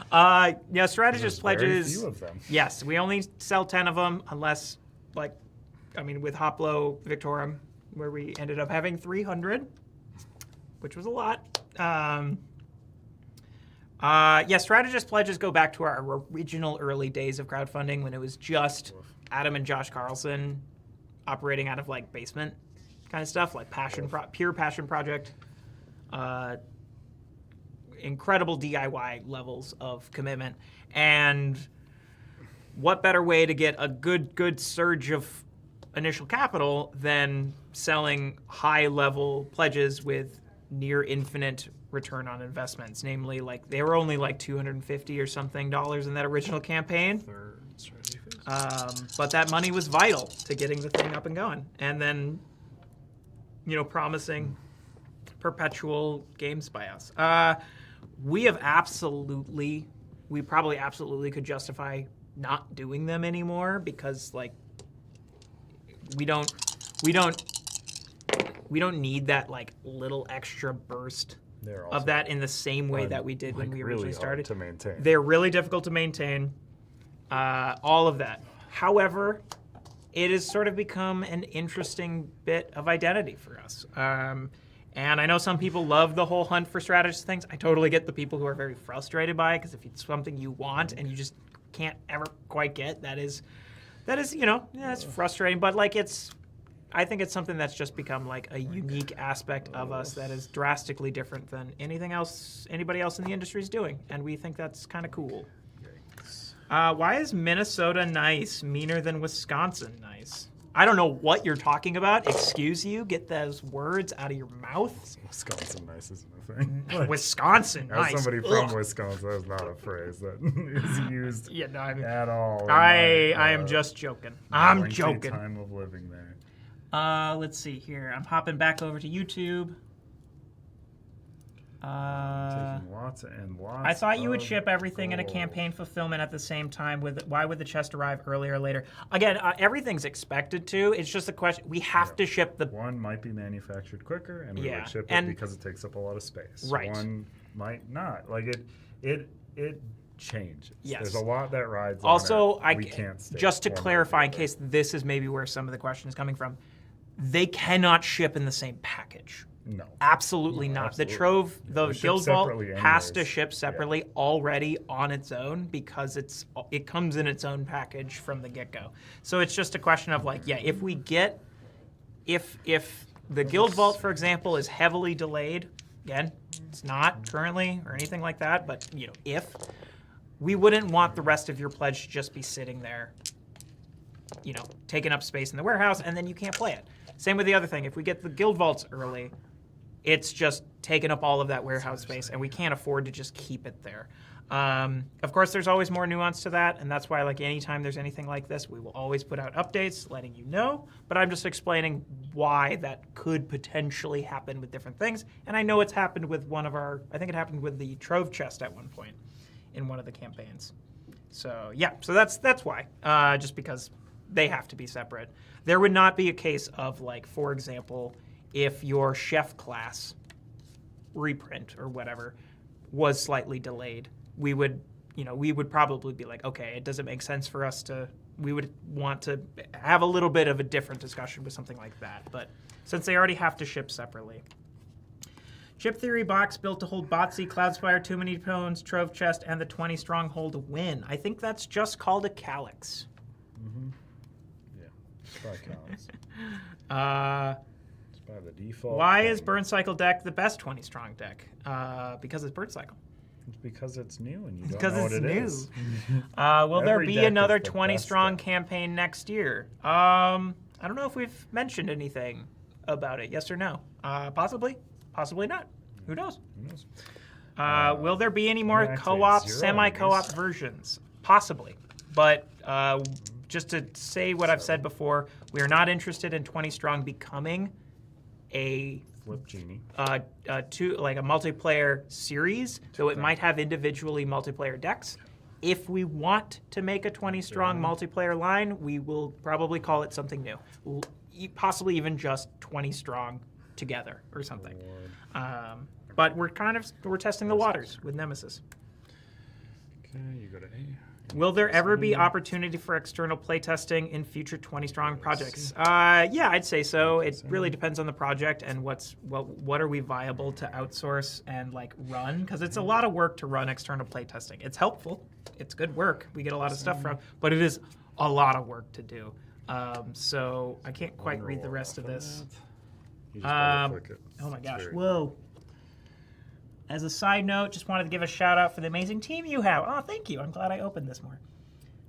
Yeah, strategist pledges. Very few of them. Yes, we only sell 10 of them, unless, like, I mean, with Hoplo Victorum, where we ended up having 300, which was a lot. Yeah, strategist pledges go back to our original early days of crowdfunding when it was just Adam and Josh Carlson operating out of like basement kind of stuff, like pure passion project. Incredible DIY levels of commitment. And what better way to get a good surge of initial capital than selling high-level pledges with near infinite return on investments? Namely, like they were only like $250 or something in that original campaign. But that money was vital to getting the thing up and going. And then, you know, promising perpetual games by us. We probably absolutely could justify not doing them anymore because, like, we don't need that like little extra burst of that in the same way that we did when we originally started. To maintain. They're really difficult to maintain. All of that. However, it has sort of become an interesting bit of identity for us. And I know some people love the whole hunt for strategist things. I totally get the people who are very frustrated by it because if it's something you want and you just can't ever quite get, that is, you know, yeah, it's frustrating. But like I think it's something that's just become like a unique aspect of us that is drastically different than anything else anybody else in the industry is doing. And we think that's kind of cool. Why is Minnesota nice meaner than Wisconsin nice? I don't know what you're talking about. Excuse you. Get those words out of your mouth. Wisconsin nice isn't a thing. Wisconsin nice. As somebody from Wisconsin, that's not a phrase that is used at all. I am just joking. I'm joking. Time of living there. Let's see here. I'm hopping back over to YouTube. Taking lots and lots. I thought you would ship everything in a campaign fulfillment at the same time. Why would the chest arrive earlier or later? Again, everything's expected to. It's just a question. We have to ship the one might be manufactured quicker, and we would ship it because it takes up a lot of space. Right. One might not. Like it changes. Yes. There's a lot that rides. Also, on it. We can't stay just to clarify, in case this is maybe where some of the question is coming from. they cannot ship in the same package. No. Absolutely not. absolutely. The Trove, the They ship Guild Vault separately has to anyways. ship separately already on its own because it comes in its own package from the get-go. So it's just a question of like, yeah, if we get, if the Guild Vault, for example, is heavily delayed, again, it's not currently or anything like that, but if, we wouldn't want the rest of your pledge to just be sitting there, taking up space in the warehouse, and then you can't play it. Same with the other thing. If we get the Guild Vaults early, it's just taking up all of that warehouse space, and we can't afford to just keep it there. Of course, there's always more nuance to that, and that's why, like, anytime there's anything like this, we will always put out updates letting you know, but I'm just explaining why that could potentially happen with different things, and I know it's happened with I think it happened with the Trove chest at one point in one of the campaigns. So, yeah, so that's why, just because they have to be separate. There would not be a case of, like, for example, if your chef class reprint or whatever was slightly delayed, we would probably be like, okay, it doesn't make sense for us we would want to have a little bit of a different discussion with something like that. But since they already have to ship separately. Chip Theory box built to hold Botsy, Cloudspire, Too Many Bones, Trove Chest, and the 20 Stronghold win. I think that's just called a Calyx. Mm-hmm. Yeah, it's probably counts. It's by the default. Why thing. is Burncycle deck the best 20 strong deck? Because it's Burncycle. It's because it's new and you don't Because know what it's it new. is. Will there Every be deck is another the 20 best strong deck. campaign next year? I don't know if we've mentioned anything about it. Yes or no? Possibly. Possibly not. Who knows? Who knows? Will there be any more actually, co-op, zero semi-co-op of these. versions? Possibly. But just to say what I've said before, we are not interested in 20 strong becoming a Flip Genie. like a multiplayer series, though it might have individually multiplayer decks. If we want to make a 20 strong multiplayer line, we will probably call it something new. Possibly even just 20 strong together or something. But we're testing the waters with Nemesis. Okay, you go to A. Will there ever be opportunity for external playtesting in future 20 strong projects? Yeah, I'd say so. It really depends on the project and what are we viable to outsource and like run, because it's a lot of work to run external playtesting. It's helpful. It's good work. We get a lot of stuff from, but it is a lot of work to do. So I can't quite read the rest of this. You just double-click it. Oh my gosh. Very- Whoa. As a side note, just wanted to give a shout out for the amazing team you have. Oh, thank you. I'm glad I opened this more.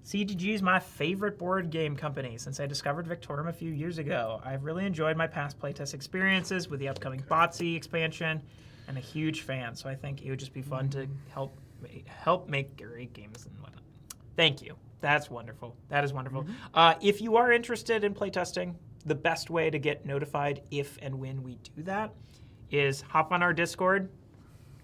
CGG is my favorite board game company since I discovered Victorum a few years ago. I've really enjoyed my past playtest experiences with the upcoming Botsy expansion and a huge fan, so I think it would just be fun to help make great games and whatnot. Thank you. That's wonderful. That is wonderful. If you are interested in playtesting, the best way to get notified if and when we do that is hop on our Discord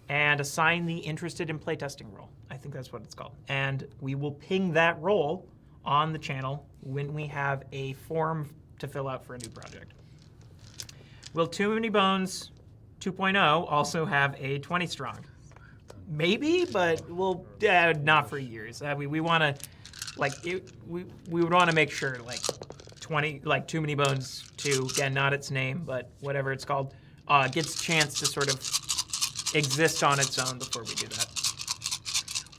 and assign the interested in playtesting role. I think that's what it's called. And we will ping that role on the channel when we have a form to fill out for a new project. Will Too Many Bones 2.0 also have a 20 strong? Maybe, but we'll not for years. We want to, like, we would want to make sure, like, 20, like Too Many Bones 2, again, not its name, but whatever it's called, gets a chance to sort of exist on its own before we do that.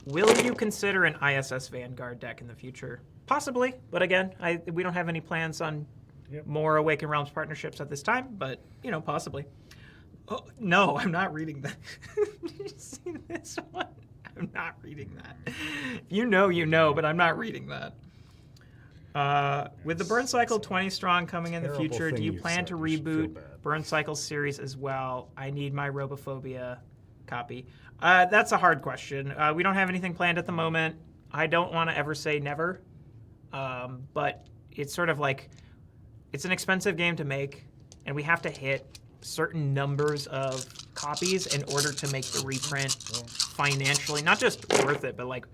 Will you consider an ISS Vanguard deck in the future? Possibly, but again, we don't have any plans on more Awaken Realms partnerships at this time, but, possibly. Oh, no, I'm not reading that. Did you see this one? I'm not reading that. You know, but I'm not reading that. With the Burncycle 20 strong coming in the Terrible future, do thing you you plan said. to You should feel reboot bad. Burncycle series as well? I need my Robophobia copy. That's a hard question. We don't have anything planned at the moment. I don't want to ever say never, but it's sort of like it's an expensive game to make, and we have to hit certain numbers of copies in order to make the reprint financially, not just worth it, but like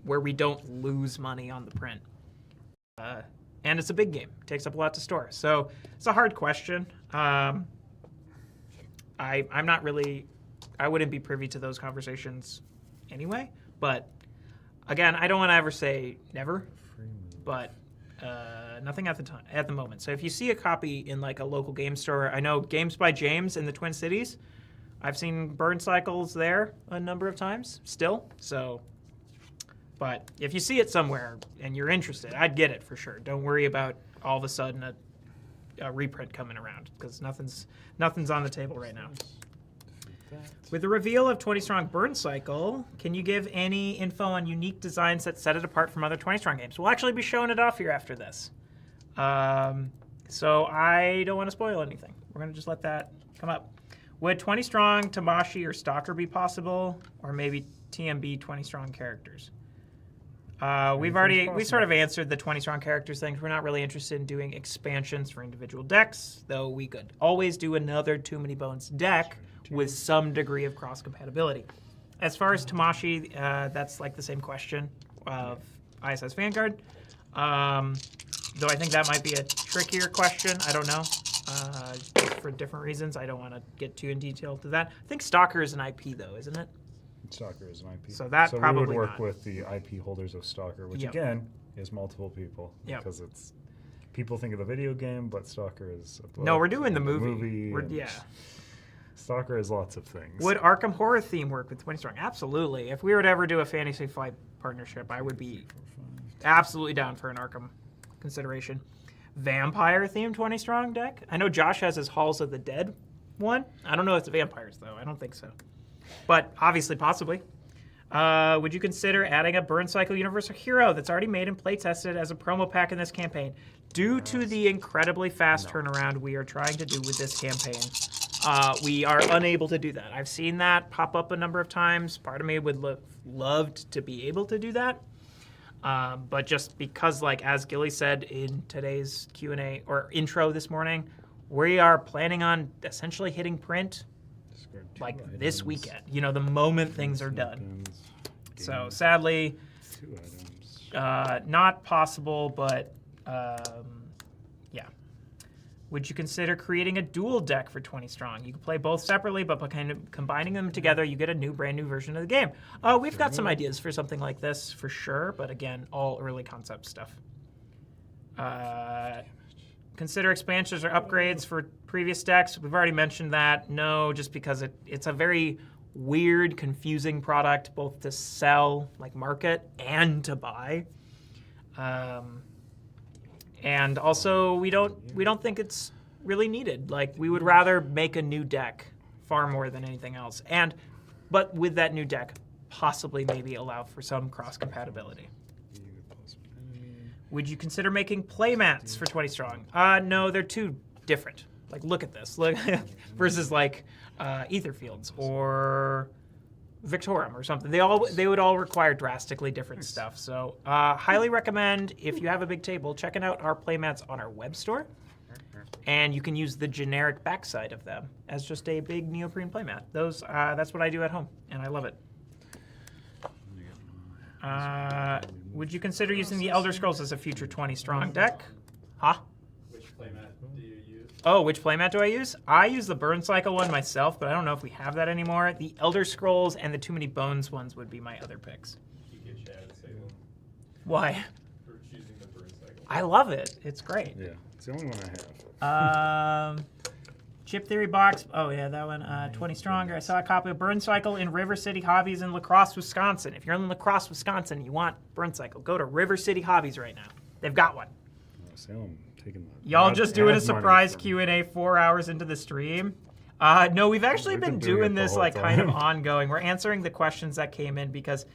where we don't lose money on the print. And it's a big game. It takes up a lot to store. So it's a hard question. I'm not really, I wouldn't be privy to those conversations anyway. But again, I don't want to ever say never, but Nothing at the moment. So if you see a copy in like a local game store, I know Games by James in the Twin Cities. I've seen Burncycles there a number of times still. So, but if you see it somewhere and you're interested, I'd get it for sure. Don't worry about all of a sudden a reprint coming around because nothing's on the table right now. With the reveal of 20 Strong Burncycle, can you give any info on unique designs that set it apart from other 20 Strong games? We'll actually be showing it off here after this. So I don't want to spoil anything. We're going to just let that come up. Would 20 Strong, Tamashii, or Stalker be possible? Or maybe TMB 20 Strong characters? We sort of answered the 20 Strong characters thing. We're not really interested in doing expansions for individual decks, though we could always do another Too Many Bones deck with some degree of cross-compatibility. As far as Tamashii, that's like the same question of ISS Vanguard. Though I think that might be a trickier question. I don't know. For different reasons. I don't want to get too in detail to that. I think Stalker is an IP, though, isn't it? Stalker is an IP. So that probably we would work not. with the IP holders of Stalker, which Yep. again is multiple people Yep. because it's people think of the video game, but Stalker is a book. No, we're doing the and a movie. and Yeah. Stalker is lots of things. Would Arkham Horror theme work with 20 Strong? Absolutely. If we were to ever do a Fantasy Flight partnership, I would be absolutely down for an Arkham consideration. Vampire themed 20 Strong deck? I know Josh has his Halls of the Dead one. I don't know if it's vampires, though. I don't think so. But obviously, possibly. Would you consider adding a Burncycle Universal Hero that's already made and play-tested as a promo pack in this campaign? Due to the incredibly fast turnaround we are trying to do with this campaign, we are unable to do that. I've seen that pop up a number of times. Part of me would loved to be able to do that. But just because, like, as Ghillie said in today's Q&A or intro this morning, we are planning on essentially hitting print like this weekend, the moment things are done. So sadly, 2 items. not possible, but yeah. Would you consider creating a dual deck for 20 Strong? You can play both separately, but by kind of combining them together, you get a brand new version of the game. We've got some ideas for something like this for sure, but again, all early concept stuff. Consider expansions or upgrades for previous decks. We've already mentioned that. No, just because it's a very weird, confusing product, both to sell, like market, and to buy. And also, we don't think it's really needed. Like, we would rather make a new deck far more than anything else. But with that new deck, possibly maybe allow for some cross-compatibility. Would you consider making playmats for 20 Strong? No, they're too different. Like, look at this. Look versus like Etherfields or Victorum or something. They would all require drastically different stuff. So highly recommend, if you have a big table, checking out our playmats on our web store. And you can use the generic backside of them as just a big neoprene playmat. That's what I do at home, and I love it. Would you consider using the Elder Scrolls as a future 20 Strong deck? Huh? Which playmat do you use? Oh, which playmat do I use? I use the Burncycle one myself, but I don't know if we have that anymore. The Elder Scrolls and the Too Many Bones ones would be my other picks. You get Chad Salem Why? for choosing the Burncycle. I love it. It's great. Yeah, it's the only one I have. Chip Theory box. Oh, yeah, that one. 20 Stronger. I saw a copy of Burncycle in River City Hobbies in La Crosse, Wisconsin. If you're in La Crosse, Wisconsin, you want Burncycle, go to River City Hobbies right now. They've got one. Salem taking the Y'all just doing a ad money surprise from- Q&A 4 hours into the stream? No, we've actually We've been been doing doing it the this whole like kind of time. ongoing. We're answering the questions that came in because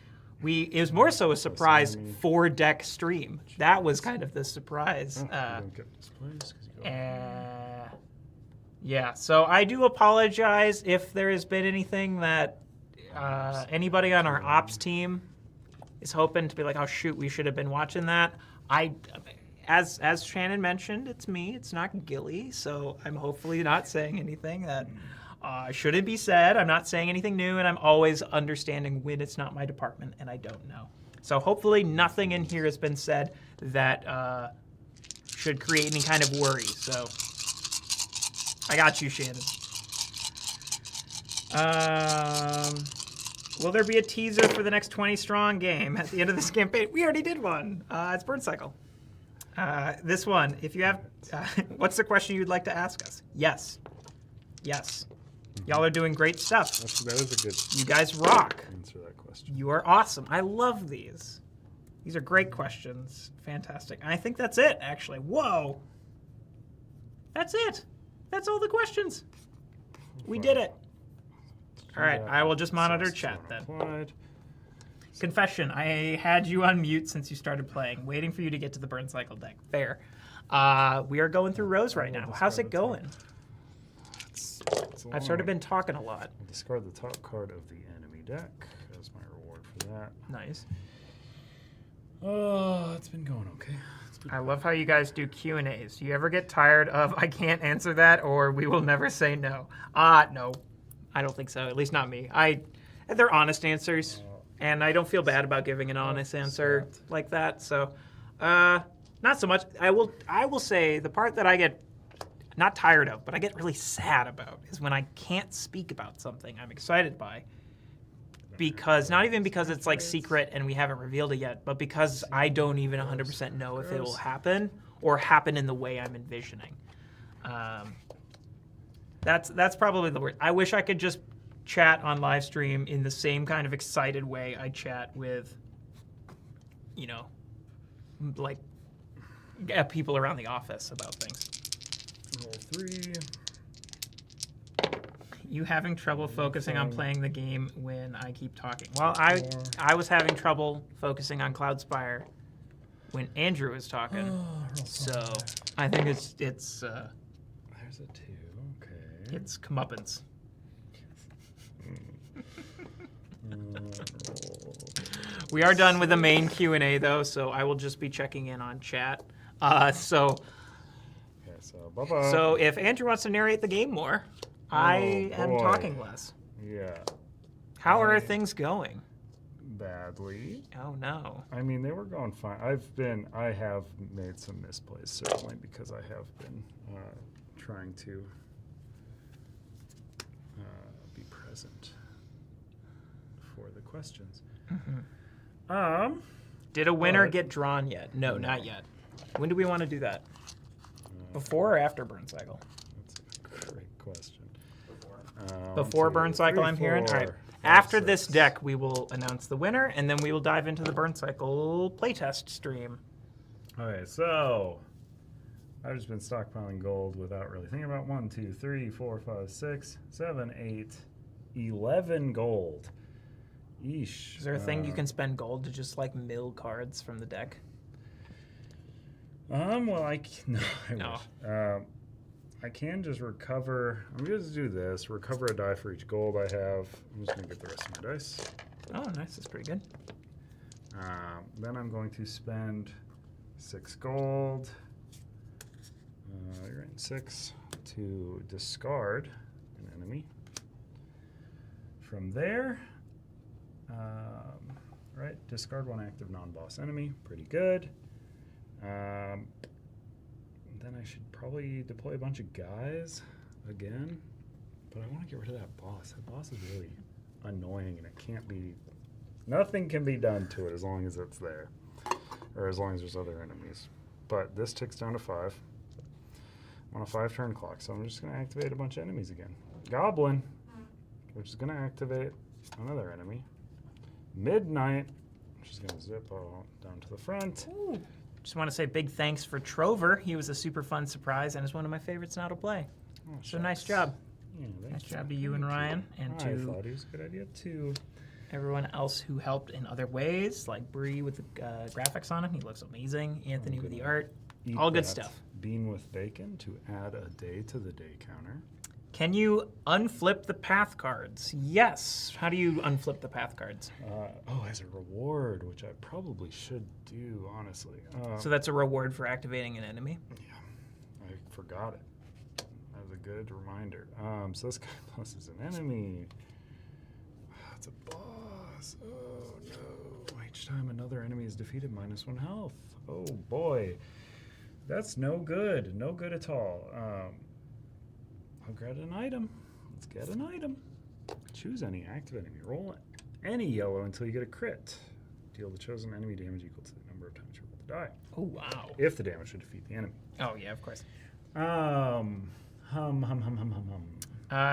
it was more so a surprise Sammy. 4-deck stream. That was kind of the surprise. Oh, you don't get displays 'cause you go- Yeah, so I do apologize if there has been anything that anybody on our ops team is hoping to be like, oh shoot, we should have been watching that. As Shannon mentioned, it's me, it's not Ghillie, so I'm hopefully not saying anything that shouldn't be said. I'm not saying anything new, and I'm always understanding when it's not my department, and I don't know. So hopefully nothing in here has been said that should create any kind of worry. So I got you, Shannon. Will there be a teaser for the next 20 Strong game at the end of this campaign? We already did one. It's Burncycle. This one, if you have, what's the question you'd like to ask us? Yes. Yes. Y'all are doing great stuff. That is a good You guys rock. answer that question. You are awesome. I love these. These are great questions. Fantastic. And I think that's it, actually. Whoa. That's it. That's all the questions. We did it. All right, I will just monitor chat then. Applied. Confession, I had you on mute since you started playing, waiting for you to get to the Burncycle deck. Fair. We are going through Rose right now. How's it going? I've sort of been talking a lot. I'll discard the top card of the enemy deck as my reward for that. Nice. Oh, it's been going okay. I love how you guys do Q&As. Do you ever get tired of, I can't answer that, or we will never say no? No. I don't think so. At least not me. They're honest answers, and I don't feel bad about giving an honest answer like that. So, not so much. I will say the part that I get not tired of, but I get really sad about is when I can't speak about something I'm excited by. Because, not even because it's like secret and we haven't revealed it yet, but because I don't even 100% know if it will happen or happen in the way I'm envisioning. That's probably the word. I wish I could just chat on live stream in the same kind of excited way I chat with, like people around the office about things. Roll 3. You having trouble focusing on playing the game when I keep talking? Well, I was having trouble focusing on Cloudspire when Andrew was talking. So I think it's There's a 2. Okay. it's comeuppance. We are done with the main Q&A though, so I will just be checking in on chat. So bye-bye. So if Andrew wants to narrate the game more, I am boy. talking less. Yeah. How are things going? Badly. Oh no. I mean, they were going fine. I have made some misplays, certainly, because I have been trying to be present for the questions. Did a winner get drawn yet? No, not yet. When do we want to do that? Before or after Burncycle? That's a great question. Before 1, 2, Burncycle, 3, I'm hearing. All right. 4, 5, After 6. this deck, we will announce the winner, and then we will dive into the Burncycle playtest stream. Okay, so I've just been stockpiling gold without really thinking about 1, 2, 3, 4, 5, 6, 7, 8, 11 gold. Eesh. Is there a thing you can spend gold to just like mill cards from the deck? Well, no, No. wish. I can just recover. I'm going to do this. Recover a die for each gold I have. I'm just going to get the rest of my dice. Oh, nice. That's pretty good. Then I'm going to spend 6 gold. You're in 6 to discard an enemy. From there, right, discard 1 active non-boss enemy. Pretty good. Then I should probably deploy a bunch of guys again. But I want to get rid of that boss. That boss is really annoying, and it can't be... Nothing can be done to it as long as it's there. Or as long as there's other enemies. But this ticks down to 5. I'm on a 5-turn clock, so I'm just going to activate a bunch of enemies again. Goblin, which is going to activate another enemy. Midnight, which is going to zip down to the front. Ooh. Just want to say big thanks for Trover. He was a super fun surprise and is one of my favorites now to play. Oh, So nice shucks. job. Yeah, Nice job to you and Ryan, and I to thought it was a good idea too. everyone else who helped in other ways, like Bree with the graphics on him. He looks amazing. Anthony with the art. Eat All good that stuff. Bean with bacon to add a day to the day counter. Can you unflip the path cards? Yes. How do you unflip the path cards? As a reward, which I probably should do, honestly. So that's a reward for activating an enemy? Yeah, I forgot it. That was a good reminder. So this guy plus is an enemy. It's a boss. Oh no. Each time another enemy is defeated, -1 health. Oh boy. That's no good. No good at all. I'll get an item. Let's get an item. Choose any active enemy. Roll any yellow until you get a crit. Deal the chosen enemy damage equal to the number of times you roll the die. Oh, wow. If the damage should defeat the enemy. Oh, yeah, of course. Hum.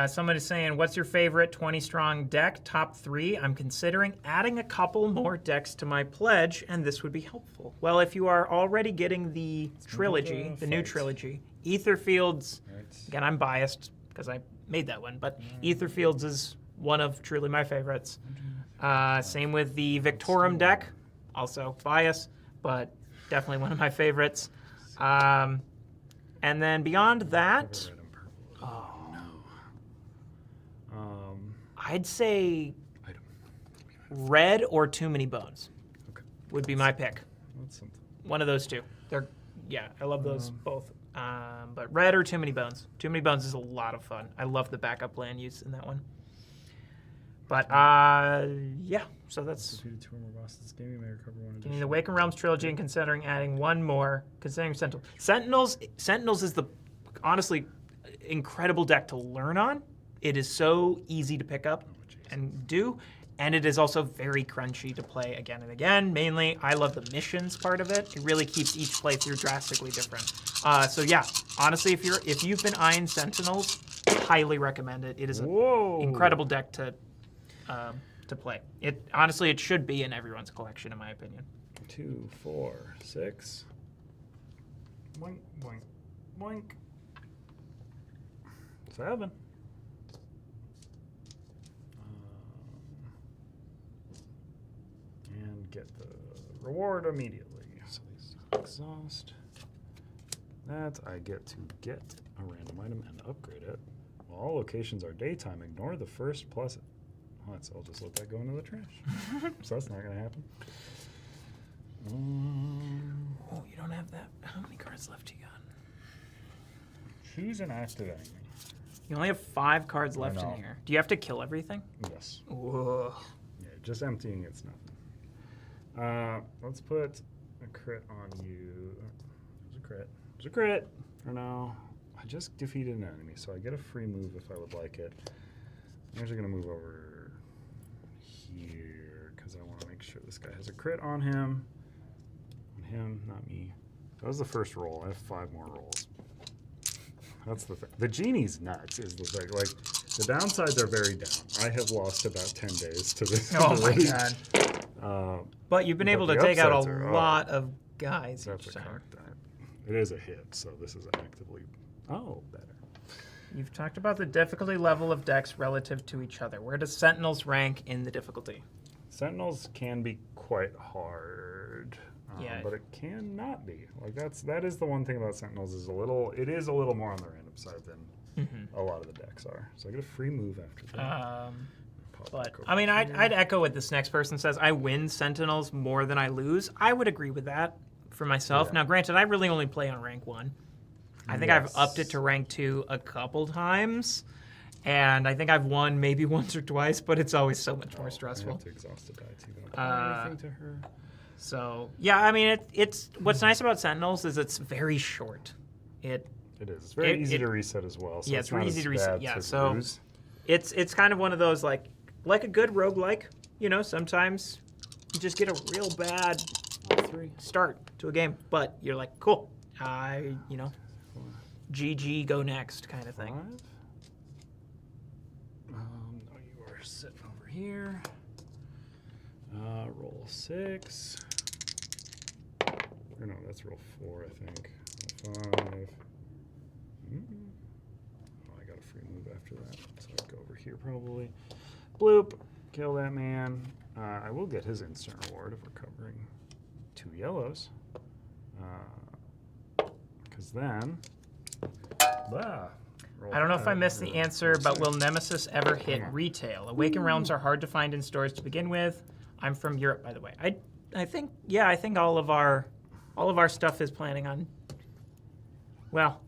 Somebody's saying, what's your favorite 20-strong deck? Top 3. I'm considering adding a couple more decks to my pledge, and this would be helpful. Well, if you are already getting the trilogy, the new trilogy, Etherfields, again, I'm biased because I made that one, but Etherfields is one of truly my favorites. Same with the Victorum deck, also biased, but definitely one of my favorites. And then beyond that, I'd say red or Too Many Bones would be my pick. That's something. One of those two. I love those both. But red or Too Many Bones. Too Many Bones is a lot of fun. I love the backup land use in that one. But yeah, so that's Defeated 2 or more bosses. Gaming may recover 1 getting the Awakened Realms trilogy and considering adding one more. Considering Sentinels is the honestly incredible deck to learn on. It is so easy to pick up and do, and it is also very crunchy to play again and again. Mainly, I love the missions part of it. It really keeps each playthrough drastically different. So yeah, honestly, if you've been eyeing Sentinels, highly recommend it. It is an incredible deck to play. It should be in everyone's collection, in my opinion. 2, 4, 6. Boink, boink, boink. 7. And get the reward immediately. So these exhaust. That I get to get a random item and upgrade it. While all locations are daytime, ignore the first plus. So I'll just let that go into the trash. So that's not going to happen. Oh, you don't have that. How many cards left you got? Choose an active enemy. You only have 5 cards left in know. here. Do you have to kill everything? Yes. Whoa. Yeah, just emptying it's nothing. Let's put a crit on you. There's a crit. There's a crit. Or no. I just defeated an enemy, so I get a free move if I would like it. I'm actually going to move over here because I want to make sure this guy has a crit on him. On him, not me. That was the first roll. I have 5 more rolls. That's the thing. The genie's nuts is the thing. Like, the downsides are very down. I have lost about 10 days to this. Oh my god. But you've been able to take out a lot of guys each time. It is a hit, so this is actively... Oh, better. You've talked about the difficulty level of decks relative to each other. Where does Sentinels rank in the difficulty? Sentinels can be quite hard, Yeah. but it can not be. Like that is the one thing about Sentinels is it is a little more on the random side than a lot of the decks are. So I get a free move after that. But I mean, I'd echo what this next person says. I win Sentinels more than I lose. I would agree with that for myself. Yeah. Now, granted, I really only play on rank 1. I think I've upped it to rank 2 a couple times, and I think I've won maybe once or twice, but it's always so much more stressful. I have to exhaust the die to even apply anything to her. So yeah, I mean, it's what's nice about Sentinels is it's very short. It is. It's very easy to reset as well. So yeah, it's very not easy as to reset. bad Yeah, to so lose. it's kind of one of those like a good roguelike. You know, sometimes you just get a real bad start to a game, but you're like, cool, GG, go next kind of thing. 5. No, you are sitting over here. Roll 6. Or no, that's roll 4, I think. Roll 5. Oh, I got a free move after that, so I'd go over here probably. Bloop. Kill that man. I will get his instant reward of recovering 2 yellows. Because then... I don't know if I missed the answer, but will Nemesis ever hit retail? Awakened Realms are hard to find in stores to begin with. I'm from Europe, by the way. I think all of our stuff is planning on. Well,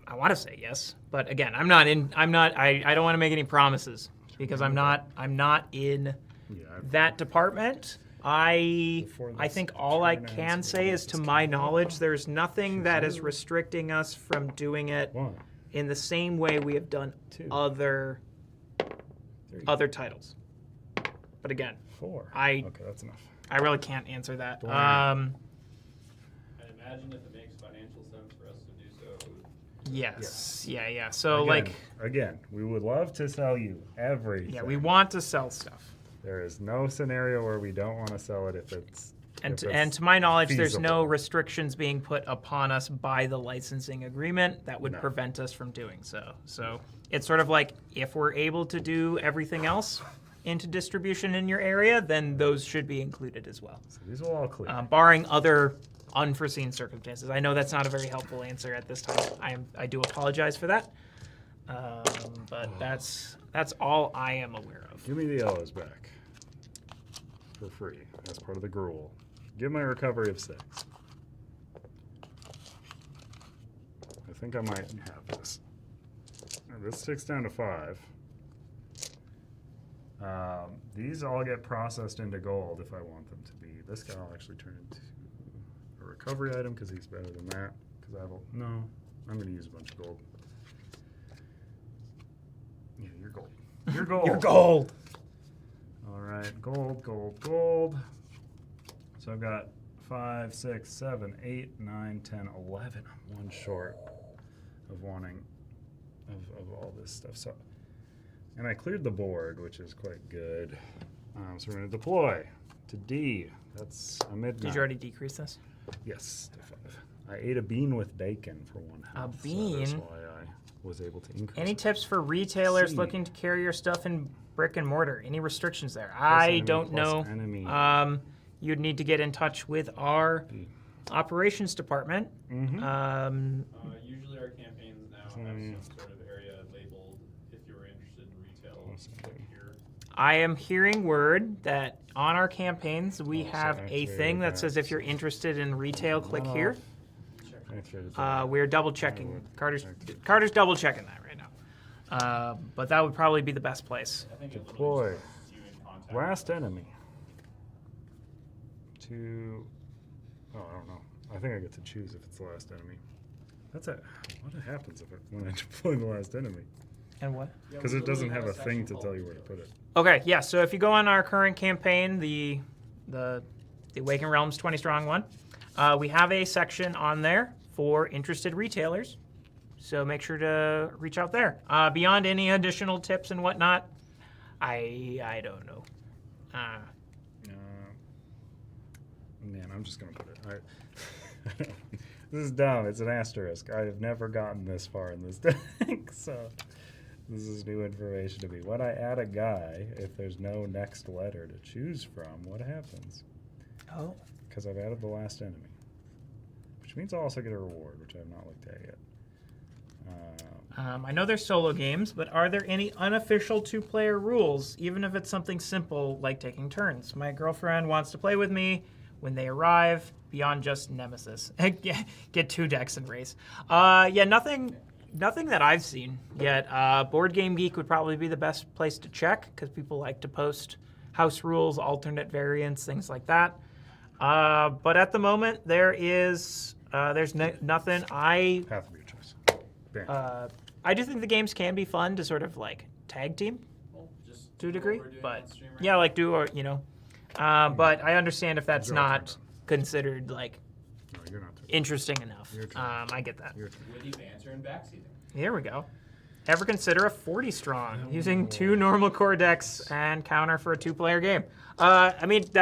I want to say yes, but again, I don't want to make any promises because I'm not in that department. I think all I can say is, to my knowledge, there's nothing that is restricting us from doing it in the same way we have done other titles. But again, 4. okay, that's enough. I really can't answer that. imagine if it makes financial sense for us to do so. Yes. Yeah. So Again, we would love to sell you everything. yeah, we want to sell stuff. There is no scenario where we don't want to sell it if it's. And to my knowledge, there's no feasible. restrictions being put upon us by the licensing agreement that would No. prevent us from doing so. So it's sort of like if we're able to do everything else into distribution in your area, then those should be included as well, So these will all clear. barring other unforeseen circumstances. I know that's not a very helpful answer at this time. I do apologize for that, but that's all I am aware of. Give me the yellows back for free as part of the gruel. Give my recovery of 6. I think I might have this. Now, this ticks down to 5. These all get processed into gold if I want them to be. This guy will actually turn into a recovery item because he's better than that. Because I have a, no, I'm going to use a bunch of gold. Yeah, you're gold. You're gold. You're gold. All right, gold. So I've got 5, 6, 7, 8, 9, 10, 11. I'm one short of wanting of all this stuff. So, and I cleared the board, which is quite good. So we're going to deploy to D. That's a midnight. Did you already decrease this? Yes, to 5. I ate a bean with bacon for 1 health. So that's bean? why I was able to increase. Any it. tips for retailers C. looking to carry your stuff in brick and mortar? Any restrictions there? Plus I enemy, don't plus know. enemy. You'd need to get in touch with our B. operations department. Mhm. Usually our campaigns now have some sort of area labeled if you're interested in retail. Click here. I am hearing word that on our campaigns we So have a activated thing that that. says if you're interested in retail, click here. Activated that. We're double checking. Carter's double checking that right now. But that would probably be the best place. I think it Deploy. literally just puts you in contact. Last enemy. To. Oh, I don't know. I think I get to choose if it's the last enemy. That's it. What happens when I deploy the last enemy? And what? Yeah, Because we it doesn't literally have a section thing to called tell you where to retailers. put it. Okay, yeah. So if you go on our current campaign, the Awakened Realms 20 Strong one, we have a section on there for interested retailers. So make sure to reach out there. Beyond any additional tips and whatnot, I don't know. Man, I'm just gonna put it. This is dumb. It's an asterisk. I have never gotten this far in this deck, so this is new information to me. When I add a guy, if there's no next letter to choose from, what happens? Oh. Because I've added the last enemy, which means I'll also get a reward, which I have not looked at yet. I know there's solo games, but are there any unofficial two-player rules, even if it's something simple like taking turns? My girlfriend wants to play with me when they arrive, beyond just Nemesis. Get 2 decks and race. Yeah, nothing that I've seen yet. Board Game Geek would probably be the best place to check, because people like to post house rules, alternate variants, things like that. But at the moment, there's nothing. Path of your choice. Bam. I do think the games can be fun to sort of like tag team Well, just to a do what degree, we're doing but on stream right yeah, now. like but I understand if that's Your not turn. considered like No, you're not. interesting enough. Your turn. I get that. Your turn. Witty banter and backseating. Here we go. Ever consider a 40 strong using 2 normal core decks and counter for a 2-player game? I think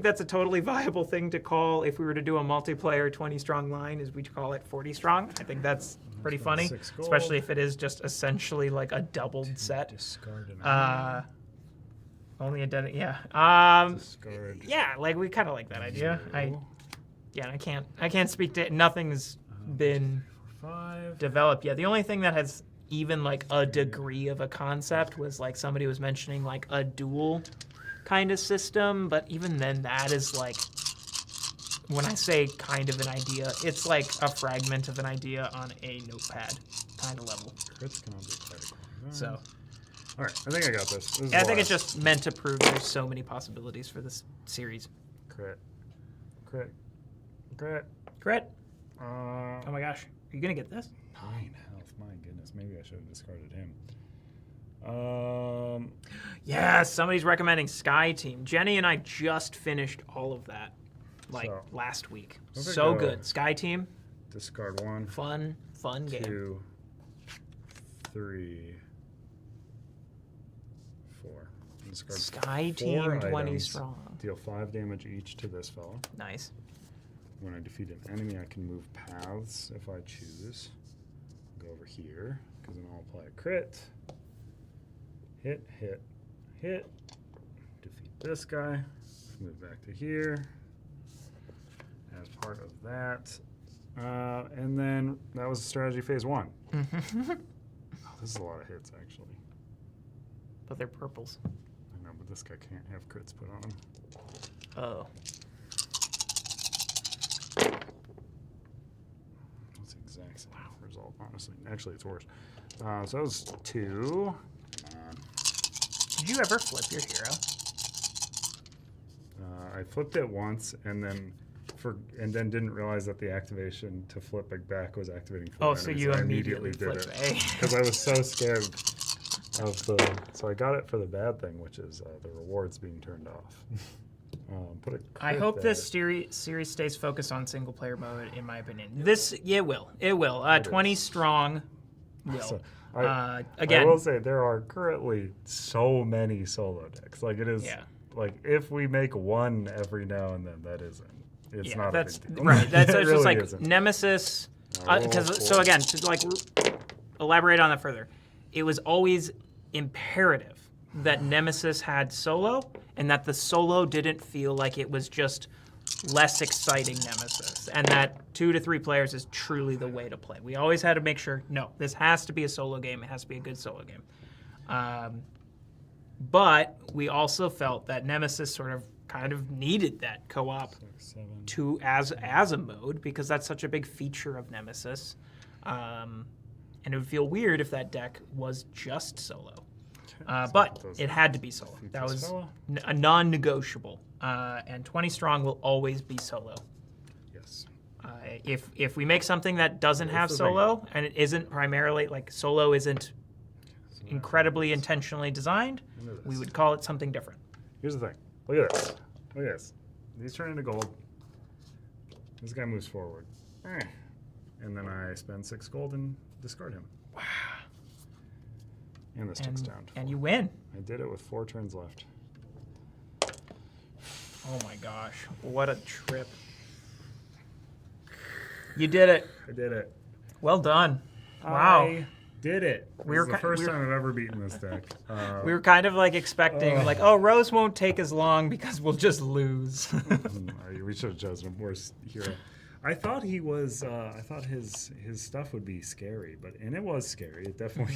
that's a totally viable thing to call if we were to do a multiplayer 20 strong line. Is we call it 40 strong. I think that's pretty funny, 6 gold. especially if it is just essentially like a doubled set. Discard an Only a dead, yeah. Discard. Yeah, like we kind of like that idea. I can't speak to it. Nothing's been 5. developed yet. The only thing that has even like a degree of a concept was like somebody was mentioning like a dual kind of system, but even then that is like, when I say kind of an idea, it's like a fragment of an idea on a notepad kind of level. Crits can all be critical. So All right, I think I got this. This is I the think it's last. just meant to prove there's so many possibilities for this series. Crit. Crit. Oh my gosh, are you gonna get this? 9 health. My goodness, maybe I should have discarded him. Yes, somebody's recommending Sky Team. Jenny and I just finished all of that. like So, last week. Let me So go. good. Sky Team, Discard 1, fun game. 2, 3, 4. Discard Sky 4 Team 20 items, strong. Deal 5 damage each to this fellow. Nice. When I defeat an enemy, I can move paths if I choose. Go over here, because then I'll apply a crit. Hit, hit, hit. Defeat this guy. Move back to here. As part of that. And then that was strategy phase 1. Oh, this is a lot of hits, actually. But they're purples. I know, but this guy can't have crits put on him. Oh. That's the exact same result, honestly. Actually, it's worse. So that was 2. Come on. Did you ever flip your hero? I flipped it once, and then didn't realize that the activation to flip it back was activating. Oh, so you I immediately did flipped it A. because I was so scared of the. So I got it for the bad thing, which is the rewards being turned off. Put a I crit hope there. this series stays focused on single player mode, in my opinion. It will. It will. 20 strong will. So, Again, I will say there are currently so many solo decks. Like it is. Yeah. Like if we make one every now and then, that isn't. It's yeah, not that's a big deal. right. That's It it's really just like isn't. Nemesis. Oh, So again, to like elaborate on that further, it was always imperative that Nemesis had solo, and that the solo didn't feel like it was just less exciting Nemesis, and that 2 to 3 players is truly the way to play. We always had to make sure, no, this has to be a solo game. It has to be a good solo game. But we also felt that Nemesis sort of kind of needed that co-op 7. to as a mode, because that's such a big feature of Nemesis. And it would feel weird if that deck was just solo. But it had to be solo. That was a non-negotiable. And 20 strong will always be solo. Yes. If we make something that doesn't have the thing. solo, and it isn't primarily, like solo isn't incredibly intentionally designed, Look at we this. would call it something different. Here's the thing. Look at this. Look at this. These turn into gold. This guy moves forward. And then I spend 6 gold and discard him. Wow. And this ticks down. to And 4. you win. I did it with 4 turns left. Oh my gosh, what a trip. You did it. I did it. Well done. Wow. I did it. This We is were the ki- first we were- time I've ever beaten this deck. We were kind of like expecting, like, oh, Rose won't take as long because we'll just lose. We should have chosen a worse hero. I thought he was. I thought his stuff would be scary, and it was scary. It definitely.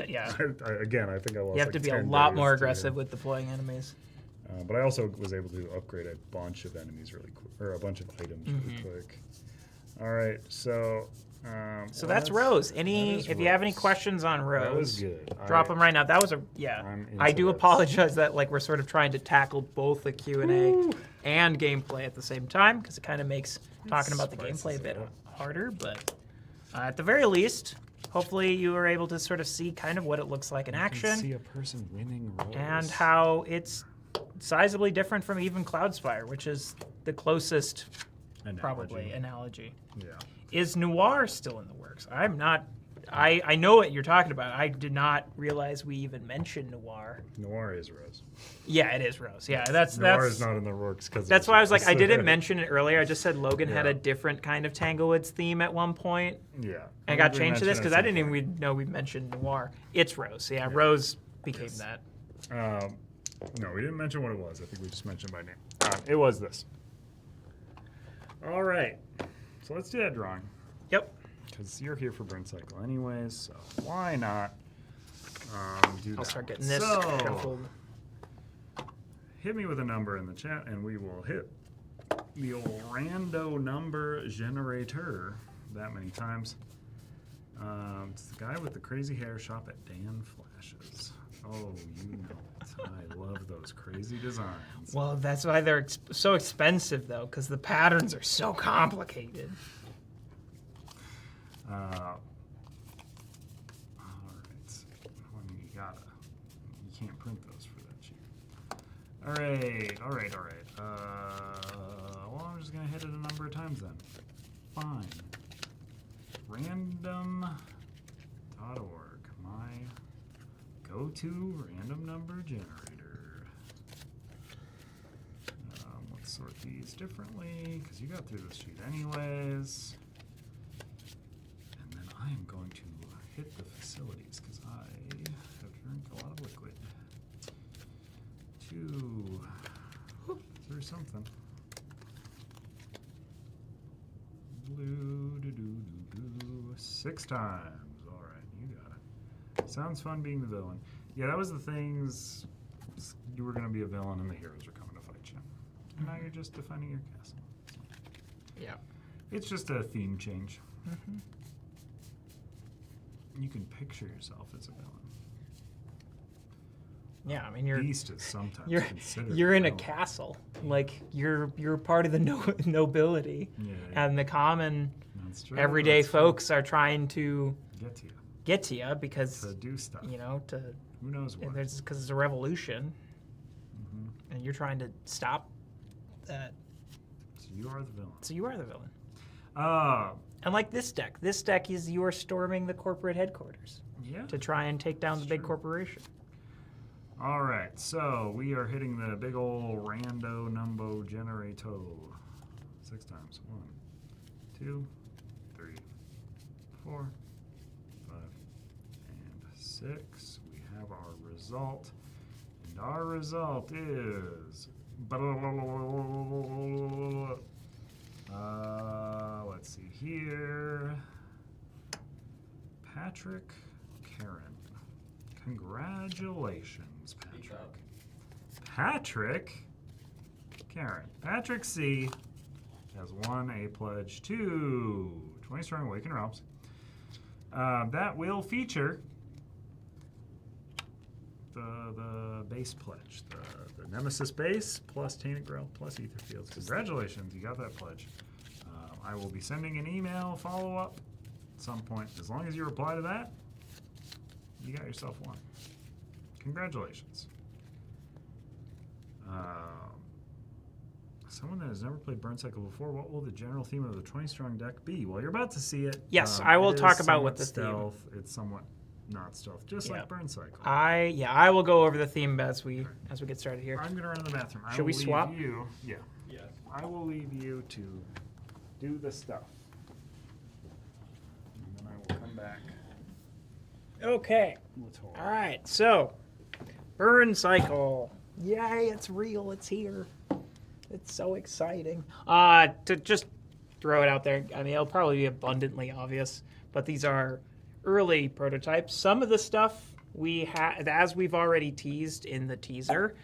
Yeah. Again, I think I lost. You have like to be a 10 lot days more to aggressive him. with deploying enemies. But I also was able to upgrade a bunch of enemies really quick, or a bunch of items really quick. All right, so. So that's Rose. that is If you have any Rose. questions on Rose, That was good. drop them right now. That was I'm I into do this. apologize that like we're sort of trying to tackle both the Q&A and gameplay at the same time, because it kind of makes talking about the spices gameplay a bit it up. harder. But at the very least, hopefully you were able to sort of see kind of what it looks like in You can action see a person winning Rose. and how it's sizably different from even Cloudspire, which is the closest probably analogy. Yeah. Is Noir still in the works? I'm not. I know what you're talking about. I did not realize we even mentioned Noir. Noir is Rose. Yeah, it is Rose. Yeah, that's Noir is not in the works because. that's why I was like, I didn't mention it earlier. I just said Logan had a different kind of Tanglewoods theme at one point. Yeah. I got changed to this because I didn't even know we mentioned Noir. It's Rose. Yeah, Rose became that. No, we didn't mention what it was. I think we just mentioned by name. It was this. All right. So let's do that drawing. Yep. Because you're here for Burncycle anyways, so why not do that? I'll start getting this So, shuffled. hit me with a number in the chat and we will hit the old rando number generator that many times. It's the guy with the crazy hair. Shop at Dan Flashes. Oh, you know it. I love those crazy designs. Well, that's why they're so expensive, though, because the patterns are so complicated. All right. Well, I mean, you can't print those for that cheap. All right. Well, I'm just gonna hit it a number of times then. Fine. Random.org, my go-to random number generator. Let's sort these differently, because you got through this sheet anyways. And then I am going to hit the facilities, because I have drank a lot of liquid. 2 through something. Blue, 6 times. All right, you got it. Sounds fun being the villain. Yeah, that was the things. You were going to be a villain, and the heroes were coming to fight you. And now you're just defending your castle. So Yeah. it's just a theme change. Mm-hmm. You can picture yourself as a villain. Yeah, I mean, you're Beast is sometimes you're considered you're in a villain. castle. Like you're part of the nobility, Yeah, and the common that's true. everyday That's true. folks are trying to Get to you get to you because to do stuff. to Who knows what? because it's a revolution, Mhm. and you're trying to stop that. So you are the villain. So you are the villain. Uh, And like this deck is you are storming the corporate headquarters yeah. to try and take down That's the big true. corporation. All right, so we are hitting the big ol' rando numbo generator 6 times. 1, 2, 3, 4, 5, and 6. We have our result, and our result is. Let's see here. Patrick Karen. Congratulations, Patrick. Patrick Karen. Patrick C. has won a pledge to 20 Strong Awakened Realms. That will feature the base pledge, the Nemesis base plus Tainted Grail plus Etherfields. Congratulations, you got that pledge. I will be sending an email follow-up at some point. As long as you reply to that, you got yourself one. Congratulations. Someone that has never played Burncycle before, what will the general theme of the 20 Strong deck be? Well, you're about to see it. Yes, I will it is talk about what somewhat the theme- stealth. It's somewhat not stealth, just like Burncycle. I will go over the theme as we get started here. I'm gonna run to the bathroom. I Should will we leave swap? You, yeah. Yes. I will leave you to do the stuff, and then I will come back. Okay. All right. So, Burncycle. Yay! It's real. It's here. It's so exciting. To just throw it out there. I mean, it'll probably be abundantly obvious, but these are early prototypes. Some of the stuff we have, as we've already teased in the teaser,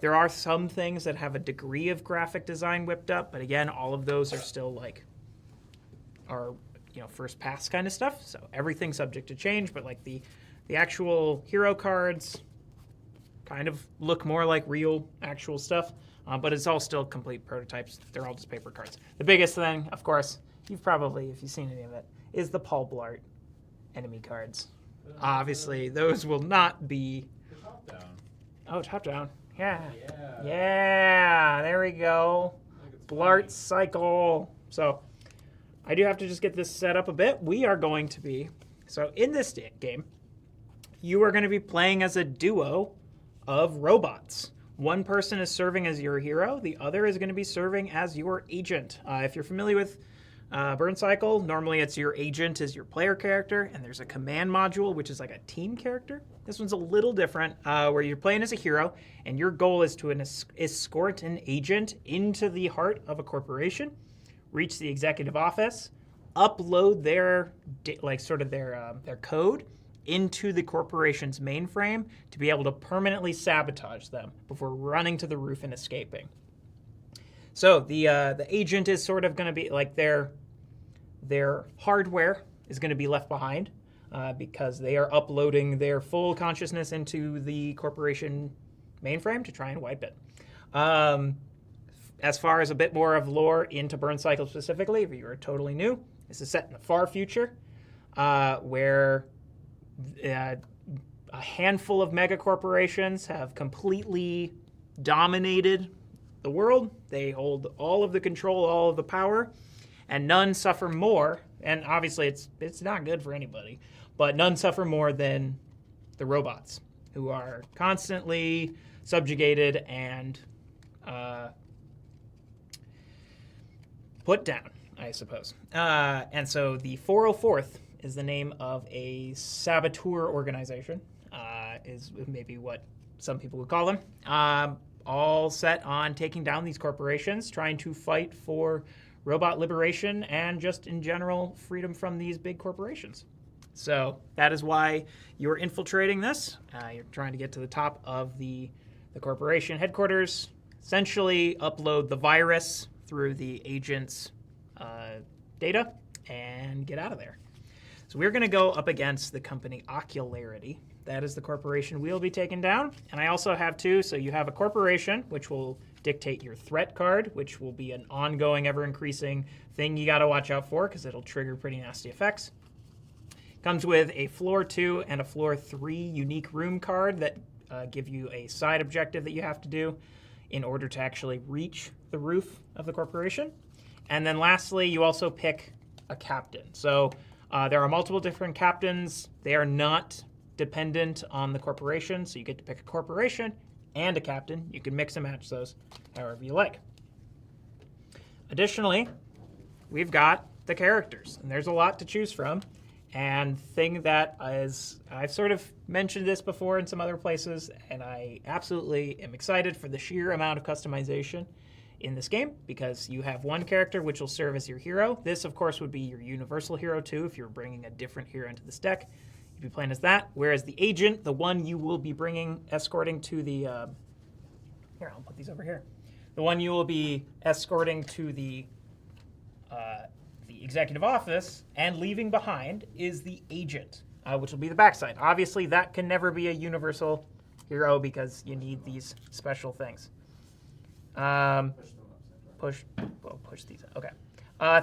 there are some things that have a degree of graphic design whipped up, but again, all of those are still like first pass kind of stuff. So everything's subject to change, but like the actual hero cards kind of look more like real actual stuff, but it's all still complete prototypes. They're all just paper cards. The biggest thing, of course, if you've seen any of it, is the Paul Blart enemy cards. Obviously, those will not be... The top down. Oh, top down. Yeah. Yeah. Yeah, there we go. Look, it's Blart cycle. So I do have to just get this set up a bit. We are going to be, so in this game, you are going to be playing as a duo of robots. One person is serving as your hero. The other is going to be serving as your agent. If you're familiar with Burncycle, normally it's your agent is your player character, and there's a command module, which is like a team character. This one's a little different, where you're playing as a hero, and your goal is to escort an agent into the heart of a corporation, reach the executive office, upload their code into the corporation's mainframe to be able to permanently sabotage them before running to the roof and escaping. So the agent is sort of going to be like their hardware is going to be left behind because they are uploading their full consciousness into the corporation mainframe to try and wipe it. As far as a bit more of lore into Burncycle specifically, if you are totally new, this is set in the far future where a handful of mega corporations have completely dominated the world. They hold all of the control, all of the power, and none suffer more. And obviously, it's not good for anybody, but none suffer more than the robots, who are constantly subjugated and put down, I suppose. And so the 404th is the name of a saboteur organization, is maybe what some people would call them. All set on taking down these corporations, trying to fight for robot liberation and just in general freedom from these big corporations. So that is why you're infiltrating this. You're trying to get to the top of the corporation headquarters, essentially upload the virus through the agent's data, and get out of there. So we're going to go up against the company Ocularity. That is the corporation we'll be taking down. And I also have two. So you have a corporation, which will dictate your threat card, which will be an ongoing, ever-increasing thing you got to watch out for because it'll trigger pretty nasty effects. Comes with a floor 2 and a floor 3 unique room card that give you a side objective that you have to do in order to actually reach the roof of the corporation. And then lastly, you also pick a captain. So there are multiple different captains. They are not dependent on the corporation, so you get to pick a corporation and a captain. You can mix and match those however you like. Additionally, we've got the characters, and there's a lot to choose from. And thing that is, I've sort of mentioned this before in some other places, and I absolutely am excited for the sheer amount of customization in this game, because you have one character which will serve as your hero. This, of course, would be your universal hero too if you're bringing a different hero into this deck. You'd be playing as that. Whereas the agent, the one you will be escorting to the... here, I'll put these over here. The one you will be escorting to the executive office and leaving behind is the agent, which will be the backside. Obviously, that can never be a universal hero because you need these special things. Push these. Okay.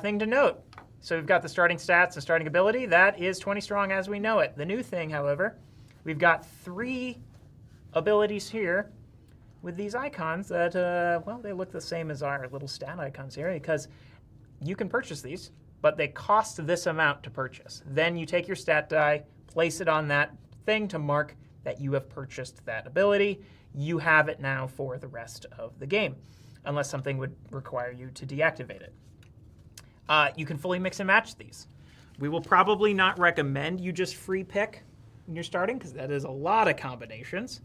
Thing to note. So we've got the starting stats and starting ability. That is 20 strong as we know it. The new thing, however, we've got 3 abilities here with these icons that, well, they look the same as our little stat icons here because you can purchase these, but they cost this amount to purchase. Then you take your stat die, place it on that thing to mark that you have purchased that ability. You have it now for the rest of the game, unless something would require you to deactivate it. You can fully mix and match these. We will probably not recommend you just free pick when you're starting, because that is a lot of combinations,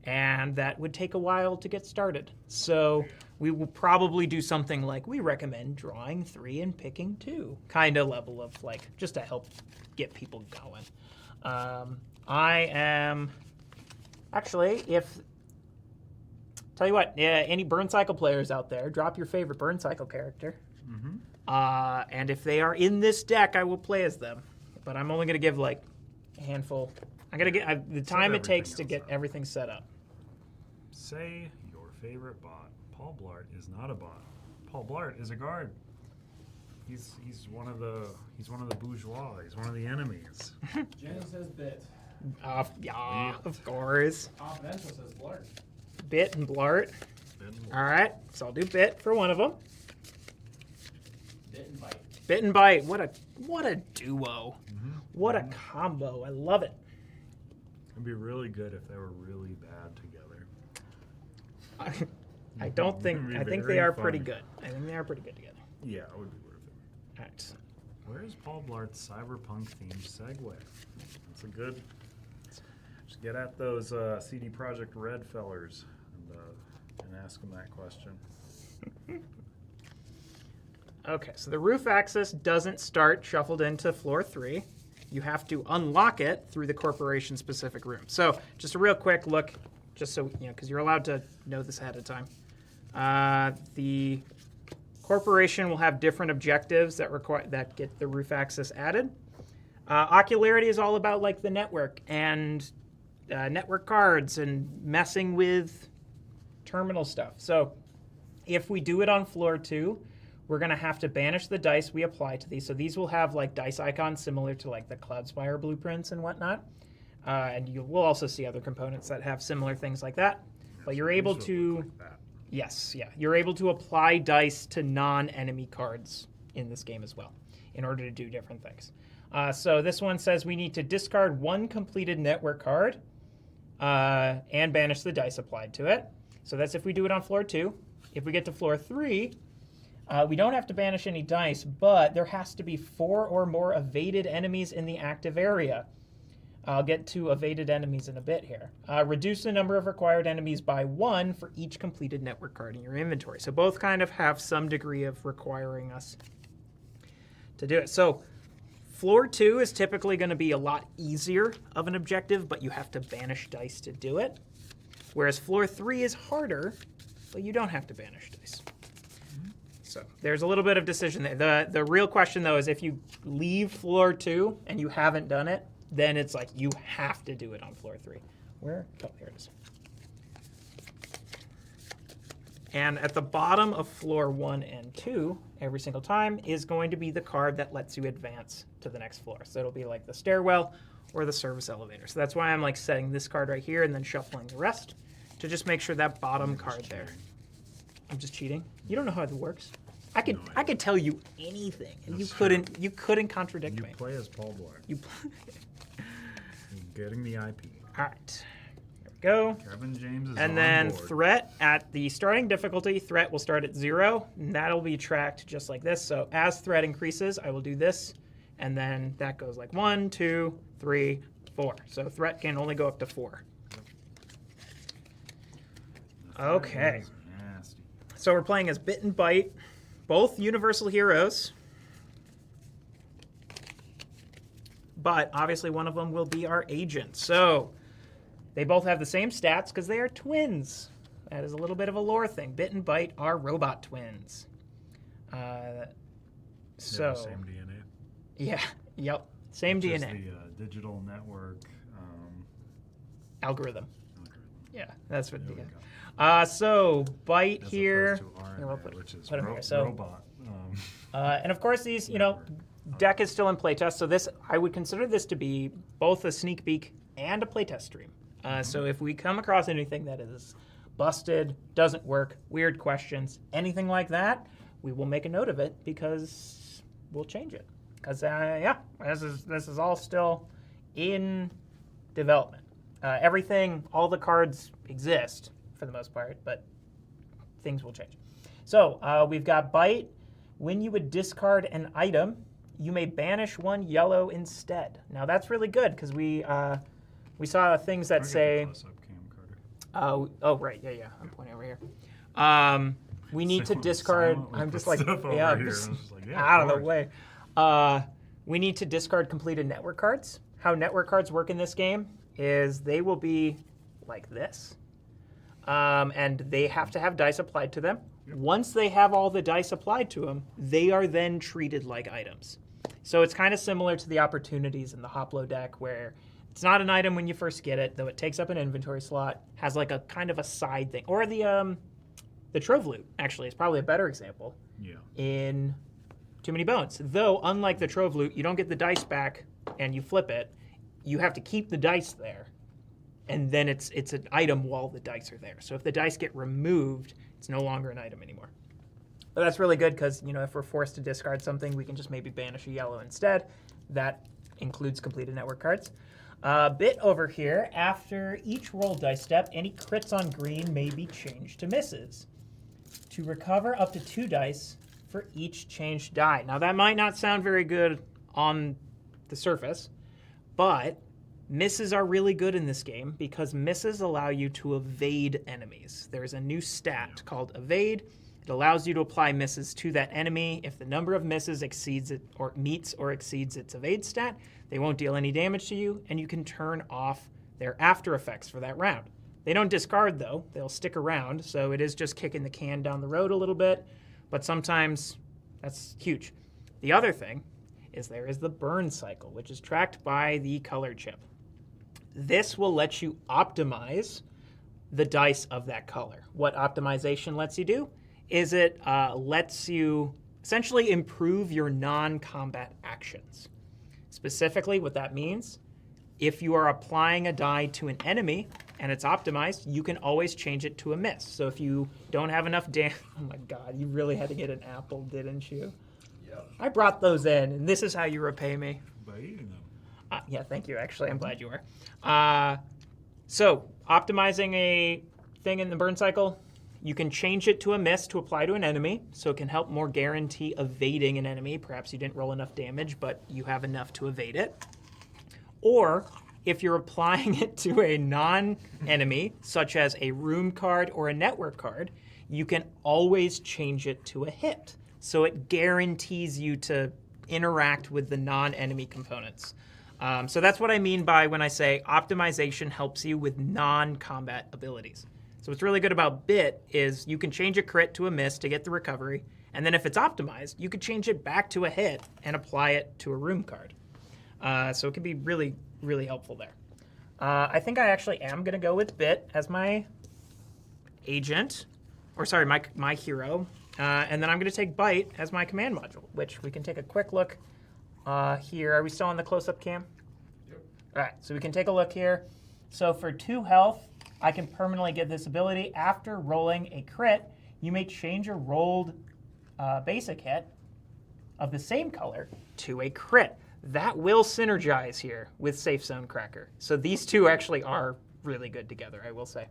and that would take a while to get started. So we will probably do something like we recommend drawing 3 and picking 2 kind of level of like, just to help get people going. I am actually, tell you what, any Burncycle players out there, drop your favorite Burncycle character. Mm-hmm. And if they are in this deck, I will play as them. But I'm only going to give like a handful. I'm going to get the time it takes to get everything set up. Say your favorite bot. Paul Blart is not a bot. Paul Blart is a guard. He's one of the bourgeois. He's one of the enemies. Jen says bit. Yeah, of course. Confidential says blart. Bit and Blart. All right, so I'll do Bit for one of them. Bit and bite. Bit and Bite. What a duo. Mm-hmm. What a combo. I love it. It'd be really good if they were really bad together. I don't think. It'd be I think very they are funny. pretty good. I think they are pretty good together. Yeah, it would be worth it. All right. Where's Paul Blart's cyberpunk themed segue? That's a good. Just get at those CD Projekt Red fellers and ask them that question. Okay, so the roof access doesn't start shuffled into floor 3. You have to unlock it through the corporation specific room. So just a real quick look, just so you know, because you're allowed to know this ahead of time. The corporation will have different objectives that get the roof access added. Ocularity is all about like the network and network cards and messing with terminal stuff. So if we do it on floor 2, we're going to have to banish the dice we apply to these. So these will have like dice icons similar to like the Cloudspire blueprints and whatnot. And you will also see other components that have similar things like that. But you're able to... Yes, yeah. You're able to apply dice to non-enemy cards in this game as well in order to do different things. So this one says we need to discard one completed network card and banish the dice applied to it. So that's if we do it on floor 2. If we get to floor 3, we don't have to banish any dice, but there has to be 4 or more evaded enemies in the active area. I'll get to evaded enemies in a bit here. Reduce the number of required enemies by 1 for each completed network card in your inventory. So both kind of have some degree of requiring us to do it. So floor 2 is typically going to be a lot easier of an objective, but you have to banish dice to do it. Whereas floor 3 is harder, but you don't have to banish dice. So there's a little bit of decision there. The real question, though, is if you leave floor 2 and you haven't done it, then it's like you have to do it on floor 3. Where? Oh, there it is. And at the bottom of floor 1 and 2, every single time, is going to be the card that lets you advance to the next floor. So it'll be like the stairwell or the service elevator. So that's why I'm like setting this card right here and then shuffling the rest to just make sure that bottom card there. I'm just cheating. You don't know how it works. I could tell you anything, and you couldn't contradict me. You play as Paul Blart. You Getting the IP. All right. Here we go. Kevin James is And on then board. threat at the starting difficulty, threat will start at 0, and that'll be tracked just like this. So as threat increases, I will do this, and then that goes like 1, 2, 3, 4. So threat can only go up to 4. Okay. Nasty. So we're playing as Bit and Bite, both universal heroes. But obviously one of them will be our agent. So they both have the same stats because they are twins. That is a little bit of a lore thing. Bit and Bite are robot twins. They have So the same DNA. yeah, yep, same Which is DNA the digital network algorithm. algorithm. Yeah, that's what. There we Yeah. So Bite As here. opposed to RNA, Here, we'll put- which is put 'em here. So- robot. And of course, these, deck is still in playtest, so this I would consider this to be both a sneak peek and a playtest stream. So if we come across anything that is busted, doesn't work, weird questions, anything like that, we will make a note of it because we'll change it. Because this is all still in development. Everything, all the cards exist for the most part, but things will change. So we've got Bite. When you would discard an item, you may banish 1 yellow instead. Now that's really good because we saw things that say. Close-up cam, Carter. Oh right, yeah. I'm pointing over here. We need to Someone discard. silently I'm put just like stuff over yeah, here. just I was just like, yeah, out of of the course. way. We need to discard completed network cards. How network cards work in this game is they will be like this, and they have to have dice applied to them. Once they have all the dice applied to them, they are then treated like items. So it's kind of similar to the opportunities in the Hoplo deck where it's not an item when you first get it, though it takes up an inventory slot, has like a kind of a side thing. Or the Trove Loot, actually, is probably a better example Yeah. in Too Many Bones. Though, unlike the Trove Loot, you don't get the dice back and you flip it. You have to keep the dice there, and then it's an item while the dice are there. So if the dice get removed, it's no longer an item anymore. But that's really good because, if we're forced to discard something, we can just maybe banish a yellow instead. That includes completed network cards. Bit over here, after each roll dice step, any crits on green may be changed to misses. To recover up to 2 dice for each changed die. Now that might not sound very good on the surface, but misses are really good in this game because misses allow you to evade enemies. There's a new stat called Evade. It allows you to apply misses to that enemy. If the number of misses exceeds it or meets or exceeds its evade stat, they won't deal any damage to you, and you can turn off their after effects for that round. They don't discard, though. They'll stick around, so it is just kicking the can down the road a little bit, but sometimes that's huge. The other thing is there is the Burncycle, which is tracked by the color chip. This will let you optimize the dice of that color. What optimization lets you do is it lets you essentially improve your non-combat actions. Specifically, what that means, if you are applying a die to an enemy and it's optimized, you can always change it to a miss. So if you don't have enough damage, oh my God, you really had to get an apple, didn't you? Yep. I brought those in, and this is how you repay me. By eating them. Yeah, thank you. Actually, I'm glad you are. So optimizing a thing in the burn cycle, you can change it to a miss to apply to an enemy, so it can help more guarantee evading an enemy. Perhaps you didn't roll enough damage, but you have enough to evade it. Or if you're applying it to a non-enemy, such as a room card or a network card, you can always change it to a hit. So it guarantees you to interact with the non-enemy components. So that's what I mean by when I say optimization helps you with non-combat abilities. So what's really good about Bit is you can change a crit to a miss to get the recovery, and then if it's optimized, you could change it back to a hit and apply it to a room card. So it can be really, really helpful there. I think I actually am going to go with Bit as my agent, or sorry, my hero, and then I'm going to take Bite as my command module, which we can take a quick look here. Are we still on the close-up cam? Yep. All right, so we can take a look here. So for 2 health, I can permanently get this ability. After rolling a crit, you may change a rolled basic hit of the same color to a crit. That will synergize here with Safe Zone Cracker. So these two actually are really good together, I will say.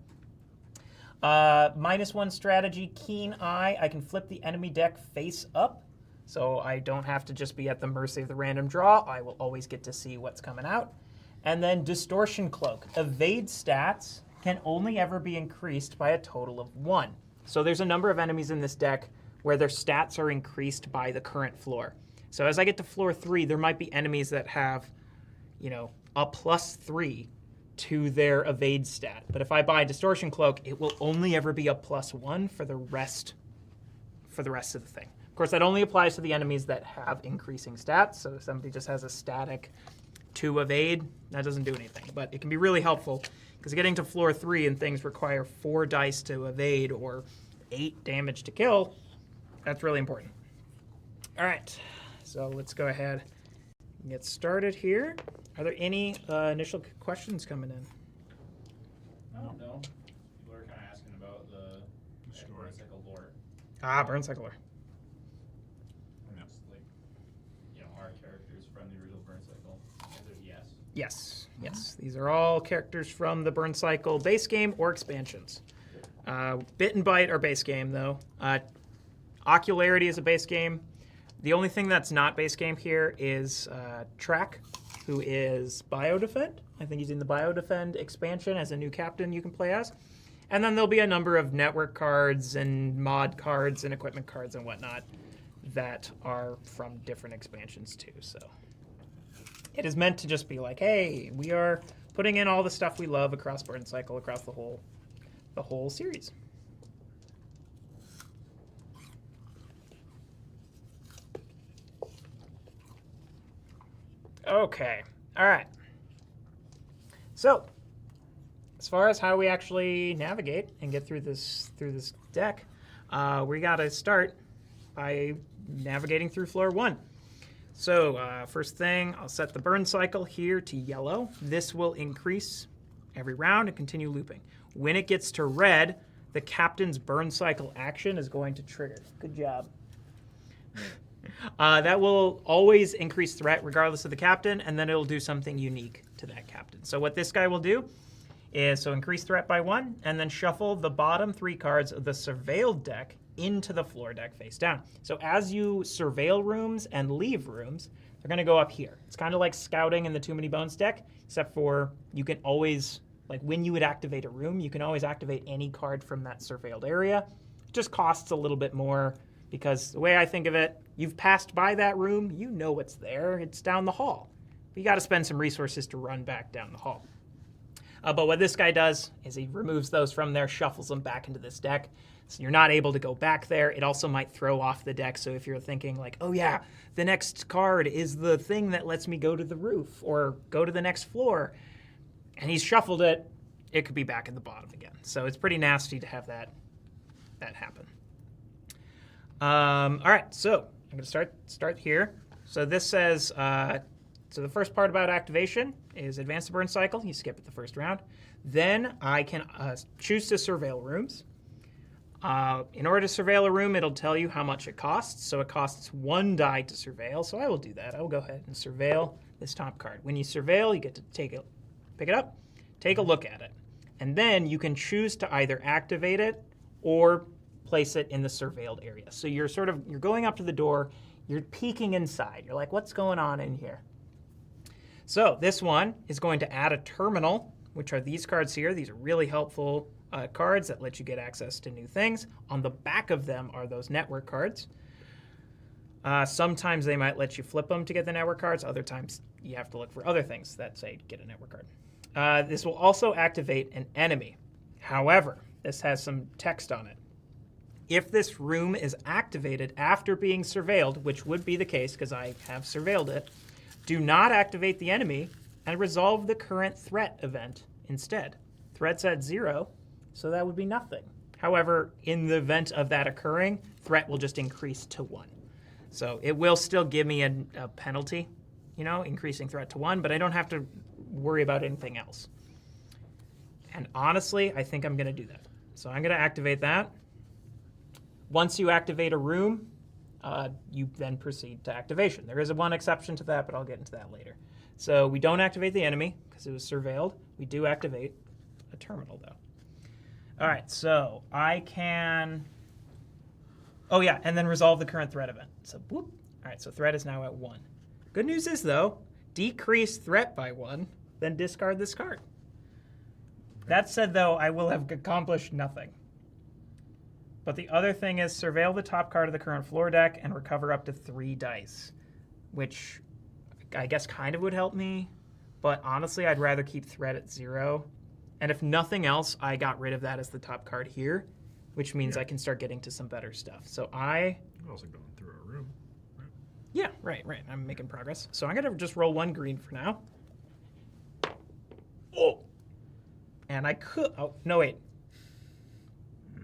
-1 strategy, Keen Eye. I can flip the enemy deck face up, so I don't have to just be at the mercy of the random draw. I will always get to see what's coming out. And then Distortion Cloak. Evade stats can only ever be increased by a total of 1. So there's a number of enemies in this deck where their stats are increased by the current floor. So as I get to floor 3, there might be enemies that have, a +3 to their evade stat. But if I buy Distortion Cloak, it will only ever be a +1 for the rest of the thing. Of course, that only applies to the enemies that have increasing stats. So if somebody just has a static 2 evade, that doesn't do anything. But it can be really helpful because getting to floor 3 and things require 4 dice to evade or 8 damage to kill, that's really important. All right, so let's go ahead and get started here. Are there any initial questions coming in? I don't know. People are kind of asking about the Sure. Burncycle lore. Burncycle lore. Just like, are characters from the original Burncycle? The answer is yes. Yes. These are all characters from the Burncycle base game or expansions. Bit and Bite are base game, though. Ocularity is a base game. The only thing that's not base game here is Track, who is Biodefend. I think he's in the Biodefend expansion as a new captain you can play as. And then there'll be a number of network cards and mod cards and equipment cards and whatnot that are from different expansions too. So it is meant to just be like, hey, we are putting in all the stuff we love across Burncycle, across the whole series. Okay. All right. So, as far as how we actually navigate and get through this deck, we got to start by navigating through floor 1. So, first thing, I'll set the burn cycle here to yellow. This will increase every round and continue looping. When it gets to red, the captain's burn cycle action is going to trigger. Good job. That will always increase threat regardless of the captain, and then it'll do something unique to that captain. So what this guy will do is increase threat by 1, and then shuffle the bottom 3 cards of the surveilled deck into the floor deck face down. So as you surveil rooms and leave rooms, they're going to go up here. It's kind of like scouting in the Too Many Bones deck, except for you can always, like when you would activate a room, you can always activate any card from that surveilled area. It just costs a little bit more because the way I think of it, you've passed by that room, you know what's there, it's down the hall. But you got to spend some resources to run back down the hall. But what this guy does is he removes those from there, shuffles them back into this deck. So you're not able to go back there. It also might throw off the deck. So if you're thinking like, oh yeah, the next card is the thing that lets me go to the roof or go to the next floor, and he's shuffled it, it could be back at the bottom again. So it's pretty nasty to have that happen. All right, so I'm going to start here. So this says So the first part about activation is advance the burn cycle. You skip it the first round. Then I can choose to surveil rooms. In order to surveil a room, it'll tell you how much it costs. So it costs 1 die to surveil. So I will do that. I will go ahead and surveil this top card. When you surveil, you get to pick it up, take a look at it. And then you can choose to either activate it or place it in the surveilled area. So you're going up to the door, you're peeking inside. You're like, what's going on in here? So this one is going to add a terminal, which are these cards here. These are really helpful cards that let you get access to new things. On the back of them are those network cards. Sometimes they might let you flip them to get the network cards. Other times you have to look for other things that say get a network card. This will also activate an enemy. However, this has some text on it. If this room is activated after being surveilled, which would be the case because I have surveilled it, do not activate the enemy and resolve the current threat event instead. Threat's at 0, so that would be nothing. However, in the event of that occurring, threat will just increase to 1. So it will still give me a penalty, increasing threat to 1, but I don't have to worry about anything else. And honestly, I think I'm going to do that. So I'm going to activate that. Once you activate a room, you then proceed to activation. There is one exception to that, but I'll get into that later. So we don't activate the enemy because it was surveilled. We do activate a terminal, though. All right, so I can... Oh, yeah, and then resolve the current threat event. So, whoop. All right, so threat is now at 1. Good news is, though, decrease threat by 1, then discard this card. That said, though, I will have accomplished nothing. But the other thing is surveil the top card of the current floor deck and recover up to 3 dice, which I guess kind of would help me. But honestly, I'd rather keep threat at 0. And if nothing else, I got rid of that as the top card here, which means I can start getting to some better stuff. So You're also going through a room, right? Yeah, right. I'm making progress. So I'm going to just roll 1 green for now. Oh! And I could... Oh, no, wait.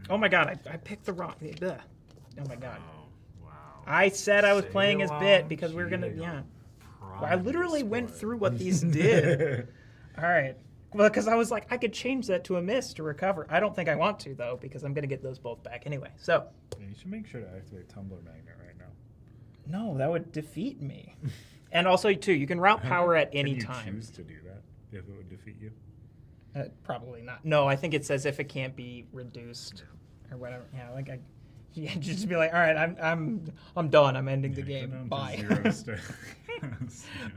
Oh my god, I picked the wrong... Ugh. Oh my god. Wow. I said I was playing as Bit because we were going to... Yeah. Well, I literally went through what these did. All right. Well, because I was like, I could change that to a miss to recover. I don't think I want to, though, because I'm going to get those both back anyway. So... Yeah, you should make sure to activate Tumbler Magnet right now. No, that would defeat me. And also, too, you can route power at any Can you time. choose to do that if it would defeat you? Probably not. No, I think it says if it can't be reduced or whatever. Yeah, you just be like, all right, I'm done. I'm ending the game. Bye.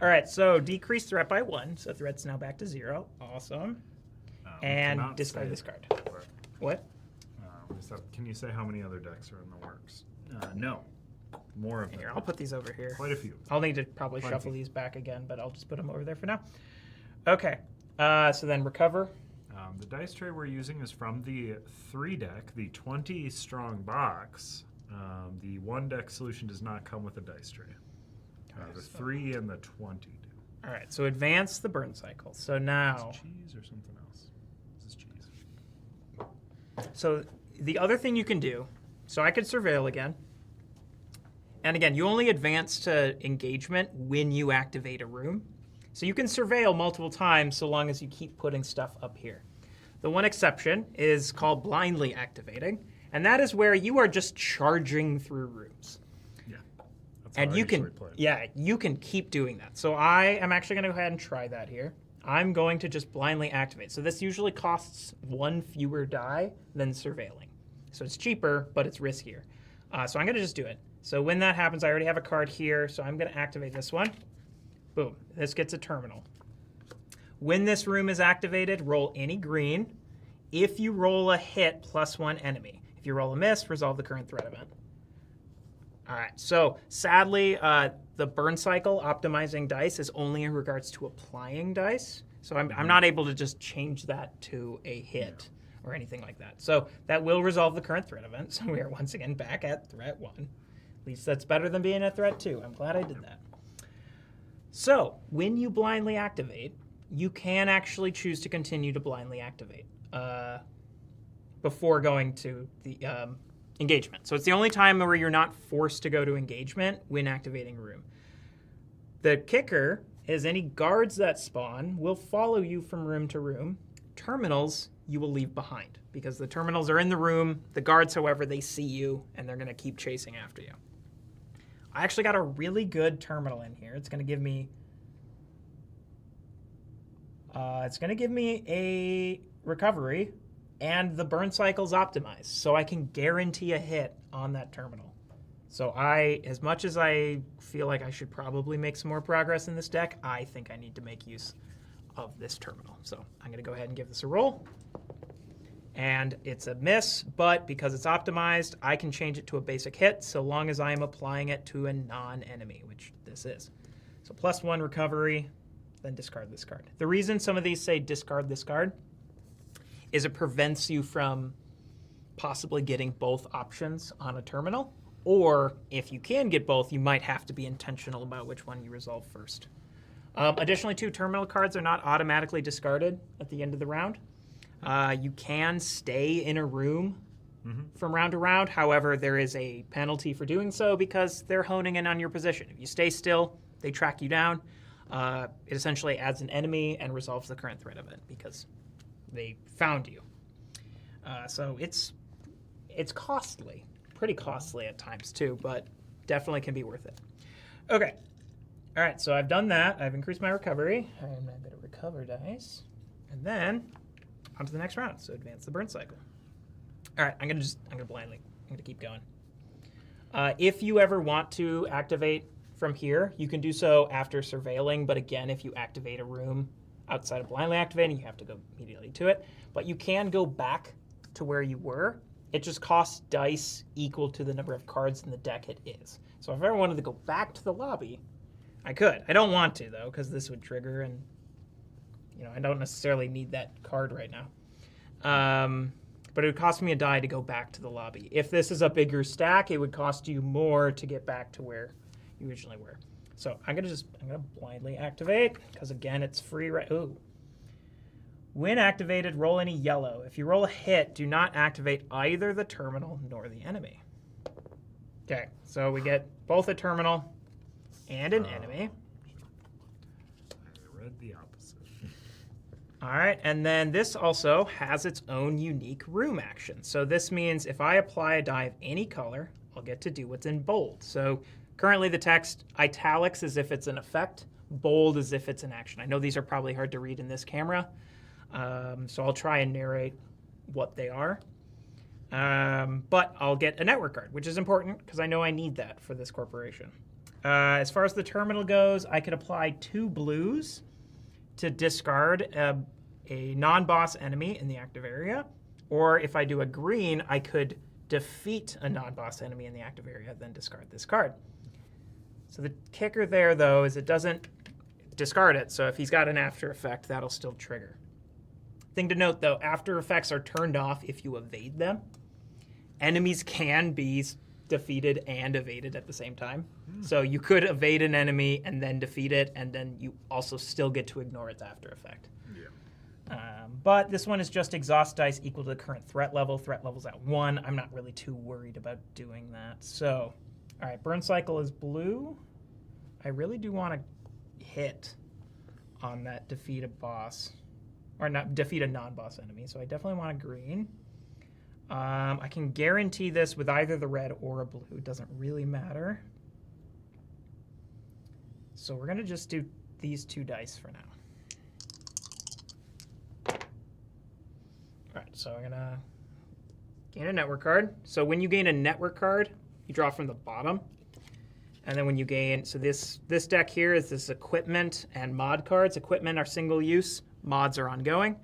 All right, so decrease threat by 1. So threat's now back to 0. Awesome. And discard this card. What? Can you say how many other decks are in the works? No. More of them. Here, I'll put these over here. Quite a few. I'll need to probably shuffle these back again, but I'll just put them over there for now. Okay. So then recover. The dice tray we're using is from the 3 deck, the 20 strong box. The 1 deck solution does not come with a dice tray. The 3 and the 20 do. All right, so advance the burn cycle. So now... Is this cheese or something else? This is cheese. So the other thing you can do, so I could surveil again. And again, you only advance to engagement when you activate a room. So you can surveil multiple times so long as you keep putting stuff up here. The one exception is called blindly activating, and that is where you are just charging through rooms. Yeah. That's And how I you can, usually play. you can keep doing that. So I am actually going to go ahead and try that here. I'm going to just blindly activate. So this usually costs 1 fewer die than surveilling. So it's cheaper, but it's riskier. So I'm going to just do it. So when that happens, I already have a card here, so I'm going to activate this one. Boom. This gets a terminal. When this room is activated, roll any green. If you roll a hit, +1 enemy. If you roll a miss, resolve the current threat event. All right. So sadly, the burn cycle optimizing dice is only in regards to applying dice. So I'm not able to just change that to a hit or anything like that. So that will resolve the current threat event. So we are once again back at threat 1. At least that's better than being at threat 2. I'm glad I did that. So when you blindly activate, you can actually choose to continue to blindly activate before going to the engagement. So it's the only time where you're not forced to go to engagement when activating a room. The kicker is any guards that spawn will follow you from room to room. Terminals you will leave behind because the terminals are in the room. The guards, however, they see you and they're going to keep chasing after you. I actually got a really good terminal in here. It's going to give me a recovery, and the burn cycle's optimized, so I can guarantee a hit on that terminal. So as much as I feel like I should probably make some more progress in this deck, I think I need to make use of this terminal. So I'm going to go ahead and give this a roll. And it's a miss, but because it's optimized, I can change it to a basic hit so long as I am applying it to a non-enemy, which this is. So +1 recovery, then discard this card. The reason some of these say discard this card is it prevents you from possibly getting both options on a terminal, or if you can get both, you might have to be intentional about which one you resolve first. Additionally, 2 terminal cards are not automatically discarded at the end of the round. You can stay in a room from round to round. However, there is a penalty for doing so because they're honing in on your position. If you stay still, they track you down. It essentially adds an enemy and resolves the current threat of it because they found you. So it's costly, pretty costly at times too, but definitely can be worth it. Okay. All right, so I've done that. I've increased my recovery. I'm going to recover dice. And then on to the next round. So advance the burn cycle. All right, I'm going to keep going. If you ever want to activate from here, you can do so after surveilling. But again, if you activate a room outside of blindly activating, you have to go immediately to it. But you can go back to where you were. It just costs dice equal to the number of cards in the deck it is. So if I ever wanted to go back to the lobby, I could. I don't want to, though, because this would trigger, and I don't necessarily need that card right now. But it would cost me a die to go back to the lobby. If this is a bigger stack, it would cost you more to get back to where you originally were. So I'm gonna blindly activate, because again, it's free. Ooh. When activated, roll any yellow. If you roll a hit, do not activate either the terminal nor the enemy. Okay, so we get both a terminal and an enemy. I read the opposite. All right, and then this also has its own unique room action. So this means if I apply a die of any color, I'll get to do what's in bold. So currently the text italics as if it's an effect, bold as if it's an action. I know these are probably hard to read in this camera, so I'll try and narrate what they are. But I'll get a network card, which is important because I know I need that for this corporation. As far as the terminal goes, I could apply 2 blues to discard a non-boss enemy in the active area. Or if I do a green, I could defeat a non-boss enemy in the active area, then discard this card. So the kicker there, though, is it doesn't discard it. So if he's got an after effect, that'll still trigger. Thing to note, though, after effects are turned off if you evade them. Enemies can be defeated and evaded at the same time. So you could evade an enemy and then defeat it, and then you also still get to ignore its after effect. Yeah. But this one is just exhaust dice equal to the current threat level. Threat level's at 1. I'm not really too worried about doing that. So, all right, burn cycle is blue. I really do want to hit on that defeat a boss, or not defeat a non-boss enemy. So I definitely want a green. I can guarantee this with either the red or a blue. It doesn't really matter. So we're going to just do these 2 dice for now. All right, so I'm going to gain a network card. So when you gain a network card, you draw from the bottom. And then when you gain, so this deck here is this equipment and mod cards. Equipment are single use, mods are ongoing.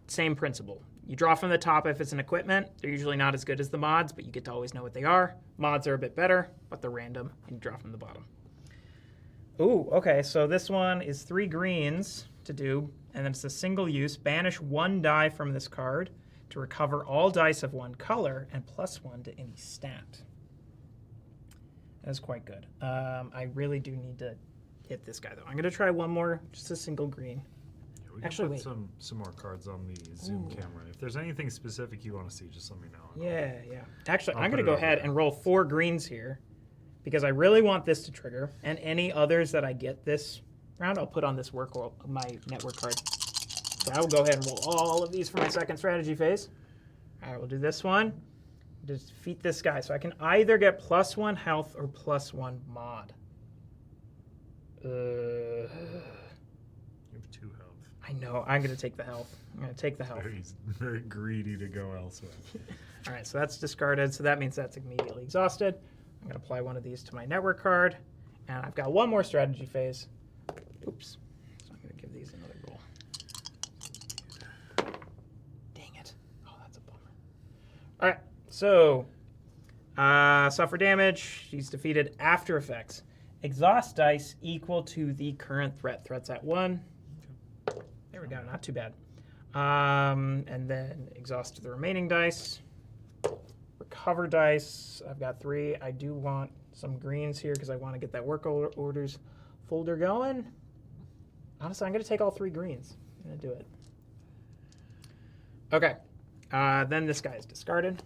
Same principle. You draw from the top if it's an equipment. They're usually not as good as the mods, but you get to always know what they are. Mods are a bit better, but they're random, and you draw from the bottom. Ooh, okay, so this one is 3 greens to do, and then it's a single use. Banish 1 die from this card to recover all dice of 1 color and +1 to any stat. That's quite good. I really do need to hit this guy, though. I'm going to try one more, just a single green. We can Actually, put some more cards on the Zoom camera. If there's anything specific you want to see, just let me know. Yeah. Actually, I'll I'm put going to it go over ahead there. and roll 4 greens here because I really want this to trigger, and any others that I get this round, I'll put on this my network card. So I will go ahead and roll all of these for my second strategy phase. All right, we'll do this one. Just defeat this guy. So I can either get +1 health or +1 mod. You have 2 health. I know. I'm going to take the health. I'm going to take the health. Very, very greedy to go elsewhere. All right, so that's discarded. So that means that's immediately exhausted. I'm going to apply one of these to my network card. And I've got one more strategy phase. Oops. So I'm going to give these another roll. Dang it. Oh, that's a bummer. All right, so suffer damage. She's defeated. After effects. Exhaust dice equal to the current threat. Threat's at 1. There we go. Not too bad. And then exhaust the remaining dice. Recover dice. I've got 3. I do want some greens here because I want to get that work orders folder going. Honestly, I'm going to take all 3 greens. I'm going to do it. Okay. Then this guy is discarded.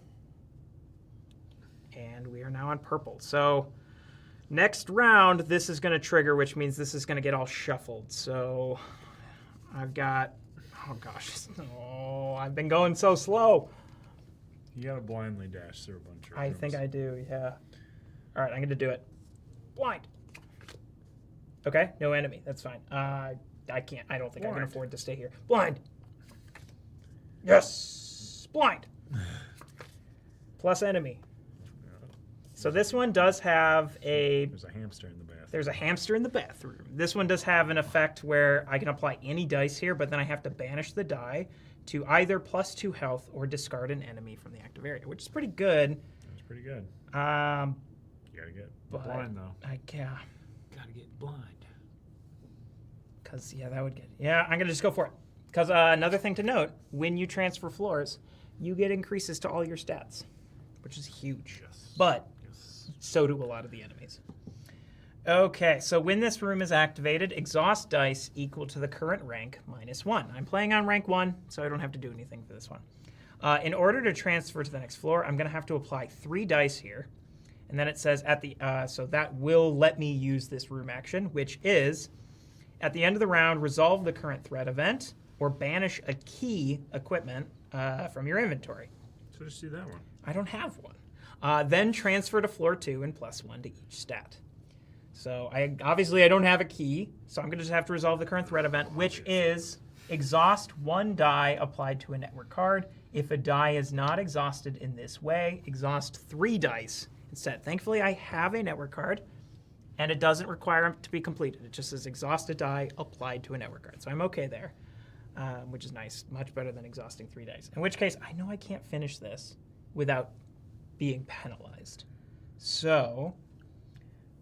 And we are now on purple. So next round, this is going to trigger, which means this is going to get all shuffled. So I've got, oh gosh, oh, I've been going so slow. You gotta blindly dash through a bunch of I rooms. think I do, yeah. All right, I'm going to do it. Blind. Okay, no enemy. That's fine. I can't. I don't think I can Blind. afford to stay here. Blind. Yes. Blind. Plus enemy. So this one does have a... There's a hamster in the bathroom. There's a hamster in the bathroom. This one does have an effect where I can apply any dice here, but then I have to banish the die to either +2 health or discard an enemy from the active area, which is pretty good. That's pretty good. You gotta get But blind, though. Gotta get blind. Because, yeah, that would get... Yeah, I'm going to just go for it. Because another thing to note, when you transfer floors, you get increases to all your stats, which is huge. Yes. But Yes. so do a lot of the enemies. Okay, so when this room is activated, exhaust dice equal to the current rank -1. I'm playing on rank 1, so I don't have to do anything for this one. In order to transfer to the next floor, I'm going to have to apply 3 dice here. And then it says at the, so that will let me use this room action, which is, at the end of the round, resolve the current threat event or banish a key equipment from your inventory. So just do that one. I don't have one. Then transfer to floor 2 and +1 to each stat. So obviously I don't have a key, so I'm going to just have to resolve the current threat event, which is exhaust 1 die applied to a network card. If a die is not exhausted in this way, exhaust 3 dice instead. Thankfully, I have a network card, and it doesn't require it to be completed. It just says exhaust a die applied to a network card. So I'm okay there, which is nice. Much better than exhausting 3 dice. In which case, I know I can't finish this without being penalized. So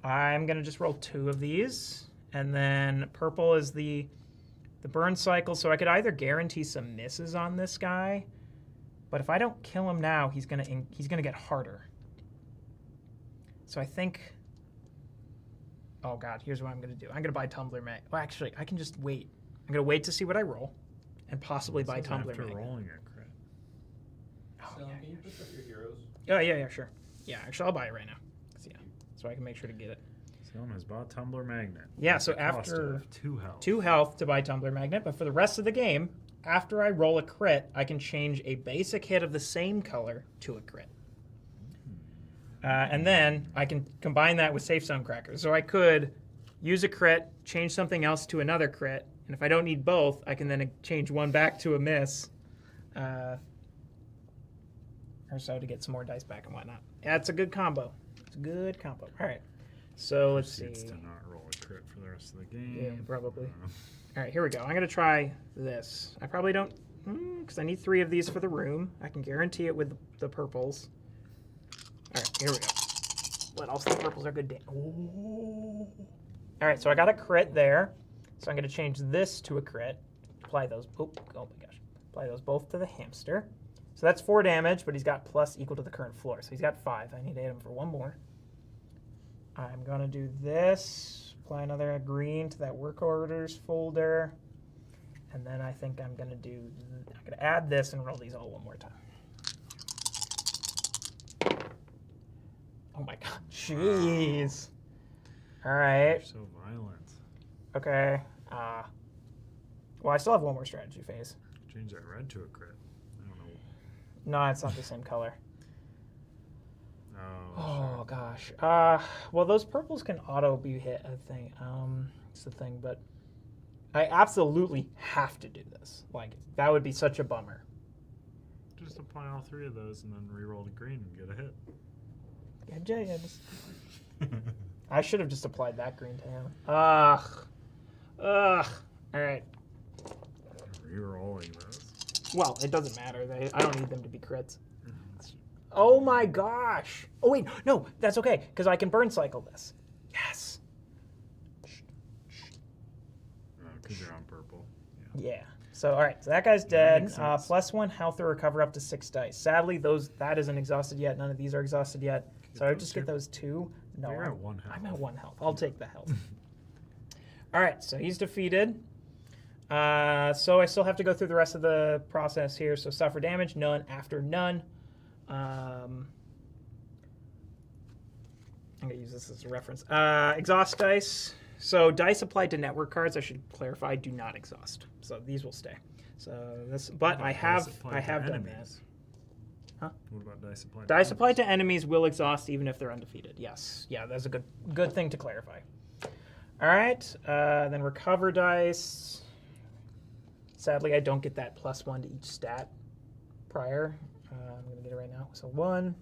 I'm going to just roll 2 of these, and then purple is the Burncycle, so I could either guarantee some misses on this guy, but if I don't kill him now, he's gonna get harder. So I think, oh god, here's what I'm gonna do. I'm gonna buy Tumbler Magnet. Well, actually, I can just wait. I'm gonna wait to see what I roll, and possibly buy Tumbler After Magnet. rolling a crit. Oh, So, can you push up your heroes? yeah, sure. Yeah, actually, I'll buy it right now. So I can make sure to get it. Someone has bought Tumbler Magnet. Yeah, At so the cost after of 2 health. 2 health to buy Tumbler Magnet, but for the rest of the game, after I roll a crit, I can change a basic hit of the same color to a crit. And then I can combine that with Safe Zone Crackers. So I could use a crit, change something else to another crit, and if I don't need both, I can then change one back to a miss. Or so to get some more dice back and whatnot. Yeah, it's a good combo. It's a good combo. All right. So let's see. Proceeds to not roll a crit for the rest of the game. Yeah, probably. All right, here we go. I'm going to try this. I probably don't, because I need 3 of these for the room. I can guarantee it with the purples. All right, here we go. But also the purples are good. All right, so I got a crit there. So I'm going to change this to a crit. Apply those. Oh my gosh. Apply those both to the hamster. So that's 4 damage, but he's got plus equal to the current floor. So he's got 5. I need to hit him for 1 more. I'm going to do this. Apply another green to that work orders folder. And then I think I'm going to add this and roll these all 1 more time. Oh my god. Jeez. All right. You're so violent. Okay. Well, I still have one more strategy phase. Change that red to a crit. I don't know. No, it's not the same color. Oh, Oh gosh. Well, those purples can auto be hit. I think. It's the thing, but I absolutely have to do this. Like that would be such a bummer. just apply all 3 of those and then re-roll to green and get a hit. Yeah, Jay, I should have just applied that green to him. Ugh. All right. Re-rolling those. Well, it doesn't matter. I don't need them to be crits. Oh my gosh. Oh wait, no, that's okay because I can Burncycle this. Yes. Because you're on purple. Yeah. So all right, so that guy's dead. makes sense. +1 health to recover up to 6 dice. Sadly, that isn't exhausted yet. None of these are exhausted yet. So I would those just get two? those 2. No, You're at 1 health. I'm at 1 health. I'll take the health. All right, so he's defeated. So I still have to go through the rest of the process here. So suffer damage, none after none. I'm going to use this as a reference. Exhaust dice. So dice applied to network cards, I should clarify, do not exhaust. So these will stay. So this, but I have done that. Huh? What about dice applied? Dice applied to enemies will exhaust even if they're undefeated. Yes. Yeah, that's a good thing to clarify. All right. Then recover dice. Sadly, I don't get that +1 to each stat prior. I'm going to get it right now. So 1,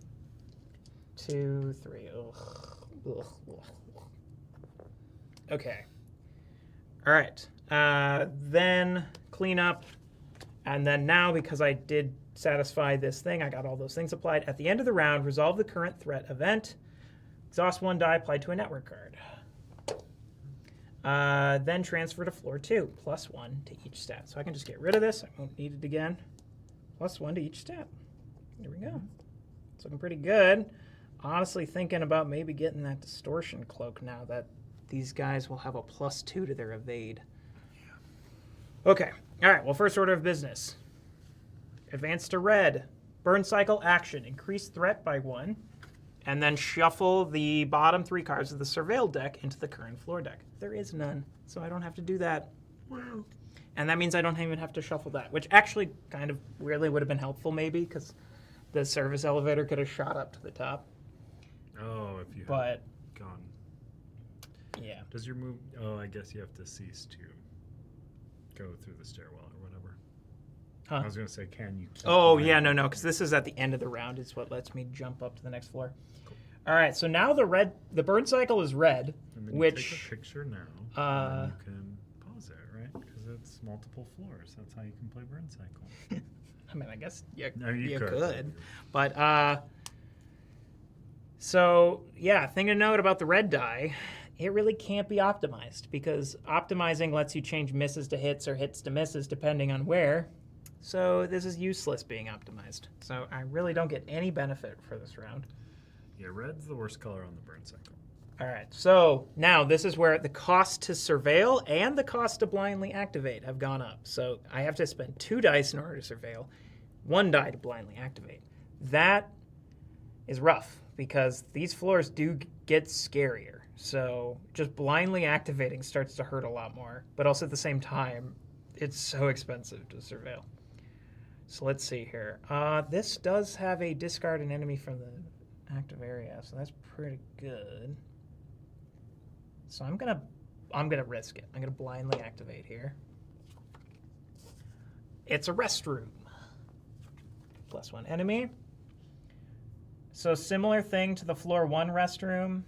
2, 3. Ugh. Okay. All right. Then clean up. And then now, because I did satisfy this thing, I got all those things applied. At the end of the round, resolve the current threat event. Exhaust 1 die applied to a network card. Then transfer to floor 2, +1 to each stat. So I can just get rid of this. I won't need it again. +1 to each stat. There we go. It's looking pretty good. Honestly thinking about maybe getting that distortion cloak now that these guys will have a +2 to their evade. Okay. All right. Well, first order of business. Advance to red. Burncycle action. Increase threat by 1. And then shuffle the bottom 3 cards of the surveil deck into the current floor deck. There is none, so I don't have to do that. Wow. And that means I don't even have to shuffle that, which actually kind of weirdly would have been helpful maybe because the service elevator could have shot up to the top. Oh, if you But had gone. yeah. Does your move... Oh, I guess you have to cease to go through the stairwell or whatever. Huh? I was going to say, can you keep Oh, going? yeah, no, because this is at the end of the round. It's what lets me jump up to the next floor. Cool. All right, so now the Burncycle is red, And then you which... take a picture now, and then you can pause it, right? Because it's multiple floors. That's how you can play Burncycle. I mean, I guess you you could. But, so, yeah, thing to note about the red die, it really can't be optimized because optimizing lets you change misses to hits or hits to misses depending on where. So this is useless being optimized. So I really don't get any benefit for this round. Yeah, red's the worst color on the Burncycle. All right, so now this is where the cost to surveil and the cost to blindly activate have gone up. So I have to spend 2 dice in order to surveil, 1 die to blindly activate. That is rough because these floors do get scarier. So just blindly activating starts to hurt a lot more, but also at the same time, it's so expensive to surveil. So let's see here. This does have a discard an enemy from the active area, so that's pretty good. So I'm gonna risk it. I'm gonna blindly activate here. It's a restroom. +1 enemy. So similar thing to the floor 1 restroom.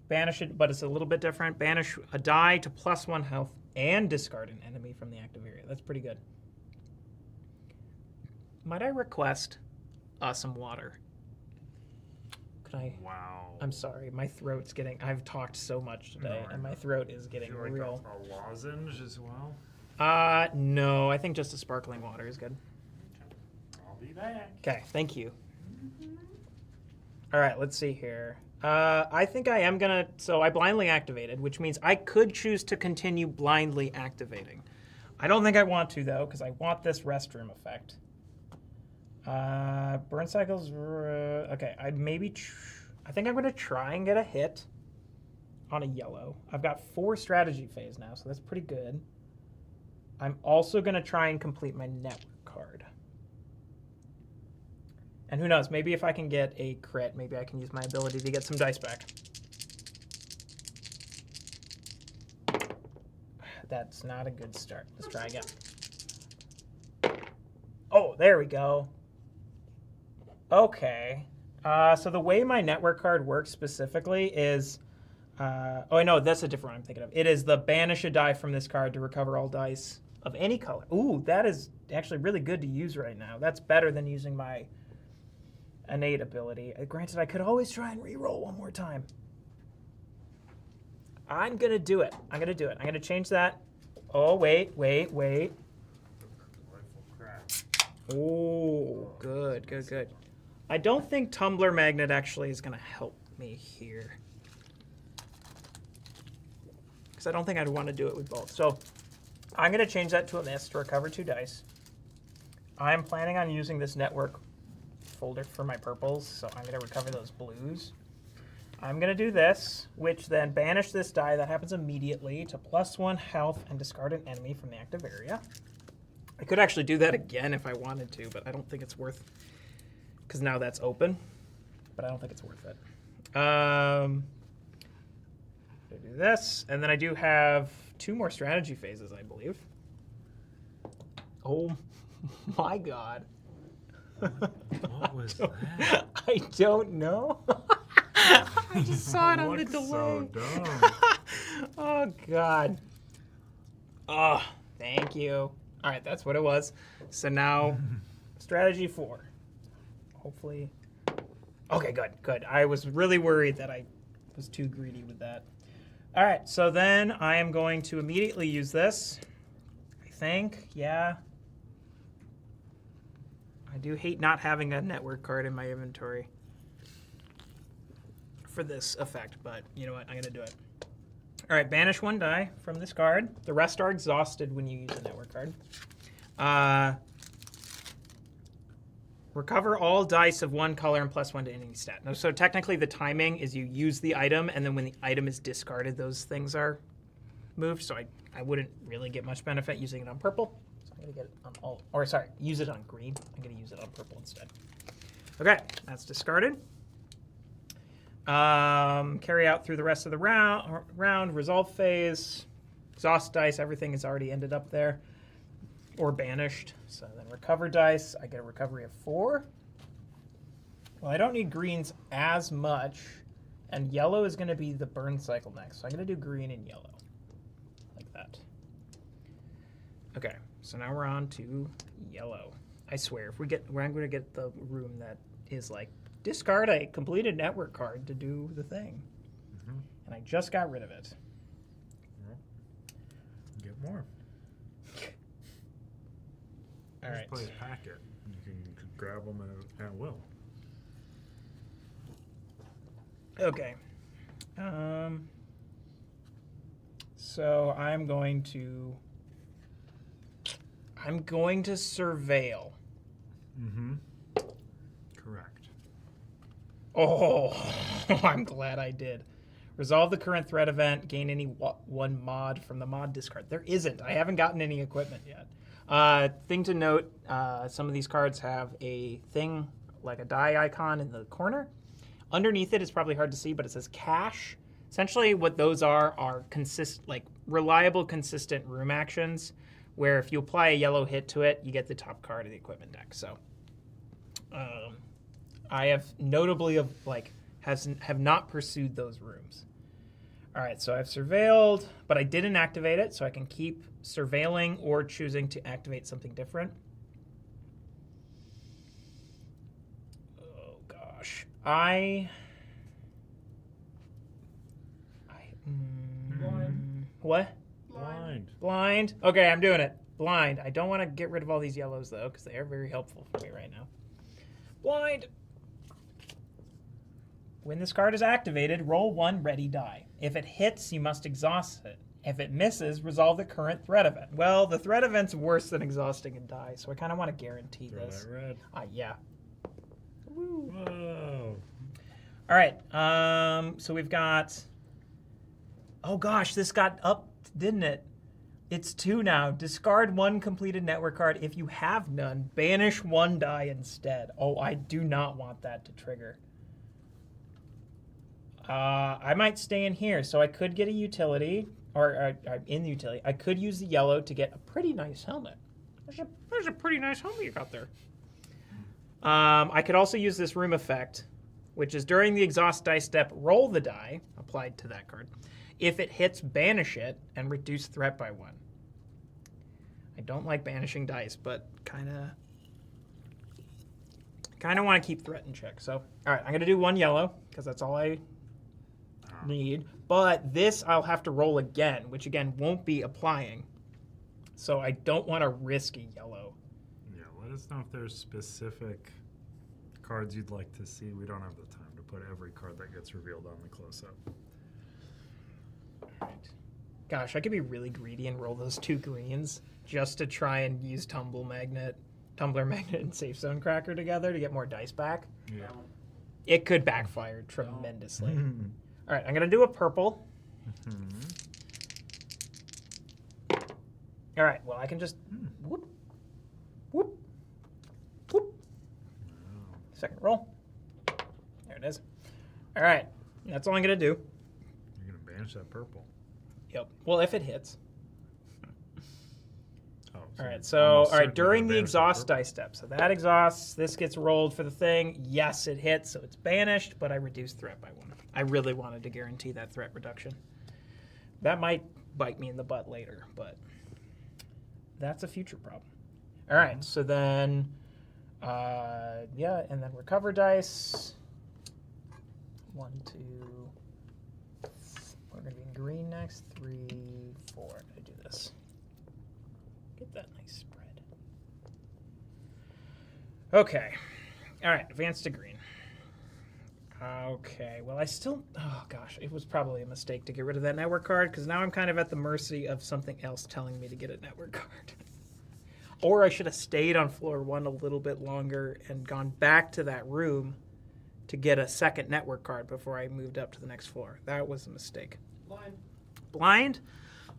Banish it, but it's a little bit different. Banish a die to +1 health and discard an enemy from the active area. That's pretty good. Might I request some water? Could I? Wow. I'm sorry, my throat's getting. I've talked so much today, No, I and my know. throat is getting Feel like real. a lozenge as well? No, I think just a sparkling water is good. I'll be back. Okay, thank you. All right, let's see here. I think I am gonna. So I blindly activated, which means I could choose to continue blindly activating. I don't think I want to though, because I want this restroom effect. Burncycle's okay. I think I'm gonna try and get a hit on a yellow. I've got 4 strategy phase now, so that's pretty good. I'm also going to try and complete my network card. And who knows, maybe if I can get a crit, maybe I can use my ability to get some dice back. That's not a good start. Let's try again. Oh, there we go. Okay. So the way my network card works specifically is... oh, no, that's a different one I'm thinking of. It is the banish a die from this card to recover all dice of any color. Ooh, that is actually really good to use right now. That's better than using my innate ability. Granted, I could always try and re-roll one more time. I'm going to do it. I'm going to change that. Oh, wait. Oh, good. I don't think Tumbler Magnet actually is going to help me here. Because I don't think I'd want to do it with both. So I'm going to change that to a miss to recover 2 dice. I'm planning on using this network folder for my purples, so I'm going to recover those blues. I'm going to do this, which then banish this die. That happens immediately to +1 health and discard an enemy from the active area. I could actually do that again if I wanted to, but I don't think it's worth, because now that's open, but I don't think it's worth it. I do this, and then I do have 2 more strategy phases, I believe. Oh my god. What was that? I don't know. I just saw it on the delay. So dumb. Oh god. Oh, thank you. All right, that's what it was. So now, strategy 4. Hopefully. Okay, good. I was really worried that I was too greedy with that. All right, so then I am going to immediately use this. I think, yeah. I do hate not having a network card in my inventory for this effect, but you know what? I'm going to do it. All right, banish 1 die from this card. The rest are exhausted when you use a network card. Recover all dice of 1 color and +1 to any stat. Now, so technically the timing is you use the item, and then when the item is discarded, those things are moved. So I wouldn't really get much benefit using it on purple. So I'm going to get it on all, or sorry, use it on green. I'm going to use it on purple instead. Okay, that's discarded. Carry out through the rest of the round. Resolve phase. Exhaust dice. Everything has already ended up there. Or banished. So then recover dice. I get a recovery of 4. Well, I don't need greens as much. And yellow is going to be the Burncycle next. So I'm going to do green and yellow. Like that. Okay. So now we're on to yellow. I swear, I'm going to get the room that is like, discard a completed network card to do the thing. Mm-hmm. And I just got rid of it. Well, get more. All right. Just play a packet. You can grab them at will. Okay. So I'm going to surveil. Mm-hmm. Correct. Oh, I'm glad I did. Resolve the current threat event. Gain any 1 mod from the mod discard. There isn't. I haven't gotten any equipment yet. Thing to note, some of these cards have a thing like a die icon in the corner. Underneath it is probably hard to see, but it says cache. Essentially what those are reliable, consistent room actions where if you apply a yellow hit to it, you get the top card of the equipment deck. So I have notably have not pursued those rooms. All right, so I've surveilled, but I didn't activate it, so I can keep surveilling or choosing to activate something different. Oh gosh, Blind. What? Blind. Okay, I'm doing it. Blind. I don't want to get rid of all these yellows though, because they are very helpful for me right now. Blind. When this card is activated, roll 1 ready die. If it hits, you must exhaust it. If it misses, resolve the current threat event. Well, the threat event's worse than exhausting a die, so I kind of want to guarantee Throw this. that red. Yeah. Woo. Whoa. All right. So we've got Oh gosh, this got up, didn't it? It's 2 now. Discard 1 completed network card. If you have none, banish 1 die instead. Oh, I do not want that to trigger. I might stay in here, so I could get a utility, or in the utility. I could use the yellow to get a pretty nice helmet. There's a pretty nice helmet you got there. I could also use this room effect, which is during the exhaust die step, roll the die, applied to that card. If it hits, banish it, and reduce threat by 1. I don't like banishing dice, but kind of want to keep threat in check. So, all right, I'm going to do 1 yellow, because that's all I need. But this I'll have to roll again, which again won't be applying. So I don't want to risk a yellow. Yeah, let us know if there's specific cards you'd like to see. We don't have the time to put every card that gets revealed on the close-up. Gosh, I could be really greedy and roll those 2 greens just to try and use Tumbler Magnet, and Safe Zone Cracker together to get more dice back. Yeah. It could backfire tremendously. All right, I'm going to do a purple. All right, well, I can just whoop, whoop, whoop. Second roll. There it is. All right, that's all I'm going to do. You're going to banish that purple. Yep. Well, if it hits. Oh, All right, you're so almost all right, certainly during gonna the banish that exhaust purple. die step. So that exhausts, this gets rolled for the thing. Yes, it hits, so it's banished, but I reduce threat by 1. I really wanted to guarantee that threat reduction. That might bite me in the butt later, but that's a future problem. All right, so then, yeah, and then recover dice. 1, 2. We're going to be in green next. 3, 4. I'm going to do this. Get that nice spread. Okay. All right, advance to green. Okay, well, I still... Oh, gosh, it was probably a mistake to get rid of that network card, because now I'm kind of at the mercy of something else telling me to get a network card. Or I should have stayed on floor 1 a little bit longer and gone back to that room to get a second network card before I moved up to the next floor. That was a mistake. Blind?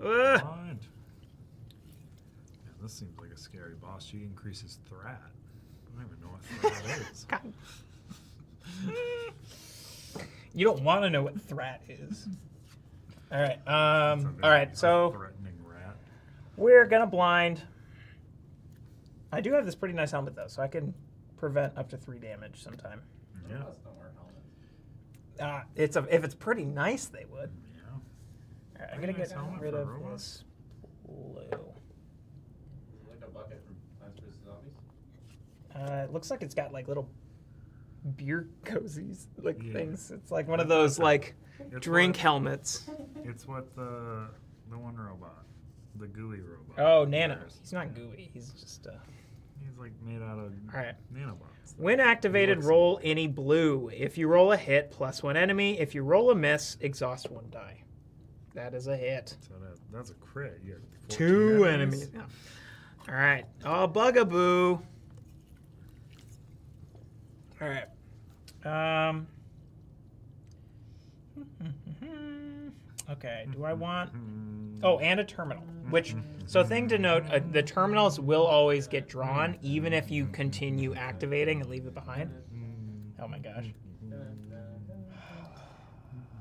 Ugh. Blind. Yeah, this seems like a scary boss. She increases threat. I don't even know what threat is. God. You don't want to know what threat is. All right. It's a All very right. So threatening rat. we're gonna blind. I do have this pretty nice helmet though, so I can prevent up to 3 damage sometime. Yeah. If it's pretty nice, they would. Yeah. All right, I'm Pretty gonna nice get helmet rid for a of robot. this blue. Like a bucket from Plants vs. Zombies? It looks like it's got like little beer cozies, like Yeah. things. It's like one of those like It's drink what- helmets. It's what the one robot, the Ghillie robot. Oh, Nano. wears. He's not gooey. He's just He's like made out of All right. nanobots. When activated, looks- roll any blue. If you roll a hit, +1 enemy. If you roll a miss, exhaust 1 die. That is a hit. So that's a crit. You have 2 14 enemies. Yeah. All right. Oh, bugaboo. All right. Okay. Do I want? Oh, and a terminal. Which, so thing to note, the terminals will always get drawn, even if you continue activating and leave it behind. Oh my gosh.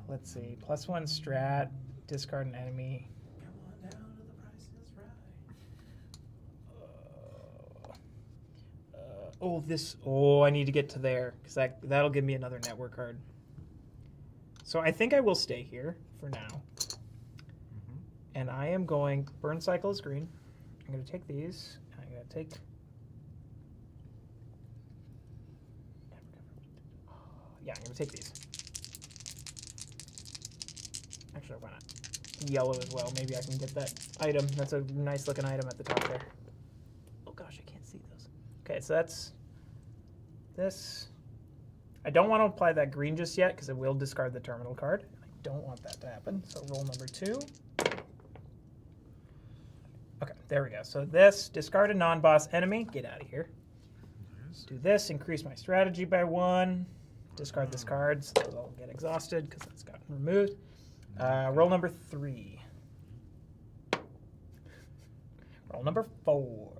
Let's see. +1 strat. Discard an enemy. Come on down to the Price is Right. Oh, I need to get to there because that'll give me another network card. So I think I will stay here for now. And I am going, Burncycle is green. I'm going to take these. And I'm going to take... Yeah, I'm going to take these. Actually, why not? Yellow as well. Maybe I can get that item. That's a nice looking item at the top there. Oh gosh, I can't see those. Okay, so that's this. I don't want to apply that green just yet because it will discard the terminal card. I don't want that to happen. So roll number 2. Okay, there we go. So this, discard a non-boss enemy. Get out of here. Do this, increase my strategy by 1. Discard this card so they'll get exhausted because that's gotten removed. Roll number 3. Roll number 4.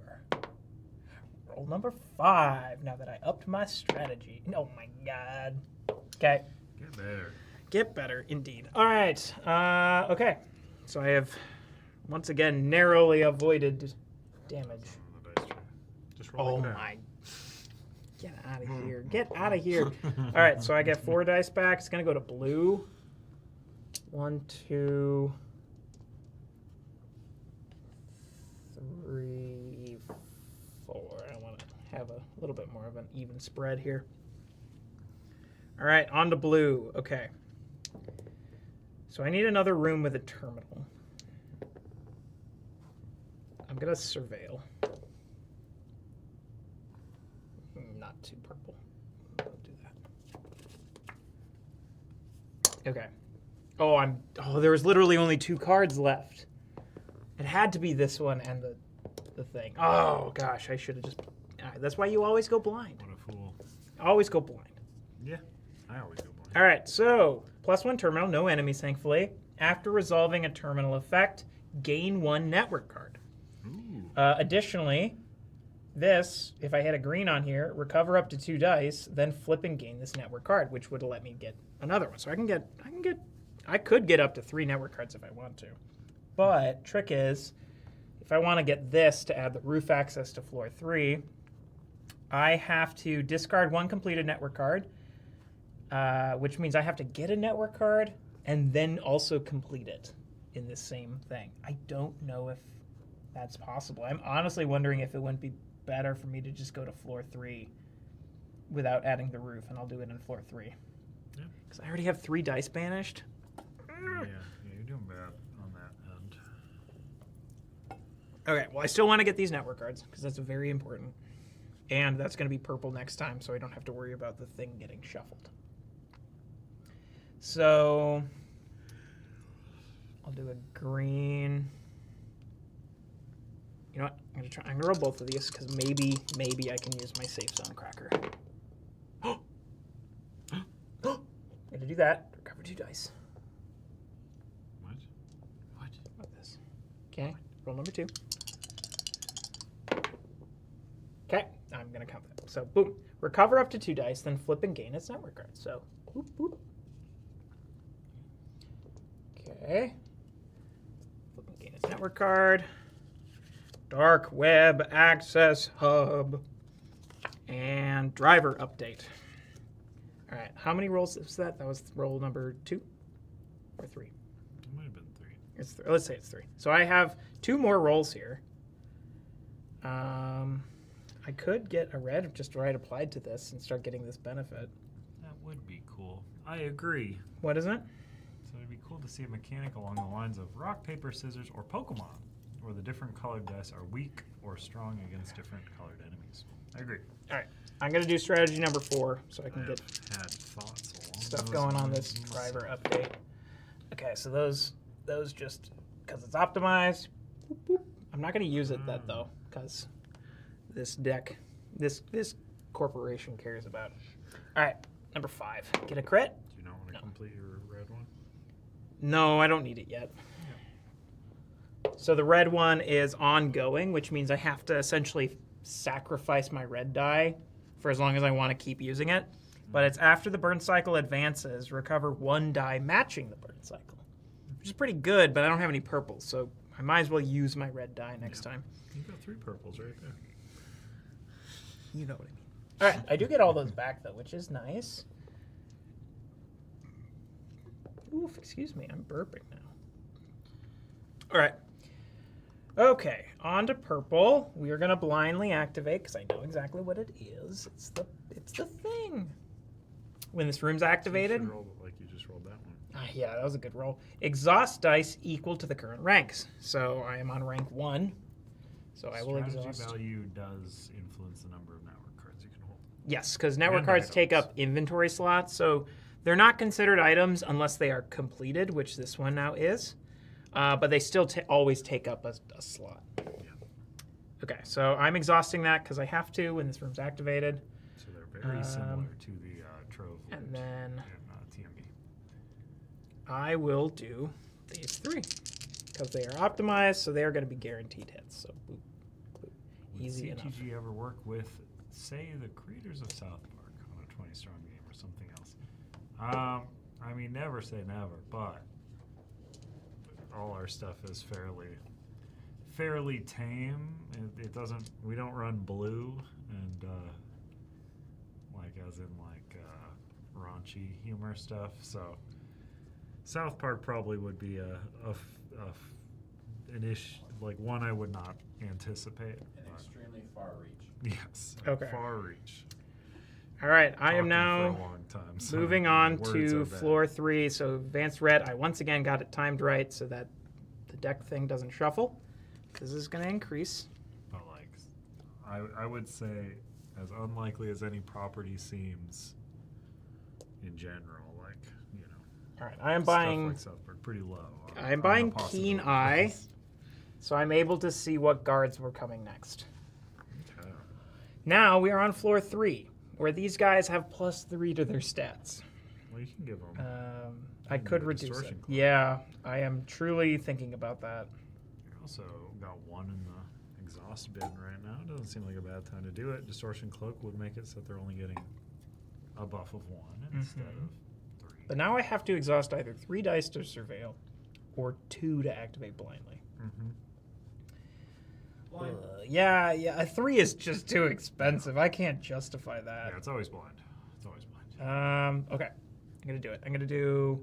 Roll number 5. Now that I upped my strategy. Oh my god. Okay. Get better. Get better, indeed. All right. Okay. So I have, once again, narrowly avoided damage. On the dice tray. Just roll Oh like that. my. Get out of here. Get out of here. All right. So I get 4 dice back. It's going to go to blue. 1, 2, 3, 4. I want to have a little bit more of an even spread here. All right, on to blue. Okay. So I need another room with a terminal. I'm going to surveil. Not too purple. I'll do that. Okay. Oh, there was literally only 2 cards left. It had to be this one and the thing. Oh gosh, I should have just. That's why you always go blind. What a fool. Always go blind. Yeah, I always go blind. All right, so +1 terminal, no enemies, thankfully. After resolving a terminal effect, gain 1 network card. Ooh. Additionally, this, if I had a green on here, recover up to 2 dice, then flip and gain this network card, which would let me get another one. So I could get up to 3 network cards if I want to. But trick is, if I want to get this to add the roof access to floor 3, I have to discard 1 completed network card, which means I have to get a network card and then also complete it in this same thing. I don't know if that's possible. I'm honestly wondering if it wouldn't be better for me to just go to floor 3 without adding the roof, and I'll do it in floor 3. Yeah. Because I already have 3 dice banished. Yeah, you're doing bad on that end. Okay, well, I still want to get these network cards because that's very important. And that's going to be purple next time, so I don't have to worry about the thing getting shuffled. So I'll do a green. You know what? I'm gonna roll both of these because maybe I can use my safe zone cracker. Gonna do that. Recover 2 dice. What? What? About this. Okay. Roll number 2. Okay. I'm gonna count that. So boom. Recover up to 2 dice, then flip and gain its network card. So boop boop. Okay. Flip and gain its network card. Dark Web Access Hub. And driver update. All right. How many rolls was that? That was roll number 2 or 3? It might have been 3. It's let's say it's 3. So I have 2 more rolls here. I could get a red just right applied to this and start getting this benefit. That would be cool. I agree. What is it? So it'd be cool to see a mechanic along the lines of rock, paper, scissors, or Pokemon, where the different colored dice are weak or strong against different colored enemies. I agree. All right. I'm going to do strategy number 4 so I can I've get had thoughts along stuff those going on this lines. driver update. Okay, so those just because it's optimized. Boop, boop. I'm not going to use it that though because this deck, this corporation cares about. All right, number 5. Get a crit. Do you not want to complete your red one? No, I don't need it yet. So the red one is ongoing, which means I have to essentially sacrifice my red die for as long as I want to keep using it. But it's after the burn cycle advances, recover 1 die matching the burn cycle, which is pretty good, but I don't have any purples, so I might as well use my red die next time. You've got 3 purples right there. You know what I mean. All right, I do get all those back, though, which is nice. Oof, excuse me, I'm burping now. All right. Okay, on to purple. We are going to blindly activate because I know exactly what it is. It's the thing. When this room's activated. You should roll it like you just rolled that one. Yeah, that was a good roll. Exhaust dice equal to the current ranks. So I am on rank 1. So I will Strategy exhaust. value does influence the number of network cards you can hold. Yes, because network And cards take items. up inventory slots. So they're not considered items unless they are completed, which this one now is. But they still always take up a slot. Yeah. Okay, so I'm exhausting that because I have to when this room's activated. So they're very similar to the Trove And loot then in TMB. I will do these 3 because they are optimized, so they are going to be guaranteed hits. So boop, boop. Would Easy enough. CTG ever work with, say, the creators of South Park on a 20 strong game or something else? I mean, never say never, but all our stuff is fairly tame. It doesn't. We don't run blue and like as in like raunchy humor stuff. So South Park probably would be an issue, like one I would not anticipate. An extremely far reach. Yes. Okay. Far reach. All right, I am Talking now for a long time, so moving on words to are bad. floor 3. So advanced red, I once again got it timed right so that the deck thing doesn't shuffle. This is going to increase. But like, I would say, as unlikely as any property seems, in general, like All right, I am stuff buying. like South Park, pretty low. I am on buying the Keen possibilities. Eye, so I'm able to see what guards were coming next. Okay. Now we are on floor 3, where these guys have +3 to their stats. Well, you can give them. I can could do a reduce it. distortion cloak. Yeah, I am truly thinking about that. You also got 1 in the exhaust bin right now. It doesn't seem like a bad time to do it. Distortion cloak would make it so that they're only getting a buff of 1 instead of 3. But now I have to exhaust either 3 dice to surveil, or 2 to activate blindly. Mm-hmm. Blind. Yeah, a 3 is just too expensive. I can't justify that. Yeah, it's always blind. It's always blind. Okay, I'm gonna do it. I'm gonna do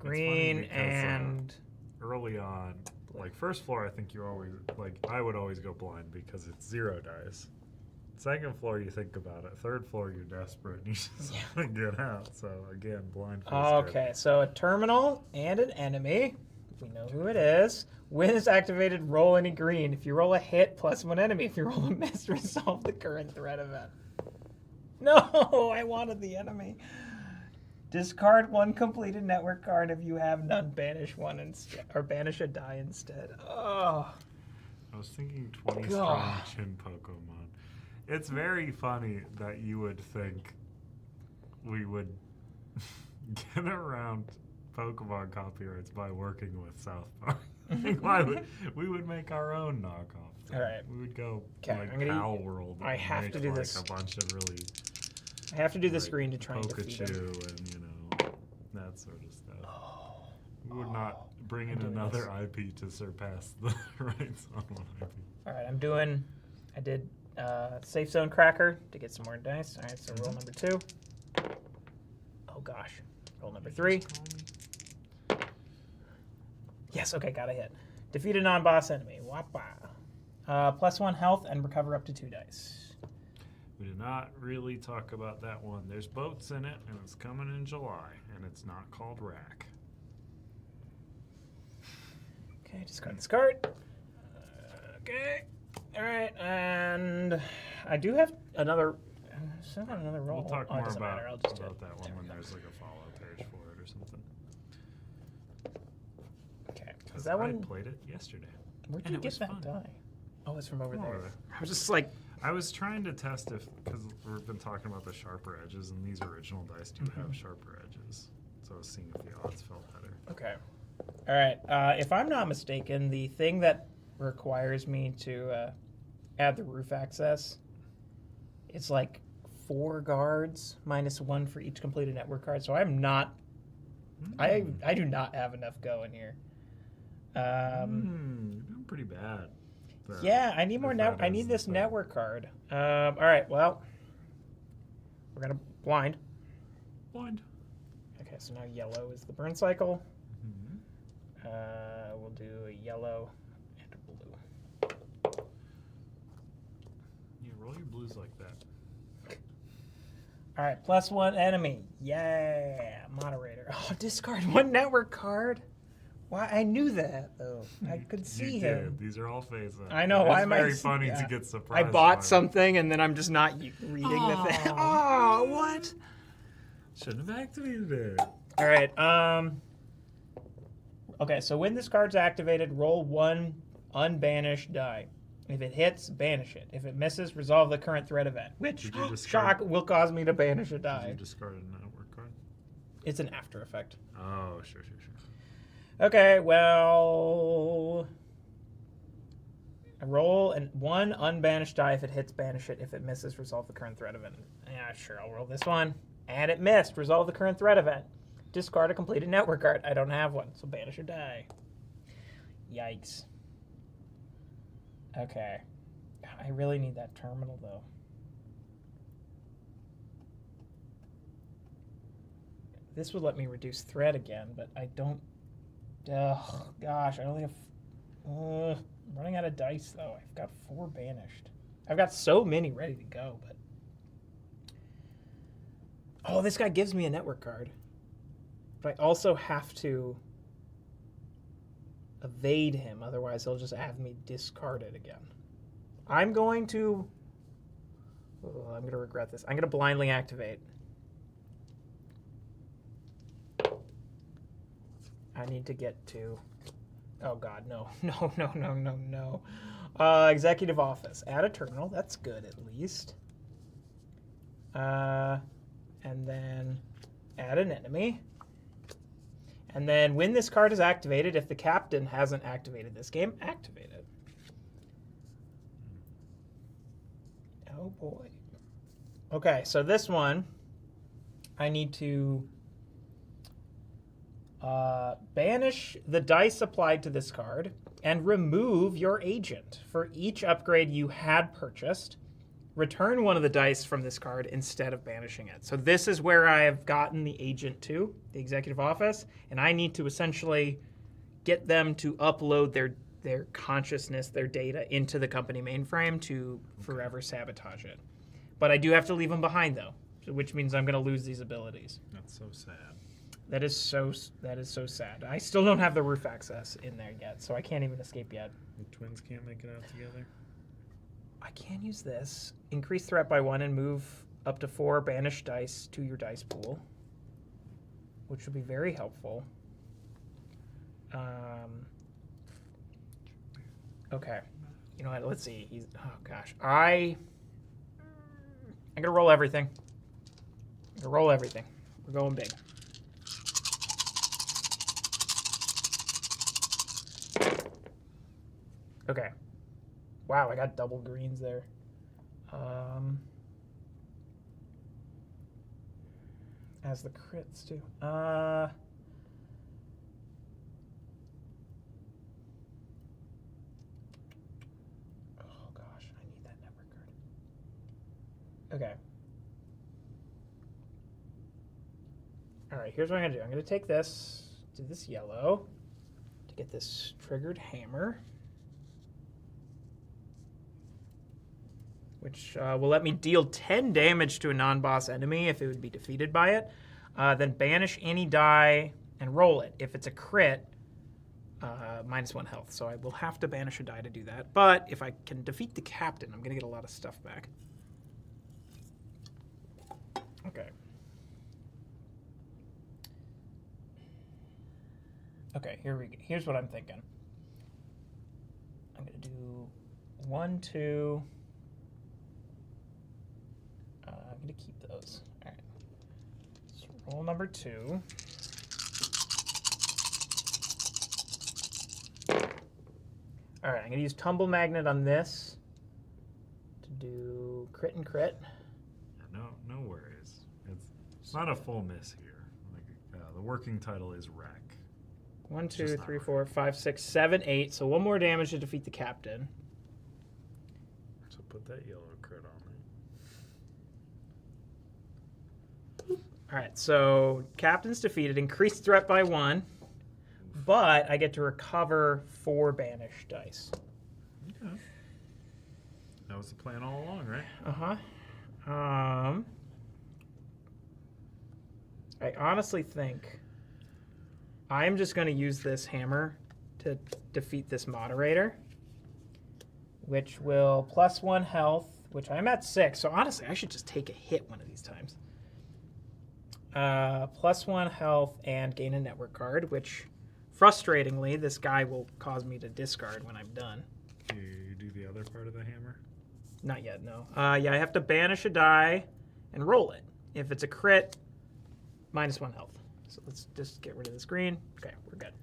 funny green because, and Early on, like first floor, I think you always I would always go blind because it's 0 dice. Second floor, you think about it. Third floor, you're desperate and you just want to get out. So again, blind. feels good. okay. So a terminal and an enemy. We know who it is. When it's activated, roll any green. If you roll a hit, +1 enemy. If you roll a miss, resolve the current threat event. No, I wanted the enemy. Discard 1 completed network card if you have none. Banish 1 instead, or banish a die instead. Oh, I was thinking 20 strong God. chin Pokemon. It's very funny that you would think we would get around Pokemon copyrights by working with South Park. Why would we would make our own knockoff thing. All right. We would go 'Kay, like I'm gonna- Pal World. I and have make, to do like, this. a bunch of really I have to do the like, screen to try and defeat him. Pikachu and that sort of stuff. We would not bring in doing another IP to surpass the rights on one IP. All right, I did safe zone cracker to get some more dice. All right, so roll number 2. Oh gosh, roll number 3. Yes, okay, got a hit. Defeat a non-boss enemy. Wappa. +1 health and recover up to 2 dice. We did not really talk about that one. There's boats in it, and it's coming in July, and it's not called Rack. Okay, discard this card. Okay. All right, and I do have another. Still got another roll. We'll talk Oh, it more doesn't about matter. I'll just do it. that one There when we go. there's like a follow page for it or something. Okay. Is Because that I one? played it yesterday. Where'd and you it get was that fun. die? Oh, it's from over From there. over there. I was just like, I was trying to test if, because we've been talking about the sharper edges, and these original dice do have sharper edges. So I was seeing if the odds felt better. okay. All right. If I'm not mistaken, the thing that requires me to add the roof access, it's like 4 guards -1 for each completed network card. So I'm not. I do not have enough go in here. You're doing pretty bad. Yeah, I need more If net. that I is need the this thing. network card. All right. Well, we're gonna blind. Blind. Okay, so now yellow is the burn cycle. Mm-hmm. We'll do a yellow and a blue. Yeah, roll your blues like that. All right, +1 enemy. Yeah, moderator. Oh, discard 1 network card. Why? I knew that though. I could see You him. did. These are all phase up. I know. It's Why am I? very funny yeah. to get I surprised. by bought it. something and then I'm just not reading the thing. Oh, what? Shouldn't have activated it. All right. Okay, so when this card's activated, roll 1 unbanished die. If it hits, banish it. If it misses, resolve the current threat event. Which, Did you discard- shock, will cause me to banish a Did you die. discard a network card? It's an after effect. Oh, sure. Okay, well, I roll and one unbanished die. If it hits, banish it. If it misses, resolve the current threat event. Yeah, sure, I'll roll this one. And it missed. Resolve the current threat event. Discard a completed network card. I don't have one, so banish a die. Yikes. Okay. I really need that terminal, though. This would let me reduce threat again, but I don't... Ugh, gosh, I only have... I'm running out of dice, though. I've got 4 banished. I've got so many ready to go, but... Oh, this guy gives me a network card. But I also have to evade him, otherwise he'll just have me discard it again. I'm going to... Oh, I'm going to regret this. I'm going to blindly activate. I need to get to... Oh, God, no. No. Executive office. Add a terminal. That's good, at least. And then add an enemy. And then when this card is activated, if the captain hasn't activated this game, activate it. Oh, boy. Okay, so this one, I need to... banish the dice applied to this card and remove your agent. For each upgrade you had purchased, return one of the dice from this card instead of banishing it. So this is where I have gotten the agent to, the executive office, and I need to essentially get them to upload their consciousness, their data into the company mainframe to forever sabotage it. But I do have to leave them behind, though, which means I'm going to lose these abilities. That's so sad. That is so sad. I still don't have the roof access in there yet, so I can't even escape yet. The twins can't make it out together? I can use this. Increase threat by 1 and move up to 4 banished dice to your dice pool, which will be very helpful. Okay. You know what? Let's see. Oh, gosh. I'm going to roll everything. We're going big. Okay. Wow, I got double greens there. As the crits, too. Oh, gosh, I need that network card. Okay. All right, here's what I'm going to do. I'm going to take this, do this yellow, to get this triggered hammer, which will let me deal 10 damage to a non-boss enemy if it would be defeated by it. Then banish any die and roll it. If it's a crit, -1 health. So I will have to banish a die to do that. But if I can defeat the captain, I'm going to get a lot of stuff back. Okay. Okay, here's what I'm thinking. I'm going to do 1, 2... I'm going to keep those. All right. So roll number 2. All right, I'm going to use Tumble Magnet on this to do crit and crit. No worries. It's not a full miss here. The working title is Wreck. 1, 2, Just not 3, right. 4, 5, 6, 7, 8. So 1 more damage to defeat the captain. So put that yellow crit on there. All right, so captain's defeated. Increased threat by 1, but I get to recover 4 banished dice. Okay. That was the plan all along, right? I honestly think I'm just going to use this hammer to defeat this moderator, which will +1 health, which I'm at 6. So honestly, I should just take a hit one of these times. +1 health and gain a network card, which frustratingly, this guy will cause me to discard when I'm done. You do the other part of the hammer? Not yet, no. Yeah, I have to banish a die and roll it. If it's a crit, -1 health. So let's just get rid of this green. Okay, we're good.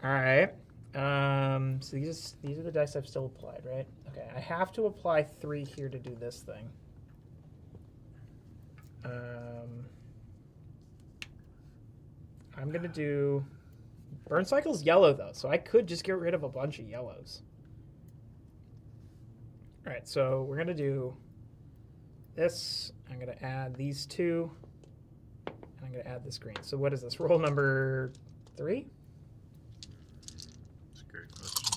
All right. So these are the dice I've still applied, right? Okay, I have to apply 3 here to do this thing. I'm gonna do Burncycle's yellow though, so I could just get rid of a bunch of yellows. All right, so we're gonna do this. I'm gonna add these 2, and I'm gonna add this green. So what is this? Roll number 3? That's a great question.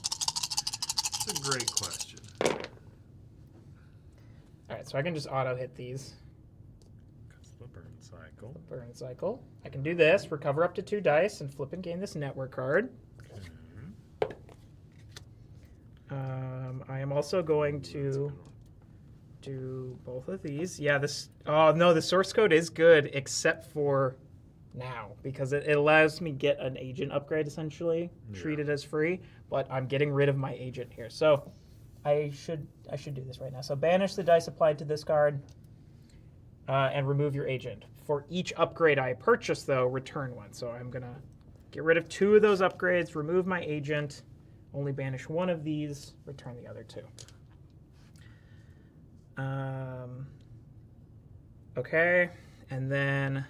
It's a great question. All right, so I can just auto hit these. That's the burn cycle. Burncycle. I can do this, recover up to 2 dice, and flip and gain this network card. I am also going to do both of these. Yeah, this. Oh no, the source code is good except for now because it allows me get an agent upgrade essentially, treated as free. But I'm getting rid of my agent here, so I should do this right now. So banish the dice applied to this card, and remove your agent. For each upgrade I purchase, though, return 1. So I'm gonna get rid of 2 of those upgrades, remove my agent. Only banish 1 of these, return the other 2. Okay, and then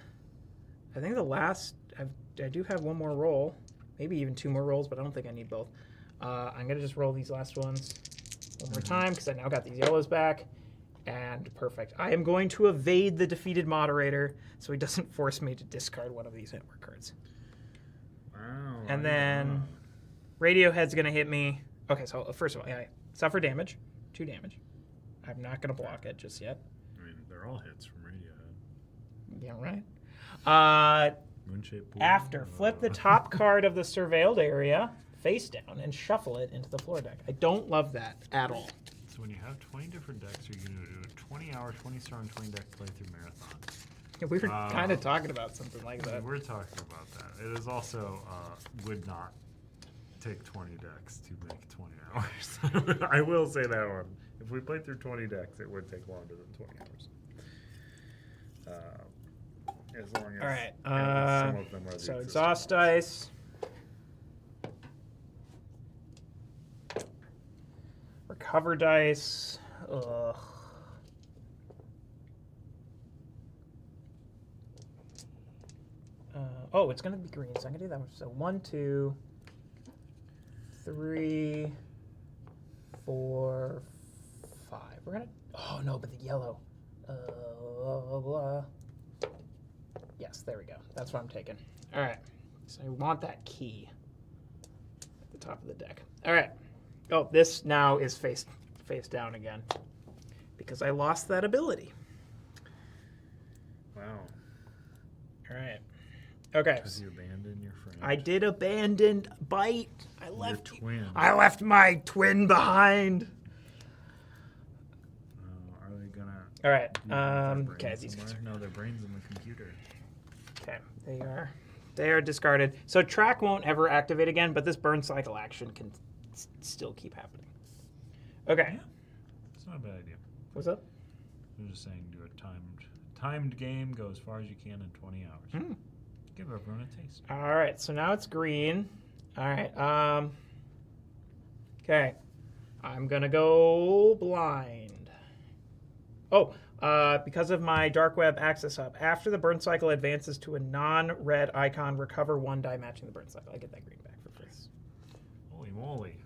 I think the last, I do have 1 more roll, maybe even 2 more rolls, but I don't think I need both. I'm gonna just roll these last ones 1 more time because I now got these yellows back, and perfect. I am going to evade the defeated moderator so he doesn't force me to discard 1 of these network cards. Wow. And then Radiohead's going to hit me. Okay, so first of all, I suffer damage, 2 damage. I'm not going to block it just yet. I mean, they're all hits from Radiohead. Yeah, right. Moonshaped Pool. After, flip the top card of the surveilled area face down and shuffle it into the floor deck. I don't love that at all. So when you have 20 different decks, you're going to do a 20-hour, 20-strong, 20-deck playthrough marathon. Yeah, we were kind of talking about something like that. We're talking about that. It is also would not take 20 decks to make 20 hours. I will say that one. If we played through 20 decks, it would take longer than 20 hours. As long as All right. some of them are the So existing exhaust ones. dice. Recover dice. Ugh. Oh, it's gonna be green, so I'm gonna do that one. So 1, 2, 3, 4, 5. We're gonna. Oh no, but the yellow. Blah. Yes, there we go. That's what I'm taking. All right. So I want that key at the top of the deck. All right. Oh, this now is face down again because I lost that ability. Wow. All right. Okay. Because you abandoned your friend. I did abandon bite. I left your twin. I left my twin behind. Are they gonna? All right. do you have their Okay. brains These guys somewhere? No, their brains in the computer. Okay. They are discarded. So track won't ever activate again, but this burn cycle action can still keep happening. Okay. Yeah. It's not a bad idea. What's up? I'm just saying, do a timed game. Go as far as you can in 20 hours. Give everyone a taste. All right, so now it's green. All right. Okay. I'm gonna go blind. Oh, because of my dark web access hub, after the burn cycle advances to a non-red icon, recover 1 die matching the burn cycle. I get that green back for free. Holy moly.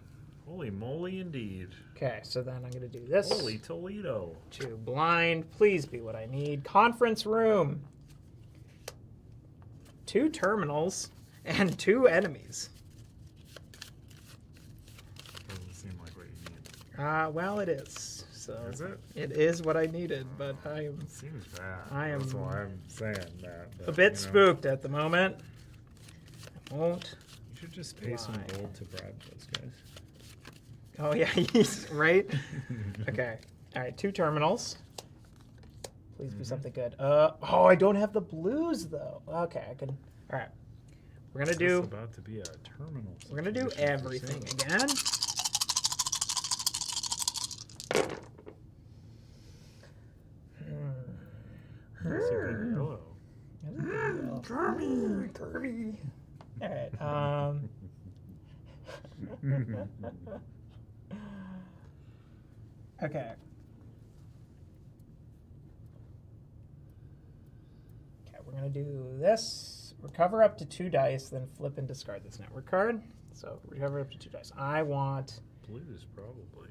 Holy moly indeed. Okay, so then I'm gonna do this. Holy Toledo. To blind, please be what I need. Conference room. 2 terminals and 2 enemies. Doesn't seem like what you need. Well, it is. So Is it? It is what I needed, but I am Seems bad. I am That's why I'm saying that. a but, bit you know, spooked at the moment. I won't. You should just pay some Why? gold to bribe those guys. Oh yeah, he's right. Okay. All right, 2 terminals. Please be something good. Oh, I don't have the blues though. Okay, I can. All right. We're gonna It's do. about to be a terminal. We're gonna do situation for everything sale. again. That's a good pillow. That's a good Kirby. All right. Okay. Okay, we're gonna do this. Recover up to 2 dice, then flip and discard this network card. So recover up to 2 dice. I want, Blues, probably.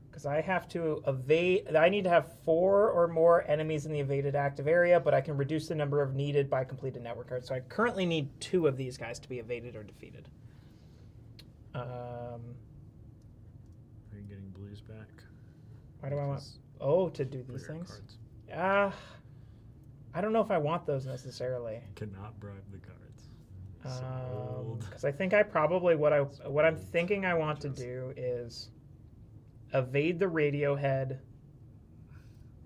because I have to evade. I need to have 4 or more enemies in the evaded active area, but I can reduce the number of needed by completed network cards. So I currently need 2 of these guys to be evaded or defeated. Are you getting blues back? Why do I want? Because Oh, to do for these your things. cards. I don't know if I want those necessarily. Cannot bribe the cards. So old. Because I think I probably what I'm thinking I want to do is evade the Radiohead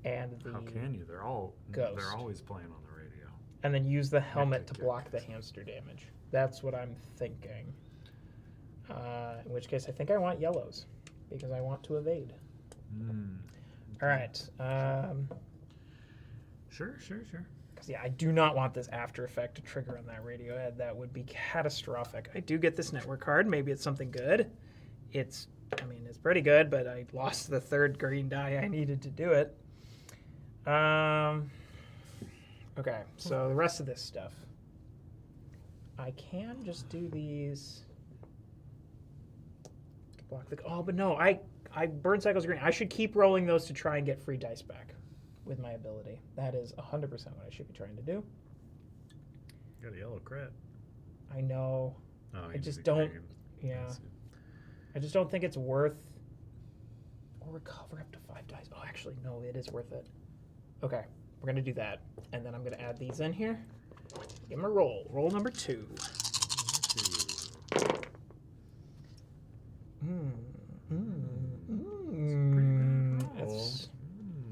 and the How can you? They're Ghost. They're always playing on the radio. and then use the helmet to Hectic. block the hamster damage. That's what I'm thinking. In which case, I think I want yellows because I want to evade. All right. Sure. Because yeah, I do not want this after effect to trigger on that Radiohead. That would be catastrophic. I do get this network card. Maybe it's something good. It's pretty good, but I lost the 3rd green die I needed to do it. Okay, so the rest of this stuff. I can just do these. Block the. Oh, but no, I Burncycle's green. I should keep rolling those to try and get free dice back with my ability. That is 100% what I should be trying to do. Got a yellow crit. I know. Oh, I you just need don't. green. Yeah. I see. I just don't think it's worth. Or recover up to 5 dice. Oh, actually, no, it is worth it. Okay, we're gonna do that, and then I'm gonna add these in here. Give them a roll. Roll number 2.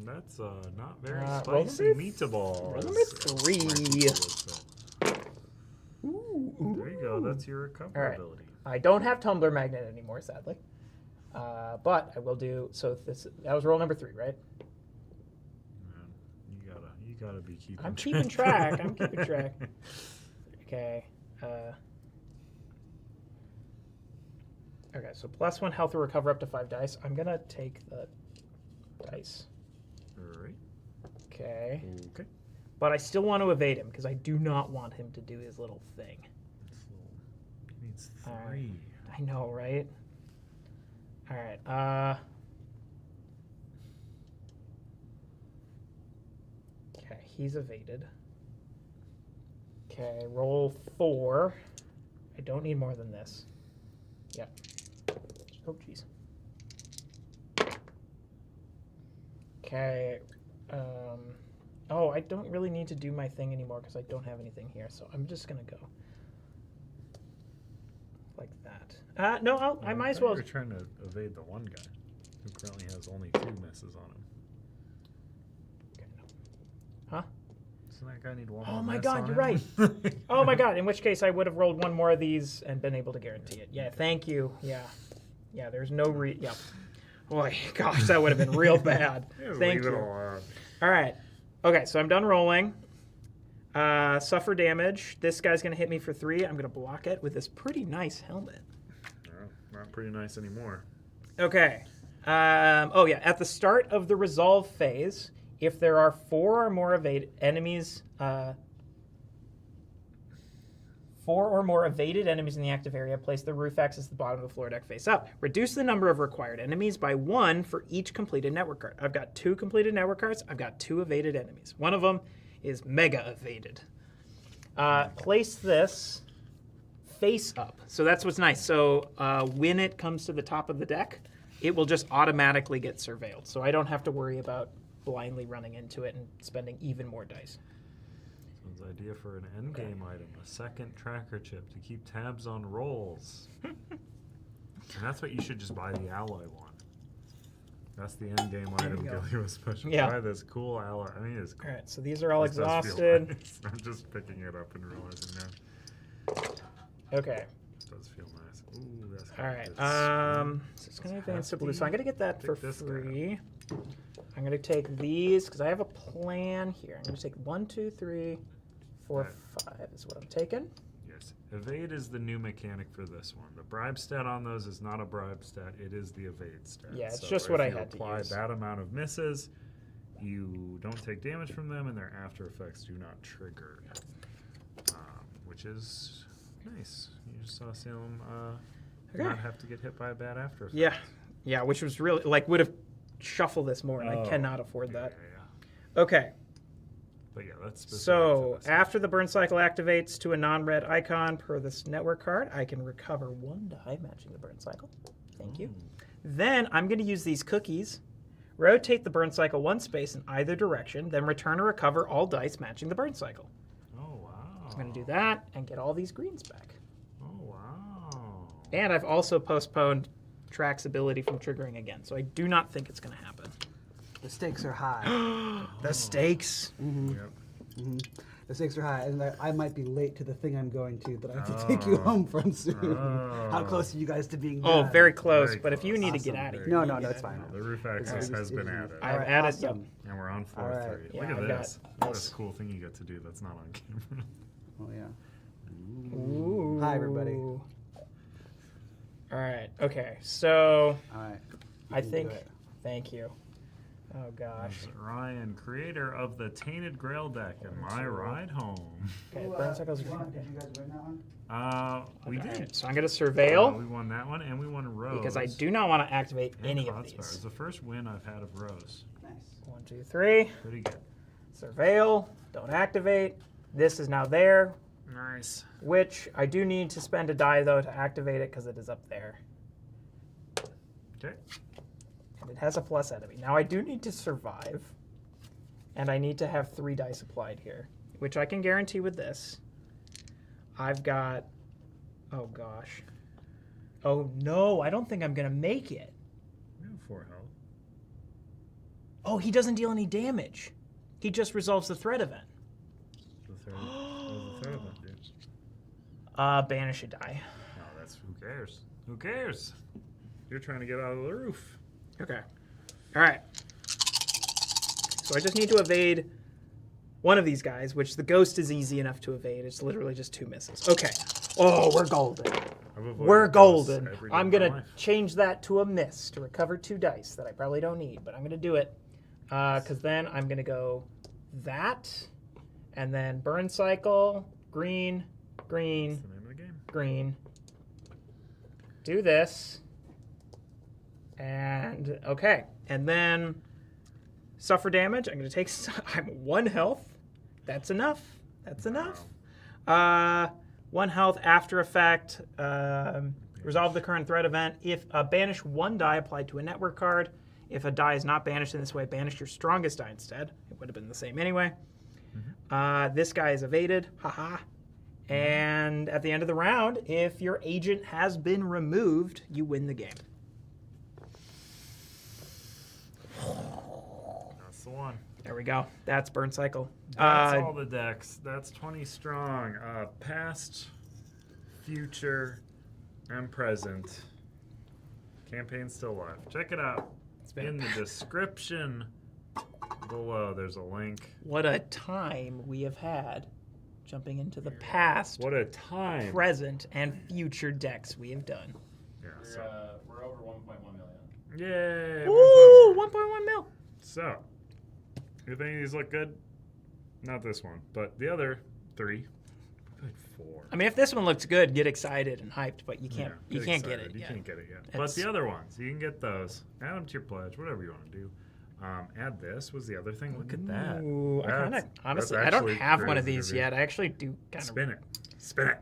That's not very roll spicy number meatball. roll number 3. There you go. That's your recovery All right. ability. I don't have Tumbler Magnet anymore, sadly. But I will do. So that was roll number 3, right? You gotta be keeping. I'm keeping track. I'm keeping track. Okay. Okay. So +1 health or recover up to 5 dice. I'm gonna take the dice. All right. Okay. Okay. But I still want to evade him because I do not want him to do his little thing. He needs All right. 3. I know, right? All right. Okay, he's evaded. Okay, roll 4. I don't need more than this. Yep. Oh, jeez. Okay. Oh, I don't really need to do my thing anymore because I don't have anything here. So I'm just gonna go like that. No, I might as well. You're trying to evade the one guy who currently has only 2 misses on him. Okay, no. Huh? Doesn't that guy need one Oh more my miss God, on you're him? right. Oh my God! In which case, I would have rolled 1 more of these and been able to guarantee it. Yeah, thank you. Yeah. There's no yeah. Boy, gosh, that would have been real bad. Yeah, Thank leave it you. alone. All right. Okay, so I'm done rolling. Suffer damage. This guy's going to hit me for 3. I'm going to block it with this pretty nice helmet. No, not pretty nice anymore. Okay. Oh, yeah. At the start of the resolve phase, if there are 4 or more enemies... 4 or more evaded enemies in the active area, place the roof axis at the bottom of the floor deck face up. Reduce the number of required enemies by 1 for each completed network card. I've got 2 completed network cards. I've got 2 evaded enemies. One of them is mega evaded. Place this face up. So that's what's nice. So when it comes to the top of the deck, it will just automatically get surveilled. So I don't have to worry about blindly running into it and spending even more dice. Someone's idea for an endgame item, a second tracker chip to keep tabs on rolls. And that's what you should just buy the alloy one. That's the endgame item Ghillie was special. Yeah. Buy this cool alloy. I mean, it's cool. All right, so these are all This does feel exhausted. nice. I'm just picking it up and realizing now. Okay. It does feel nice. Ooh, that's All right. good. So it's going to That's advance to blue. hefty. So I'm going to get that for Pick this guy free. I'm going to take these because I have a plan here. I'm going to take 1, 2, 3, 4, 5 is what I'm taking. Yes. Evade is the new mechanic for this one. The bribe stat on those is not a bribe stat. It is the evade stat. Yeah, it's So just what I if you had to apply use. that amount of misses, you don't take damage from them, and their after effects do not trigger, which is nice. You just saw Salem Okay. not have to get hit by a bad after effect. Yeah, which was really, like, would have shuffled this more, and I Oh, cannot afford yeah, that. yeah. Okay, But yeah, that's specific so to this. after the burn cycle activates to a non-red icon per this network card, I can recover 1 die matching the burn cycle. Thank you. Then I'm going to use these cookies, rotate the burn cycle 1 space in either direction, then return or recover all dice matching the burn cycle. Oh, wow. I'm going to do that and get all these greens back. Oh, wow. And I've also postponed Track's ability from triggering again, so I do not think it's going to happen. The stakes are high. The stakes. Yep. The stakes are high, and I might be late to the thing I'm going to that I have to take you home from soon. How close are you guys to being Oh, done? very close, Very but if you close. need to get Awesome. out of here. No, you no, get no, out it's of fine. here. The roof access has been added. I've Alright, added, awesome. And we're on 4-3. Alright. Look Yeah, at I've this. got Look at this. this cool thing you get to do that's not on camera. Oh yeah. Ooh. Hi, everybody. All right. Okay. So All right. I can think. do it. Thank you. Oh gosh. There's Ryan, creator of the Tainted Grail deck, and my ride home. Okay. Burn cycles. Did you guys win that one? We Okay, did. So I'm gonna surveil We won that one, and we won Rose. because I do not want to activate and any of Cloudspire. It's these. the first win I've had of Rose. Nice. 1, 2, 3. Pretty good. Surveil. Don't activate. This is now there, Nice. which I do need to spend a die though to activate it because it is up there. Okay. And it has a plus enemy. Now I do need to survive, and I need to have 3 dice applied here, which I can guarantee with this. I've got, oh gosh. Oh no, I don't think I'm gonna make it. We have 4 health. Oh, he doesn't deal any damage. He just resolves the threat event. The third. What was the third one, dude? Banish a die. No, that's who cares. Who cares? You're trying to get out of the roof. Okay. All right. So I just need to evade one of these guys, which the ghost is easy enough to evade. It's literally just 2 misses. Okay. Oh, we're golden. I've avoided We're ghosts golden. every day I'm of my going to life. change that to a miss to recover 2 dice that I probably don't need, but I'm going to do it. Because then I'm going to go that, and then burn cycle, green, green, That's the name of the game. green. Do this. And, okay. And then suffer damage. I'm going to take, I'm 1 health. That's enough. That's enough. 1 health after effect. Resolve the current threat event. If banish 1 die applied to a network card. If a die is not banished in this way, banish your strongest die instead. It would have been the same anyway. This guy is evaded. Haha. And at the end of the round, if your agent has been removed, you win the game. That's the one. There we go. That's burn cycle. That's all the decks. That's 20 strong. Past, future, and present. Campaign's still live. Check it out. In the description below, there's a link. What a time we have had jumping into the past, What a time. present, and future decks we have done. Yeah, so. We're over 1.1 million. Yay. Ooh, 1.1. 1.1 mil. So, if any of these look good, not this one, but the other 3. Like 4. I mean, if this one looks good, get excited and hyped, but you can't. Yeah, you can't get excited. it You yet. can't get it yet. But It's- the other ones, you can get those. Add them to your pledge, whatever you want to do. Add this was the other thing. Look at that. Ooh, I kind of That's- honestly, that's I don't actually have one of crazy to these me. yet. I actually do kind of. Spin it. Spin it.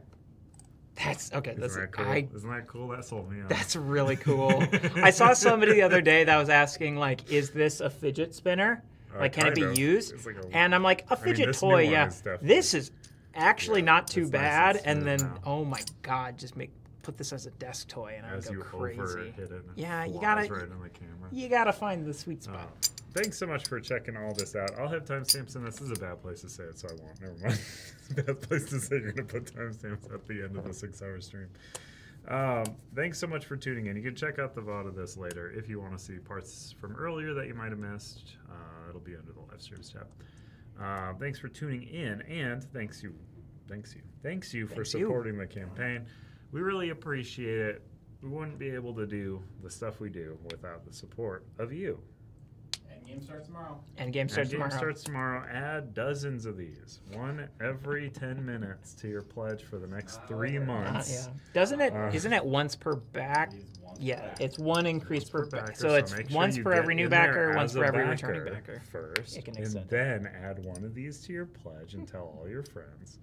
That's okay. Isn't That's that cool? Isn't that cool? That sold me on. That's really cool. I saw somebody the other day that was asking, like, is this a fidget spinner? Like, can it be kind of. used? It's like a- And I'm like, a mean, fidget this new toy, one yeah. is definitely- This is actually not too it's nice and bad. And smooth then, now. oh my God, just put this as a desk toy, and I would As go you crazy. overhit it, and it Yeah, you flies gotta- right in the camera. You gotta find the sweet spot. Thanks so much for checking all this out. I'll have timestamps, and this is a bad place to say it, so I won't. Never mind. It's a bad place to say you're going to put timestamps at the end of the 6-hour stream. Thanks so much for tuning in. You can check out the VOD of this later if you want to see parts from earlier that you might have missed. It'll be under the live streams tab. Thanks for tuning in, and thanks you for supporting the campaign. We really appreciate it. We wouldn't be able to do the stuff we do without the support of you. Endgame starts tomorrow. Endgame starts tomorrow. Add dozens of these, one every 10 minutes to your pledge for the next 3 months. Yeah. Doesn't it? Isn't it once per back? It is once Yeah, per back. it's one increase per backer. backer, So it's make sure once you for get every new in there backer, once as for a every returning backer backer. first, It can and extend. then add one of these to your pledge and tell all your friends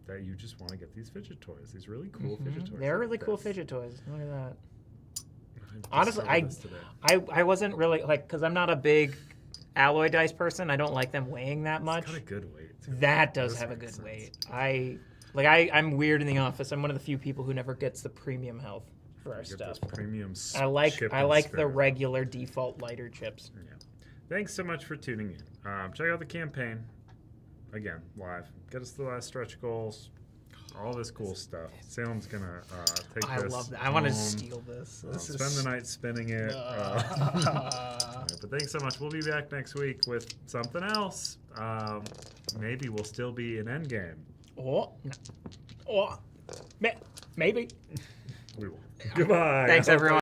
that you just want to get these fidget toys. These really cool fidget toys. They're like really cool this. fidget toys. Look at that. I Honestly, discovered this today. I wasn't really like, because I'm not a big alloy dice person. I don't like them weighing that much. It's got a good weight. Too. That does This have a makes good sense. weight. I'm weird in the office. I'm one of the few people who never gets the premium health for our You get stuff. those premium I like chip I and like the spirit. regular default lighter chips. Yeah. Thanks so much for tuning in. Check out the campaign. Again, live. Get us the last stretch goals. All this cool stuff. Salem's gonna take I this. love that. I want to home, steal this. spend the night spinning it. Alright, but thanks so much. We'll be back next week with something else. Maybe we'll still be in Endgame. Oh, no. Oh, maybe. We will. Goodbye. Thanks, I hope everyone.